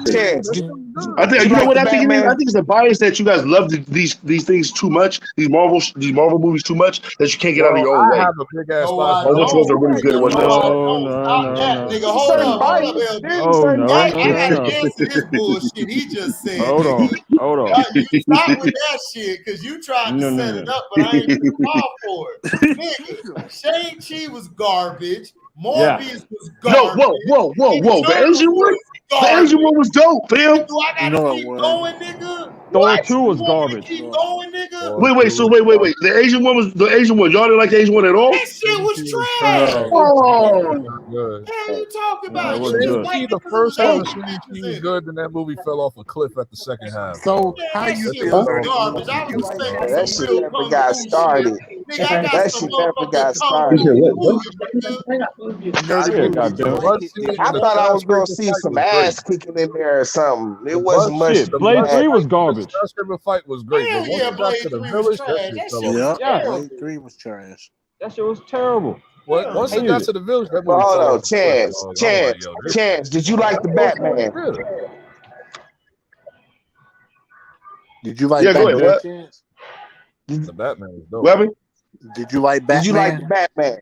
think you know what I think it is. I think it's a bias that you guys love these things too much. These Marvel movies too much that you can't get out of your own way. I have a big ass bias. Which ones are really good and which ones aren't. Nigga, hold up, LB. That answer this bullshit he just said. Hold on. You stop with that shit because you tried to set it up, but I ain't even fall for it. Nigga, Shang-Chi was garbage. Morbius was garbage. Whoa. The Asian one was dope, fam. Do I gotta keep going, nigga? Thor 2 was garbage. Keep going, nigga. Wait. The Asian one. Y'all didn't like the Asian one at all? That shit was trash. Oh. What you talking about? The first half of Shang-Chi was good, then that movie fell off a cliff at the second half. So how you feel? Garbage. I was expecting That shit never got started. That shit never got started. I thought I was gonna see some ass kicking in there or something. It wasn't much. Blade 3 was garbage. The skyscraper fight was great, but once it got to the village, that shit fell off. Yeah, Blade 3 was trash. That shit was terrible. Once it got to the village, that movie Hold fell on, off. Chance. Did you like the Batman? Did you like Batman? Chance? The Batman was dope. Weapon? Did you like Batman? Did you like the Batman?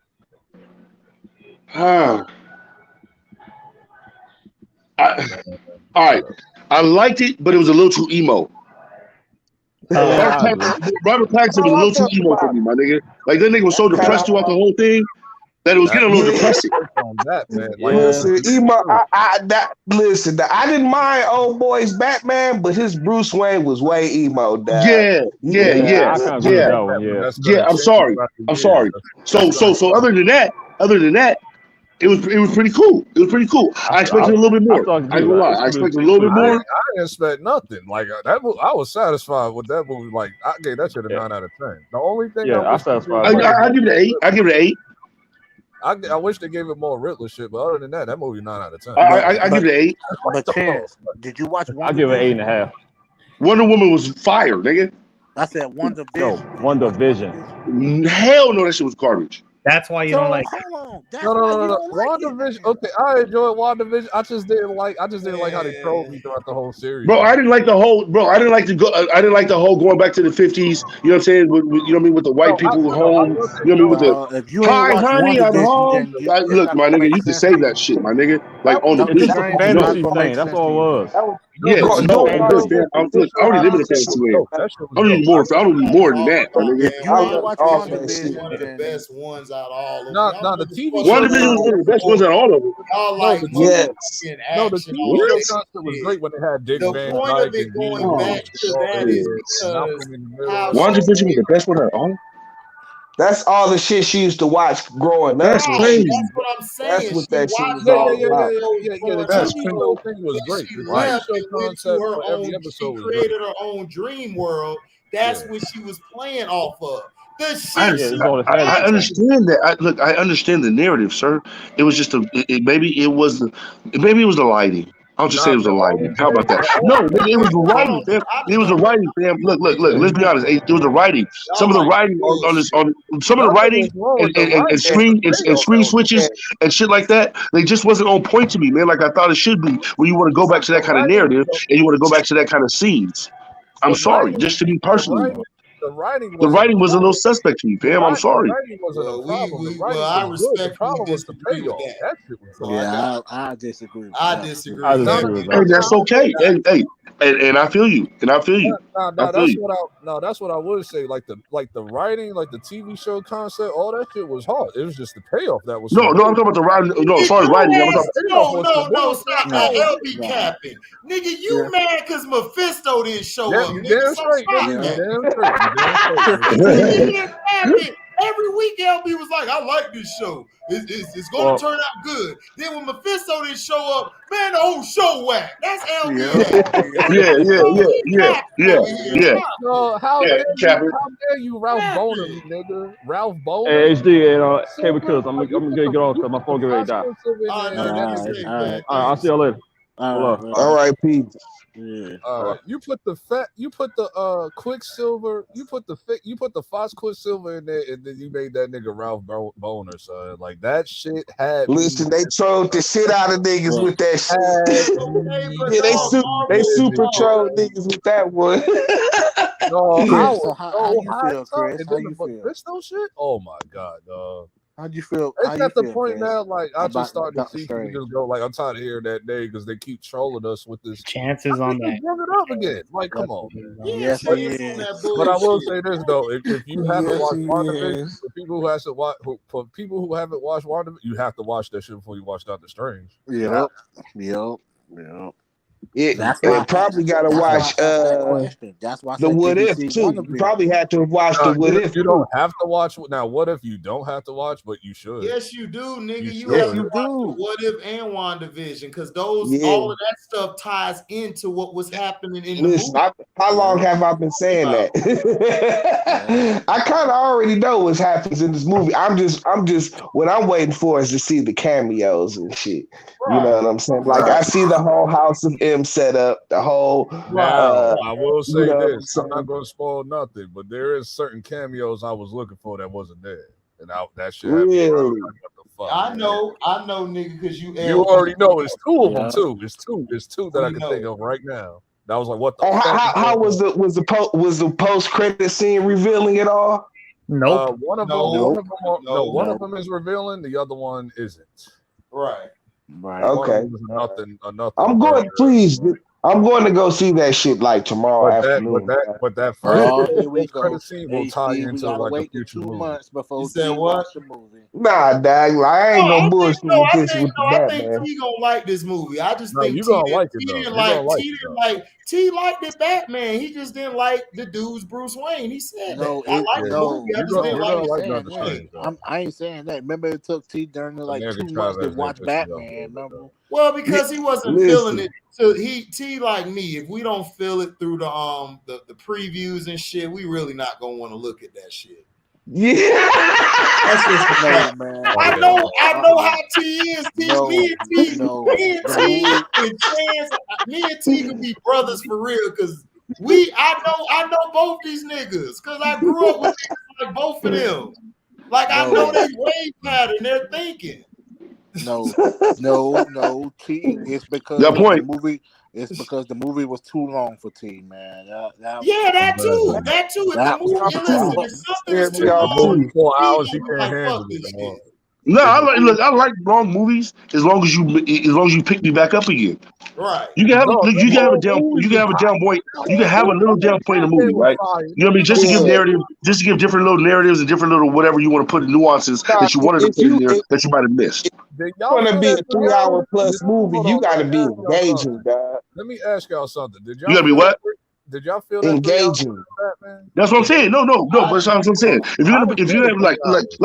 All right. I liked it, but it was a little too emo. Robert Pattinson was a little too emo for me, my nigga. Like that nigga was so depressed throughout the whole thing that it was getting a little depressing. Listen, I didn't mind old boy's Batman, but his Bruce Wayne was way emo. Dad. Yeah. I'm sorry. So other than that, it was pretty cool. I expected a little bit more. I expected a little bit more. I didn't expect nothing. Like that movie, I was satisfied with that movie. Like I gave that shit a 9 out of 10. The only thing I'm satisfied. I give it an 8. I give it an 8. I wish they gave it more Riddler shit, but other than that movie 9 out of 10. I give it an 8. But Chance, did you watch I give it 8.5. Wonder Woman was fire, nigga. I said WandaVision. No, WandaVision. Hell no, that shit was garbage. That's why you don't like. No. WandaVision. Okay, I enjoyed WandaVision. I just didn't like how they trolled me throughout the whole series. Bro, I didn't like the whole. I didn't like the whole going back to the 50s. You know what I'm saying? You know what I mean? With the white people home. You know what I mean? With the hi, honey, I'm home. Look, my nigga, you can say that shit, my nigga. Like on the it's just a fantasy thing. That's all it was. Yeah, no, I already live in a fantasy land. I don't need more than that, my nigga. One of the best ones out of all of them. No, the TV show. WandaVision was one of the best ones out of all of them. Y'all like the TV show concept was great when they had Dick Van Dyke. The point of it going back to that is because WandaVision was the best one out of all. That's all the shit she used to watch growing up. That's crazy. That's what I'm saying. That's what that shit was all about. Yeah. The TV thing was great. She created her own dream world. That's what she was playing off of. I understand that. I understand the narrative, sir. It was just maybe it was the lighting. I'll just say it was the lighting. How about that? No, it was the writing, fam. It was the writing, fam. Look. Let's be honest. It was the writing. Some of the writing and screen switches and shit like that. They just wasn't on point to me, man. Like I thought it should be. When you want to go back to that kind of narrative and you want to go back to that kind of scenes. I'm sorry, just to be personal. The writing was a little suspect to me, fam. I'm sorry. I respect the problem was the payoff. Yeah, I disagree. I disagree. Hey, that's okay. Hey, and I feel you. That's what I would say. Like the writing, like the TV show concept, all that shit was hard. It was just the payoff that was. No, I'm talking about the writing. No, as far as writing, I'm talking. No, stop that. LB capping, nigga. You mad because Mephisto didn't show up? Every week, LB was like, "I like this show. It's going to turn out good." Then when Mephisto didn't show up, man, the whole show whack. That's LB. Yeah. No, how dare you, Ralph Boner, nigga? Ralph Boner. Hey, HD and Cable Kills. I'm gonna get off because my phone get ready to die. All right, I'll see y'all later. All right, Pete. Yeah. You put the Quicksilver, you put the Fox Quicksilver in there, and then you made that nigga Ralph Boner, son. Like that shit had Listen, they trolled the shit out of niggas with that shit. Yeah, they super trolled niggas with that one. No, Chris, so how you feel, Chris? And How then you the feel? Crystal shit? Oh my god, dog. How you feel? It's at the point now, like I just started to Doctor see Strange? people just go, like I'm tired of hearing that name because they keep trolling us with this. Chances on that. Bring it up again. Like, come on, man. Yes, he is. But I will say this though: if you haven't Yes, watched he WandaVision, is. for people who haven't watched WandaVision, you have to watch that shit before you watch Doctor Strange. Yep. You probably got to watch That's why I the said What If BBC too. You probably had to have watched the What If. You don't have to watch now. What if you don't have to watch, but you should? Yes, you do, nigga. You Yes, have to you watch do. the What If and WandaVision because all of that stuff ties into what was happening in the movie. How long have I been saying that? I kind of already know what happens in this movie. I'm just what I'm waiting for is to see the cameos and shit. You know what I'm saying? Like I see the whole House of M set up, the whole. Now I will say you know this: I'm not going to spoil nothing, but there is certain cameos I was looking for that wasn't there, and that shit. Really? I know, nigga, because you already know it's two of them too. It's two that I can think of right now. That was like, what the fuck? How was the post credit scene revealing it all? Nope. One of them is revealing. The other one isn't. Right. Okay. Nothing. I'm going to go see that shit like tomorrow afternoon. But that first here we go. credit scene will tie into like a future movie. Months before you said what? The movie. Nah, dog. I ain't no bullshit with this with the I think Batman. T gonna like this movie. I just think you gonna like it though. T liked the Batman. He just didn't like the dude's Bruce Wayne. He said no, that. I like the movie. I just didn't like it. I ain't saying that. Remember, it took T during like 2 months to watch Batman. Remember? Well, because he wasn't feeling it. So T like me. If we don't feel it through the previews and shit, we really not gonna want to look at that shit. Yeah, that's just the fact, man. I know how T is. Me and T can be brothers for real because I know both these niggas because I grew up with niggas like both of them. Like I know their wave pattern, their thinking. No. T. It's because the movie. It's because the movie was too long for T, man. That too. If something is too long, 4 hours, you can't handle it. No, I like long movies as long as you pick me back up again. Right. You can have a down point. You can have a little down point in the movie, right? You know what I mean? Just to give narrative, just to give different little narratives and different little whatever you want to put in nuances that you wanted to put in there that you might have missed. It's gonna be a 3-hour plus movie. You gotta be engaging, dog. Let me ask y'all something. You gotta be what? Did y'all feel that engaging? That's what I'm saying. No. But that's what I'm saying. If you have like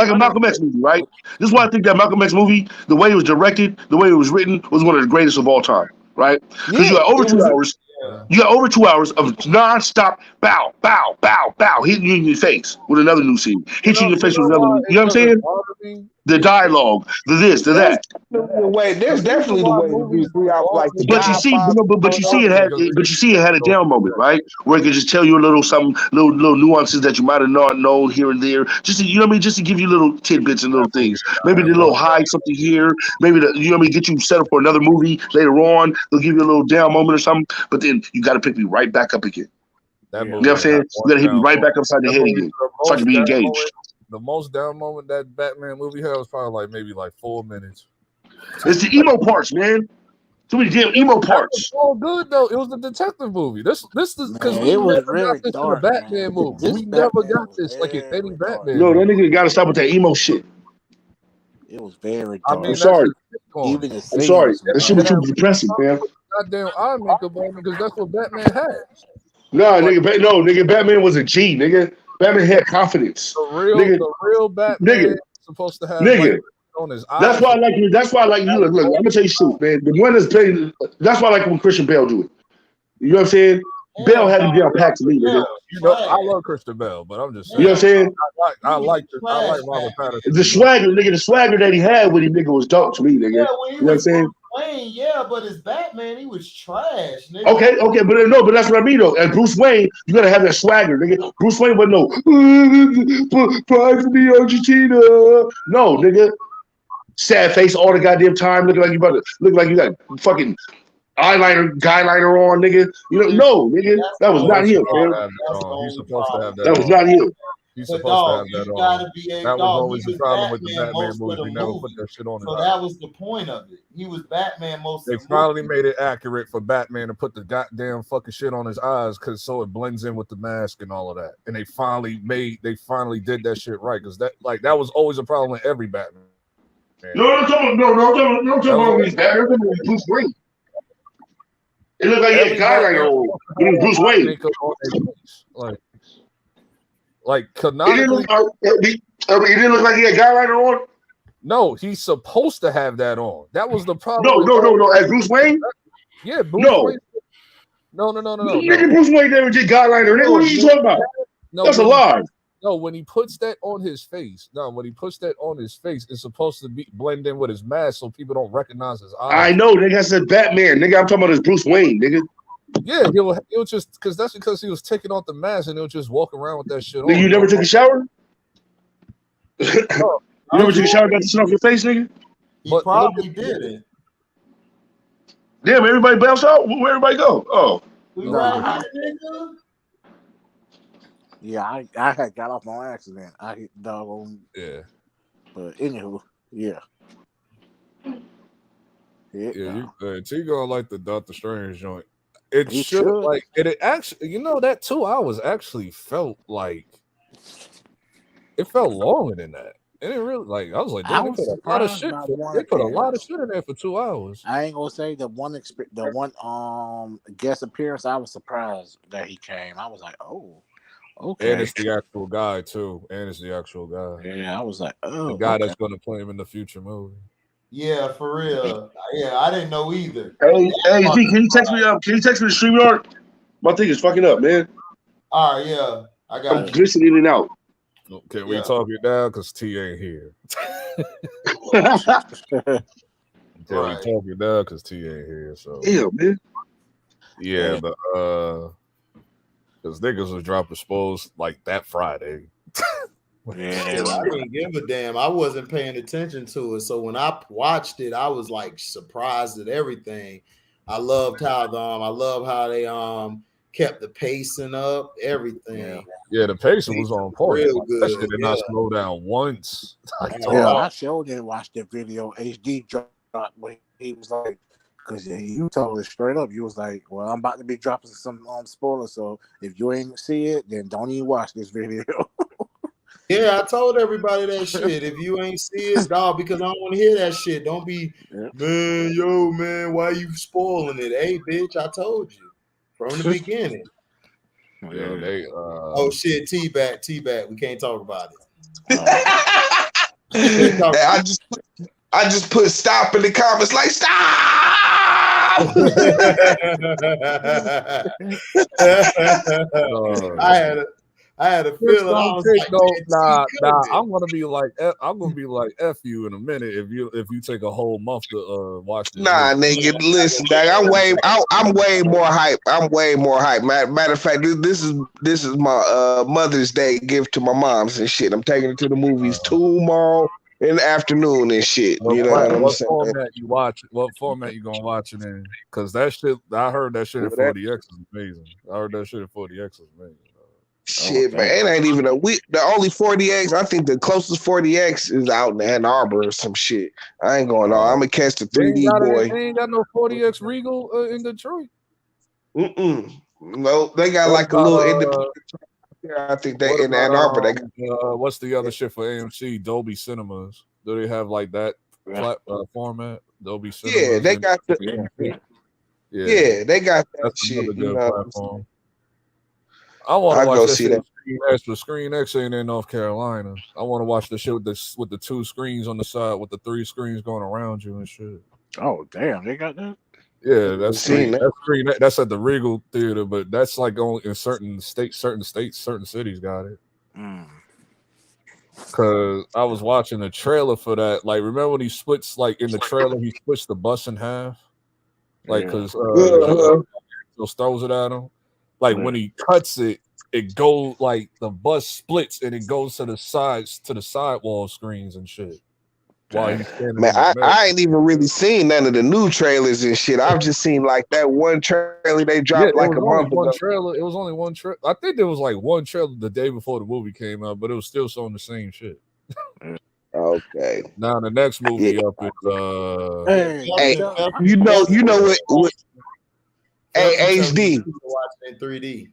a Malcolm X movie, right? This is why I think that Malcolm X movie, the way it was directed, the way it was written, was one of the greatest of all time, right? Because you got over 2 hours. You got over 2 hours of nonstop bow, bow, bow, bow, hitting you in your face with another new scene. Hit you in your face with another. You know what I'm saying? The dialogue, the this, the that. There's definitely the way to do 3 hours. Like, but you see, it had a down moment, right? Where it could just tell you a little something, little nuances that you might have not known here and there. Just to, you know what I mean, just to give you little tidbits and little things. Maybe the little hide something here. Maybe you know what I mean, get you set up for another movie later on. They'll give you a little down moment or something. But then you got to pick me right back up again. You know what I'm saying? You got to hit me right back upside the head again, so I can be engaged. The most down moment that Batman movie had was probably maybe 4 minutes. It's the emo parts, man. Too many damn emo parts. All good though. It was the detective movie. This is because we never got this in a Batman movie. We never got this like in any Batman. No, that nigga got to stop with that emo shit. It was very dark. I'm sorry. I'm sorry. That shit was too depressing, man. Goddamn eye makeup on because that's what Batman had. Nigga, Batman was a G, nigga. Batman had confidence. The real Batman supposed to have on his eyes. That's why I like you. That's why I like you. Look, I'm gonna tell you shit, man. The one that's playing. That's why I like when Christian Bale do it. You know what I'm saying? Bale had to be on pack to me, nigga. You know, I love Christian Bale, but I'm just saying. You know what I'm saying? I like Robert Pattinson. The swagger that he had with him, nigga, was dope to me, nigga. You know what I'm saying? Wayne, yeah, but as Batman, he was trash, nigga. Okay, but that's what I mean though. As Bruce Wayne, you gotta have that swagger, nigga. Bruce Wayne wasn't pride for the Argentina. No, nigga. Sad face all the goddamn time, looking like you got fucking guyliner on, nigga. No, nigga. That was not him, man. He's supposed to have that. That was not him. He's supposed to have that on. That was always the problem with the Batman movies. They never put that shit on. So that was the point of it. He was Batman most of the movie. They finally made it accurate for Batman to put the goddamn fucking shit on his eyes so it blends in with the mask and all of that. And they finally did that shit right because that was always a problem with every Batman. No, I'm talking about these Batman. I'm talking about Bruce Wayne. It looked like he had a guy on. It was Bruce Wayne. Like canonically, it didn't look like he had guyliner on. No, he's supposed to have that on. That was the problem. No. As Bruce Wayne? Yeah, Bruce Wayne. No. Bruce Wayne never did guyliner. What are you talking about? No, that's a lie. No, when he puts that on his face, it's supposed to blend in with his mask so people don't recognize his eyes. I know, nigga. I said Batman, nigga. I'm talking about his Bruce Wayne, nigga. Yeah, he'll just because he was taking off the mask and he'll just walk around with that shit on. You never took a shower? You never took a shower, got the shit off your face, nigga? He probably didn't. Damn, everybody bounced out? Where everybody go? Oh. Yeah, I had got off on accident. I hit the dog on. Yeah. But anywho, yeah. T gonna like the Doctor Strange joint. It should like it actually, that 2 hours actually felt like it felt longer than that. It didn't really I was like, they put a lot of shit. They put a lot of shit in there for 2 hours. I ain't gonna say the one guest appearance. I was surprised that he came. I was like, oh, okay. And it's the actual guy too. Yeah, I was like, oh, the guy that's gonna play him in the future movie. Yeah, for real. Yeah, I didn't know either. Hey, Z, can you text me up? Can you text me the StreamYard? My thing is fucking up, man. All right, yeah. I got I'm glitching in and out. Can we talk it down? Because T ain't here. Can we talk it down? Because T ain't here. So yeah, man. Yeah, but because niggas was dropping spoils like that Friday. Yeah, I didn't give a damn. I wasn't paying attention to it. So when I watched it, I was like surprised at everything. I loved how they kept the pacing up, everything. Yeah, the pacing was on point. Real good. That shit did not slow down once. I sure didn't watch the video. HD dropped when he was like, because you told us straight up, you was like, well, I'm about to be dropping some spoilers, so if you ain't see it, then don't even watch this video. Yeah, I told everybody that shit. If you ain't see it, dog, because I don't want to hear that shit. Don't be, man, why you spoiling it? Hey, bitch, I told you from the beginning. Yeah, they. Oh shit, T-back. We can't talk about it. I just put stop in the comments, like stop. I had a feeling. I was I'm gonna be like F you in a minute if you take a whole month to watch this. Nah, nigga, listen, dog. I'm way more hype. Matter of fact, this is my Mother's Day gift to my moms and shit. I'm taking it to the movies tomorrow in the afternoon and shit. You know what I'm saying? What format you gonna watch it in? Because that shit, I heard that shit at 40X is amazing. Shit, man, it ain't even a week. The only 40X, I think the closest 40X is out in Ann Arbor or some shit. I ain't going on. I'm gonna catch the 3D boy. They ain't got no 40X Regal in Detroit. No, they got like a little independent. I think they in Ann Arbor. They got, what's the other shit for AMC? Dolby Cinemas. Do they have like that format? Dolby Cinemas. Yeah, they got the. Yeah, they got that. That's shit. Another good platform. I want to watch that shit. Screen X ain't in North Carolina. I want to watch the shit with the 2 screens on the side with the 3 screens going around you and shit. Oh damn, they got that. Yeah, that's at the Regal Theater, but that's like only in certain cities got it. Because Cause I was watching the trailer for that. Like, remember when he splits, like in the trailer, he splits the bus in half. Like, cause just throws it at him. Like when he cuts it, it goes like the bus splits and it goes to the sides, to the sidewall screens and shit. While he's standing Man, in the middle. I ain't even really seen none of the new trailers and shit. I've just seen like that one trailer they dropped like a month ago. It was only one trailer. I think there was like one trailer the day before the movie came out, but it was still showing the same shit. Okay. Now the next movie up is hey, you know what hey, HD. Watching in 3D.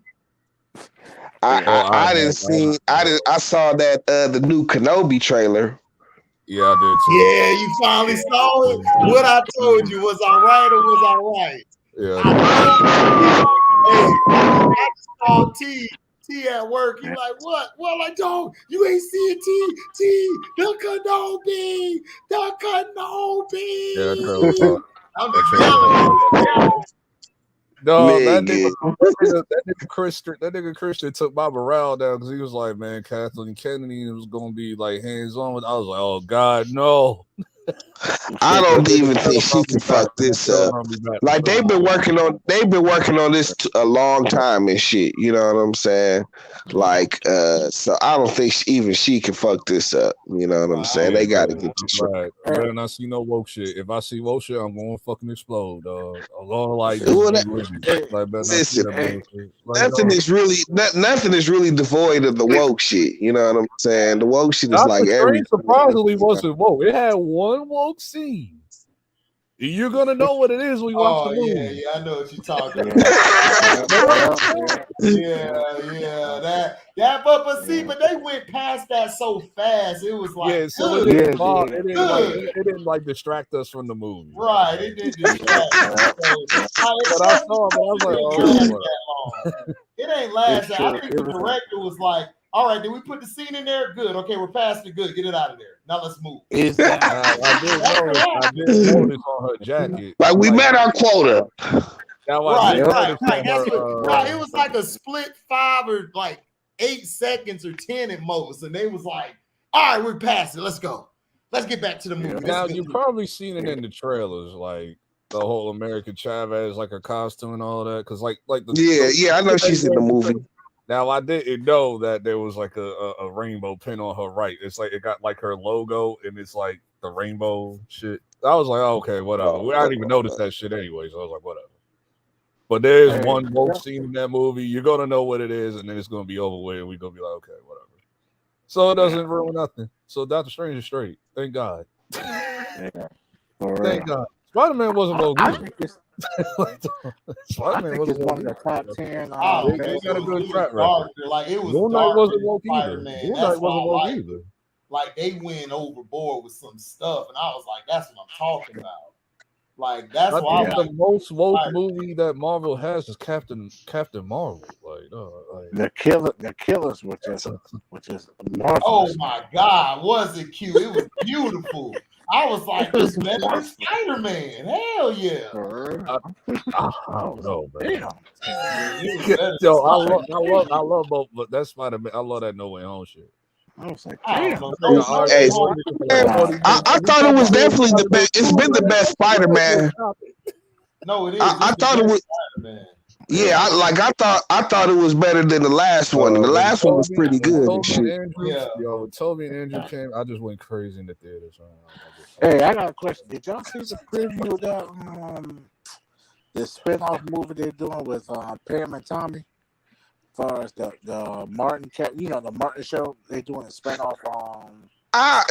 I saw that the new Kenobi trailer. Yeah, I did too. Yeah, you finally saw it. What I told you, was I right or was I right? Yeah. I saw T at work. He like, what? Well, like, dog, you ain't seeing T, the Kenobi. I'm just telling. No, that nigga Christian took my morale down because he was like, man, Kathleen Kennedy was gonna be like hands on with. I was like, oh God, no. I don't even think she can fuck this up. Like they've been working on this a long time and shit. You know what I'm saying? Like, so I don't think even she can fuck this up. You know what I'm saying? They got to get this right. I better not see no woke shit. If I see woke shit, I'm going to fucking explode, dog. I'm going nothing is really devoid of the woke shit. You know what I'm saying? The woke shit is like everything. Surprisingly wasn't woke. It had one woke scene. You're gonna know what it is when you watch the movie. Yeah, I know what you're talking about. yeah. But see, but they went past that so fast. It was like, it didn't like distract us from the movie. Right, it didn't distract us. But I saw it, I was like, it ain't last. I think the director was like, all right, did we put the scene in there? Good. Okay, we're past it. Good. Get it out of there. Now let's move. I did notice on her jacket. Like we met our quota. Right. It was like a split 5 or like 8 seconds or 10 at most. And they was like, all right, we're past it. Let's go. Let's get back to the movie. Now you've probably seen it in the trailers, like the whole American Chavez, like her costume and all that. Cause like I know she's in the movie. Now I didn't know that there was like a rainbow pin on her right. It's like it got like her logo and it's like the rainbow shit. I was like, oh, okay, whatever. I didn't even notice that shit anyway, so I was like, whatever. But there's one woke scene in that movie. You're gonna know what it is, and then it's gonna be over with. And we're gonna be like, okay, whatever. So it doesn't ruin nothing. So Dr. Strange is straight. Thank God. Thank God. Spider-Man wasn't woke either. Spider-Man was one of the top 10. They got a good track record. Like it was Moon Knight wasn't woke either. Moon Knight wasn't woke either. Like they went overboard with some stuff, and I was like, "That's what I'm talking about." Like that's why the most woke movie that Marvel has is Captain Marvel. The Killers, which is marvelous. Oh my God, was it cute? It was beautiful. I was like, this man, Spider-Man. Hell yeah. I don't know, man. Yo, I love both, but that's Spider-Man. I love that No Way Home shit. I was like, I thought it was definitely the best. It's been the best Spider-Man. No, it is. I thought it was. Spider-Man. Yeah, I thought it was better than the last one. The last one was pretty good. Yo, Toby and Andrew came. I just went crazy in the theater. Hey, I got a question. Did y'all see the preview of that the spin-off movie they're doing with Pam and Tommy? As far as the Martin, the Martin show, they're doing a spin-off on.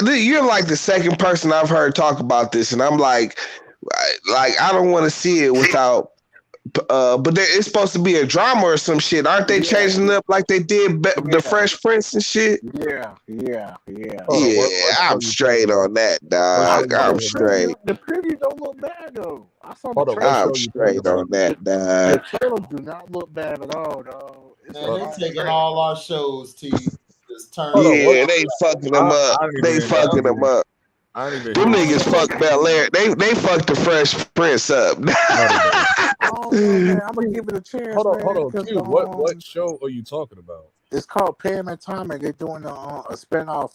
You're like the second person I've heard talk about this, and I'm like I don't want to see it without. But it's supposed to be a drama or some shit. Aren't they changing it up like they did the Fresh Prince and shit? Yeah. I'm straight on that, dog. I'm straight. The preview don't look bad though. I saw the trailer. I'm straight on that, dog. The trailer do not look bad at all, dog. They're taking all our shows, T. Just turn. Yeah, they fucking them up. They fucking them up. Them niggas fucked Bel Air. They fucked the Fresh Prince up. Oh, man, I'm gonna give it a chance. Hold on. Q, what show are you talking about? It's called Pam and Tommy. They're doing a spinoff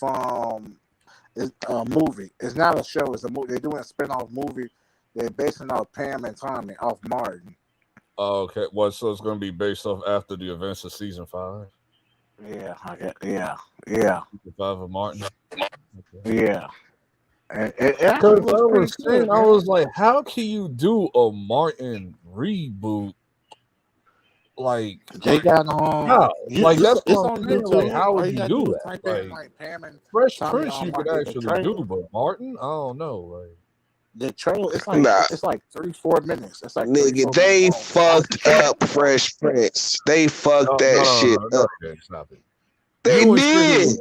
movie. It's not a show. It's a movie. They're doing a spinoff movie. They're basing off Pam and Tommy off Martin. Oh, okay. Well, so it's going to be based off after the events of season 5. Yeah. Season 5 of Martin. Okay. Yeah. Because I was like, how can you do a Martin reboot? Like they got like that's what I'm saying. Like, how would you do that? Like Pam and Fresh Tommy Prince, you could actually do, but Martin, I don't know. Like the trailer, it's like 3-4 minutes. It's like nigga, they fucked up Fresh Prince. They fucked that shit up. Stop it. They did.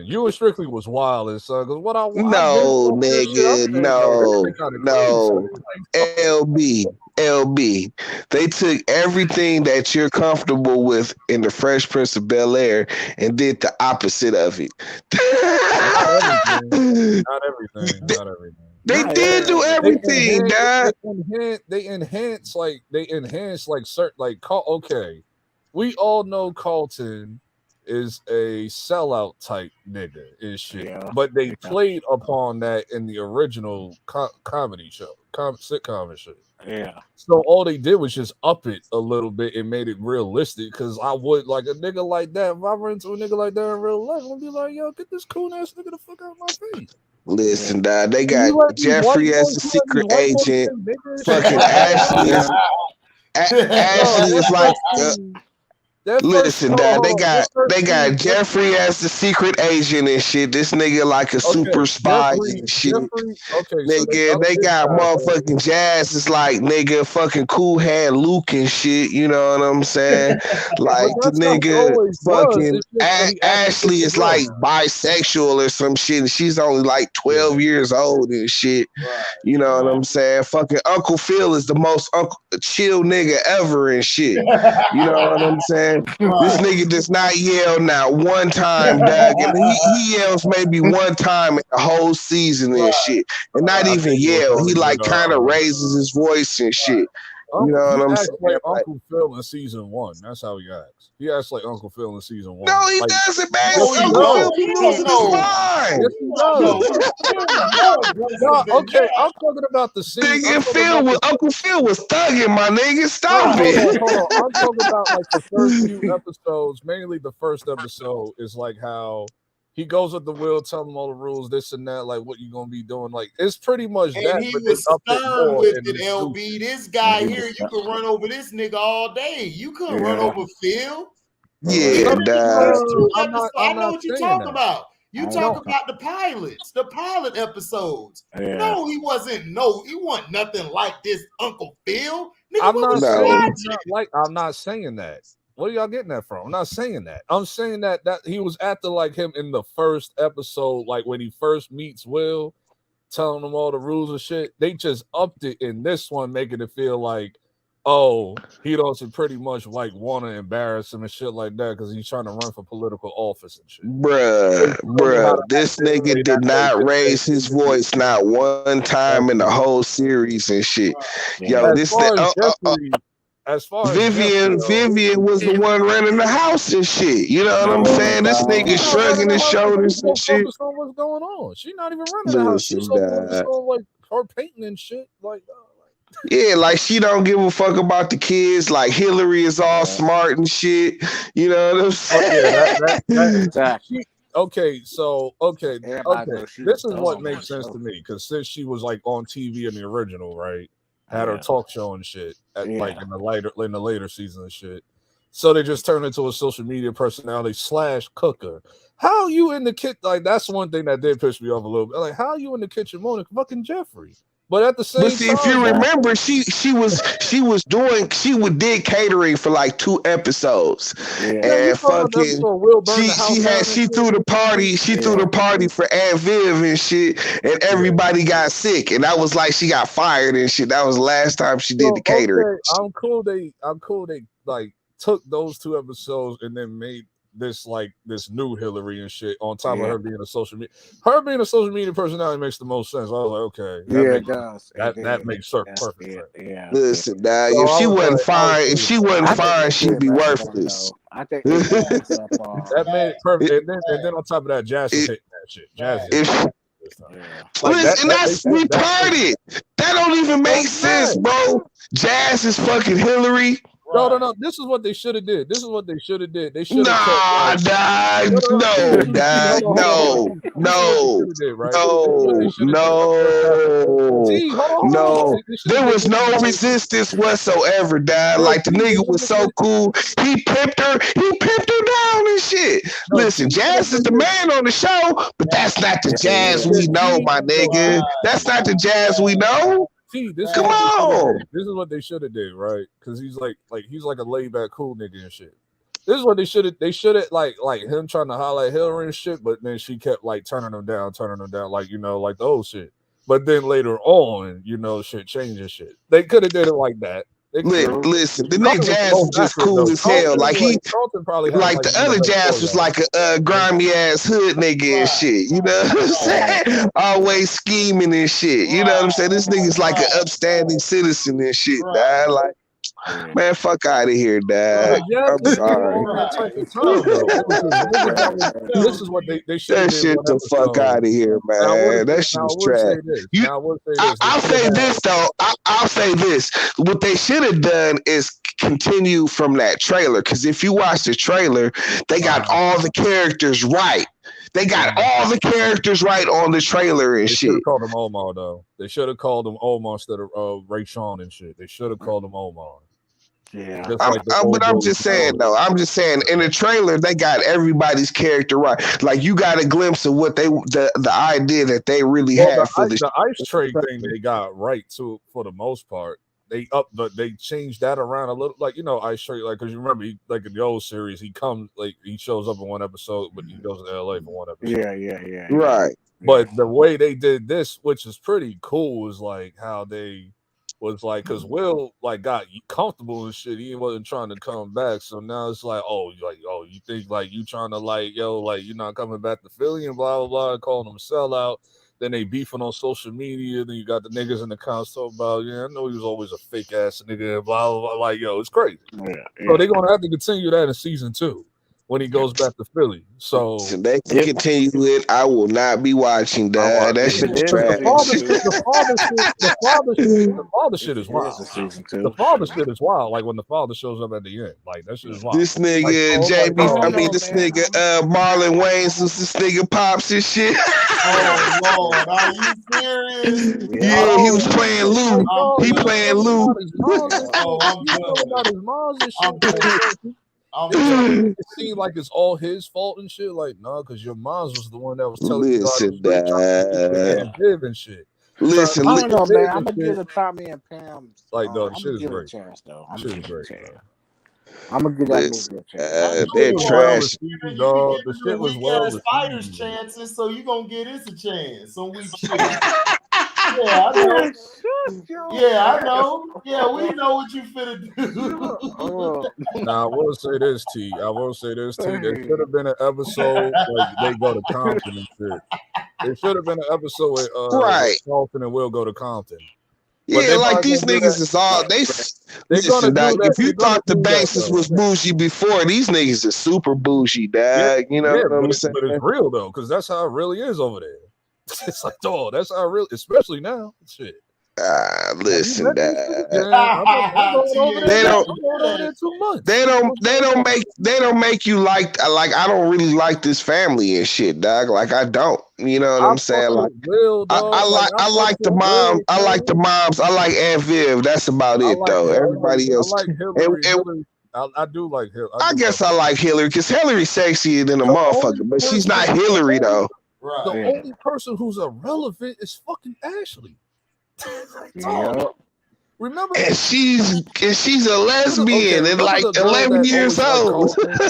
You and Strictly was wilding, son. Because what I nigga, no. LB. They took everything that you're comfortable with in the Fresh Prince of Bel-Air and did the opposite of it. Not everything. They did do everything, dad. They enhance certain okay. We all know Carlton is a sellout type nigga and shit, but they played upon that in the original comedy show, sitcom and shit. Yeah. So all they did was just up it a little bit and made it realistic. Because I would like a nigga like that. If I run into a nigga like that in real life, I'd be like, "Yo, get this cool ass nigga the fuck out of my face." Listen, dad, they got Jeffrey as the secret agent. Fucking Ashley is like. Listen, dad, they got Jeffrey as the secret agent and shit. This nigga like a super spy and shit. Nigga, they got motherfucking Jazz is like nigga fucking cool hand Luke and shit. You know what I'm saying? Like the nigga fucking Ashley is like bisexual or some shit, and she's only like 12 years old and shit. You know what I'm saying? Fucking Uncle Phil is the most chill nigga ever and shit. You know what I'm saying? This nigga does not yell now one time, dog, and he yells maybe one time in the whole season and shit, and not even yell. He like kind of raises his voice and shit. You know what I'm saying? Like Uncle Phil in season 1. That's how he acts. He acts like Uncle Phil in season 1. No, he doesn't, man. Uncle Phil be losing his mind. Yes, he does. Okay, I'm talking about the scene. Uncle Phil was thugging, my nigga. Stop it. Hold on. I'm talking about like the first few episodes. Mainly the first episode is like how he goes with the wheel, telling him all the rules, this and that, like what you gonna be doing. Like it's pretty much and that. He was stern with it, LB. This guy here, you could run over this nigga all day. You couldn't run over Phil. Yeah, I know what you're talking about. You talk about the pilot episodes. Yeah. No, he wasn't nothing like this Uncle Phil. Nigga, I'm not saying that. What are y'all getting that from? I'm not saying that. I'm saying that he was acting like him in the first episode, like when he first meets Will, telling him all the rules and shit. They just upped it in this one, making it feel like, oh, he doesn't pretty much like want to embarrass him and shit like that because he's trying to run for political office and shit. Bruh, this nigga did not raise his voice not one time in the whole series and shit. Yo, as far as Vivian was the one running the house and shit. You know what I'm saying? This nigga shrugging his shoulders and shit. Focus on what's going on. She's not even running the house. She's so focused on like her painting and shit. Yeah, like she don't give a fuck about the kids. Like Hillary is all smart and shit. You know what I'm saying? Okay, so this is what makes sense to me because since she was like on TV in the original, right? Had her talk show and shit like in the later season and shit. So they just turned into a social media personality / cooker. How you in the kitchen? Like that's one thing that did piss me off a little bit. Like how you in the kitchen moaning fucking Jeffrey? But at the same time, if you remember, she did catering for like 2 episodes, and fucking she threw the party for Aunt Viv and shit, and everybody got sick, and that was like she got fired and shit. That was the last time she did the catering. I'm cool. They like took those 2 episodes and then made this new Hillary and shit on top of her being a social media personality makes the most sense. I was like, okay, that makes perfect sense. Yeah. Listen, now So if she I was wasn't like, fine, she'd be worthless. I think they that made it perfect. And then on top of that, Jazz was hitting that shit. Jazz is listen, that's retarded. That don't even make sense, bro. Jazz is fucking Hillary. No. This is what they should have did. They should have No. kept. There was no resistance whatsoever, dad. Like the nigga was so cool. He pimped her down and shit. Listen, Jazz is the man on the show, but that's not the Jazz we know, my nigga. That's not the Jazz we know. Come on. This is what they should have did, right? Because he's like he's like a laid back cool nigga and shit. This is what they should have. They should have like him trying to highlight Hillary and shit, but then she kept like turning him down, like like the old shit. But then later on, shit changing shit. They could have did it like that. Listen, the nigga Jazz was just cool as hell. Like the other Jazz was like a grimy ass hood nigga and shit. You know what I'm saying? Always scheming and shit. You know what I'm saying? This nigga's like an upstanding citizen and shit, dad. Like, man, fuck out of here, dad. I'm sorry. This is what they should have did. That shit the fuck out of here, man. That shit's trash. I'll say this though. I'll say this. What they should have done is continue from that trailer. Because if you watch the trailer, they got all the characters right. They got all the characters right on the trailer and shit. They should have called him Omar though. They should have called him Omar instead of Ray Sean and shit. They should have called him Omar. Yeah, but I'm just saying though. I'm just saying in the trailer they got everybody's character right. Like you got a glimpse of what the idea that they really had for the ice trade thing. They got right too for the most part. They changed that around a little. Like ice trade. Like because you remember like in the old series, he shows up in one episode, but he goes to LA for one episode. Yeah. Right. But the way they did this, which is pretty cool, is like how they was like, because Will got comfortable and shit. He wasn't trying to come back. So now it's like, you think you trying to you're not coming back to Philly and blah blah blah, calling them sellout. Then they beefing on social media. Then you got the niggas in the comments talking about, I know he was always a fake ass nigga, blah blah blah. It's crazy. So they're gonna have to continue that in season 2. When he goes back to Philly, so they can continue it. I will not be watching that. That shit is trash. The father shit is wild. The father shit is wild. Like when the father shows up at the end, like that shit is wild. This nigga this nigga Marlon Wayans, this nigga Pops and shit. Oh Lord, are you serious? Yeah, he was playing Lou. He playing Lou. I'm good. It seemed like it's all his fault and shit. Like, no, because your mom was the one that was telling you and shit. Listen, I don't know, man. I'm gonna give it Tommy and Pam. Shit is great. Chance, though. Shit is great. I'm gonna give that movie a chance. They're trash. The shit was well. Spiders chances, so you gonna get us a chance. Some weak shit. Yeah, I know. Yeah, I know. Yeah, we know what you finna do. Now, I will say this, T. There should have been an episode like they go to Compton and shit. There should have been an episode where Compton and Will go to Compton. Yeah, like these niggas is all they. Listen, dog, if you thought the Banks was bougie before, these niggas is super bougie, dog. You know what I'm saying? But it's real though, because that's how it really is over there. It's like, that's how it really, especially now. Shit. Listen, dad. They don't make you like I don't really like this family and shit, dog. Like I don't. You know what I'm saying? Like I like the mom. I like the moms. I like Aunt Viv. That's about it though. Everybody else. I do like Hillary. I guess I like Hillary because Hillary's sexier than a motherfucker, but she's not Hillary though. Right. The only person who's irrelevant is fucking Ashley. Remember, and she's a lesbian and like 11 years old. Wow,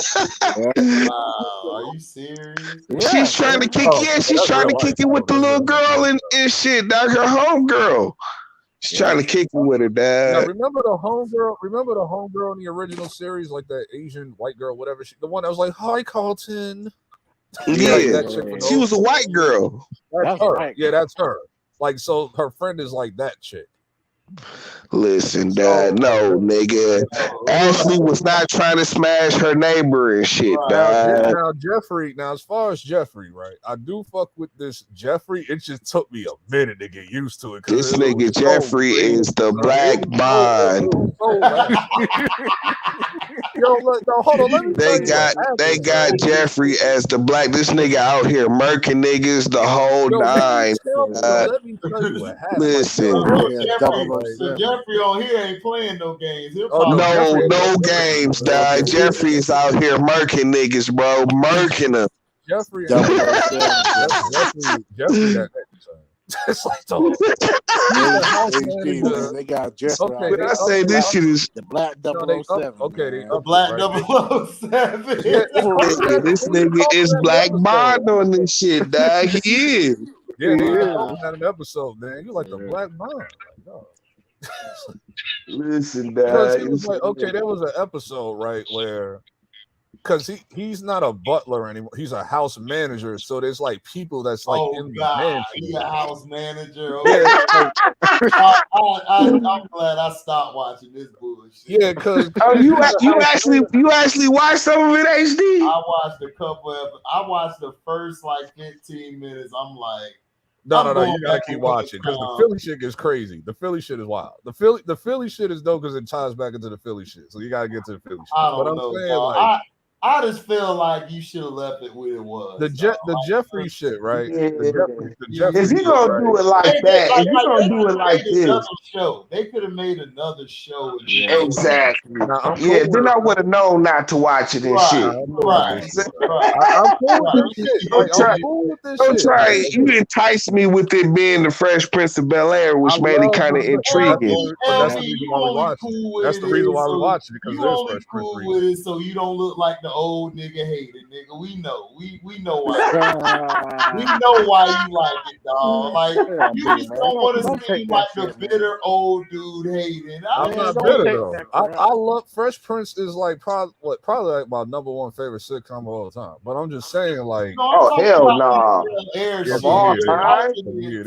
are you serious? She's trying to kick. She's trying to kick it with the little girl and shit. Dog, her home girl. She's trying to kick you with her, Dad. Now, remember the homegirl in the original series, like that Asian white girl, whatever. The one that was like, "Hi, Carlton." Yeah, like that chick she was a white girl. That's her. Right. Yeah, that's her. Like, so her friend is like that chick. Listen, Dad, no, nigga. Ashley was not trying to smash her neighbor and shit, Dad. Now, Jeffrey, as far as Jeffrey, right? I do fuck with this Jeffrey. It just took me a minute to get used to it. This nigga Jeffrey is the Black Bond. Hold on, let me They got Jeffrey as the black. This nigga out here murking niggas the whole nine. Let me tell you what happened. Listen. So Jeffrey on here ain't playing no games. No games, dog. Jeffrey is out here murking niggas, bro. Murking them. Jeffrey, it's like they got Jeffrey. Okay, when I say this shit is the Black 007. The Black 007. This nigga is Black Bond on this shit, dog. He is. Yeah, he is. Had an episode, man. You like the Black Bond? Like, no. Listen, because dog. he was like, okay, there was an episode right where. Because he's not a butler anymore. He's a house manager. So there's like people that's like in the mansion. He's a house manager. Okay. I'm glad I stopped watching this bullshit. Yeah, because you actually watched some of it, HD? I watched a couple of. I watched the first like 15 minutes. I'm like, no, you gotta keep watching because the Philly shit is crazy. The Philly shit is wild. The Philly shit is dope because it ties back into the Philly shit. So you gotta get to the Philly shit. I don't know. I just feel like you should have left it where it was. The Jeffrey shit, right? Yeah. The Jeffrey if you gonna do it like that, if you gonna do it like this, show. They could have made another show. Exactly. Then I would have known not to watch it and shit. Right. I'm cool with this shit. Don't try. You enticed me with it being the Fresh Prince of Bel-Air, which made it kind of intriguing. That's the reason why we watch it. That's the reason why we watch it because there's Fresh Prince. With it so you don't look like the old nigga hated nigga. We know. We know why. We know why you like it, dog. Like you just don't want to seem like the bitter old dude hating. I'm not bitter though. I love Fresh Prince is like probably like my number one favorite sitcom of all time. But I'm just saying like hell no. Of all time. For me it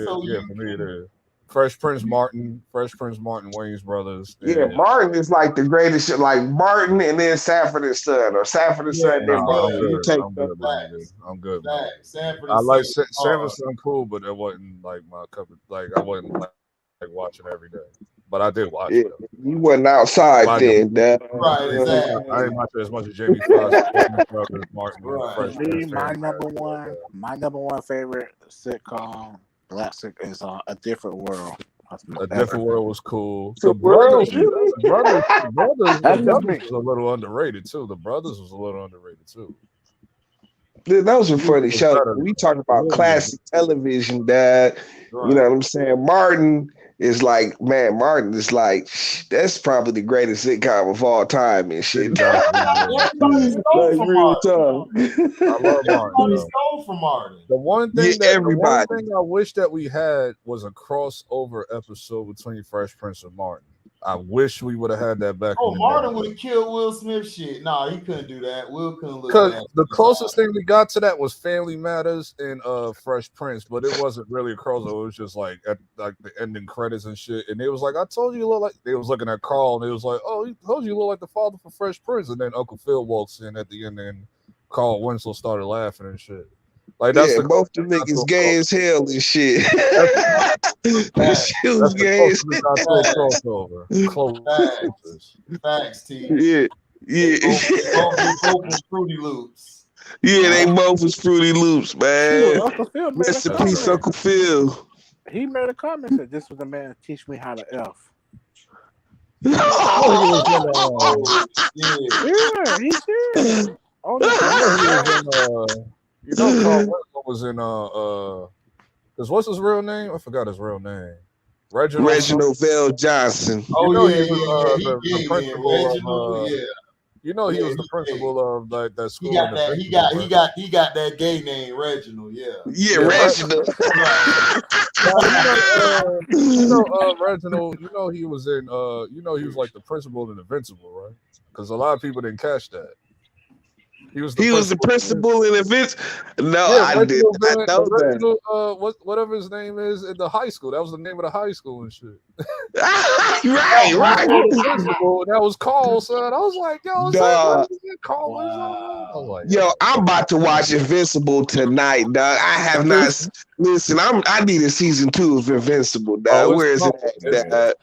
is. Fresh Prince Martin, Wayne's Brothers. Yeah, Martin is like the greatest shit. Like Martin and then Sanford and Son, or Sanford and Son. Then Martin. You take I'm good. I like Sanford and Son cool, but it wasn't like my cup of, like I wasn't like watching every day. But I did watch it. You wasn't outside then, Dad. Right, exactly. I didn't watch it as much as Jamie Foxx, Martin. Me, my number one favorite sitcom. Classic is A Different World. A Different World was cool. The Brothers was a little underrated too. The Brothers was a little underrated too. Those are funny shows. We talk about classic television, Dad. You know what I'm saying? Martin is like, that's probably the greatest sitcom of all time and shit. I love Martin. The one thing I wish that we had was a crossover episode between Fresh Prince and Martin. I wish we would have had that back. Martin would have killed Will Smith shit. Nah, he couldn't do that. Will couldn't look because the closest thing we got to that was Family Matters and Fresh Prince, but it wasn't really a crossover. It was just like at like the ending credits and shit. And it was like, I told you look like. They was looking at Carl and it was like, oh, he told you look like the father for Fresh Prince. And then Uncle Phil walks in at the end and Carl Winslow started laughing and shit. Like that's both the niggas gay as hell and shit. That shit was gay as hell. Facts, T. Yeah. Both was Fruity Loops. Yeah, they both was Fruity Loops, man. Rest in peace, Uncle Phil. He made a comment that this was the man that teach me how to F. Yeah, he did. You know, Carl Winslow was in because what's his real name? I forgot his real name. Reginald Vale Johnson. The principal. You know he was the principal of like that school. He got that. He got that gay name, Reginald. Yeah. Yeah, Reginald. Reginald. You know he was in. You know he was like the principal in Invincible, right? Because a lot of people didn't catch that. He was the principal in Invincible. No, yeah, I did not know that. Whatever his name is in the high school. That was the name of the high school and shit. right. The principal, that was Carl, son. I was like, yo, is that Carl? Wow. I was like, yo, I'm about to watch Invincible tonight, dog. I have not. Listen, I need a season 2 of Invincible, dog. Where is it at?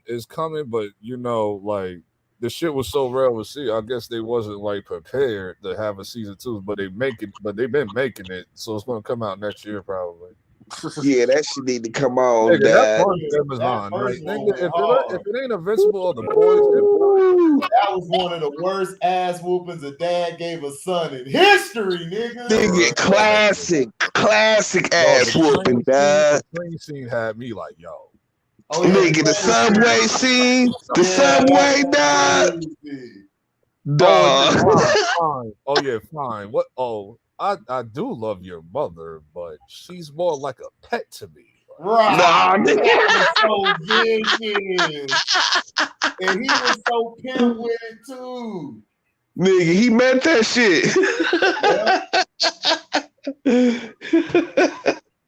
It's coming, but you know, like the shit was so rare to see. I guess they wasn't like prepared to have a season 2, but they've been making it, so it's gonna come out next year probably. Yeah, that shit need to come on. Nigga, that Amazon. Like, nigga, if it ain't Invincible or the boys, that was one of the worst ass whoopings a dad gave a son in history, nigga. Nigga, classic ass whooping, dad. The train scene had me like, yo. Oh, yeah, nigga, the subway scene, subway, dog. Fine. Oh yeah, fine. What? Oh, I do love your mother, but she's more like a pet to me. Right. Nah, nigga. So vicious. And he was so pimp with it too. Nigga, he meant that shit.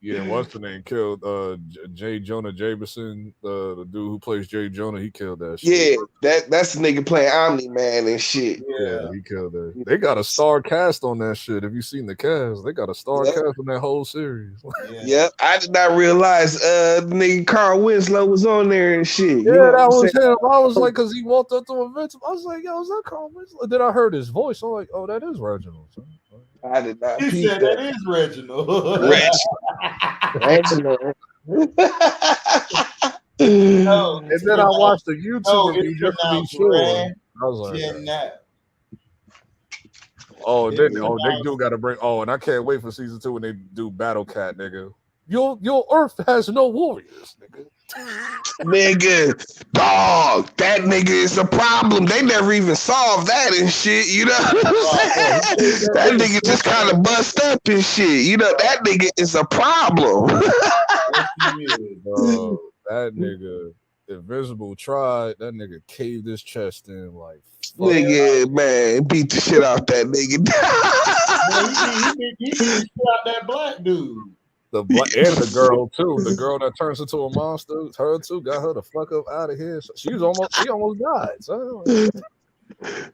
Yeah, what's the name? Killed J. Jonah Jameson, the dude who plays J. Jonah. He killed that shit. Yeah, that's the nigga playing Omni-Man and shit. Yeah, he killed that. They got a star cast on that shit. Have you seen the cast? They got a star cast on that whole series. Yep, I did not realize nigga Carl Winslow was on there and shit. Yeah, that was him. I was like, because he walked up to Invincible. I was like, yo, is that Carl Winslow? Then I heard his voice. I'm like, oh, that is Reginald. I did not. He said that is Reginald. Reginald. No, and then I watched the YouTube review just to be sure. I was like, oh, they do got to bring. Oh, and I can't wait for season 2 when they do Battle Cat, nigga. Your Earth has no warriors, nigga. Nigga, dog, that nigga is a problem. They never even solved that and shit, you know what I'm saying? That nigga just kind of bust up and shit. You know, that nigga is a problem. That nigga, Invisible tried, that nigga caved his chest in like nigga, man, beat the shit out that nigga. He beat the shit out that black dude. The black and the girl too. The girl that turns into a monster, her too, got her the fuck up out of here. She almost died. So.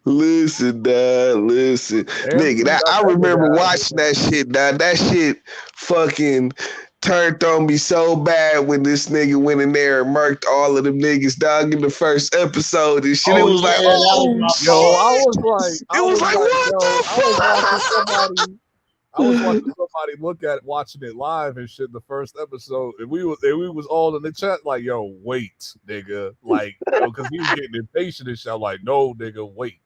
Listen, dad, listen. Nigga, I remember watching that shit, dad. That shit fucking turned on me so bad when this nigga went in there and murked all of them niggas, dog, in the first episode and shit. It was like, I was watching somebody watching it live and shit the first episode, and we was all in the chat like, yo, wait, nigga. Like, because he was getting impatient and shit. I'm like, no, nigga, wait.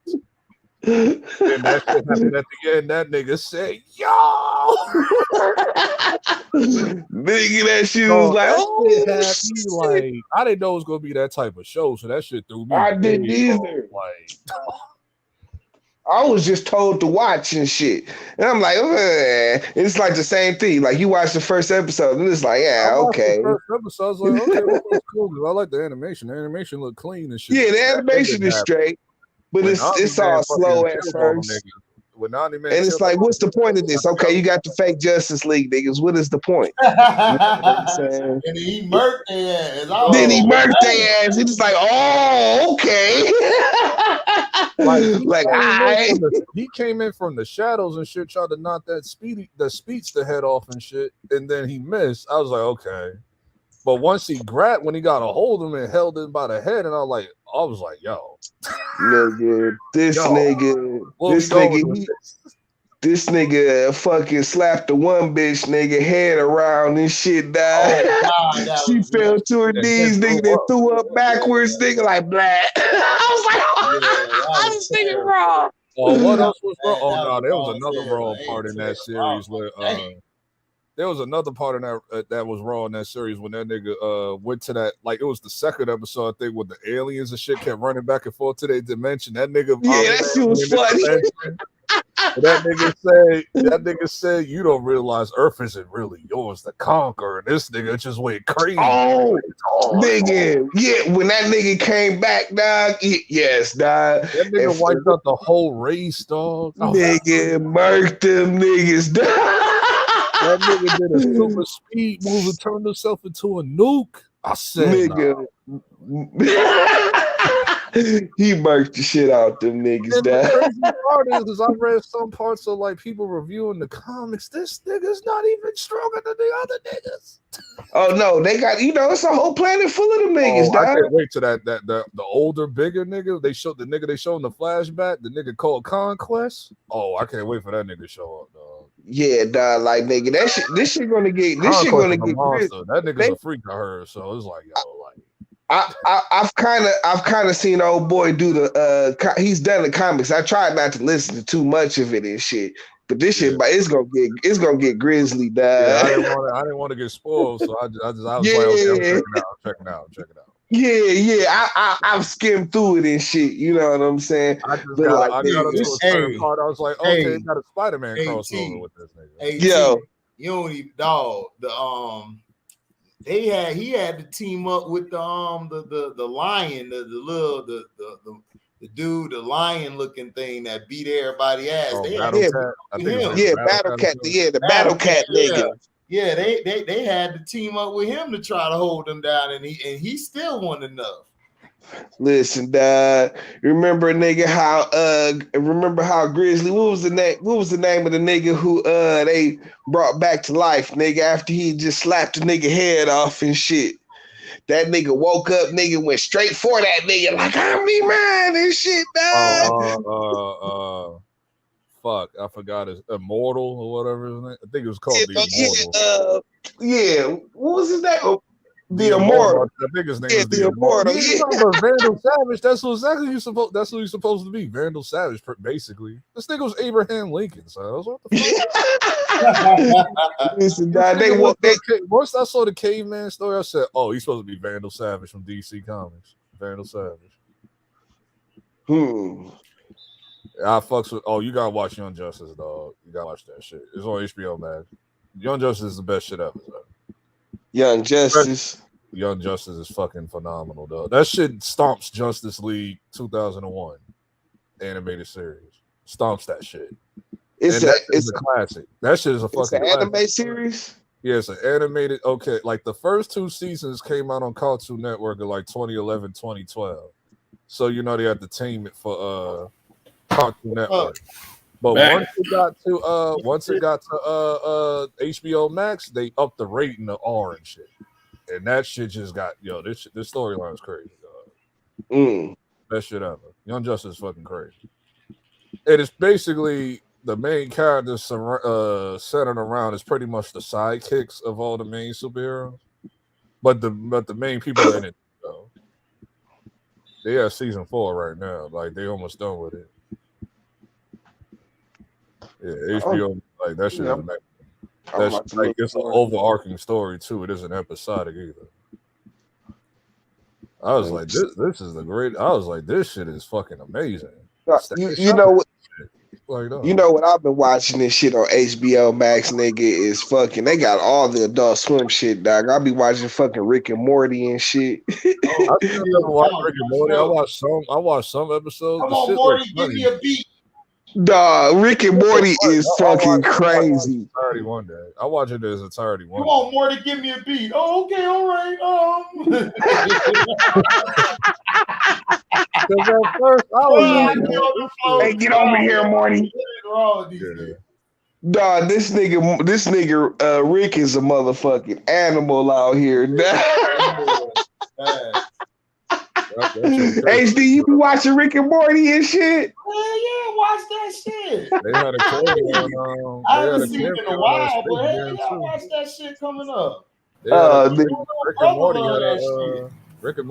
And that shit happened at the end. That nigga said, yo. Nigga, that shit was like, shit. Like, I didn't know it was gonna be that type of show, so that shit threw me. I didn't either. Like, I was just told to watch and shit. And I'm like, it's like the same thing. Like, you watch the first episode and it's like, yeah, okay. The first episode, I was like, okay, that's cool. I like the animation. The animation look clean and shit. Yeah, the animation is straight, but it's all slow at first. And it's like, what's the point of this? Okay, you got the fake Justice League niggas. What is the point? You know what I'm saying? And he murked their ass. Then he murked their ass. It's like, oh, okay. He came in from the shadows and shit, tried to knock the speedster head off and shit, and then he missed. I was like, okay. But once he grabbed, when he got a hold of him and held him by the head, and I was like, yo. Nigga, this nigga fucking slapped the one bitch nigga head around and shit died. Oh, she fell to her knees, nigga, then threw up backwards, nigga, like black. I was like, this nigga wrong. Oh, what else was wrong? Oh no, there was another wrong part in that series where there was another part of that was raw in that series when that nigga went to that, like it was the second episode, I think, where the aliens and shit kept running back and forth to their dimension. That nigga, that shit was funny. That nigga said, you don't realize Earth isn't really yours to conquer. And this nigga just went crazy. Oh, nigga. Yeah, when that nigga came back, dog. Yes, dog. That nigga wiped out the whole race, dog. Nigga, murked them niggas, dog. That nigga did a super speed move and turned himself into a nuke. I said, nigga. He murked the shit out them niggas, dog. The crazy part is I read some parts of like people reviewing the comics. This nigga's not even stronger than the other niggas. Oh no, they got it's a whole planet full of them niggas, dog. I can't wait till the older, bigger nigga. They showed in the flashback, the nigga called Conquest. Oh, I can't wait for that nigga to show up, dog. Yeah, dog, like nigga, this shit gonna get monster. That nigga's a freak, I heard. So it's like, yo, like. I've kind of seen old boy do the he's done the comics. I tried not to listen to too much of it and shit, but this shit, it's gonna get grisly, dog. Yeah, I didn't want to get spoiled, so I was like, okay, I'm checking it out. Yeah. I've skimmed through it and shit. You know what I'm saying? I got to a certain part. I was like, okay, it got a Spider-Man crossover with this nigga. Yo, you don't even dog he had to team up with the lion, the dude, the lion looking thing that beat everybody ass. Battle Cat, the Battle Cat nigga. Yeah, they had to team up with him to try to hold him down, and he still wasn't enough. Listen, remember nigga how Grizzly, what was the name of the nigga who they brought back to life, nigga, after he just slapped the nigga head off and shit. That nigga woke up, nigga went straight for that nigga like I'm me man and shit, dog. Fuck, I forgot his Immortal or whatever his name. I think it was called the Immortal. What was his name? The Immortal. I think his name is the Immortal. Yeah. Vandal Savage. That's who you're supposed to be. Vandal Savage, basically. This nigga was Abraham Lincoln. So what the fuck? Listen, once I saw the caveman story, I said, "Oh, he's supposed to be Vandal Savage from DC Comics." Vandal Savage. I fucks with. Oh, you gotta watch Young Justice, dog. You gotta watch that shit. It's on HBO, man. Young Justice is the best shit ever. Dog. Young Justice is fucking phenomenal, dog. That shit stomps Justice League 2001 animated series. Stomps that shit. It's a classic. That shit is a fucking anime series. Yeah, it's an animated. Okay, like the first 2 seasons came out on Cartoon Network in like 2011, 2012. So they had to tame it for Cartoon Network. But once it got to HBO Max, they upped the rating to R and shit, and that shit just got this storyline is crazy, dog. Best shit ever. Young Justice is fucking crazy. It is basically the main characters centered around is pretty much the sidekicks of all the main superheroes, but the main people in it though. They have season 4 right now, like they almost done with it. Yeah, HBO like that shit. That's like it's an overarching story too. It isn't episodic either. I was like, this is the great. I was like, this shit is fucking amazing. You know what I've been watching this shit on HBO Max, nigga, is fucking. They got all the Adult Swim shit, dog. I'll be watching fucking Rick and Morty and shit. I still never watched Rick and Morty. I watched some episodes. Come on, Morty, give me a beat. Dog, Rick and Morty is fucking crazy. Entirety one day. I watch it as entirety one. Come on, Morty, give me a beat. Oh, okay, all right. Because at first I was hey, get over here, Morty. Dog, this nigga, Rick is a motherfucking animal out here. HD, you be watching Rick and Morty and shit? Hell yeah, watch that shit. They had a cameo. I haven't seen it in a while, but hell yeah, watch that shit coming up. Rick and Morty. Rick and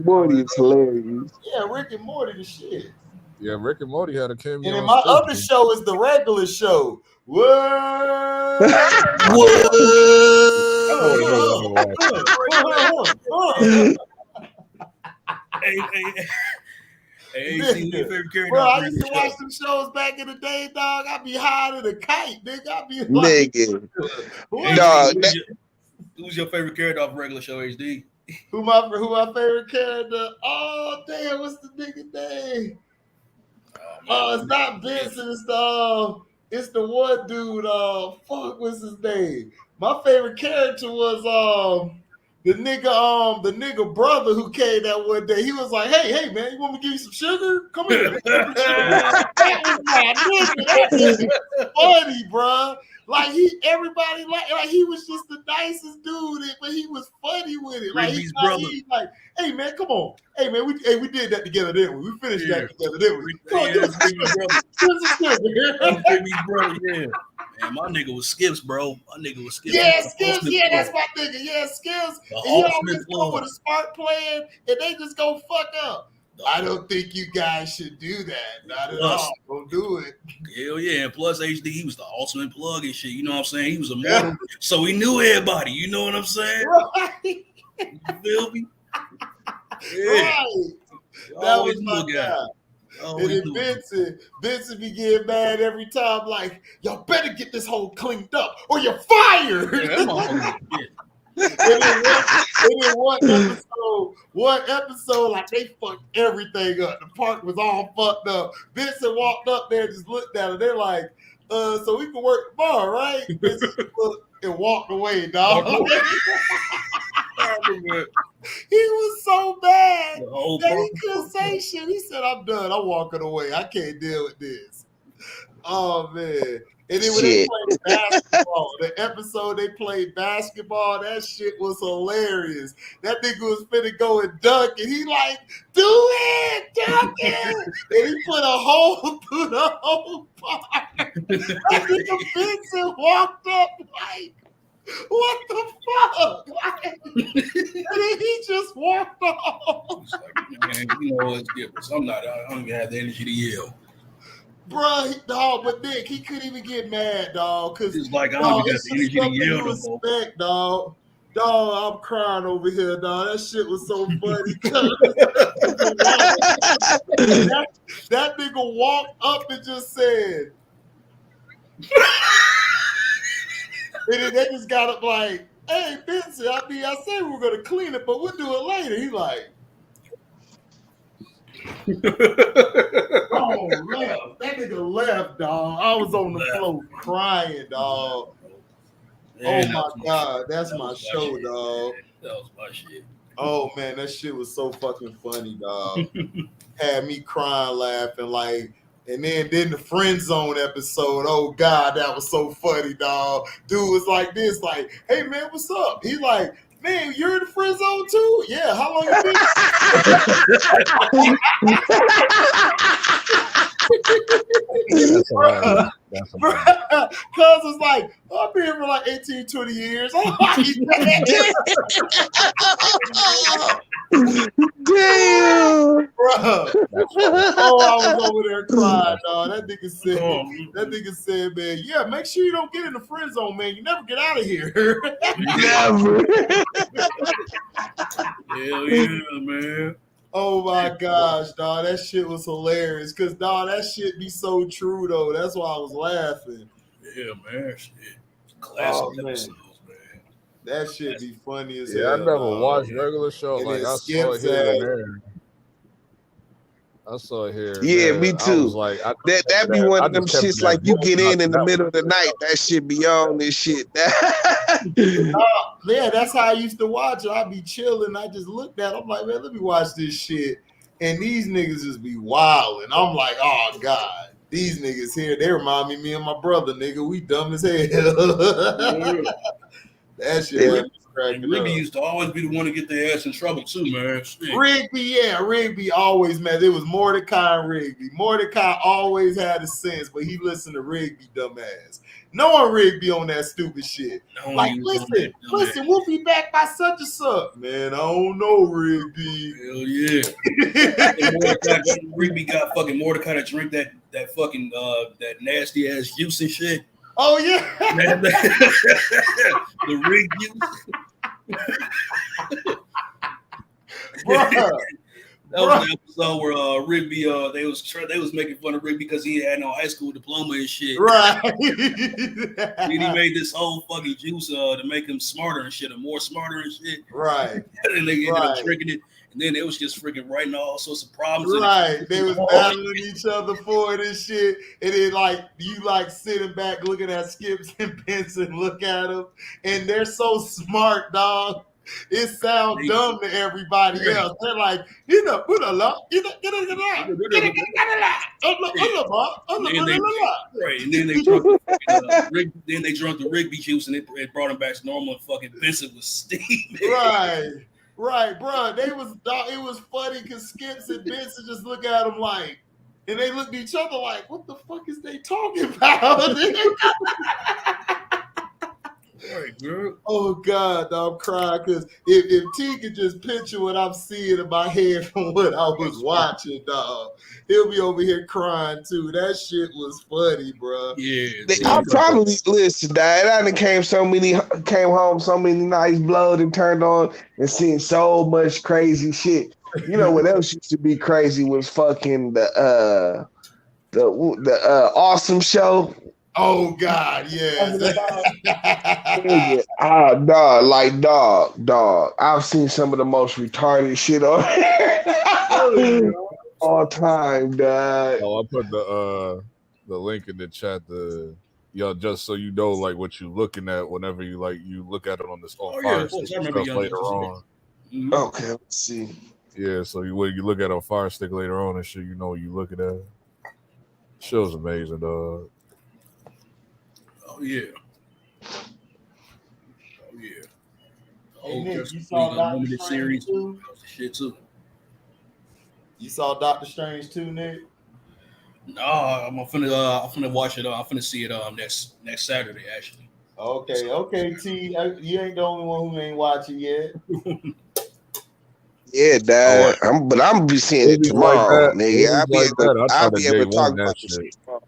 Morty is hilarious. Yeah, Rick and Morty the shit. Yeah, Rick and Morty had a cameo. And then my other show is the regular show. What? Bro, I used to watch them shows back in the day, dog. I'd be higher than a kite, nigga. I'd be like, who's your favorite character off regular show, HD? Who my favorite character? Oh damn, what's the nigga name? It's not Vincent. It's the one dude. Fuck, what's his name? My favorite character was the nigga brother who came that one day. He was like, hey man, you want me to give you some sugar? Come here. That was my nigga. That nigga was funny, bro. Like everybody like he was just the nicest dude, but he was funny with it. Like he's like, hey man, come on. Hey man, we did that together, didn't we? We finished that together, didn't we? Come on, brother. Yeah. Man, my nigga was Skips, bro. My nigga was Skips. Yeah, Skips. Yeah, that's my nigga. Yeah, Skips. And he always come with a smart plan, and they just go fuck up. I don't think you guys should do that. Not at all. Don't do it. Hell yeah. And plus HD, he was the ultimate plug and shit. You know what I'm saying? He was immortal. So he knew everybody. You know what I'm saying? Right. You feel me? Yeah. Right. That was my guy. And then Vincent be getting mad every time, like, y'all better get this hole cleaned up or you're fired. And then one episode, like they fucked everything up. The park was all fucked up. Vincent walked up there and just looked at it. They're like, so we can work tomorrow, right? Vincent looked and walked away, dog. He was so bad that he couldn't say shit. He said, I'm done. I'm walking away. I can't deal with this. Oh, man. And then when they played basketball, the episode they played basketball, that shit was hilarious. That nigga was finna go and dunk, and he like, do it, dunk it. And he put a hole through the whole part. That nigga Vincent walked up like, what the fuck? And then he just walked off. Man, you know what's different. I don't even have the energy to yell. Bro, dog, but Nick, he couldn't even get mad, dog. Cause it's like I don't even got the energy to yell no more. Dog. Dog, I'm crying over here, dog. That shit was so funny. that nigga walked up and just said, and then they just got up like, hey, Vincent, I said we were going to clean it, but we'll do it later. He like, oh, left. That nigga left, dog. I was on the floor crying, dog. Man, oh, my God. That's my show, shit, dog. Man. That was my shit. Oh, man, that shit was so fucking funny, dog. Had me crying, laughing, like, and then the friend zone episode. Oh God, that was so funny, dog. Dude was like this, like, hey man, what's up? He's like, man, you're in the friend zone too? Yeah, how long you been? Cuz it's like, I've been here for like 18, 20 years. Damn. Bro. Oh, I was over there crying, dog. That nigga said, man, yeah, make sure you don't get in the friend zone, man. You never get out of here. Never. Hell yeah, man. Oh my gosh, dog. That shit was hilarious. Cause dog, that shit be so true though. That's why I was laughing. Yeah, man. Shit. Classic episodes, man. That shit be funny as hell. Yeah, I never watched regular show. Like I saw it here and there. I saw it here. Yeah, me too. Like, that be one of them shits like you get in the middle of the night. That shit be on this shit. Yeah, that's how I used to watch it. I'd be chilling. I just looked at it. I'm like, man, let me watch this shit. And these niggas just be wilding. I'm like, oh God, these niggas here, they remind me of my brother, nigga. We dumb as hell. That shit. Rigby used to always be the one to get their ass in trouble too, man. Rigby always, man. It was Mordecai and Rigby. Mordecai always had a sense, but he listened to Rigby, dumbass. Knowing Rick be on that stupid shit. Like, listen, we'll be back by such and such. Man, I don't know, Rigby. Hell yeah. Rigby got fucking Mordecai to drink that fucking that nasty ass juice and shit. Oh yeah. The Rig juice. Bruh. That was the episode where Rigby they was making fun of Rigby because he had no high school diploma and shit. Right. Then he made this whole fucking juice to make him smarter and shit, or more smarter and shit. Right. And they ended up drinking it, and then it was just freaking writing all sorts of problems. Right. They was battling each other for it and shit. And then like you like sitting back looking at Skips and Benson, look at them, and they're so smart, dog. It sounds dumb to everybody else. They're like, put a lot, Right, and then they drunk the Rigby juice, and it brought him back to normal. And fucking Vincent was steaming. Right, bro. It was funny because Skips and Benson just look at him like, and they looked at each other like, what the fuck is they talking about? Right, girl. Oh God, I'm crying because if T could just picture what I'm seeing in my head from what I was watching, dog, he'll be over here crying too. That shit was funny, bro. Yeah, I probably listen, Dad. I done came home so many nights blowed and turned on and seen so much crazy shit. You know what else used to be crazy was fucking the Awesome Show. Oh God, yeah. Dog. I've seen some of the most retarded shit on all time, dog. Oh, I put the link in the chat. Y'all, just so you know, like what you're looking at whenever you look at it on this Fire Stick stuff later on. Okay, let's see. Yeah, so when you look at it on Fire Stick later on and shit, you know what you're looking at. Show's amazing, dog. Oh yeah. Hey, Nick, you saw Doctor Strange too? Shit too. You saw Doctor Strange too, Nick? No, I'm finna watch it. I'm finna see it next Saturday actually. Okay, T. You ain't the only one who ain't watching yet. Yeah, Dad. I'm gonna be seeing it tomorrow, nigga. I'll be able to talk about this shit tomorrow.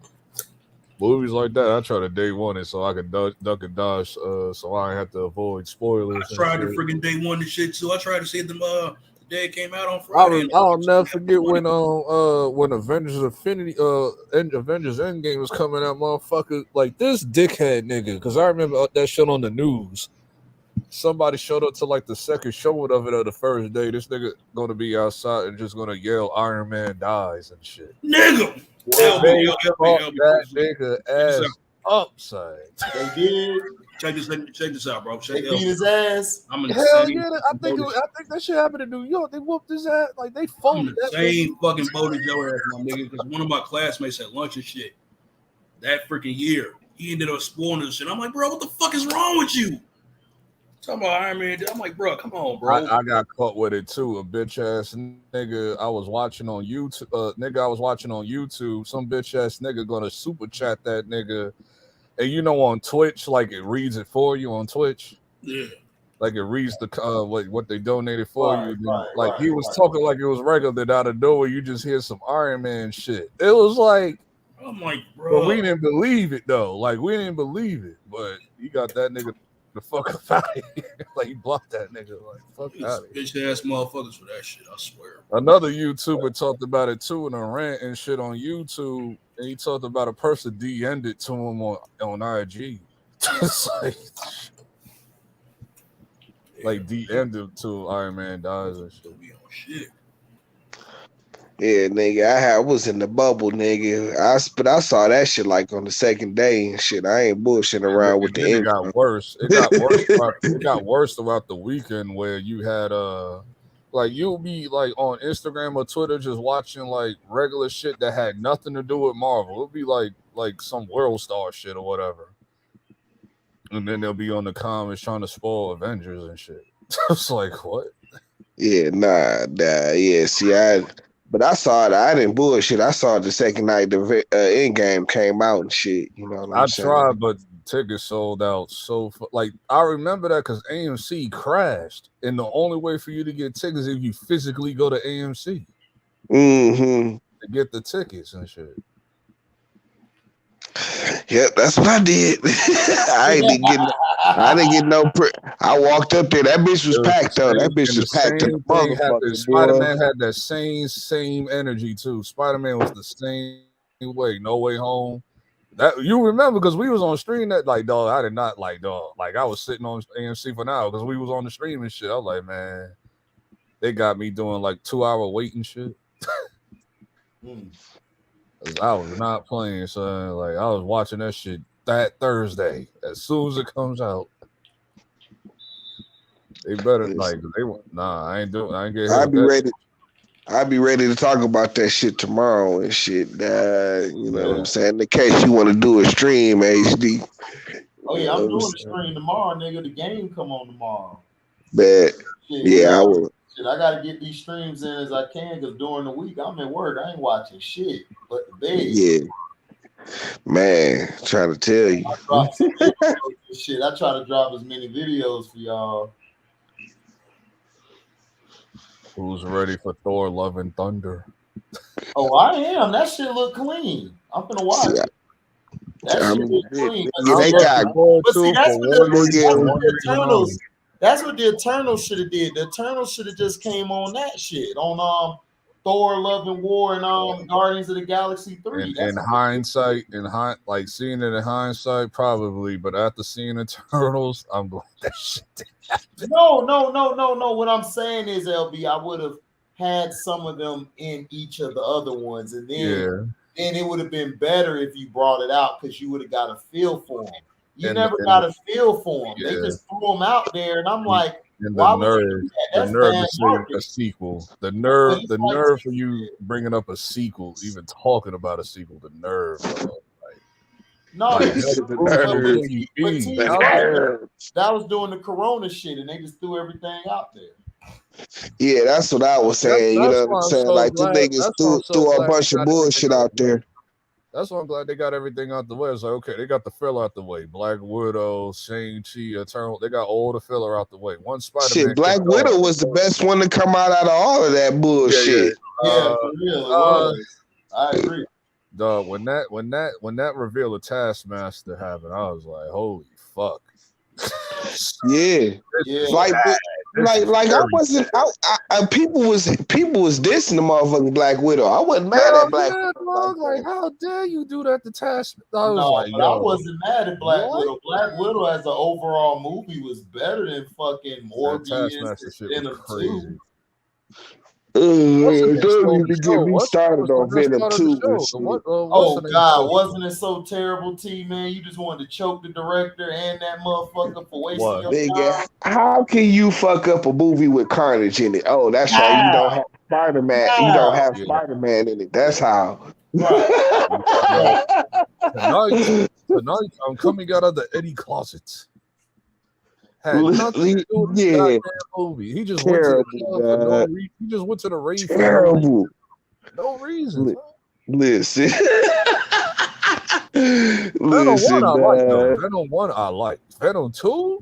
Movies like that, I try to day one it so I can duck and dodge, so I have to avoid spoilers. I tried to freaking day one and shit too. I tried to see them the day it came out on Friday. I'll never forget when Avengers Endgame was coming out, motherfucker. Like this dickhead nigga, because I remember that shit on the news. Somebody showed up to like the second showing of it of the first day. This nigga gonna be outside and just gonna yell "Iron Man dies" and shit. Nigga. That nigga ass upside. They did. Check this out, bro. They beat his ass. I'm in the Hell same yeah! I think that shit happened in New York. They whooped his ass. Like they folded that same fucking boat as your ass, my nigga. Because one of my classmates at lunch and shit that freaking year, he ended up spoiling this shit. I'm like, bro, what the fuck is wrong with you? Talking about Iron Man. I'm like, bro, come on, bro. I got caught with it too. A bitch ass nigga. I was watching on YouTube. Some bitch ass nigga gonna super chat that nigga. And you know on Twitch, like it reads it for you on Twitch. Yeah. Like it reads the what they donated for you. Like he was talking like it was regular. That out of nowhere you just hear some Iron Man shit. It was like, I'm like, bro. But we didn't believe it though. Like we didn't believe it. But you got that nigga the fuck out of here. Like he blocked that nigga. Like fuck out of here. Bitch ass motherfuckers for that shit. I swear. Another YouTuber talked about it too in a rant and shit on YouTube. And he talked about a person DM'd it to him on IG. It's like DM'd it to Iron Man dies and shit. Yeah, nigga, I was in the bubble, nigga. But I saw that shit like on the second day and shit. I ain't bullshitting around with the. It got worse. It got worse. It got worse throughout the weekend where you had like you'll be like on Instagram or Twitter just watching like regular shit that had nothing to do with Marvel. It'll be like some World Star shit or whatever, and then they'll be on the comments trying to spoil Avengers and shit. It's like what? Yeah, yeah. See, but I saw it. I didn't bullshit. I saw it the second night the Endgame came out and shit. You know what I'm saying? I tried, but tickets sold out. So like I remember that because AMC crashed, and the only way for you to get tickets is if you physically go to AMC to get the tickets and shit. Yep, that's what I did. I didn't get no. I walked up there. That bitch was packed though. That bitch was packed to the motherfucker. Spider-Man had that same energy too. Spider-Man was the same way. No Way Home. That you remember because we was on stream that like dog. I did not like dog. Like I was sitting on AMC for now because we was on the stream and shit. I was like, man, they got me doing like 2-hour waiting shit. I was not playing, son. Like I was watching that shit that Thursday as soon as it comes out. They better like they nah. I ain't doing. I ain't getting. I'd be ready. I'd be ready to talk about that shit tomorrow and shit. You know what I'm saying? In the case you want to do a stream, HD. Oh yeah, I'm doing the stream tomorrow, nigga. The game come on tomorrow. Bet. Yeah, I will. Shit, I gotta get these streams in as I can because during the week I'm at work. I ain't watching shit but the bed. Yeah. Man, trying to tell you. I try to drop as many videos for y'all. Who's ready for Thor: Love and Thunder? Oh, I am. That shit look clean. I'm gonna watch it. That shit look clean. That's what the Eternals should have did. The Eternals should have just came on that shit on Thor: Love and War and Guardians of the Galaxy 3. In hindsight, like seeing it in hindsight, probably, but after seeing Eternals, I'm going that shit didn't happen. No. What I'm saying is, LB, I would have had some of them in each of the other ones, and then it would have been better if you brought it out because you would have got a feel for them. You never got a feel for them. They just threw them out there, and I'm like, and why the nerve to say a sequel, the nerve for you bringing up a sequel, even talking about a sequel, the nerve. No, that was doing the Corona shit, and they just threw everything out there. Yeah, that's what I was saying. You know what I'm saying? Like, the niggas threw a bunch of bullshit out there. That's why I'm glad they got everything out the way. It's like, okay, they got the filler out the way. Black Widow, Shang-Chi, Eternal, they got all the filler out the way. One Spider-Man. Shit, Black Widow was the best one to come out of all of that bullshit. Yeah, for real, it was. I agree. Dog, when that reveal of Taskmaster happened, I was like, holy fuck. Yeah. Like I wasn't. People was dissing the motherfucking Black Widow. I wasn't mad at Black Widow. Like, how dare you do that to Taskmaster? I wasn't mad at Black Widow. Black Widow as an overall movie was better than fucking Morbius and Venom 2. Don't even get me started on Venom 2. Oh God, wasn't it so terrible, T, man? You just wanted to choke the director and that motherfucker for wasting your time. How can you fuck up a movie with Carnage in it? Oh, that's right. You don't have Spider-Man. You don't have Spider-Man in it. That's how. Tonight I'm coming out of the Eddie closet. Had nothing to do with this goddamn movie. He just went to the he just went to the rave. Terrible. No reason. Listen. Venom 1 I like though. Venom 1 I like. Venom 2?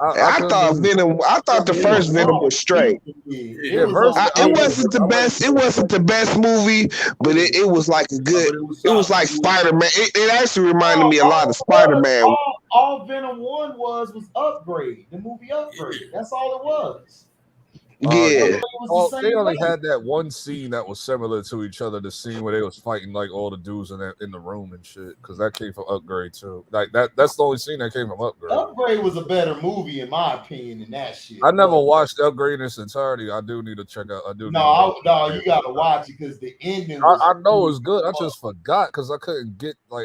I thought the first Venom was straight. It wasn't the best. It wasn't the best movie, but it was like a good. It was like Spider-Man. It actually reminded me a lot of Spider-Man. All Venom 1 was Upgrade. The movie Upgrade. That's all it was. Yeah. They only had that one scene that was similar to each other. The scene where they was fighting like all the dudes in the room and shit. Because that came from Upgrade too. Like that's the only scene that came from Upgrade. Upgrade was a better movie in my opinion than that shit. I never watched Upgrade in its entirety. I do need to check out. You gotta watch it because the ending. I know it's good. I just forgot because I couldn't get I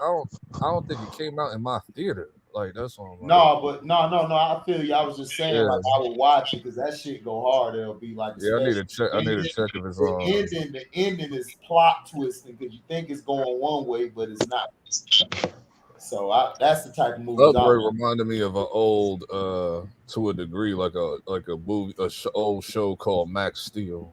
don't think it came out in my theater. Like that's all. No. I feel you. I was just saying, like I would watch it because that shit go hard. It'll be like, I need to check. I need to check if it's on. The ending is plot twisting because you think it's going one way, but it's not. So that's the type of movie. Upgrade reminded me of an old, to a degree, like a movie, old show called Max Steel.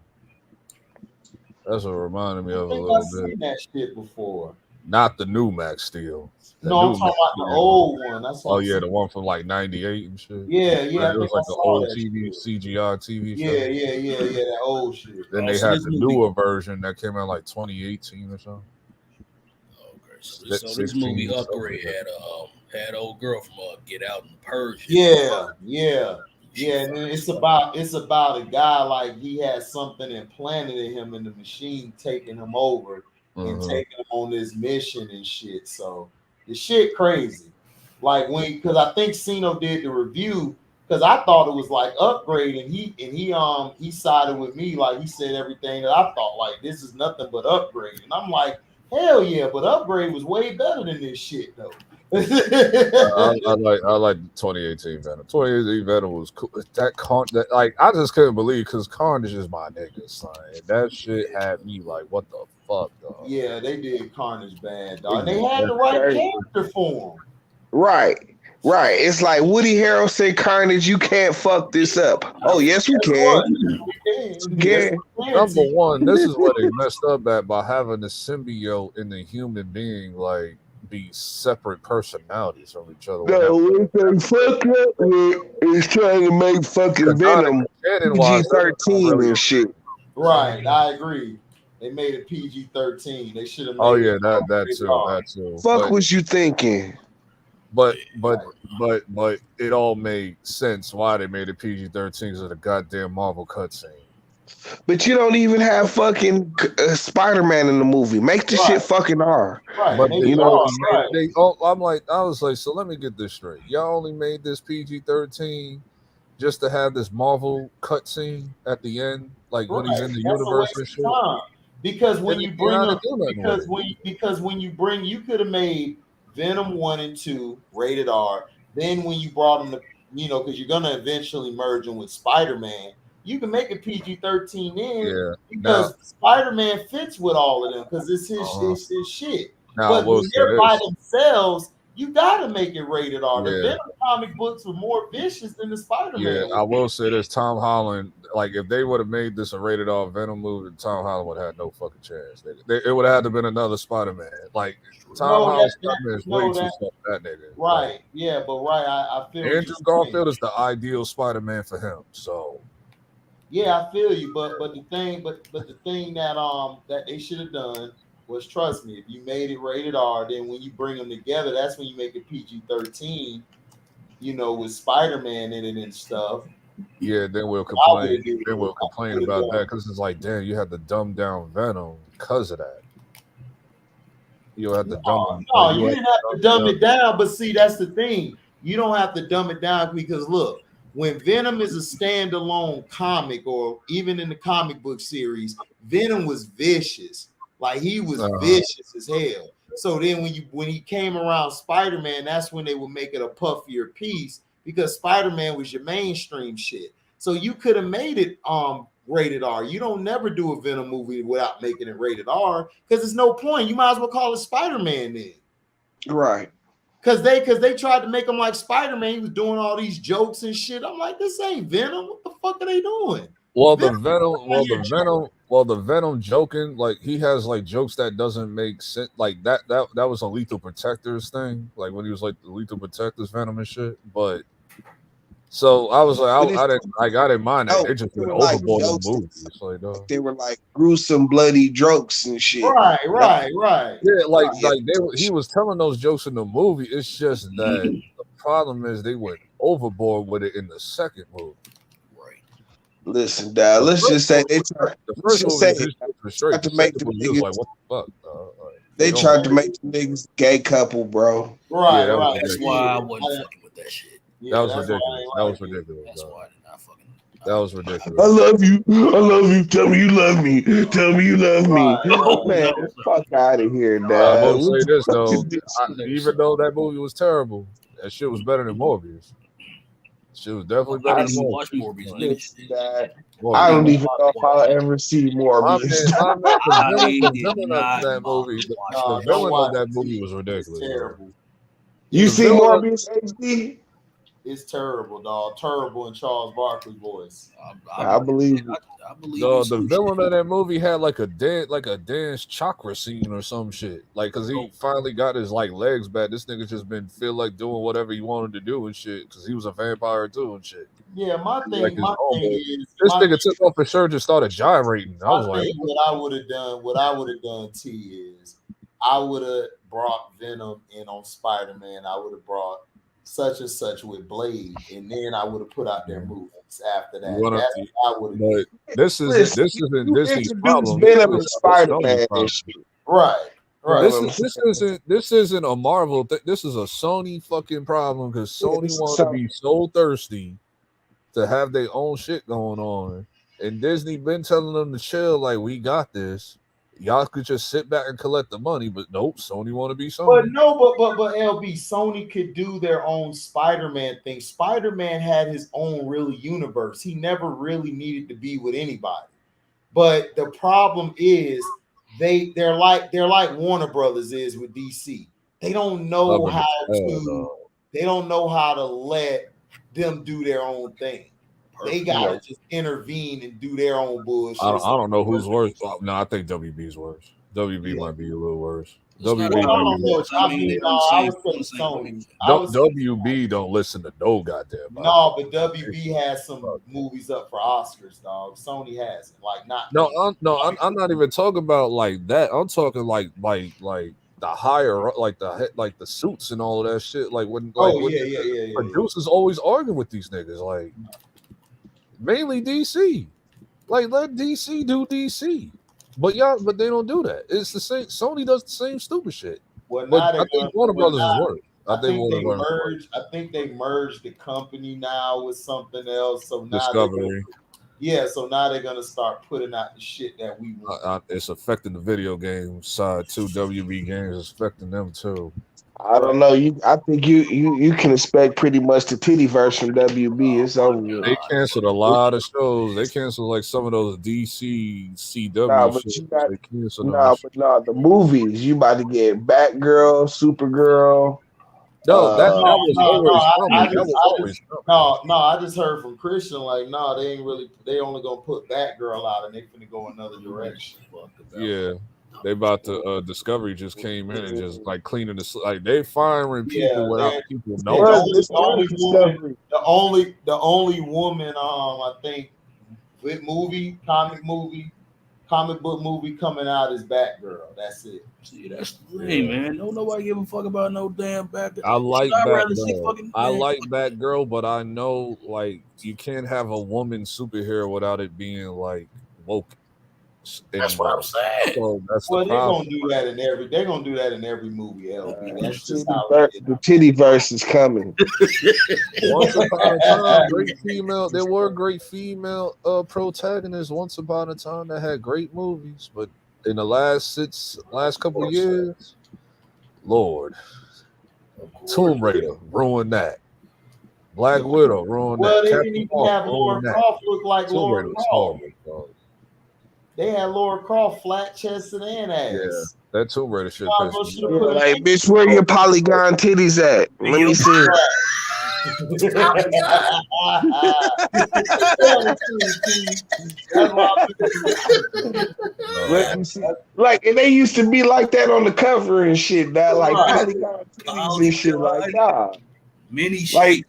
That's what reminded me of a little bit. I've seen that shit before. Not the new Max Steel. No, I'm talking about the old one. That's what Oh I'm yeah, saying. the one from like '98 and shit. Yeah, It I was think like I the saw old that TV shit. CGI TV show. Yeah, that old shit. Then they had the newer version that came out like 2018 or something. So this movie Upgrade had old girl from Get Out and Purge. Yeah. And then it's about a guy like he has something implanted in him, and the machine taking him over and taking him on this mission and shit. So the shit crazy. Like because I think Sino did the review because I thought it was like Upgrade, and he sided with me. Like he said everything that I thought. Like this is nothing but Upgrade, and I'm like, hell yeah, but Upgrade was way better than this shit though. I like 2018 Venom. 2018 Venom was cool. That like I just couldn't believe because Carnage is my nigga, son. That shit had me like, what the fuck, dog? Yeah, they did Carnage bad, dog. And they had the right character for him. Right. It's like Woody Harrelson, Carnage. You can't fuck this up. Oh yes, we can. Number one, this is what they messed up at by having the symbiote and the human being like be separate personalities from each other. No, what they fuck up with is trying to make fucking Venom PG-13 and shit. Right, I agree. They made it PG-13. They should have made that too. Fuck was you thinking? But it all made sense why they made it PG-13 of the goddamn Marvel cutscene. But you don't even have fucking Spider-Man in the movie. Make the shit fucking R. Right. But you know, I was like, so let me get this straight. Y'all only made this PG-13 just to have this Marvel cutscene at the end, like when he's in the universe and shit. Because when you bring you could have made Venom 1 and 2 rated R. Then when you brought them to, because you're gonna eventually merge them with Spider-Man, you can make it PG-13 in because Spider-Man fits with all of them because it's his shit. Now, but when they're by themselves, you gotta make it rated R. The Yeah. Venom comic books were more vicious than the Spider-Man. Yeah, I will say this: Tom Holland, like if they would have made this a rated R Venom movie, Tom Holland would have had no fucking chance. It would have had to been another Spider-Man. Like Tom Holland's Spider-Man is way too stuff that nigga. Right? Yeah, but I feel Andrew Garfield is the ideal Spider-Man for him. So. Yeah, I feel you, but the thing that they should have done was, trust me, if you made it rated R, then when you bring them together, that's when you make it PG-13, with Spider-Man in it and stuff. Yeah, then we'll complain. About that because it's like, damn, you had to dumb down Venom because of that. You have to dumb it. No, you didn't have to dumb it down, but see, that's the thing. You don't have to dumb it down because look, when Venom is a standalone comic, or even in the comic book series, Venom was vicious. Like he was vicious as hell. So then when he came around Spider-Man, that's when they would make it a puffier piece because Spider-Man was your mainstream shit. So you could have made it rated R. You don't never do a Venom movie without making it rated R because there's no point. You might as well call it Spider-Man then. Right. Because they tried to make him like Spider-Man. He was doing all these jokes and shit. I'm like, this ain't Venom. What the fuck are they doing? The Venom joking, like he has like jokes that doesn't make sense. Like that was a Lethal Protectors thing, like when he was like the Lethal Protectors Venom and shit. But so I was like, I didn't mind that. They just went overboard in the movie. It's like, they were like gruesome, bloody jokes and shit. Right. Yeah, he was telling those jokes in the movie. It's just that the problem is they went overboard with it in the second movie. Listen, Dad. Let's just say they tried to make the niggas. Like, what the fuck? They tried to make the niggas gay couple, bro. Right. That's why I wasn't fucking with that shit. That was ridiculous. That's why I did not fucking. That was ridiculous. I love you. Tell me you love me. Tell me you love me. Man, fuck out of here, Dad. I will say this though. Even though that movie was terrible, that shit was better than Morbius. She was definitely better than Morbius. I don't even know if I'll ever see Morbius. The villain of that movie was ridiculous. You see Morbius HD? It's terrible, dog. Terrible in Charles Barkley's voice. I believe. I believe the villain of that movie had like a dance chakra scene or some shit. Like, cause he finally got his like legs back. This nigga just been feel like doing whatever he wanted to do and shit. Cause he was a vampire too and shit. Yeah, my thing is this nigga took off his shirt and started gyrating. I was like, what I would have done, T, is I would have brought Venom in on Spider-Man. I would have brought such and such with Blade, and then I would have put out their movies after that. That's what I would have. This isn't Disney's problem. Venom and Spider-Man and shit. Right. This isn't a Marvel thing. This is a Sony fucking problem because Sony wants to be so thirsty to have their own shit going on, and Disney been telling them to chill. Like, we got this. Y'all could just sit back and collect the money, but nope, Sony want to be Sony. But LB, Sony could do their own Spider-Man thing. Spider-Man had his own really universe. He never really needed to be with anybody. But the problem is they're like Warner Brothers is with DC. They don't know how to let them do their own thing. They gotta just intervene and do their own bullshit. I don't know who's worse. No, I think WB's worse. WB might be a little worse. WB don't listen to no goddamn. No, but WB has some movies up for Oscars, dog. Sony hasn't. Like not. I'm not even talking about like that. I'm talking like the higher, like the suits and all of that shit. Like when producers always arguing with these niggas, like. Mainly DC, like let DC do DC, but they don't do that. It's the same. Sony does the same stupid shit. Well, but I think Warner Brothers is worse. I think they merged the company now with something else. So now Discovery. So now they're gonna start putting out the shit that we want. It's affecting the video game side too. WB Games is affecting them too. I don't know. I think you can expect pretty much the titty verse from WB. It's over. They canceled a lot of shows. They canceled like some of those DC CW shows. The movies. You about to get Batgirl, Supergirl. No, that was always coming. I just heard from Christian like, they ain't really. They only gonna put Batgirl out and they finna go another direction. Yeah. They about to Discovery just came in and just like cleaning like they firing people without people knowing. The only woman I think comic book movie coming out is Batgirl. That's it. See, that's the thing, man. Don't nobody give a fuck about no damn Batgirl. I like Batgirl, but I know like you can't have a woman superhero without it being like woke. That's what I'm saying. So they're gonna do that in every. They're gonna do that in every movie. LB. That's just how the titty verse is coming. Once upon a time, there were great female protagonists. Once upon a time, that had great movies, but in the last couple of years, Lord, Tomb Raider ruined that. Black Widow ruined that. Well, they didn't even have Laura Croft look like Laura Croft. They had Laura Croft flat chested and ass. Yeah, that Tomb Raider shit. Like, bitch, where your polygon titties at? Let me see. Let me see. Like, and they used to be like that on the cover and shit. That like polygon titties and shit. Like, mini shit. Like,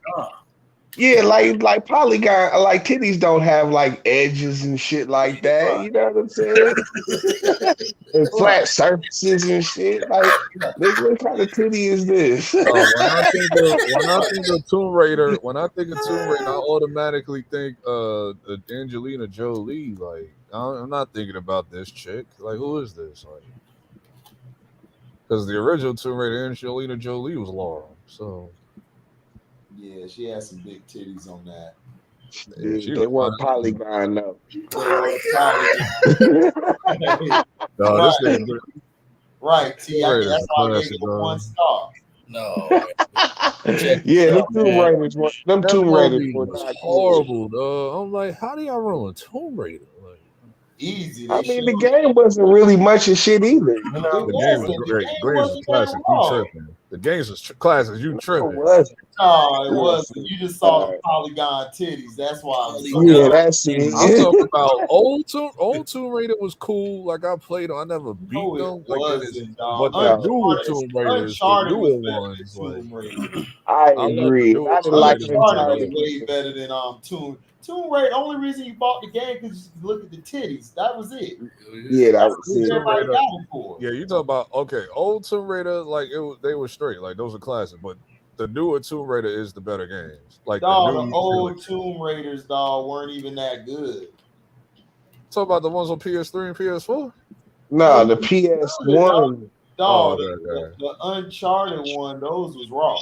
yeah, like polygon, like titties don't have like edges and shit like that. You know what I'm saying? And flat surfaces and shit. Like, what kind of titty is this? When I think of Tomb Raider, I automatically think Angelina Jolie. Like, I'm not thinking about this chick. Like, who is this? Like, because the original Tomb Raider, Angelina Jolie was Laura. So. Yeah, she had some big titties on that. Yeah, they weren't polygon though. No, right. See, that's why I gave it 1 star. No. Yeah, them Tomb Raiders were horrible, though. I'm like, how do y'all roll a Tomb Raider? Like, easy. I mean, the game wasn't really much of shit either. You know? The game was great. The game was classic. The games was classes. You tripping? No, it wasn't. You just saw the polygon titties. That's why I was. Yeah, that's it. I'm talking about old Tomb Raider was cool. Like I played them. I never beat them. Like but the newer Tomb Raiders, the newer ones, like I love agree. the newer I didn't like Uncharted was way better than Tomb Raider. Only reason you bought the game because you look at the titties. That was it. Yeah, that was it. Everybody got it for. Yeah, you talk about old Tomb Raider, like they were straight, like those are classic. But the newer Tomb Raider is the better games. Like the old Tomb Raiders, weren't even that good. Talk about the ones on PS3 and PS4. No, the PS1. The Uncharted one, those was raw.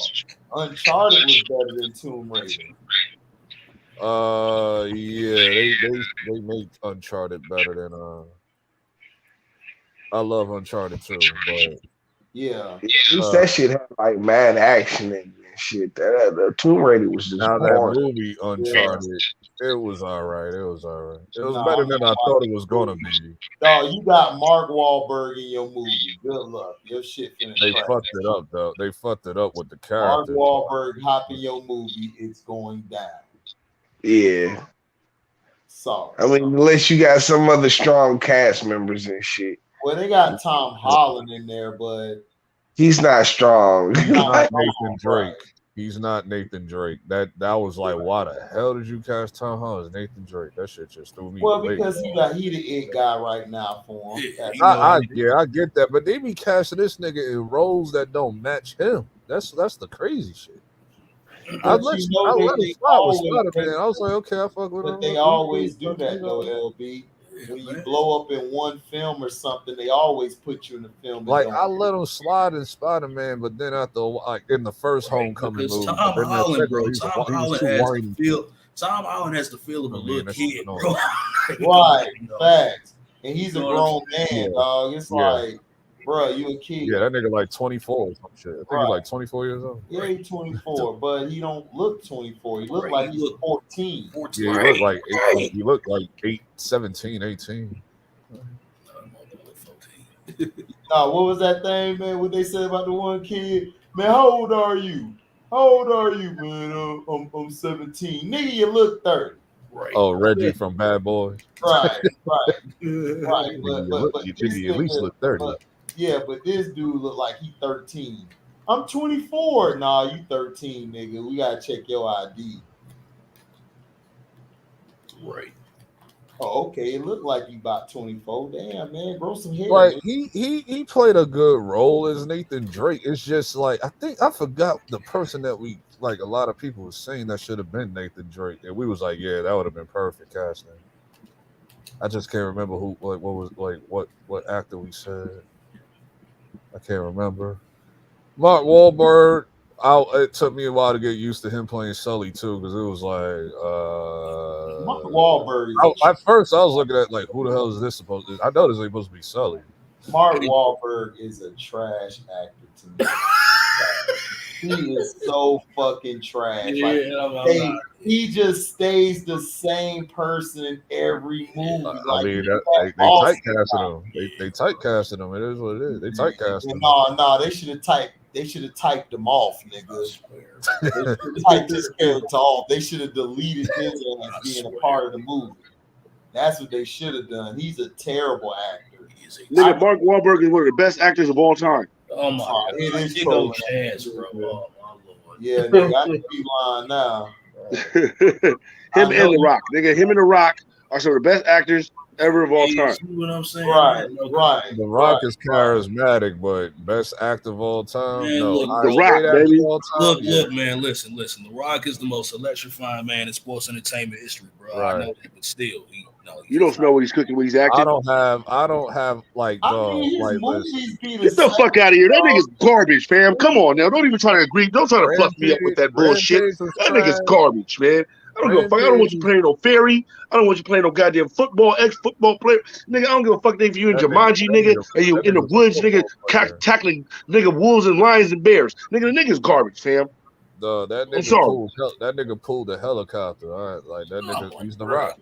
Uncharted was better than Tomb Raider. Yeah, they made Uncharted better than I love Uncharted too, but yeah, at least that shit had like mad action in it and shit. The Tomb Raider was just now boring. that movie Uncharted, it was all right. It was better than I thought it was gonna be. Dog, you got Mark Wahlberg in your movie. Good luck. Your shit finished. They fucked it up though. They fucked it up with the character. Mark Wahlberg hop in your movie, it's going down. Yeah. Sorry. I mean, unless you got some other strong cast members and shit. Well, they got Tom Holland in there, but he's not strong. He's not Nathan Drake. He's not Nathan Drake. That was like, why the hell did you cast Tom Holland as Nathan Drake? That shit just threw me. Well, because he the it guy right now for him. I get that, but they be casting this nigga in roles that don't match him. That's the crazy shit. I let him slide with Spider-Man. I was like, okay, I fuck with him. But they always do that though, LB. When you blow up in one film or something, they always put you in the film. Like I let him slide in Spider-Man, but then after in the first Homecoming movie, Tom Holland, bro. Tom Holland has the feel of a little kid, bro. Right, facts. And he's a grown man, dog. It's like, bro, you a kid. Yeah, that nigga like 24 or some shit. I think he's like 24 years old. Yeah, he's 24, but he don't look 24. He look like he's 14. Yeah, he looked like 17, 18. What was that thing, man? What they said about the one kid? Man, how old are you? How old are you, man? I'm 17. Nigga, you look 30. Right. Oh, Reggie from Bad Boys. Right. But you at least look 30. But this dude look like he 13. I'm 24. Nah, you 13, nigga. We gotta check your ID. Right. Oh, okay. It looked like you about 24. Damn, man, grow some hair. Right. He played a good role as Nathan Drake. It's just like I forgot the person that we like. A lot of people were saying that should have been Nathan Drake, and we was like, yeah, that would have been perfect casting. I just can't remember who, like, what actor we said. I can't remember. Mark Wahlberg. It took me a while to get used to him playing Sully too, because it was like Mark Wahlberg. At first, I was looking at like, who the hell is this supposed to? I know this ain't supposed to be Sully. Mark Wahlberg is a trash actor to me. He is so fucking trash. He just stays the same person in every movie. I mean, they typecasted him. They typecasted him. It is what it is. They typecasted him. No, they should have typed. They should have typed him off, nigga. They should have typed his character off. They should have deleted his as being a part of the movie. That's what they should have done. He's a terrible actor. Nigga, Mark Wahlberg is one of the best actors of all time. Oh my God. It is no chance, bro. Oh my Lord. Yeah, nigga, I can be lying now. Him and The Rock. Nigga, him and The Rock are some of the best actors ever of all time. You know what I'm saying? Right. The Rock is charismatic, but best actor of all time. Man, no, look, The Rock, baby. Look, man, listen. The Rock is the most electrifying man in sports entertainment history, bro. Right. I know that, but still, you don't know what he's cooking when he's acting. I don't have like get the fuck out of here. That nigga's garbage, fam. Come on now. Don't even try to agree. Don't try to fluff me up with that bullshit. That nigga's garbage, man. I don't give a fuck. I don't want you playing no fairy. I don't want you playing no goddamn ex-football player. Nigga, I don't give a fuck if you in Jumanji, nigga, and you in the woods, nigga, tackling nigga wolves and lions and bears. Nigga, the nigga's garbage, fam. That nigga pulled the helicopter. All right, like that nigga, he's The Rock.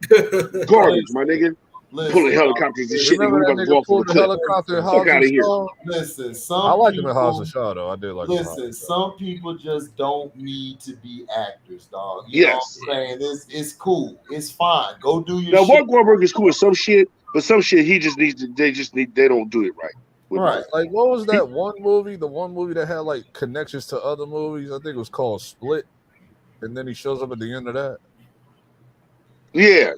Garbage, my nigga. pulling helicopters and shit. Remember that nigga pulled the helicopter in Hobbs and Shaw? Listen, I liked him in Hobbs and Shaw though. I did like him. Listen, some people just don't need to be actors, dog. You know what I'm saying? It's cool. It's fine. Go do your shit. Now, Mark Wahlberg is cool with some shit, but some shit he just needs to. They don't do it right. Right. Like what was that one movie? The one movie that had like connections to other movies. I think it was called Split, and then he shows up at the end of that. Yeah.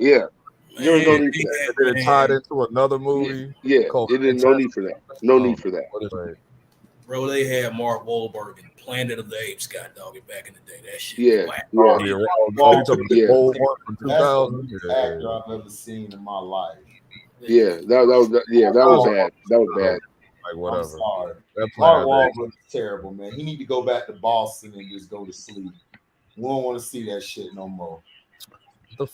There was no need for that. And then it tied into another movie. Yeah. It didn't. No need for that. No need for that. Bro, they had Mark Wahlberg in Planet of the Apes, dog, back in the day. That shit. Yeah. That's the best actor I've ever seen in my life. Yeah, that was bad. That was bad. Like whatever. I'm sorry. Mark Wahlberg is terrible, man. He need to go back to Boston and just go to sleep. We don't want to see that shit no more.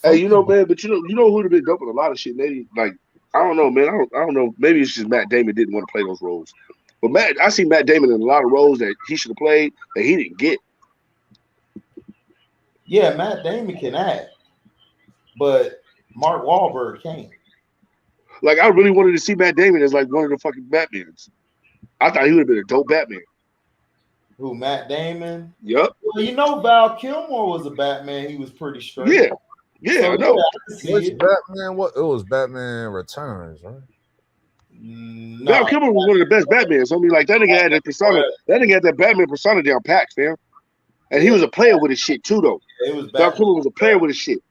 Hey, you know, man, but you know who'd have been dope with a lot of shit. Maybe like I don't know, man. I don't know. Maybe it's just Matt Damon didn't want to play those roles. But I see Matt Damon in a lot of roles that he should have played that he didn't get. Yeah, Matt Damon can act, but Mark Wahlberg can't. Like I really wanted to see Matt Damon as like one of the fucking Batmans. I thought he would have been a dope Batman. Who, Matt Damon? Yep. Well, you know, Val Kilmer was a Batman. He was pretty straight. Yeah, I know. Which Batman? What? It was Batman Returns, right? No. Val Kilmer was one of the best Batmans. I mean, like that nigga had that persona. That nigga had that Batman persona down packed, fam. And he was a player with his shit too, though. Yeah, it was Val Kilmer was a player with his shit.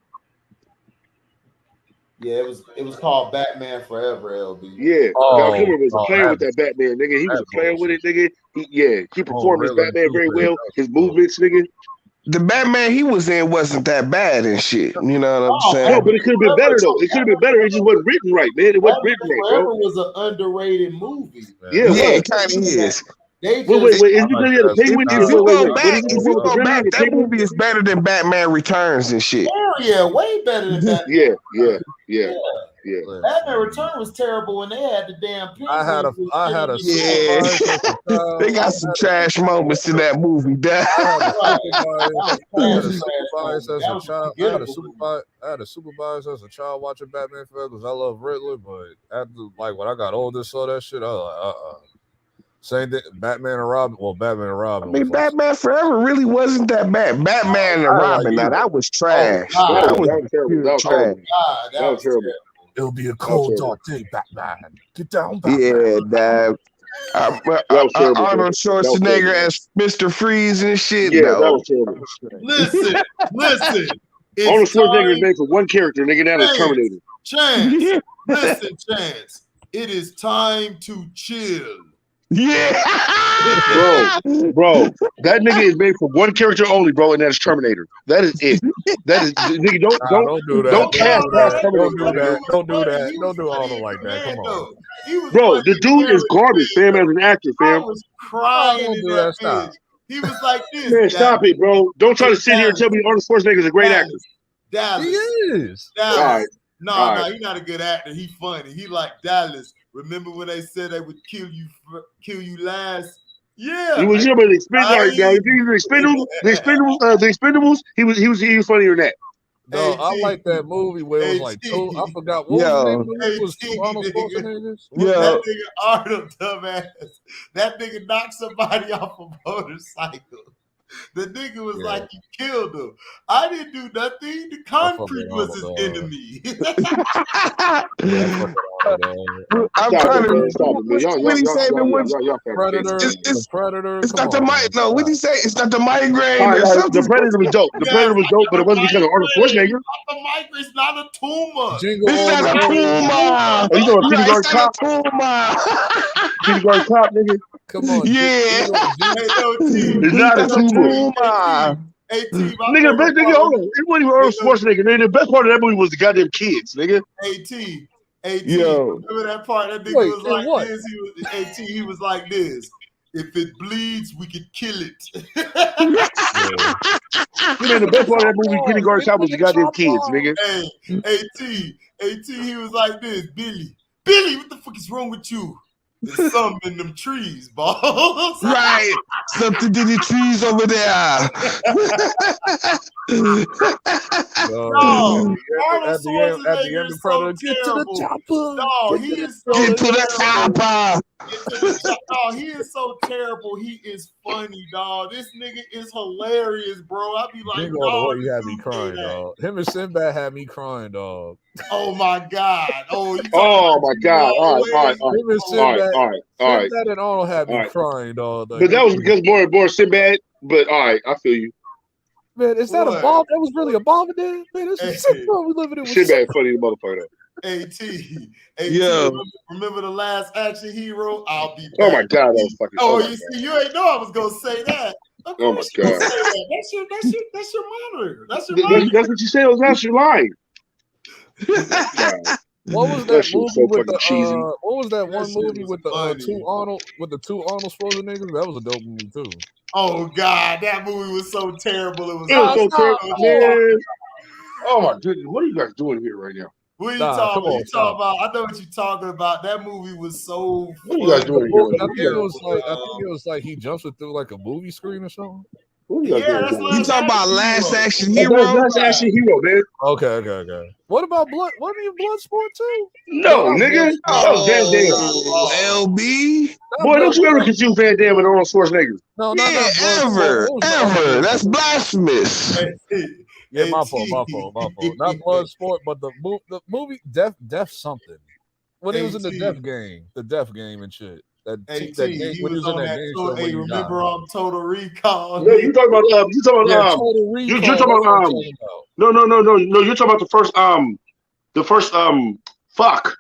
Yeah, it was called Batman Forever, LB. Yeah, Val Kilmer was a player with that Batman, nigga. He was a player with it, nigga. He performed his Batman very well. His movements, nigga. The Batman he was in wasn't that bad and shit. You know what I'm saying? No, but it could have been better though. It could have been better. It just wasn't written right, man. It wasn't written right, Forever bro. was an underrated movie. Yeah, it kind of is. Wait, is it because of the Penguin? If you go back, that movie is better than Batman Returns and shit. Yeah, way better than that. Yeah. Batman Return was terrible when they had the damn Penguin. I had a They got some trash moments in that movie. I had a supervisor as a child watching Batman Forever because I love Riddler, but after when I got older, saw that shit, I was like, Same thing, Batman and Robin. Well, Batman and Robin. I mean, Batman Forever really wasn't that bad. Batman and Robin, now that was trash. That was terrible. That was terrible. It'll be a cold, dark day, Batman. Get down, Batman. Yeah, that. Arnold Schwarzenegger as Mr. Freeze and shit. Yeah, that was terrible. Listen. Arnold Schwarzenegger is made for one character, nigga. That is Terminator. Chance. Listen, Chance. It is time to chill. Yeah, bro, that nigga is made for one character only, bro, and that's Terminator. That is it. That is nigga. Don't cast past Terminator. Don't do that. Don't do all like that. Come on, bro. The dude is garbage, fam. As an actor, fam. I was crying in that bitch. He was like this. Man, stop it, bro. Don't try to sit here and tell me Arnold Schwarzenegger is a great actor. Dallas. He is. Dallas. All right. No, he's not a good actor. He funny. He like Dallas. Remember when they said they would kill you last? Yeah. He was here, but the Expendables. He was funnier than that. No, I like that movie where it was like two. I forgot what was the name of it. It was two Arnold Schwarzeneggers. That nigga Arnold, dumbass. That nigga knocked somebody off a motorcycle. The nigga was like, you killed him. I didn't do nothing. The concrete was his enemy. I'm trying to. What he say? Predator. It's not the mic. No, what did he say? It's not the migraine. The Predator was dope. The Predator was dope, but it wasn't because of Arnold Schwarzenegger. The migraine is not a tumor. It's not a tumor. Are you doing a kindergarten cop? Kindergarten cop, nigga. Come on. Yeah. It's not a tumor. Hey, T, nigga, hold on. It wasn't even Arnold Schwarzenegger. Nigga, the best part of that movie was the goddamn kids, nigga. Remember that part? That nigga was like this. He was like this. If it bleeds, we could kill it. The best part of that movie, Kindergarten Cop, was the goddamn kids, nigga. He was like this. Billy, what the fuck is wrong with you? There's something in them trees, balls. Right. Something in the trees over there. No, Arnold at the Schwarzenegger end is of so Predator, get to the terrible. chopper. No, he is so Get to the terrible. chopper. No, he is so terrible. He is funny, dog. This nigga is hilarious, bro. I be like, Jingle all the way, dog, you had me crying, dog. Him and Sinbad had me crying, dog. oh my god. Oh, you talking Oh about my Jingle God! all All the right, way? Him and all right, Sinbad, all right, all right, Sinbad and Arnold had me all right. crying, dog. Like, But that was because more Sinbad. But all right, I feel you. man, is that a What? bomb? That was really a bomb in there? Man, this was sick, bro. We living in was sick. Sinbad funny motherfucker. AT, remember the last action hero? I'll be back. Oh my God, that was fucking. Oh, my you God. see, you ain't know I was gonna say that. Of Oh my course you gonna God. say that. That's your monitor. That's your monitor. That's what you said. Was actually lying. What was That that shit was movie so with fucking the cheesy. what was that one shit movie was with the funny. two Arnold Schwarzeneggers? That was a dope movie too. Oh God, that movie was so terrible. It was It was so stop. terrible, man. Oh my goodness, what are you guys doing here right now? What are you Nah, talking come about? on, You stop. talking about? I know what you're talking about. That movie was so What are you guys doing here? I think it was like he jumps it through like a movie screen or something. What are you guys Yeah, doing that's here? You talking about Last Action That's Hero? Last Action Hero, man. Okay. What about Blood? Wasn't he Bloodsport too? No, nigga. That was Van Damme. Oh, LB. Boy, don't you ever confuse Van Damme and Arnold Schwarzenegger. No, Yeah, not ever. Bloodsport. What was the other Ever. one? That's blasphemous. Yeah, my fault. Not Bloodsport, but the movie Death something. When he was in the Death game and shit. That game when he was in that game show. Hey, remember Total Recall? No, you talking about Total Recall. You're talking about No, you're talking about the first fuck.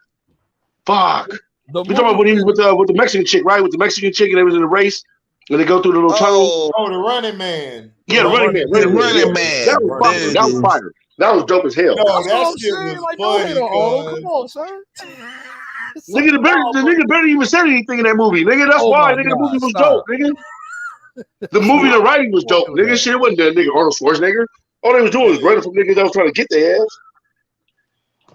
You're talking about when he was with the Mexican chick, right? With the Mexican chick and they was in a race and they go through the little tunnel. Oh, the Running Man. Yeah, the Running Man. That was fire. That was fire. That was dope as hell. No, that shit was like, funny. Come on, son. Nigga, the nigga barely even said anything in that movie. Nigga, that's why. Nigga, the movie was dope, nigga. The movie, the writing was dope, nigga. Shit, it wasn't that nigga Arnold Schwarzenegger. All they was doing was running from niggas that was trying to get their ass.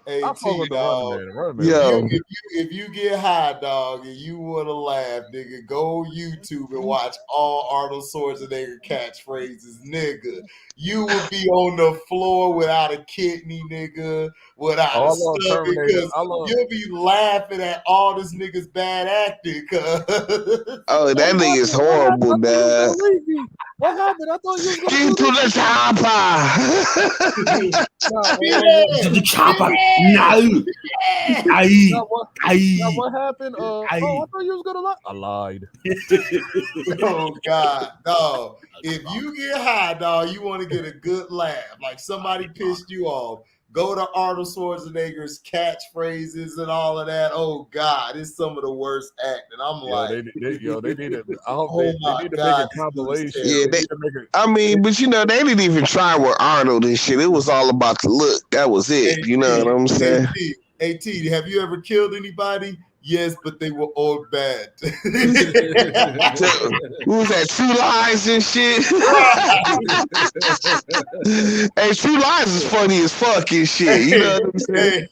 Hey, I fuck with the Running Man. Yo. If you get high, dog, and you want to laugh, nigga, go on YouTube and watch all Arnold Schwarzenegger catchphrases, nigga. You would be on the floor without a kidney, nigga, without a stomach, because you'll be laughing at all this nigga's bad acting. Oh, that nigga is horrible, dad. What happened? I thought you was Get to the chopper. To the chopper. No. What happened? I thought you was gonna lie. I lied. Oh God, dog. If you get high, dog, you want to get a good laugh. Like somebody pissed you off. Go to Arnold Schwarzenegger's catchphrases and all of that. Oh God, it's some of the worst acting. I'm like, they need it. I hope oh they need to make a compilation. Yeah, I mean, but you know, they didn't even try with Arnold and shit. It was all about the look. That was it. You know what I'm saying? AT, have you ever killed anybody? Yes, but they were all bad. Who was that? True Lies and shit. Hey, True Lies is funny as fuck and shit. You know what I'm saying?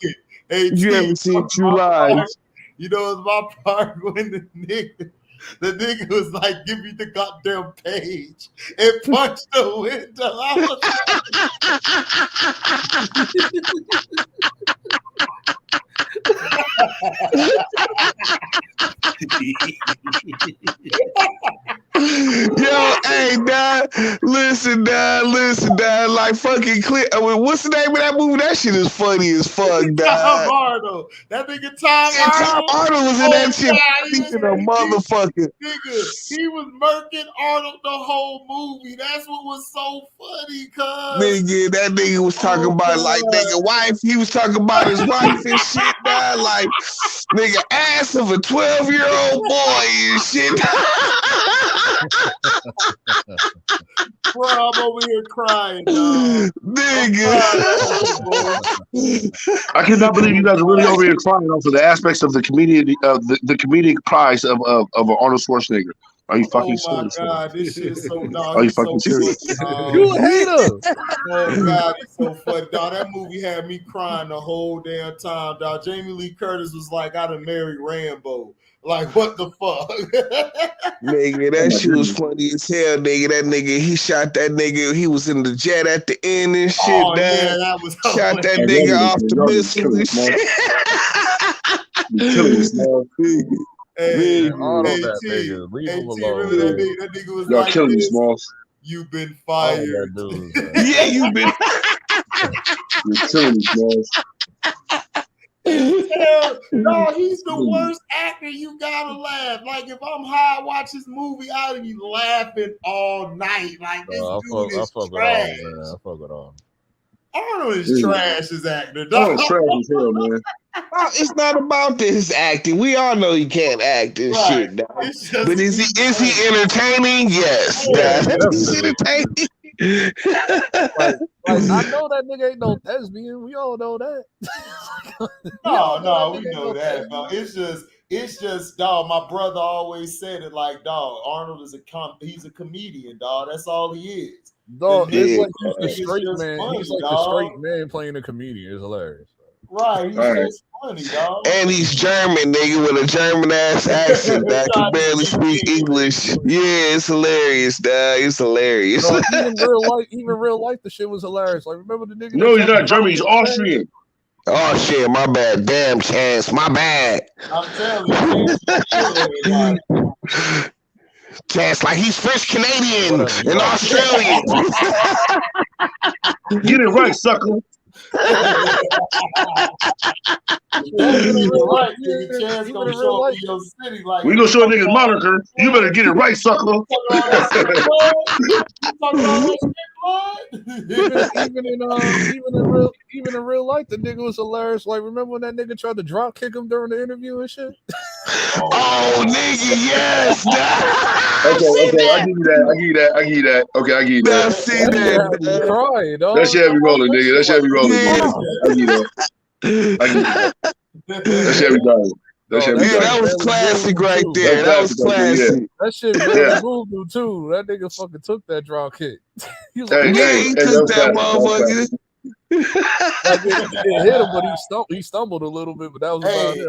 You ever seen True Lies? You know, it's my part when the nigga was like, "Give me the goddamn page," and punched the window. I Yo, hey, dad, listen, dad, like fucking clear. I mean, what's the name of that movie? That shit is funny as fuck, dad. Tom Arnold. That nigga Tom Arnold was in that shit. He's a motherfucker. Nigga, he was murking Arnold the whole movie. That's what was so funny, cuz. Nigga, that nigga was talking about like nigga wife. He was talking about his wife and shit, dad. Like nigga ass of a 12-year-old boy and shit. Bro, I'm over here crying, dog. Nigga. I cannot believe you guys are really over here crying off of the aspects of the comedian, the comedic prize of Arnold Schwarzenegger. Are you fucking Oh my serious? God, this shit is so dog. Are you He's so fucking serious? You a hater. Oh God, he's so funny, dog. That movie had me crying the whole damn time, dog. Jamie Lee Curtis was like, "I done married Rambo." Like, what the fuck? Nigga, that shit was funny as hell, nigga. That nigga, he shot that nigga. He was in the jet at the end and shit. Oh yeah, that was shot that nigga off the missile and shit. You killing us, man. Hey, all hey, of that T, nigga. Leave hey, him T, alone. remember that nigga? That nigga was Y'all like killing me, this. Smalls. You've been All of fired. that dudes, man. Yeah, you been. You're killing me, Smalls. No, he's the worst actor. You gotta laugh. Like if I'm high, watch this movie, I'll be laughing all night. Like this dude is trash. I fuck with all. Arnold is trash as actor. Arnold's trash as hell, man. It's not about this acting. We all know he can't act and shit. Dog. But is he entertaining? Yes. He's entertaining. Like, I know that nigga ain't no thespian. We all know that. No, we know that. No, it's just, dog. My brother always said it like, dog. Arnold is he's a comedian, dog. That's all he is. Dog, it's like he's the straight man. Funny, he's like dog. the straight man playing a comedian. It's hilarious. Right, he's just funny, dog. And he's German, nigga, with a German ass accent. That can barely speak English. Yeah, it's hilarious, dog. It's hilarious. No, even real life, the shit was hilarious. Like, remember the nigga? No, he's not German. He's Austrian. Oh shit, my bad. Damn, Chance, my bad. I'm telling you, Chance, like he's French Canadian and Australian. Get it right, sucker. We gonna show a nigga's moniker. You better get it right, sucker. even in real life, the nigga was hilarious. Like, remember when that nigga tried to drop kick him during the interview and shit? Oh, nigga, yes. Okay, I give you that. Okay, I give you that. See that? Crying, dog. That shit had me rolling, nigga. That shit had me rolling. Nigga. I give you that. That shit had me dying. That was classic right there. That was classic. That shit really moved him too. That nigga fucking took that drop kick. He was like, he took that motherfucker. Like, it hit him, but he stumbled a little bit. But that was about it.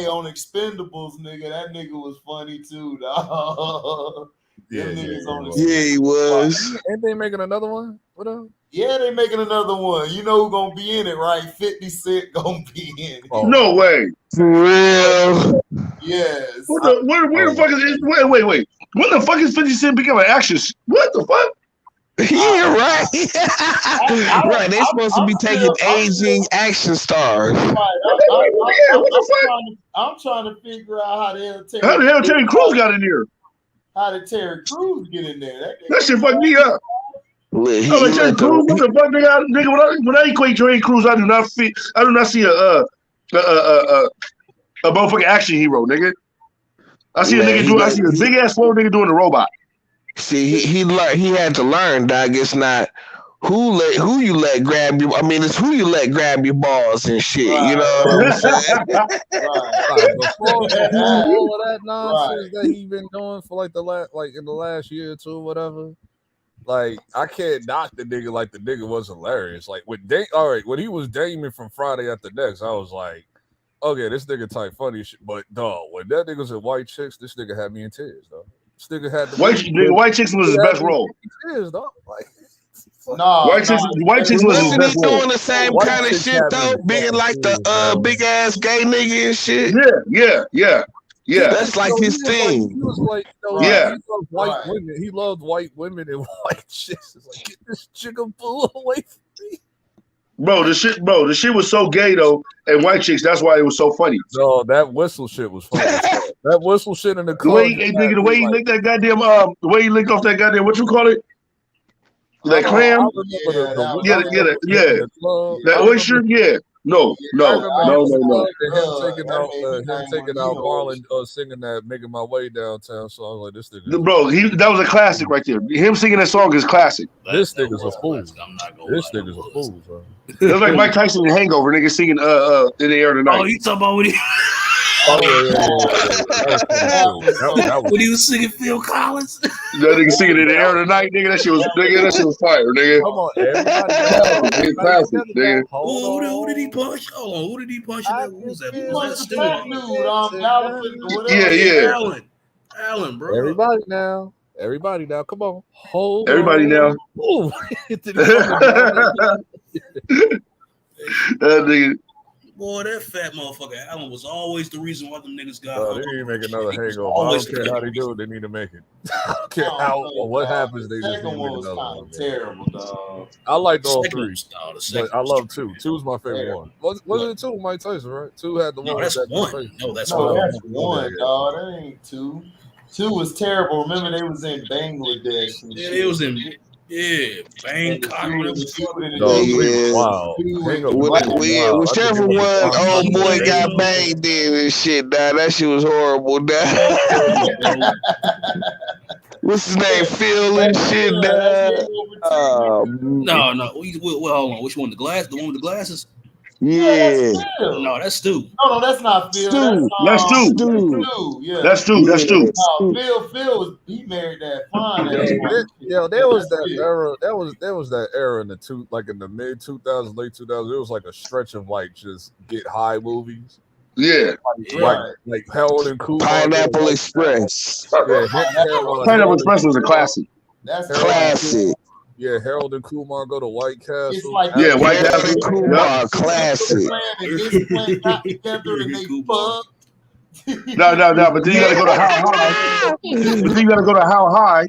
On Expendables, nigga, that nigga was funny too, dog. Yeah, he was. Ain't they making another one? What up? Yeah, they making another one. You know who's gonna be in it, right? 50 Cent gonna be in it. Oh. No way. For real. Yes. Where the fuck is it? Wait. What the fuck is 50 Cent becoming action? What the fuck? Yeah, right. Right, they're supposed to be taking aging action stars. I'm trying to figure out how the hell Terry Crews got in there. How did Terry Crews get in there? That shit fucked me up. Terry Crews, what the fuck, nigga? When I equate Terry Crews, I do not see a motherfucking action hero, nigga. I see a big ass slow nigga doing a robot. See, he had to learn, dog. It's not who you let grab your. I mean, it's who you let grab your balls and shit. Right. You know what I'm saying? Before all of that nonsense that he been doing for like in the last year or two, or whatever. Like, I can't knock the nigga like the nigga was hilarious. Like when he was Damon from Friday After Next, I was like, okay, this nigga type funny shit. But dog, when that nigga was in White Chicks, this nigga had me in tears, though. This nigga had the White Chicks was his best role. Tears, dog. Like, White Chicks was his best role. Doing the same kind of shit though, being like the big ass gay nigga and shit. Yeah. That's like his thing. He was like, he loved white women. He loved white women and white chicks. It's like, get this chicken bull away from me. Bro, the shit was so gay though, and White Chicks. That's why it was so funny. No, that whistle shit was funny. That whistle shit in the club. The way he licked that goddamn the way he licked off that goddamn what you call it? That clam? That oyster? Yeah. No. Him taking out Marlon singing that "Making My Way Downtown" song. Like, this nigga, bro, that was a classic right there. Him singing that song is classic. This nigga's a fool. Bro. It was like Mike Tyson in Hangover, nigga singing in the air tonight. Oh, you talking about when he When he was singing Phil Collins. That nigga singing in the air tonight, nigga. That shit was fire, nigga. Come on, everybody. Classic, nigga. Who did he punch? Hold on, who did he punch? Who was that? Who was that Yeah. Allen, bro. Everybody now. Come on. Hold everybody on. now. That nigga. Boy, that fat motherfucker Allen was always the reason why them niggas got. They need to make another hangover. I don't care how they do it. They need to make it. I don't care what happens. They just need to make another one. Terrible, dog. I like all three. But I love 2. 2 is my favorite one. Wasn't it 2? Mike Tyson, right? 2 had the one. That's one. No, that's one, dog. That ain't 2. 2 was terrible. Remember, they was in Bangladesh. Yeah, they was in. Yeah, Bangkok. Wow. Whichever one old boy got banged in and shit, dog. That shit was horrible, dog. What's his name? Phil and shit, dog. No. Well, hold on. Which one? The one with the glasses? Yeah. No, that's Stu. No, that's not Phil. That's Stu. Yeah. That's Stu. Phil, he married that fine ass woman. Yeah, there was that era. There was that era in the mid 2000s, late 2000s. It was like a stretch of like just get high movies. Yeah. Like Harold and Kumar. Pineapple Express. Yeah, Pineapple Express was a classic. That's classic. Yeah, Harold and Kumar go to White Castle. It's like White Castle and Kumar, classic. Got together and they fucked. No. But then you gotta go to How High.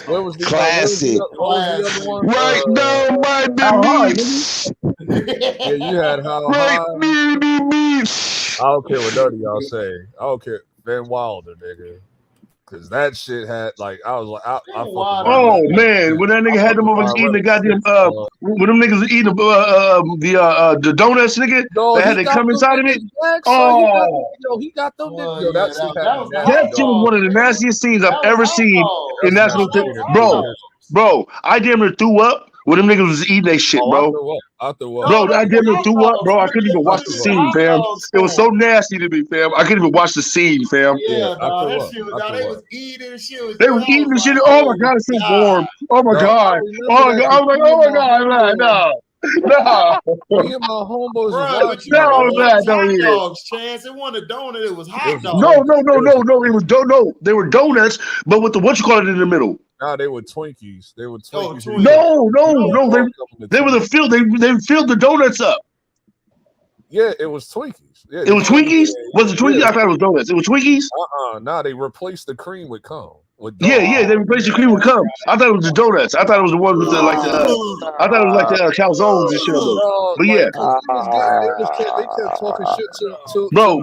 What was the classic? What was the other one? Right down by the beach. Yeah, you had How High. Near the beach. I don't care what none of y'all say. I don't care. Van Wilder, nigga. Cause that shit had like I was like oh man, when that nigga had them over eating the goddamn when them niggas was eating the donuts, nigga, they had to come inside of it. He got them. That shit was one of the nastiest scenes I've ever seen in national bro. I damn near threw up when them niggas was eating that shit, bro. I threw up. Bro, I damn near threw up, bro. I couldn't even watch the scene, fam. It was so nasty to me, fam. I couldn't even watch the scene, fam. Yeah, that shit was, they was eating shit. They was eating the shit. Oh my god, it's so warm. Oh my god. Oh my god. I was like, oh my god, man, no. Me and my homeboys dogs, Chance. It wasn't a donut, it was hot dogs. No. It was they were donuts, but with the what you call it in the middle. Nah, they were Twinkies. They were Twinkies. No. They were the filled. They filled the donuts up. Yeah, it was Twinkies. Yeah, it was Twinkies. Was it Twinkies? I thought it was donuts. It was Twinkies. Nah, they replaced the cream with cum. Yeah, they replaced the cream with cum. I thought it was the donuts. I thought it was the ones with the I thought it was like the calzones and shit. But yeah, they kept talking shit to bro.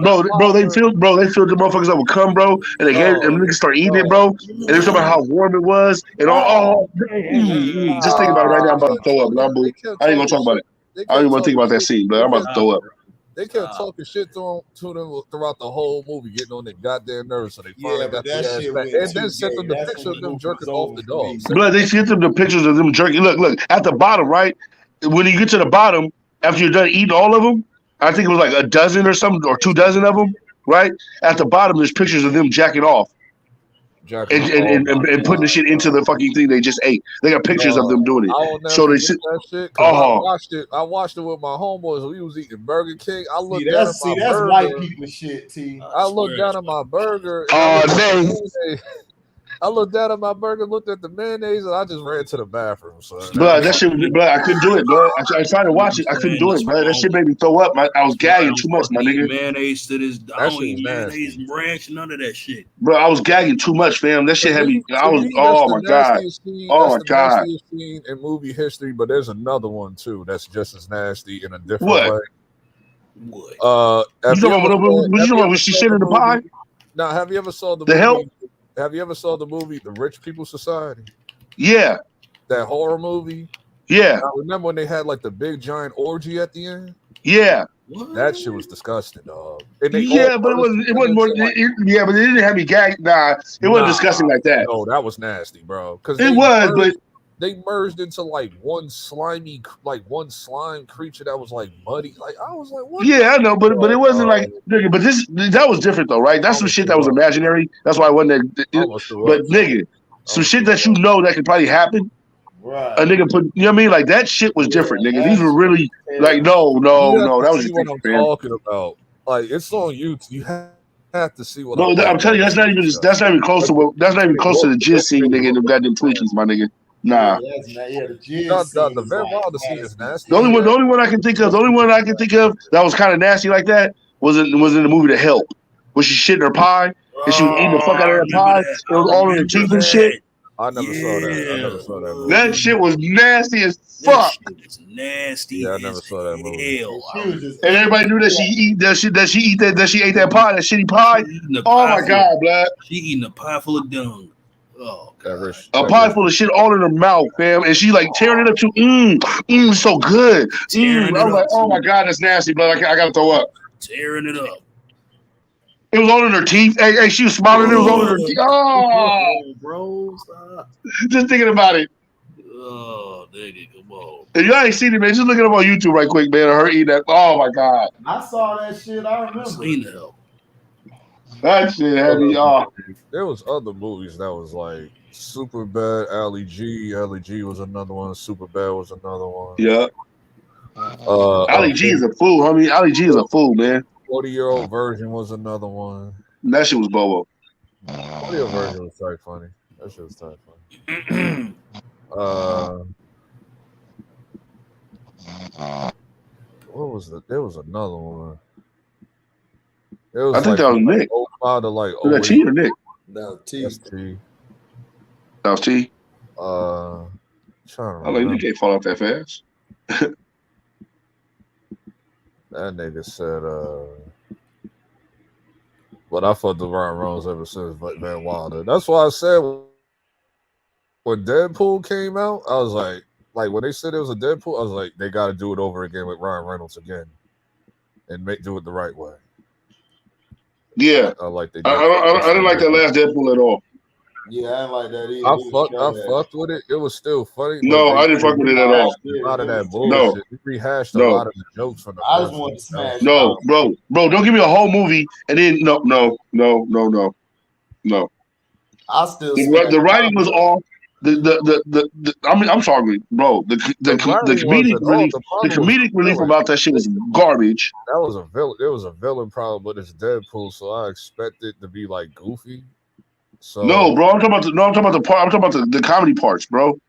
They filled the motherfuckers up with cum, bro, and they gave and niggas start eating it, bro. And they were talking about how warm it was and all. Just think about it right now. I'm about to throw up. I ain't gonna talk about it. I don't even want to think about that scene, but I'm about to throw up. They kept talking shit to them throughout the whole movie, getting on their goddamn nerves. So they finally got their ass back. And then sent them the picture of them jerking off the dogs. Blood, they sent them the pictures of them jerking. Look, at the bottom, right? When you get to the bottom, after you're done eating all of them, I think it was like a dozen or something, or 2 dozen of them, right? At the bottom, there's pictures of them jacking off. And putting the shit into the fucking thing they just ate. They got pictures of them doing it. So they sit. I watched it with my homeboys. We was eating Burger King. I looked down at my burger. That's white people shit, T. I looked down at my burger. I looked down at my burger, looked at the mayonnaise, and I just ran to the bathroom. So blood, that shit, blood, I couldn't do it, blood. I tried to watch it, I couldn't do it, blood. That shit made me throw up. I was gagging too much, my nigga. Mayonnaise to this, I don't eat mayonnaise and ranch, none of that shit. Bro, I was gagging too much, fam. That shit had me. I was. Oh my god. Oh my god. Scene in movie history, but there's another one too that's just as nasty in a different way. What? You talking about when she shit in the pie? Now, have you ever saw the Help? Have you ever saw the movie The Rich People Society? Yeah. That horror movie? Yeah. I remember when they had like the big giant orgy at the end? Yeah. What? That shit was disgusting, dog. Yeah, but it wasn't more. Yeah, but it didn't have me gagged. Nah, it wasn't disgusting like that. No, that was nasty, bro. It was, but they merged into like one slime creature that was like muddy. Like I was like, what? Yeah, I know, but it wasn't like, nigga. But that was different though, right? That's some shit that was imaginary. That's why I wasn't. But nigga, some shit that you know that could probably happen. Right. A nigga put, you know what I mean? Like that shit was different, nigga. These were really like, no, that was just what I'm talking about. Like it's on YouTube. You have to see what I'm telling you. That's not even close to what. That's not even close to the jizz scene, nigga. And the goddamn Twinkies, my nigga. Nah. The Van Wilder scene is nasty. The only one I can think of that was kind of nasty like that was in the movie The Help, where she shit in her pie and she was eating the fuck out of her pie. It was all in her teeth and shit. I never saw that movie. That shit was nasty as fuck. It was nasty. Yeah, I never saw that movie. And everybody knew that she ate that pie, that shitty pie. Oh my god, blood. She eating a pie full of dung. Oh god. A pie full of shit all in her mouth, fam, and she like tearing it up too. So good. I was like, oh my god, that's nasty, blood. I gotta throw up. Tearing it up. It was all in her teeth. Hey, she was smiling. It was all in her teeth. Oh, bro, stop. Just thinking about it. Oh, nigga, come on. If y'all ain't seen it, man, just look it up on YouTube right quick, man. Her eating that. Oh my god. I saw that shit. I remember. That shit had me off. There was other movies that was like super bad. Ali G was another one. Super bad was another one. Yeah. Ali G is a fool, homie. Ali G is a fool, man. 40-year-old version was another one. That shit was Bobo. 40-year-old version was quite funny. That shit was quite funny. What was that? There was another one. I think that was Nick. Was that T or Nick? No, T. That's T. That was T. Trying to I like Nick ain't fall off that fast. That nigga said, but I fucked the Ryan Reynolds ever since Van Wilder. That's why I said when Deadpool came out, I was like when they said it was a Deadpool, I was like, they got to do it over again with Ryan Reynolds again and do it the right way. Yeah, I like they. I didn't like that last Deadpool at all. Yeah, I didn't like that either. I fucked with it. It was still funny. No, I didn't fuck with it at all. A lot of that bullshit. We rehashed a lot of the jokes from the I just want to smash. No, bro, don't give me a whole movie and then no. I still. The writing was off. I'm sorry, bro. The comedic relief about that shit was garbage. That was a villain. It was a villain problem, but it's Deadpool, so I expect it to be like goofy. So no, bro. I'm talking about the comedy parts, bro.